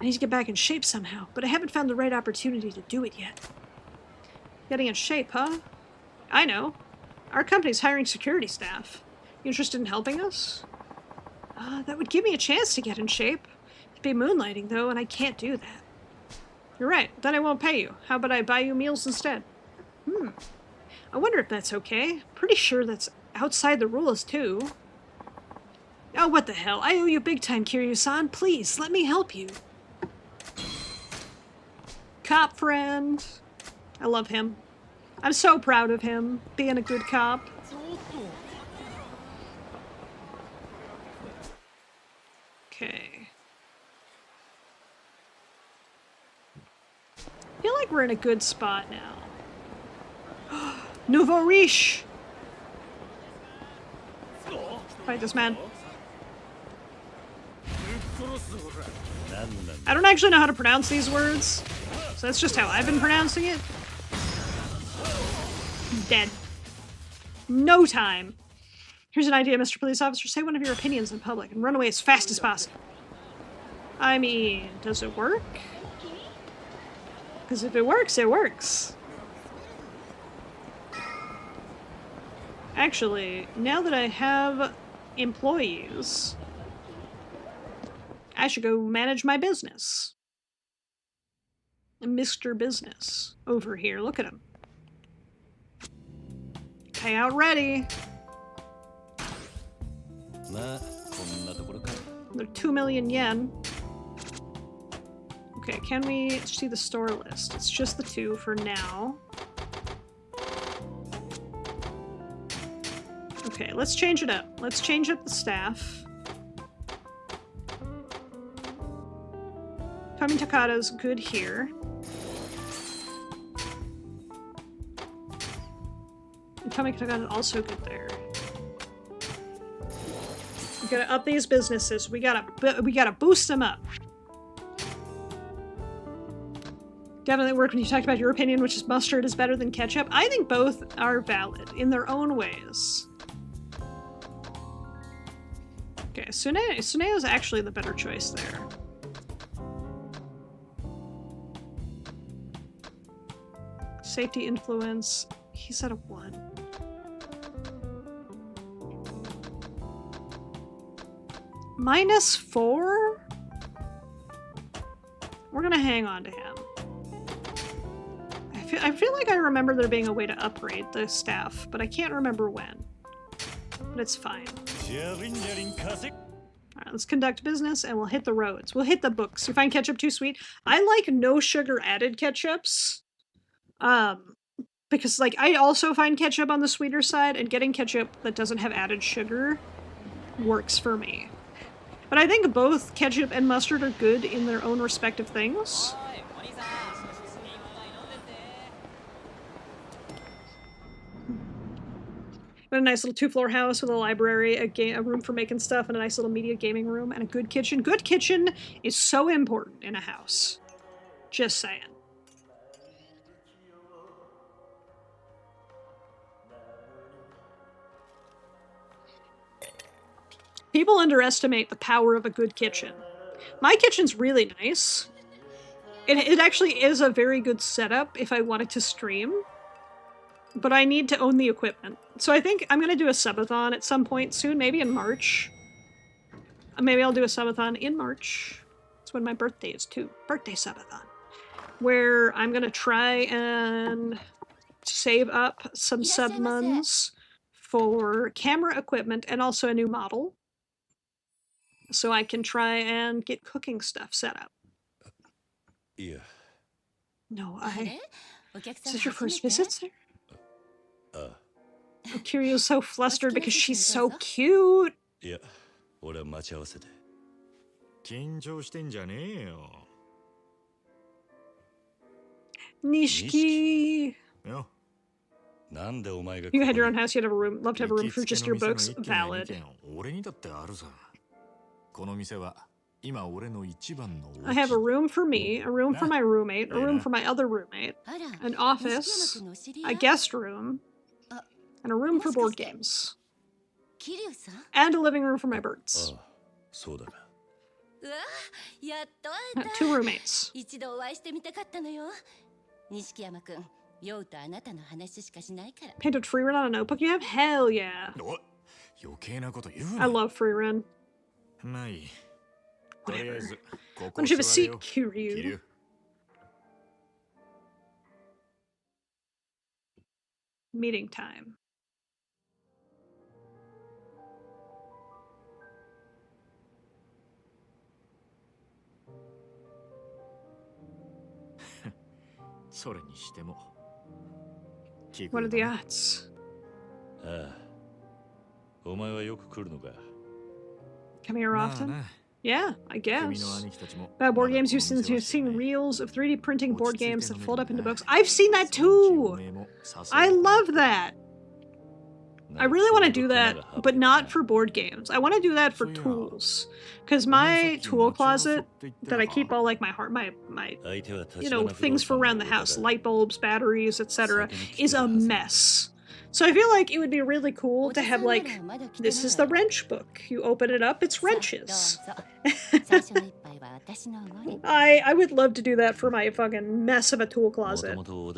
S1: I need to get back in shape somehow, but I haven't found the right opportunity to do it yet. Getting in shape, huh? I know. Our company's hiring security staff. You interested in helping us? That would give me a chance to get in shape. It'd be moonlighting, though, and I can't do that. You're right. Then I won't pay you. How about I buy you meals instead? I wonder if that's okay. Pretty sure that's outside the rules, too. Oh, what the hell. I owe you big time, Kiryu-san. Please, let me help you. Cop friend. I love him. I'm so proud of him, being a good cop. Okay. I feel like we're in a good spot now. Nouveau riche! Fight this man. I don't actually know how to pronounce these words, so that's just how I've been pronouncing it. Dead. No time. Here's an idea, Mr. Police Officer. Say one of your opinions in public and run away as fast as possible. I mean, does it work? Because if it works, it works. Actually, now that I have employees, I should go manage my business. Mr. Business over here. Look at him. Payout ready. They're 2 million yen. Okay, can we see the store list? It's just the 2 for now. Okay, let's change it up. Let's change up the staff. Tommy Takada's good here. And Tommy Takada's also good there. We gotta up these businesses. We gotta boost them up. Definitely worked when you talked about your opinion, which is mustard is better than ketchup. I think both are valid in their own ways. Okay, Suneo is actually the better choice there. Safety influence. He's at a 1. -4? We're gonna hang on to him. I feel like I remember there being a way to upgrade the staff, but I can't remember when. But it's fine. Alright, let's conduct business and we'll hit the roads. We'll hit the books. You find ketchup too sweet? I like no sugar added ketchups. Because like I also find ketchup on the sweeter side, and getting ketchup that doesn't have added sugar works for me. But I think both ketchup and mustard are good in their own respective things. But a nice little 2-floor house with a library, a room for making stuff, and a nice little media gaming room, and a good kitchen. Good kitchen is so important in a house. Just saying. People underestimate the power of a good kitchen. My kitchen's really nice. It actually is a very good setup if I wanted to stream. But I need to own the equipment. So I think I'm going to do a subathon at some point soon, maybe in March. Maybe I'll do a subathon in March. That's when my birthday is too. Birthday subathon. Where I'm going to try and save up some submons for camera equipment and also a new model. So I can try and get cooking stuff set up.
S4: Yeah.
S1: No, Is this your first visit, sir? Oh, Kirio's so flustered because she's so cute.
S4: Yeah. 俺は待ち合わせで。
S5: 緊張してんじゃねえよ。
S1: Nishiki.
S5: Yo.
S1: You had your own house, you'd have a room. Love to have a room for just your books. Valid. I have a room for me, a room for my roommate, a room for my other roommate, an office, a guest room, and a room for board games. And a living room for my birds. 2 roommates. Painted free run on a notebook you have? Hell yeah. I love free run. Whatever. Why don't you have a seat, Kiryu? Meeting time. What are the odds? Come here often? Yeah, I guess. About board games, you've seen reels of 3D printing board games that fold up into books. I've seen that too! I love that! I really want to do that, but not for board games. I want to do that for tools. Because my tool closet, that I keep all like my you know, things for around the house, light bulbs, batteries, etc., is a mess. So I feel like it would be really cool to have, like, this is the wrench book. You open it up, it's wrenches. I would love to do that for my fucking mess of a tool closet. Old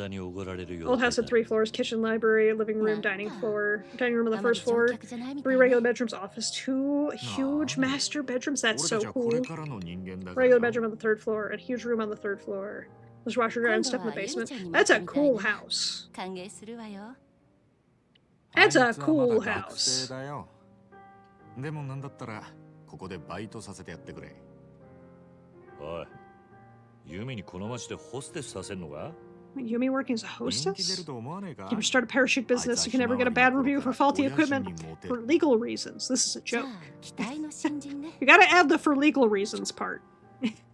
S1: house at 3 floors, kitchen, library, living room, dining room on the first floor, 3 regular bedrooms, office, 2 huge master bedrooms. That's so cool. Regular bedroom on the 3rd floor, and huge room on the 3rd floor. There's washer dryer and stuff in the basement. That's a cool house. That's
S5: あ
S1: a
S5: いつはまだ
S1: cool
S5: 学生
S1: house.
S5: だよ。でもなんだったらここでバイトさせてやってくれ。
S4: おい、ユミにこの町でホステスさせんのか？
S1: Yumi working as a
S5: 人気出
S1: hostess?
S5: ると思わねえか？
S1: You ever start a parachute business, you can never get a bad review for faulty equipment for legal reasons. This is a
S6: じゃ
S1: joke.
S6: あ期待の新人ね
S1: You gotta add the for legal reasons part.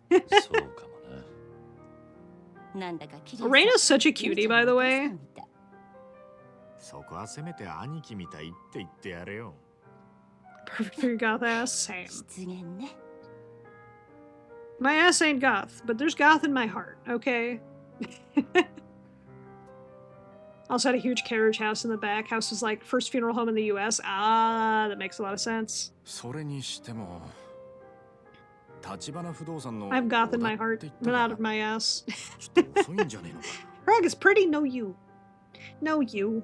S4: そうかもな。
S6: なんだか綺麗
S1: Arena's such a cutie, by the way.
S5: そこはせめて兄貴みたいって言ってやれよ。
S1: Perfect for your goth ass. Same.
S6: 失言ね
S1: My ass ain't goth, but there's goth in my heart, okay? Also had a huge carriage house in the back. House was like first funeral home in the US. Ah, that makes a lot of sense.
S5: それにしても立花不動産の
S1: I have goth in my
S5: 小田
S1: heart,
S5: って言った
S1: but
S5: か
S1: not of my ass.
S5: ちょっと遅いんじゃねえのか。
S1: Frog is pretty, no you. No you.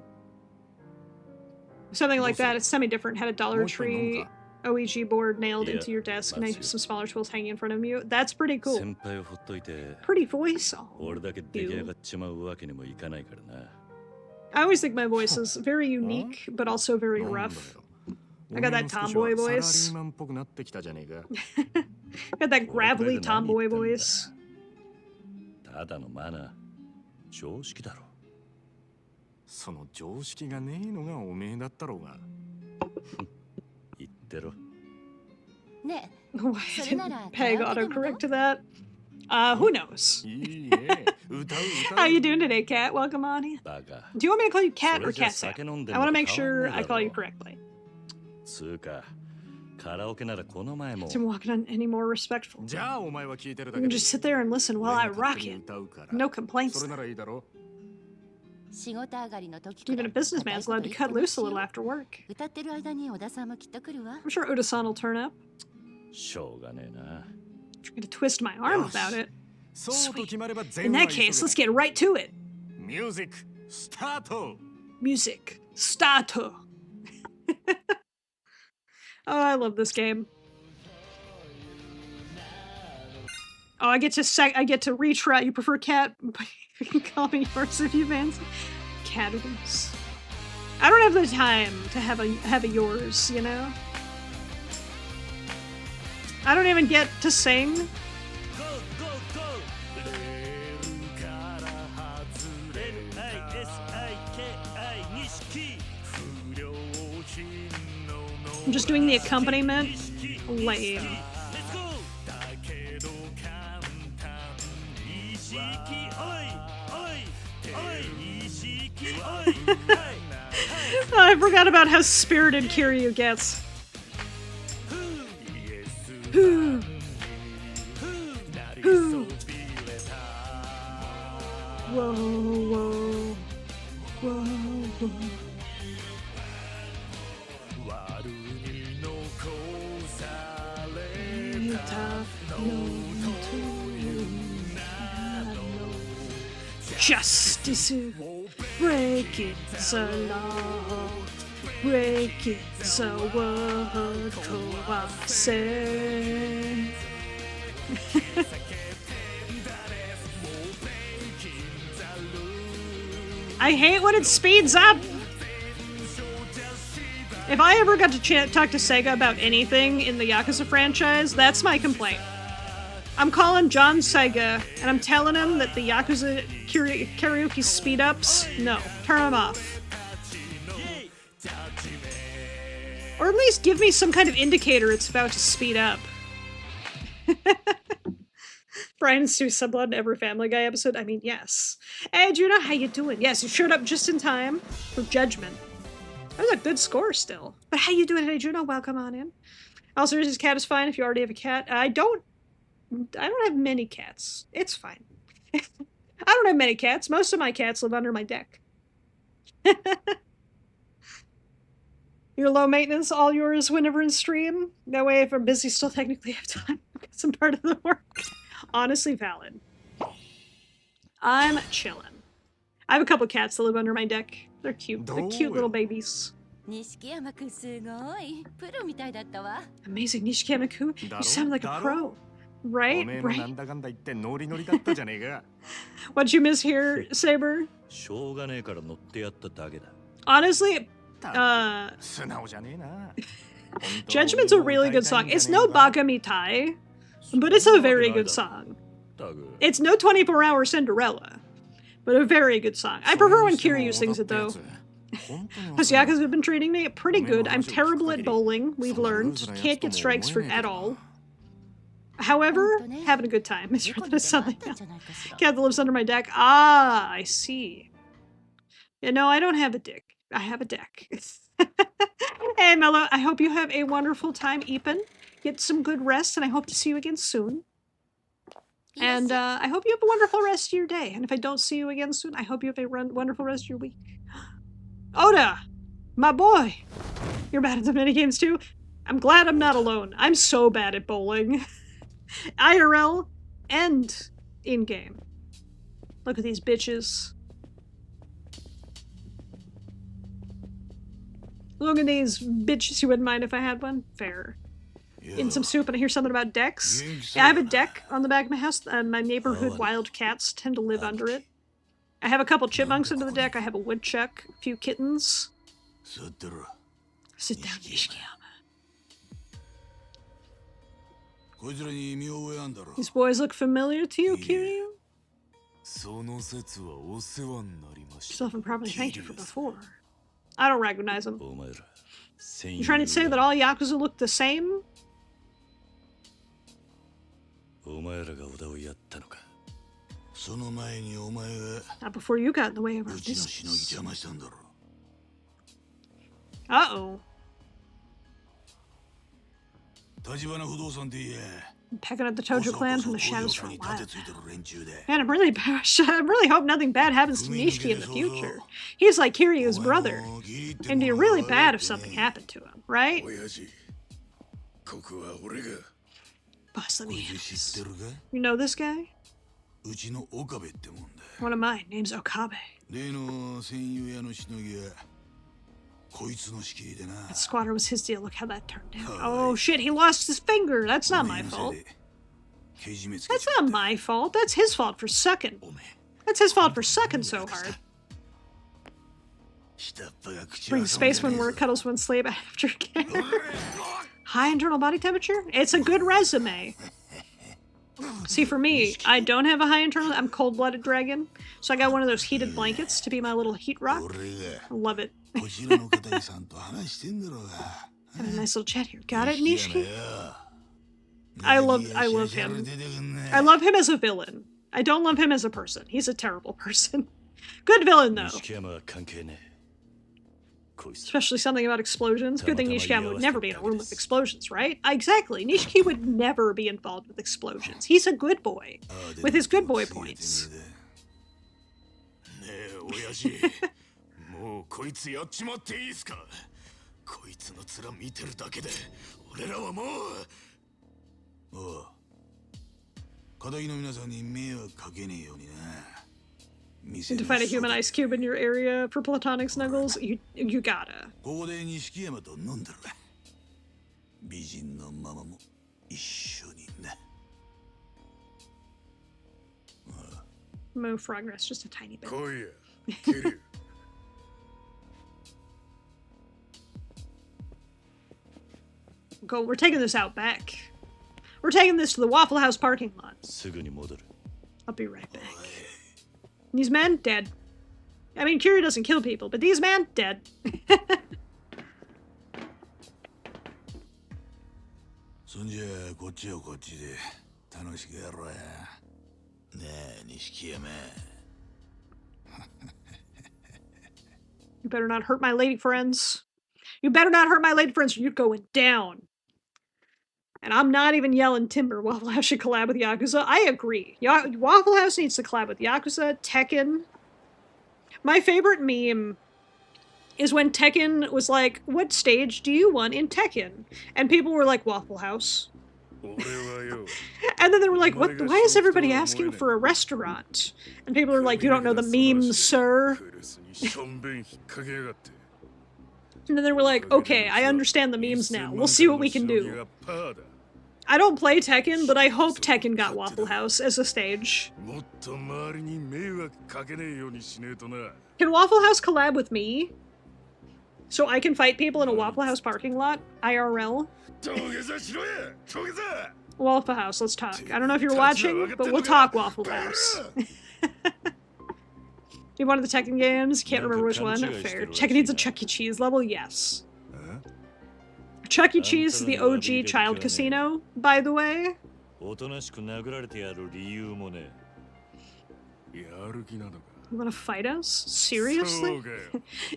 S1: Something like that. It's semi-different. Had a Dollar
S5: もう一杯飲む
S1: Tree
S5: か。
S1: OEG board nailed
S4: Yeah,
S1: into your desk, and I have
S4: that's
S1: some smaller tools hanging in front of you. That's pretty cool.
S4: 先輩をほっといて、
S1: Pretty voice. Oh,
S4: 俺だけ出来上がっちまうわけにもいかないからな。
S1: I always think my voice is very unique, but also very
S5: なんだよ
S1: rough. I got that tomboy
S5: お前も少
S1: voice.
S5: しはサラリーマンっぽくなってきたじゃねえか。
S1: I got that gravelly tomboy voice.
S4: ただのマナー、常識だろ。
S5: その常識がねえのがおめえだったろうが。
S4: 言ってろ。
S6: ね
S1: Why didn't Peg autocorrect to that? Who knows?
S5: いいね。歌う歌う。
S1: How you doing today, Cat? Welcome on in.
S4: バカ。
S1: Do you want me to call you Cat or
S4: それじゃ
S1: Cat Sam?
S4: 酒飲んで
S1: I
S4: ん
S1: want
S4: の
S1: to
S4: と
S1: make
S4: 変わん
S1: sure
S4: ねえ
S1: I
S4: だ
S1: call you
S4: ろ。
S1: correctly.
S4: つうか、カラオケならこの前も。
S1: Didn't walk on any more respectful.
S5: じゃあお前は聞いてるだ
S1: You
S5: け
S1: can
S5: で。
S1: just sit there and listen while I
S5: 俺が勝
S1: rock
S5: 手に
S1: it.
S5: 歌うから。
S1: No complaints.
S5: それならいいだろ。
S6: 仕事上がりの時から
S1: Even a businessman's allowed to cut loose a little after work.
S6: 歌ってる間に小田さんもきっと来るわ
S1: I'm sure Uda-san will turn up.
S4: しょうがねえな。
S1: You're gonna twist my arm about it.
S5: そうと決まれば
S1: In
S5: 全部は
S1: that
S5: 急
S1: case,
S5: げ
S1: let's get right to it.
S5: ミュージックスタート。
S1: Music. Start. Oh, I love this game. Oh, I get to retry. You prefer cat? You can call me yours if you fancy. Catties. I don't have the time to have a yours, you know? I don't even get to sing. I'm just doing the accompaniment. Lame. I forgot about how spirited Kiryu gets. Who? Whoa, whoa, whoa, whoa. Justice, break it the law, break it the word, say. I hate when it speeds up. If I ever got to talk to Sega about anything in the Yakuza franchise, that's my complaint. I'm calling John Sega, and I'm telling him that the Yakuza karaoke speed-ups, no, turn them off. Or at least give me some kind of indicator it's about to speed up. Brian and Stu subblood in every Family Guy episode? I mean, yes. Hey, Judah, how you doing? Yes, you showed up just in time for Judgment. That was a good score still. But how you doing today, Judah? Welcome on in. Also, his cat is fine if you already have a cat. I don't have many cats. It's fine. I don't have many cats. Most of my cats live under my deck. You're low maintenance, all yours whenever in stream. That way, if I'm busy, still technically have time because I'm part of the work. Honestly valid. I'm chilling. I have a couple cats that live under my deck. They're cute. They're cute little babies.
S6: 錦山くんすごいプロみたいだったわ
S1: Amazing, Nishikamaku. You sound like a pro. Right?
S5: おめえもな
S1: Right?
S5: んだかんだ言ってノリノリだったじゃねえか。
S1: What'd you miss here, Saber?
S4: しょうがねえから乗ってやっただけだ。
S1: Honestly,
S5: 素直じゃねえな。
S1: Judgment's a really good song. It's no Bagamitai, but it's a very good song. It's no 24-hour Cinderella, but a very good song. I prefer when Kiryu sings it, though. Has Yakuza been treating me pretty good. I'm terrible at bowling, we've learned. Can't get strikes for at all. However, having a good time. It's rather something else. Cat that lives under my deck. Ah, I see. Yeah, no, I don't have a dick. I have a deck. Hey, Mello, I hope you have a wonderful time, Eepin. Get some good rest, and I hope to see you again soon. And I hope you have a wonderful rest of your day. And if I don't see you again soon, I hope you have a wonderful rest of your week. Oda! My boy! You're bad at the minigames too? I'm glad I'm not alone. I'm so bad at bowling. IRL and in-game. Look at these bitches. Look at these bitches. You wouldn't mind if I had one? Fair. In some soup, and I hear something about decks. Yeah, I have a deck on the back of my house. My neighborhood wild cats tend to live under it. I have a couple chipmunks under the deck. I have a woodchuck, a few kittens. Sit down, Nishikiyama. These boys look familiar to you, Kiryu? Still haven't properly thanked you for before. I don't recognize them. You trying to say that all Yakuza look the same? Not before you got in the way of our business. Uh-oh. I'm pecking at the Tojo clan from the shadows for a while. Man, I'm really hope nothing bad happens to Nishiki in the future. He's like Kiryu's brother. It'd be really bad if something happened to him, right? Boss, let me guess. You know this guy? One of mine. Name's Okabe. That squatter was his deal. Look how that turned out. Oh shit, he lost his finger. That's not my fault. That's not my fault. That's his fault for sucking. That's his fault for sucking so hard. Bring space when we're cuddles when sleep after care. High internal body temperature? It's a good resume. See, for me, I don't have a high internal. I'm cold-blooded dragon, so I got one of those heated blankets to be my little heat rock. I love it. Have a nice little chat here. Got it, Nishiki? I love him. I love him as a villain. I don't love him as a person. He's a terrible person. Good villain, though. Especially something about explosions. Good thing Nishikiyama would never be in a room with explosions, right? Exactly. Nishiki would never be involved with explosions. He's a good boy. With his good boy points. And to find a human ice cube in your area for platonic snuggles, you gotta. Move progress just a tiny bit. Go. We're taking this out back. We're taking this to the Waffle House parking lot. I'll be right back. These men, dead. I mean, Kiryu doesn't kill people, but these men, dead. You better not hurt my lady friends. You better not hurt my lady friends or you're going down. And I'm not even yelling timber. Waffle House should collab with Yakuza. I agree. Waffle House needs to collab with Yakuza, Tekken. My favorite meme is when Tekken was like, what stage do you want in Tekken? And people were like, Waffle House. And then they were like, what? Why is everybody asking for a restaurant? And people are like, you don't know the memes, sir. And then they were like, okay, I understand the memes now. We'll see what we can do. I don't play Tekken, but I hope Tekken got Waffle House as a stage. Can Waffle House collab with me? So I can fight people in a Waffle House parking lot? IRL?
S3: 土下座しろや土下座
S1: Waffle House, let's talk. I don't know if you're watching, but we'll talk Waffle House. You wanted the Tekken games? Can't remember which one. Fair. Tekken needs a Chuck E. Cheese level? Yes. Chuck E. Cheese is the OG child casino, by the way.
S4: おとなしく殴られてやる理由もね。
S3: やる気なのか
S1: You wanna fight us? Seriously?
S3: そうかよ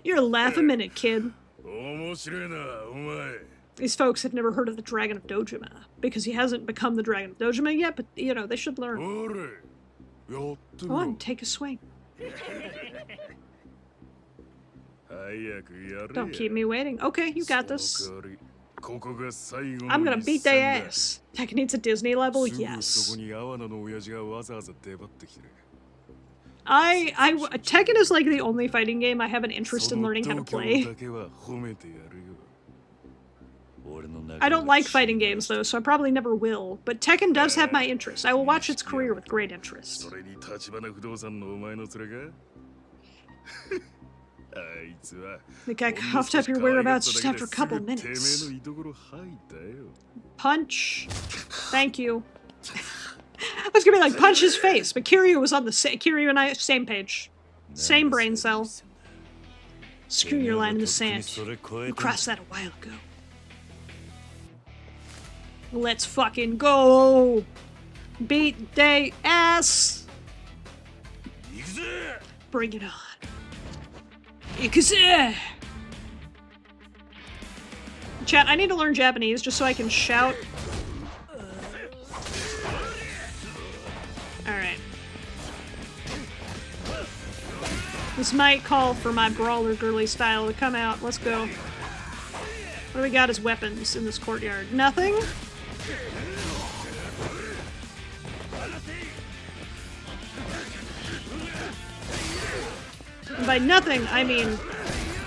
S1: You're a laugh a minute, kid.
S3: 面白いなお前
S1: These folks have never heard of the Dragon of Dojima, because he hasn't become the Dragon of Dojima yet, but, you know, they should learn.
S3: おれやってみ
S1: Go
S3: ろ
S1: on, take a swing.
S3: 早くやれや
S1: Don't keep me waiting. Okay, you got
S3: そ
S1: this.
S3: の代わりここが最後の
S1: I'm gonna
S3: 一
S1: beat
S3: 戦
S1: their
S3: だ
S1: ass. Tekken needs a Disney level?
S3: すぐそ
S1: Yes.
S3: こに阿波野の親父がわざわざ出張ってきてる
S1: Tekken is like the only fighting game I have an interest in learning how to
S3: その
S1: play.
S3: 度胸だけは褒めてやるよ
S4: 俺の中
S1: I don't
S4: で
S1: like fighting games though, so I probably never will. But Tekken does have my interest. I will watch its career with great interest.
S3: それに立花不動産のお前の連れかあいつは
S1: Think I coughed up your whereabouts just after a couple
S3: てめえ
S1: minutes.
S3: のいところ吐いたよ
S1: Punch. Thank you. I was gonna be like, punch his face, but Kiryu was on the Kiryu and I, same page. Same brain cell. Screw your line in the sand. We crossed that a while ago. Let's fucking go! Beat they ass!
S3: 行くぜ
S1: Bring it on. Yakuza! Chat, I need to learn Japanese just so I can shout. Alright. This might call for my brawler girly style to come out. Let's go. What do we got as weapons in this courtyard? Nothing? And by nothing, I mean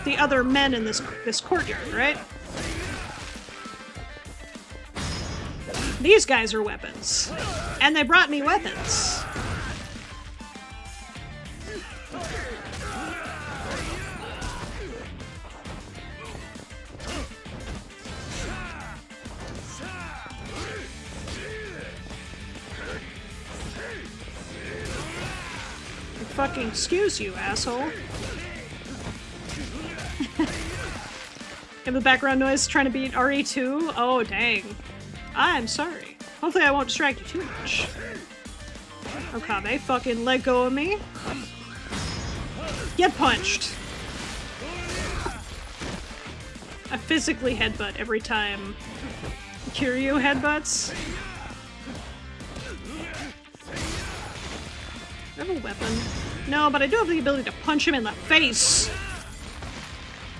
S1: the other men in this courtyard, right? These guys are weapons. And they brought me weapons. Fucking excuse you, asshole. In the background noise trying to beat RE2? Oh, dang. I'm sorry. Hopefully I won't distract you too much. Okabe, fucking let go of me. Get punched. I physically headbutt every time Kiryu headbutts. I have a weapon. No, but I do have the ability to punch him in the face.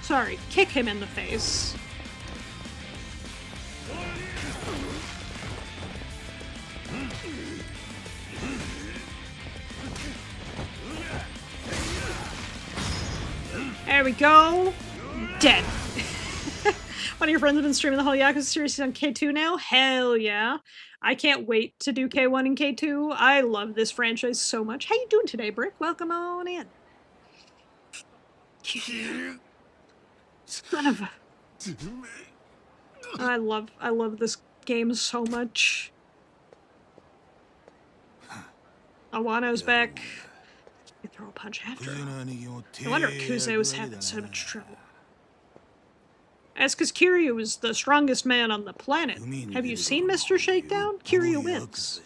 S1: Sorry, kick him in the face. There we go. Dead. One of your friends has been streaming the whole Yakuza series. He's on K2 now? Hell yeah. I can't wait to do K1 and K2. I love this franchise so much. How you doing today, Brick? Welcome on in. Son of a... I love this game so much. Awano's back. You throw a punch after him. No wonder Kuze was having so much trouble. That's because Kiryu is the strongest man on the planet. Have you seen Mr. Shakedown? Kiryu wins.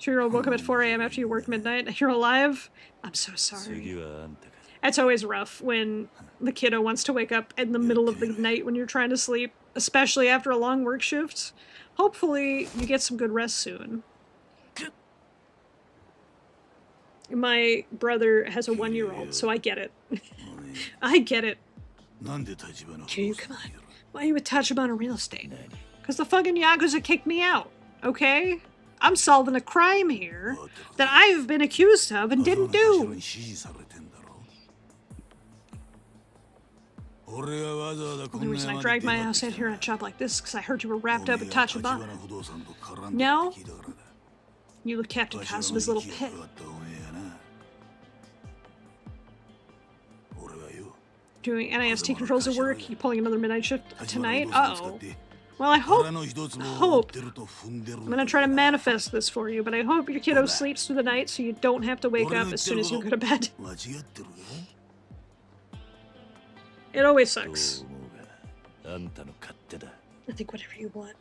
S1: 2-year-old woke up at 4 a.m. after you worked midnight. You're alive? I'm so sorry. It's always rough when the kiddo wants to wake up in the middle of the night when you're trying to sleep, especially after a long work shift. Hopefully you get some good rest soon. My brother has a 1-year-old, so I get it. I get it. Kiryu, come on. Why are you with Tachibana Real Estate? Because the fucking Yakuza kicked me out, okay? I'm solving a crime here that I've been accused of and didn't do. The only reason I dragged my ass out here on a job like this is because I heard you were wrapped up with Tachibana. Now, you look Captain Kazuma's little pet. doing NIST controls at work. You pulling another midnight shift tonight? Uh-oh. Well, I hope. I'm gonna try to manifest this for you, but I hope your kiddo sleeps through the night so you don't have to wake up as soon as you go to bed. It always sucks. I think whatever you want.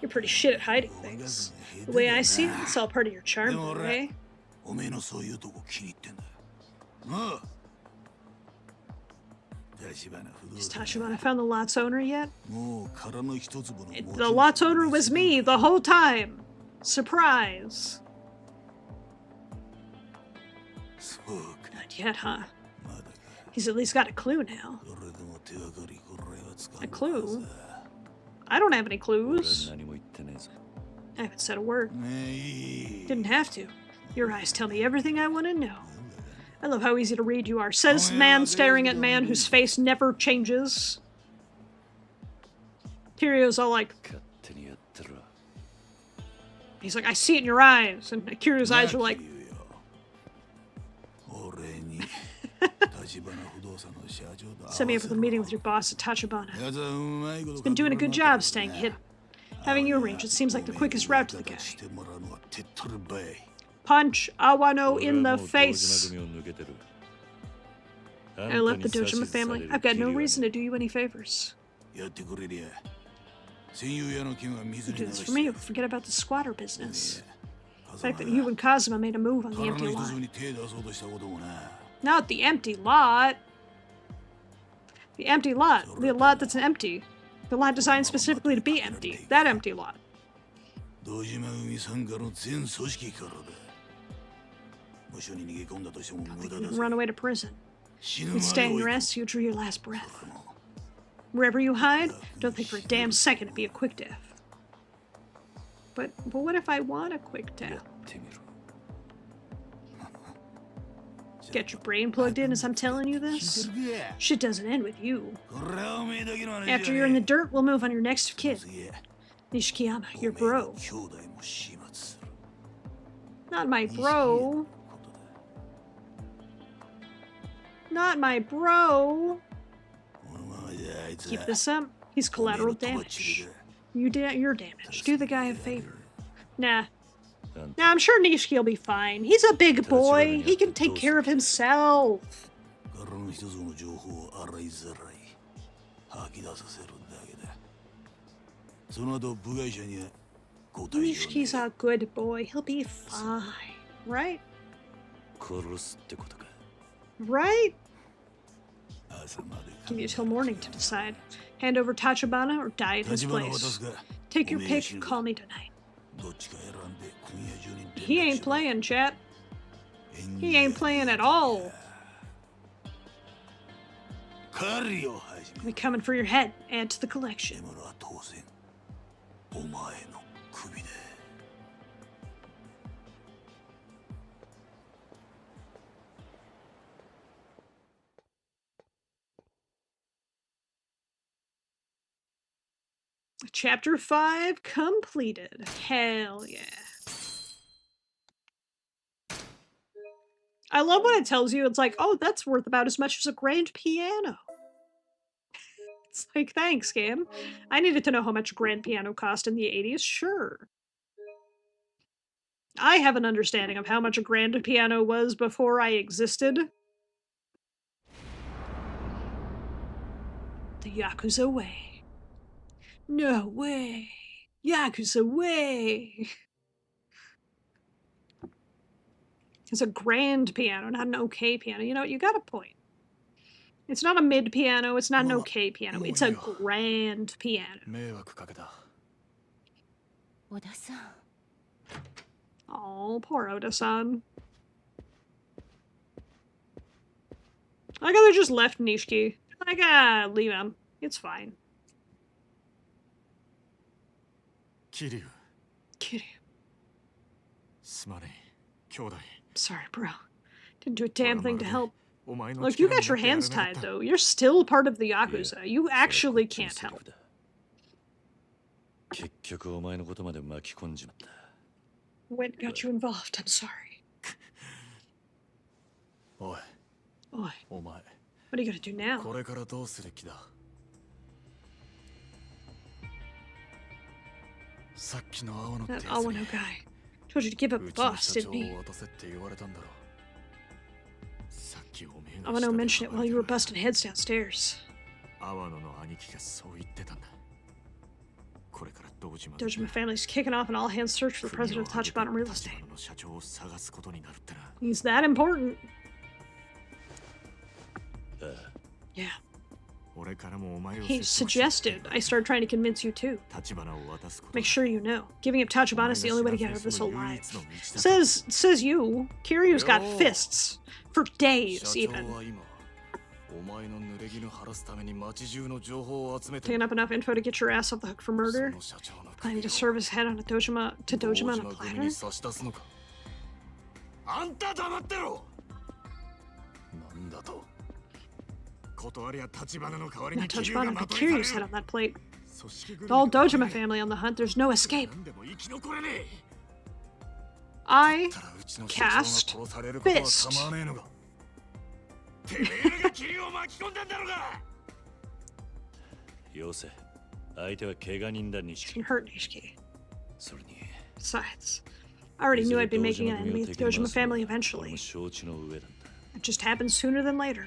S1: You're pretty shit at hiding things. The way I see it, it's all part of your charm, eh? Has Tachibana found the lot's owner yet? The lot's owner was me the whole time! Surprise! Not yet, huh? He's at least got a clue now. A clue? I don't have any clues. I haven't said a word. Didn't have to. Your eyes tell me everything I want to know. I love how easy to read you are. Says man staring at man whose face never changes. Kiryu's all like... He's like, I see it in your eyes. And Kiryu's eyes are like... Send me up for the meeting with your boss at Tachibana. He's been doing a good job staying hidden. Having you arrange it seems like the quickest route to the guy. Punch Awano in the face. I left the Dojima family. I've got no reason to do you any favors. You do this for me, forget about the squatter business. The fact that you and Kazuma made a move on the empty lot. Not the empty lot. The empty lot. The lot that's empty. The lot designed specifically to be empty. That empty lot. Run away to prison. You'd stay in your ass till you drew your last breath. Wherever you hide, don't think for a damn second it'd be a quick death. But what if I want a quick death? Get your brain plugged in as I'm telling you this? Shit doesn't end with you. After you're in the dirt, we'll move on your next of kin. Nishikiyama, your bro. Not my bro. Not my bro. Keep this up. He's collateral damage. You're damaged. Do the guy a favor. Nah. Nah, I'm sure Nishiki will be fine. He's a big boy. He can take care of himself. Nishiki's a good boy. He'll be fine. Right? Right? Give you till morning to decide. Hand over Tachibana or die at his place. Take your pick and call me tonight. He ain't playing, chat. He ain't playing at all. We coming for your head. Add to the collection. Chapter 5 completed. Hell yeah. I love when it tells you, it's like, oh, that's worth about as much as a grand piano. It's like, thanks, game. I needed to know how much a grand piano cost in the 80s, sure. I have an understanding of how much a grand piano was before I existed. The Yakuza way. No way. Yakuza way. It's a grand piano, not an okay piano. You know what? You got a point. It's not a mid piano. It's not an okay piano. It's a grand piano. Oh, poor Oda-san. I could have just left Nishiki. Like, leave him. It's fine.
S5: Kiryu.
S1: Sorry, bro. Didn't do a damn thing to help. Look, you got your hands tied, though. You're still part of the Yakuza. You actually can't help. What got you involved? I'm sorry. Oi. What What are you gonna do now?
S3: これからどうする気だ。さっきの青野ってや
S1: That
S3: つ
S1: Awano
S3: に
S1: guy told you to give up
S3: う
S1: the
S3: ちの
S1: boss,
S3: 社
S1: didn't
S3: 長
S1: he?
S3: を渡せって言われたんだろう。
S5: さっきおめえが
S1: Awano mentioned it while you were busting heads downstairs.
S5: 阿波野の兄貴がそう言ってたんだ。これから堂島
S1: Dojima family's kicking off an all-hands search for the president of Tachibana Real Estate.
S5: の社長を探すことになるってな。
S1: He's that important. Yeah.
S5: 俺からもお前を
S1: He suggested I start trying to convince you too.
S5: 立花を渡すこと
S1: Make sure you know. Giving up Tachibana is the only way to get out of this alive. Says you. Kiryu's got fists. For days,
S3: 社長
S1: even.
S3: は今お前の濡れ衣晴らすために街中の情報を集めて
S1: Taking up enough info to get your ass off the hook for
S3: そ
S1: murder.
S3: の社長の
S1: Planning to serve his head on a Dojima to Dojima on a
S3: 組
S1: platter.
S3: に差し出すのか。あんた黙ってろ。なんだと。
S5: 断りや立花の代わり
S1: Now
S5: に
S1: Tachibana put
S5: 桐生
S1: Kiryu's
S5: が
S1: head on that plate.
S5: 組織ぐるみ
S1: The whole Dojima family on the hunt. There's no escape.
S5: なんでも生き残れねえ。
S1: I
S3: たらうちの社長が
S1: cast
S3: 殺されることは
S1: fist.
S3: 構わねえのか。
S5: てめえらが桐生を巻き込んだんだろうが。
S4: よせ。相手は怪我人だ、
S1: can
S4: 錦。
S1: hurt Nishiki.
S4: それに。
S1: Besides, I already knew I'd be making an enemy with the Dojima family
S4: 俺も
S1: eventually.
S4: 承知の上だった
S1: It just happened sooner than later.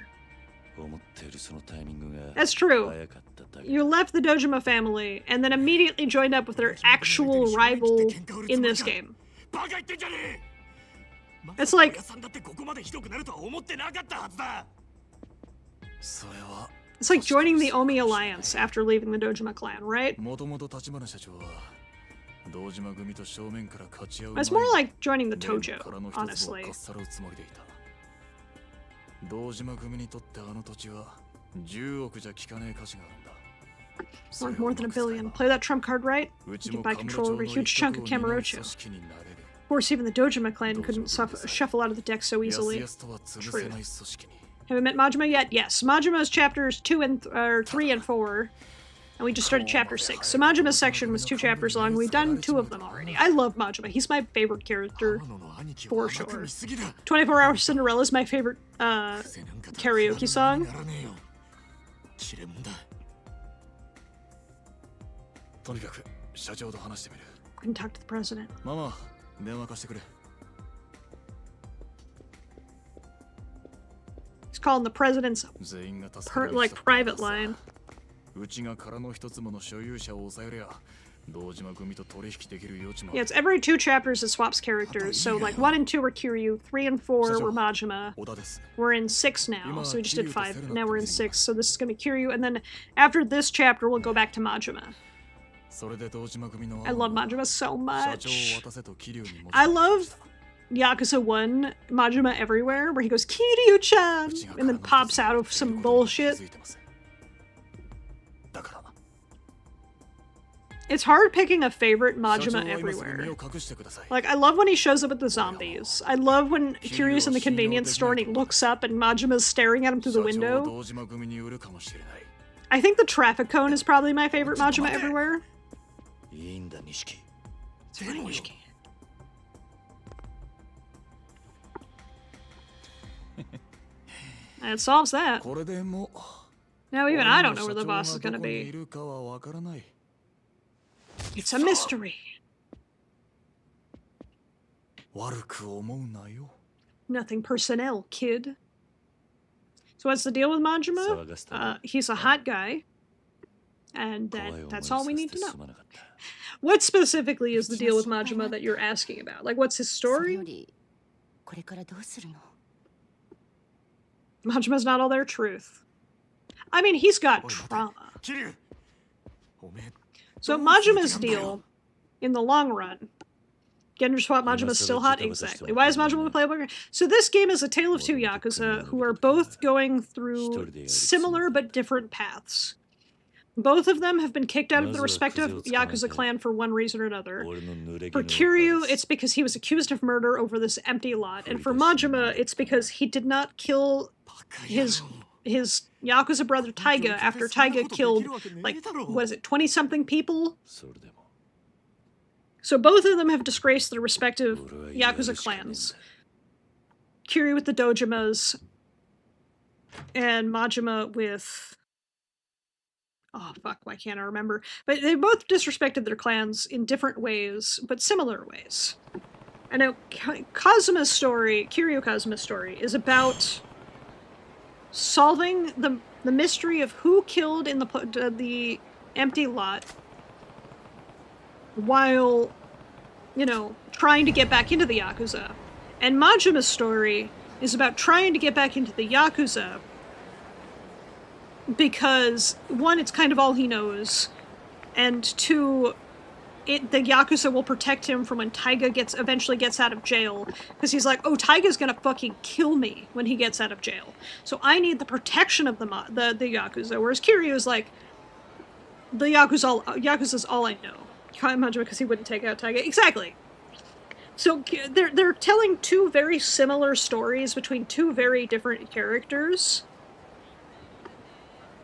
S4: 思っているそのタイミングが
S1: That's true.
S4: 早かっただけ
S1: You left the Dojima family and then immediately joined up with their actual rival in this game.
S5: バカ言ってんじゃねえ。
S1: It's like
S5: 親さんだってここまでひどくなるとは思ってなかったはずだ。
S3: それは
S1: it's like joining the Omi alliance after leaving the Dojima clan, right?
S3: もともと立花社長は堂島組と正面から勝ち合う
S1: It's more like joining the
S3: 面
S1: Tojo,
S3: からの一つを
S1: honestly.
S3: かっさらうつもりでいた。堂島組にとってあの土地は10億じゃ効かねえ価値があるんだ。
S1: It's worth more than a billion. Play that trump card right,
S3: う
S1: you
S3: ち
S1: could
S3: も
S1: buy
S3: カムロ
S1: control
S3: 町
S1: over
S3: の
S1: a huge
S3: 一
S1: chunk
S3: 角
S1: of
S3: を担う
S1: Kamurocho.
S3: 組織になれる。
S1: Of course, even the Dojima clan couldn't shuffle out of the deck so
S3: やす
S1: easily.
S3: やすとは潰せない組織に。
S1: Have we met Majima yet? Yes. Majima's chapters 2 and 3 and 4. And we just started chapter 6. So Majima's section was 2 chapters long. We've done 2 of them already. I love Majima. He's my favorite character
S5: 天野の兄貴を
S1: for
S5: 甘く
S1: sure.
S5: 見すぎだ。
S1: 24 Hour Cinderella is my favorite
S5: 癖なんか立花
S1: karaoke
S5: に
S1: song.
S5: ならねえよ。切れ者だ。
S3: とにかく社長と話してみる。
S1: I can talk to the president.
S3: ママ、電話貸してくれ。
S1: He's calling the president's
S3: 全員が助かる
S1: like private line.
S3: うちが殻の一つもの所有者を抑えりゃ、堂島組と取引できる余地も。
S1: Yeah, it's every 2 chapters it swaps characters. So like 1 and 2 were Kiryu, 3 and 4 were Majima.
S3: 小田です。
S1: We're in 6 now, so we just did 5. Now we're in 6, so this is gonna be Kiryu. And then after this chapter, we'll go back to Majima.
S3: それで堂島組の
S1: I love Majima so
S3: 社長
S1: much.
S3: を渡せと桐生に持ち
S1: I love Yakuza 1 Majima Everywhere, where he goes, Kiryu-chan! And then pops out of some bullshit.
S3: だから
S1: It's hard picking a favorite
S3: 社長
S1: Majima
S3: は今すぐ身
S1: everywhere.
S3: を隠してください。
S1: Like, I love when he shows up at the zombies. I love when Kiryu's in the convenience store and he looks up and Majima's staring at him through the
S3: 社長を
S1: window.
S3: 堂島組に売るかもしれない。
S1: I think the traffic cone is probably my favorite Majima everywhere.
S4: いいんだ、錦。
S1: It's funny, Nishiki. That solves that.
S3: これでも
S1: Now
S3: う
S1: even I don't know where the
S3: 俺
S1: boss
S3: の
S1: is
S3: 社長
S1: gonna
S3: がどこにい
S1: be.
S3: るかはわからない。
S1: It's a mystery.
S3: 悪く思うなよ。
S1: Nothing personnel, kid. So what's the deal with Majima? He's a hot guy. And that's all we need to know. What specifically is the deal with Majima that you're asking about? Like, what's his
S6: それよ
S1: story?
S6: りこれからどうするの？
S1: Majima's not all there truth. I mean, he's got trauma.
S5: 桐生。おめえ
S1: So Majima's deal, in the long run, gender swap Majima's still hot? Exactly. Why is Majima the playable? So this game is a tale of 2 Yakuza who are both going through similar but different paths. Both of them have been kicked out of their respective Yakuza clan for one reason or another. For Kiryu, it's because he was accused of murder over this empty lot, and for Majima, it's because he did not kill his Yakuza brother Taiga after Taiga killed, like, what is it, 20-something people? So both of them have disgraced their respective Yakuza clans. Kiryu with the Dojimas, and Majima with... Oh, fuck, why can't I remember? But they both disrespected their clans in different ways, but similar ways. I know Kazuma's story, Kiryu Kazuma's story, is about solving the mystery of who killed in the empty lot while, you know, trying to get back into the Yakuza. And Majima's story is about trying to get back into the Yakuza because, one, it's kind of all he knows, and two, the Yakuza will protect him from when Taiga eventually gets out of jail, because he's like, oh, Taiga's gonna fucking kill me when he gets out of jail, so I need the protection of the Yakuza, whereas Kiryu is like, the Yakuza's all I know. Majima, because he wouldn't take out Taiga. Exactly. So they're telling two very similar stories between two very different characters.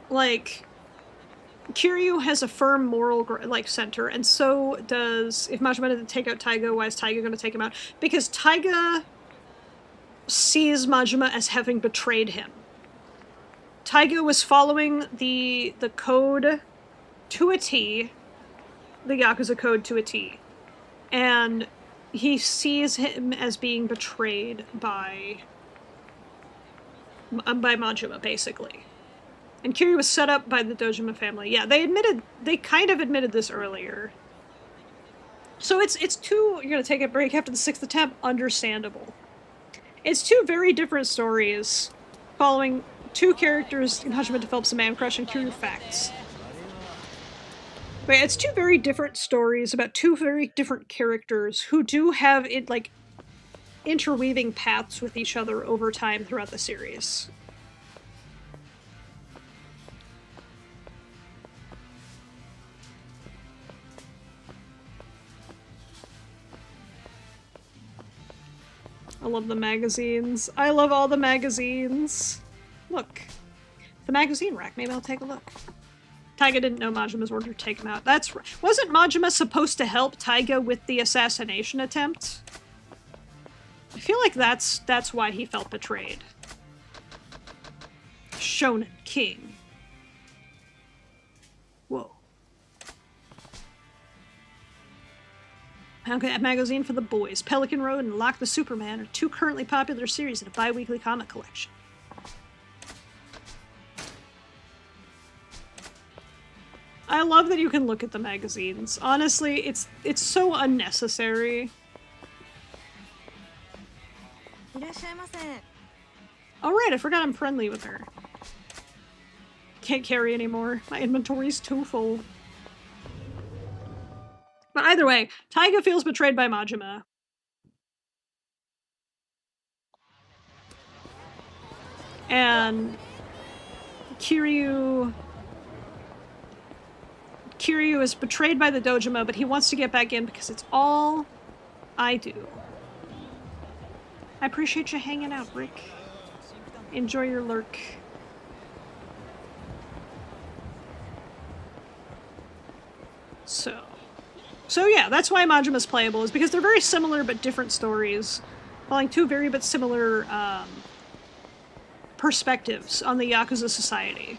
S1: Like, Kiryu has a firm moral center, and so does... If Majima didn't take out Taiga, why is Taiga going to take him out? Because Taiga sees Majima as having betrayed him. Taiga was following the code to a T, the Yakuza code to a T, and he sees him as being betrayed by Majima, basically. And Kiryu was set up by the Dojima family. Yeah, they kind of admitted this earlier. So it's two... You're gonna take a break after the 6th attempt? Understandable. It's two very different stories following two characters. Majima develops a man crush and Kiryu facts. But it's two very different stories about two very different characters who do have it, like, interweaving paths with each other over time throughout the series. I love the magazines. I love all the magazines. Look. The magazine rack. Maybe I'll take a look. Taiga didn't know Majima's order to take him out. That's right. Wasn't Majima supposed to help Taiga with the assassination attempt? I feel like that's why he felt betrayed. Shonen King. Whoa. Okay, a magazine for the boys. Pelican Road and Lock the Superman are two currently popular series in a bi-weekly comic collection. I love that you can look at the magazines. Honestly, it's so unnecessary. Alright, I forgot I'm friendly with her. Can't carry anymore. My inventory's too full. But either way, Taiga feels betrayed by Majima. And Kiryu is betrayed by the Dojima, but he wants to get back in because it's all I do. I appreciate you hanging out, Rick. Enjoy your lurk. So yeah, that's why Majima's playable, is because they're very similar but different stories, following two very but similar perspectives on the Yakuza society.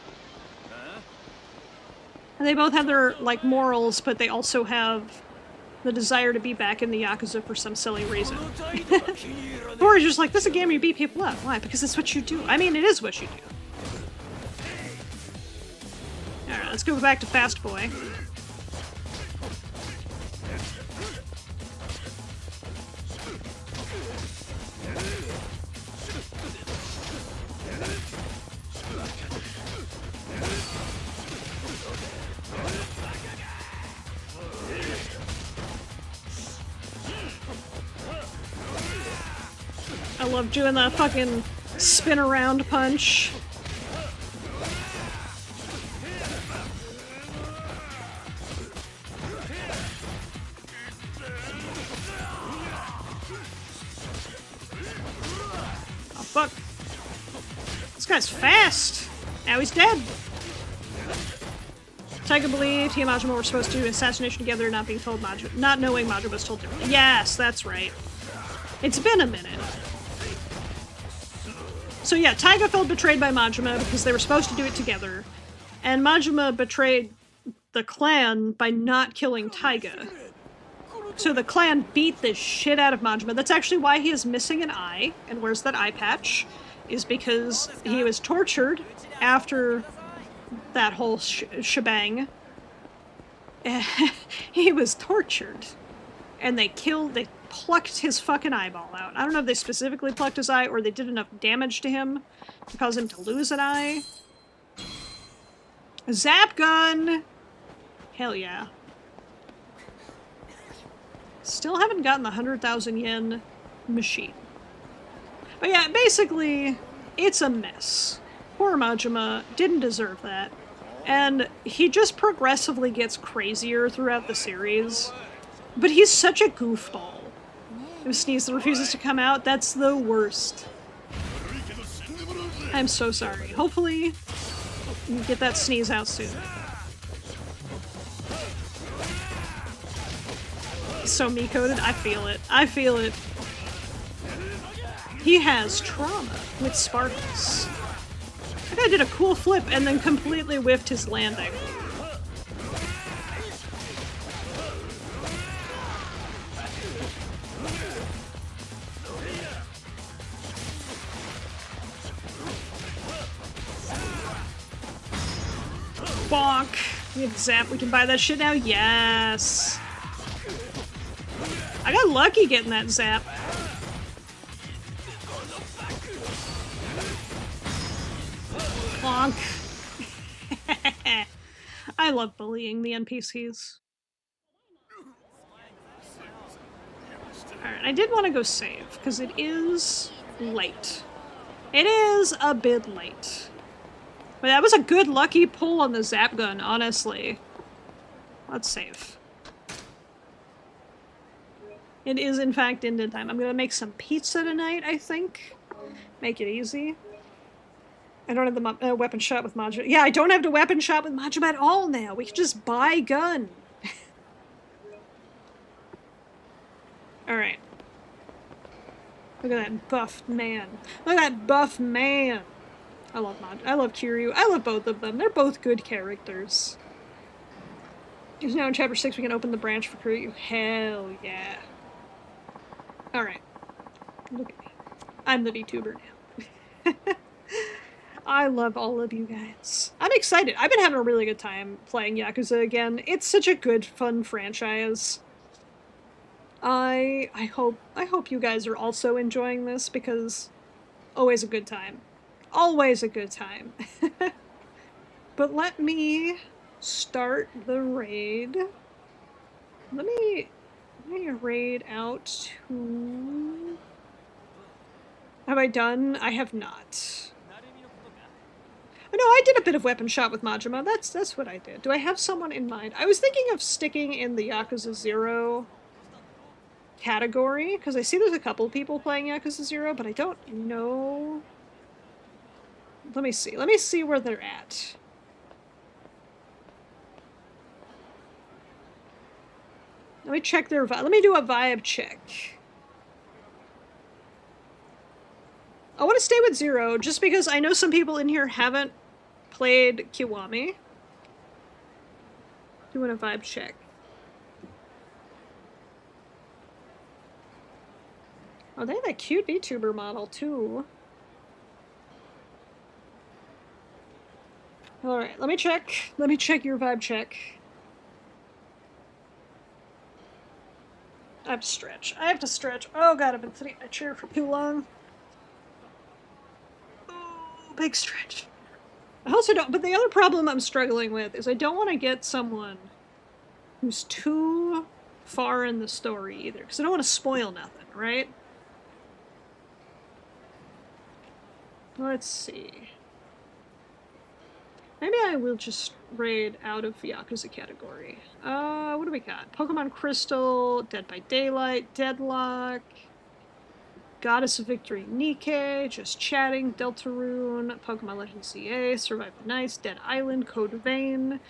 S1: And they both have their, like, morals, but they also have the desire to be back in the Yakuza for some silly reason. Or just like, this is a game where you beat people up. Why? Because it's what you do. I mean, it is what you do. Alright, let's go back to Fast Boy. I love doing that fucking spin around punch. Oh fuck. This guy's fast! Now he's dead! Taiga believed he and Majima were supposed to do an assassination together, not knowing Majima was told differently. Yes, that's right. It's been a minute. So yeah, Taiga felt betrayed by Majima because they were supposed to do it together. And Majima betrayed the clan by not killing Taiga. So the clan beat the shit out of Majima. That's actually why he is missing an eye and wears that eye patch, is because he was tortured after that whole shebang. He was tortured. And they plucked his fucking eyeball out. I don't know if they specifically plucked his eye or they did enough damage to him to cause him to lose an eye. A zap gun! Hell yeah. Still haven't gotten the 100,000 yen machine. But yeah, basically, it's a mess. Poor Majima didn't deserve that. And he just progressively gets crazier throughout the series. But he's such a goofball. If a sneeze that refuses to come out, that's the worst. I'm so sorry. Hopefully, you get that sneeze out soon. So me-coded, I feel it. I feel it. He has trauma with sparkles. That guy did a cool flip and then completely whiffed his landing. Bonk! We have zap, we can buy that shit now? Yes! I got lucky getting that zap. Bonk. I love bullying the NPCs. Alright, I did want to go save, because it is late. It is a bit late. But that was a good lucky pull on the zap gun, honestly. Let's save. It is, in fact, Indian time. I'm gonna make some pizza tonight, I think. Make it easy. I don't have the weapon shot with Majima. Yeah, I don't have the weapon shot with Majima at all now. We can just buy gun. Alright. Look at that buffed man. Look at that buff man. I love I love Kiryu. I love both of them. They're both good characters. Because now in chapter 6 we can open the branch for Kiryu. Hell yeah. Alright. Look at me. I'm the vtuber now. I love all of you guys. I'm excited. I've been having a really good time playing Yakuza again. It's such a good, fun franchise. I hope you guys are also enjoying this because always a good time. Always a good time. But let me start the raid. Let me raid out to... Have I done? I have not. Oh, no, I did a bit of weapon shot with Majima. That's what I did. Do I have someone in mind? I was thinking of sticking in the Yakuza 0 category, because I see there's a couple people playing Yakuza 0, but I don't know. Let me see. Let me see where they're at. Let me check their vibe. Let me do a vibe check. I want to stay with 0, just because I know some people in here haven't played Kiwami. Doing a vibe check. Oh, they have that cute VTuber model, too. Alright, let me check. Let me check your vibe check. I have to stretch. I have to stretch. Oh god, I've been sitting in a chair for too long. Oh, big stretch. I also don't, but the other problem I'm struggling with is I don't want to get someone who's too far in the story either, because I don't want to spoil nothing, right? Let's see. Maybe I will just raid out of Yakuza category. What do we got? Pokemon Crystal, Dead by Daylight, Deadlock, Goddess of Victory Nikke, Just Chatting, Deltarune, Pokemon Legends CA, Survive the Nights, Dead Island, Code Vein,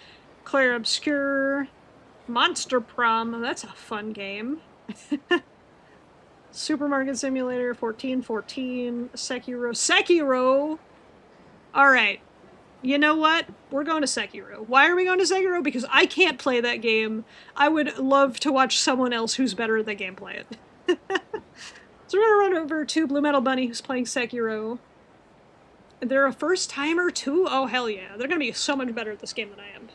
S1: Claire Obscure, Monster Prom, that's a fun game. Supermarket Simulator, 1414, Sekiro. All right. You know what? We're going to Sekiro. Why are we going to Sekiro? Because I can't play that game. I would love to watch someone else who's better at the game play it. So we're gonna run over to Blue Metal Bunny, who's playing Sekiro. They're a first timer too? Oh hell yeah. They're gonna be so much better at this game than I am.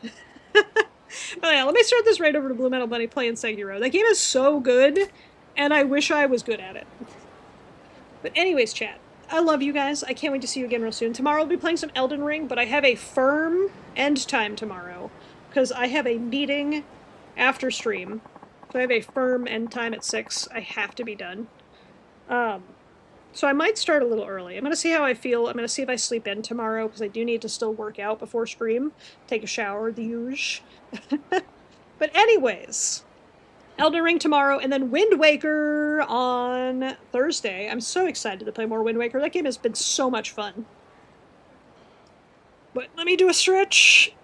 S1: But yeah, let me start this right over to Blue Metal Bunny playing Sekiro. That game is so good, and I wish I was good at it. But anyways, chat. I love you guys. I can't wait to see you again real soon. Tomorrow I'll be playing some Elden Ring, but I have a firm end time tomorrow because I have a meeting after stream. So I have a firm end time at 6. I have to be done. So I might start a little early. I'm going to see how I feel. I'm going to see if I sleep in tomorrow because I do need to still work out before stream. Take a shower, the usual. But anyways, Elden Ring tomorrow, and then Wind Waker on Thursday. I'm so excited to play more Wind Waker. That game has been so much fun. But let me do a stretch.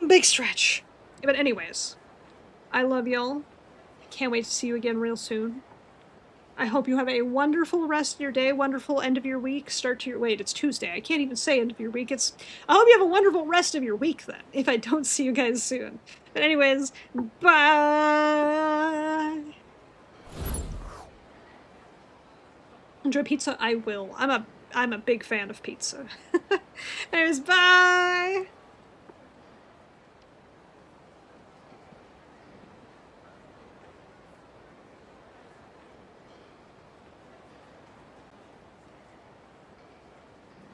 S1: Big stretch. But anyways, I love y'all. Can't wait to see you again real soon. I hope you have a wonderful rest of your day, wonderful end of your week, start to your... Wait, it's Tuesday. I can't even say end of your week. I hope you have a wonderful rest of your week, then, if I don't see you guys soon. But anyways, bye! Enjoy pizza? I will. I'm a big fan of pizza. Anyways, bye!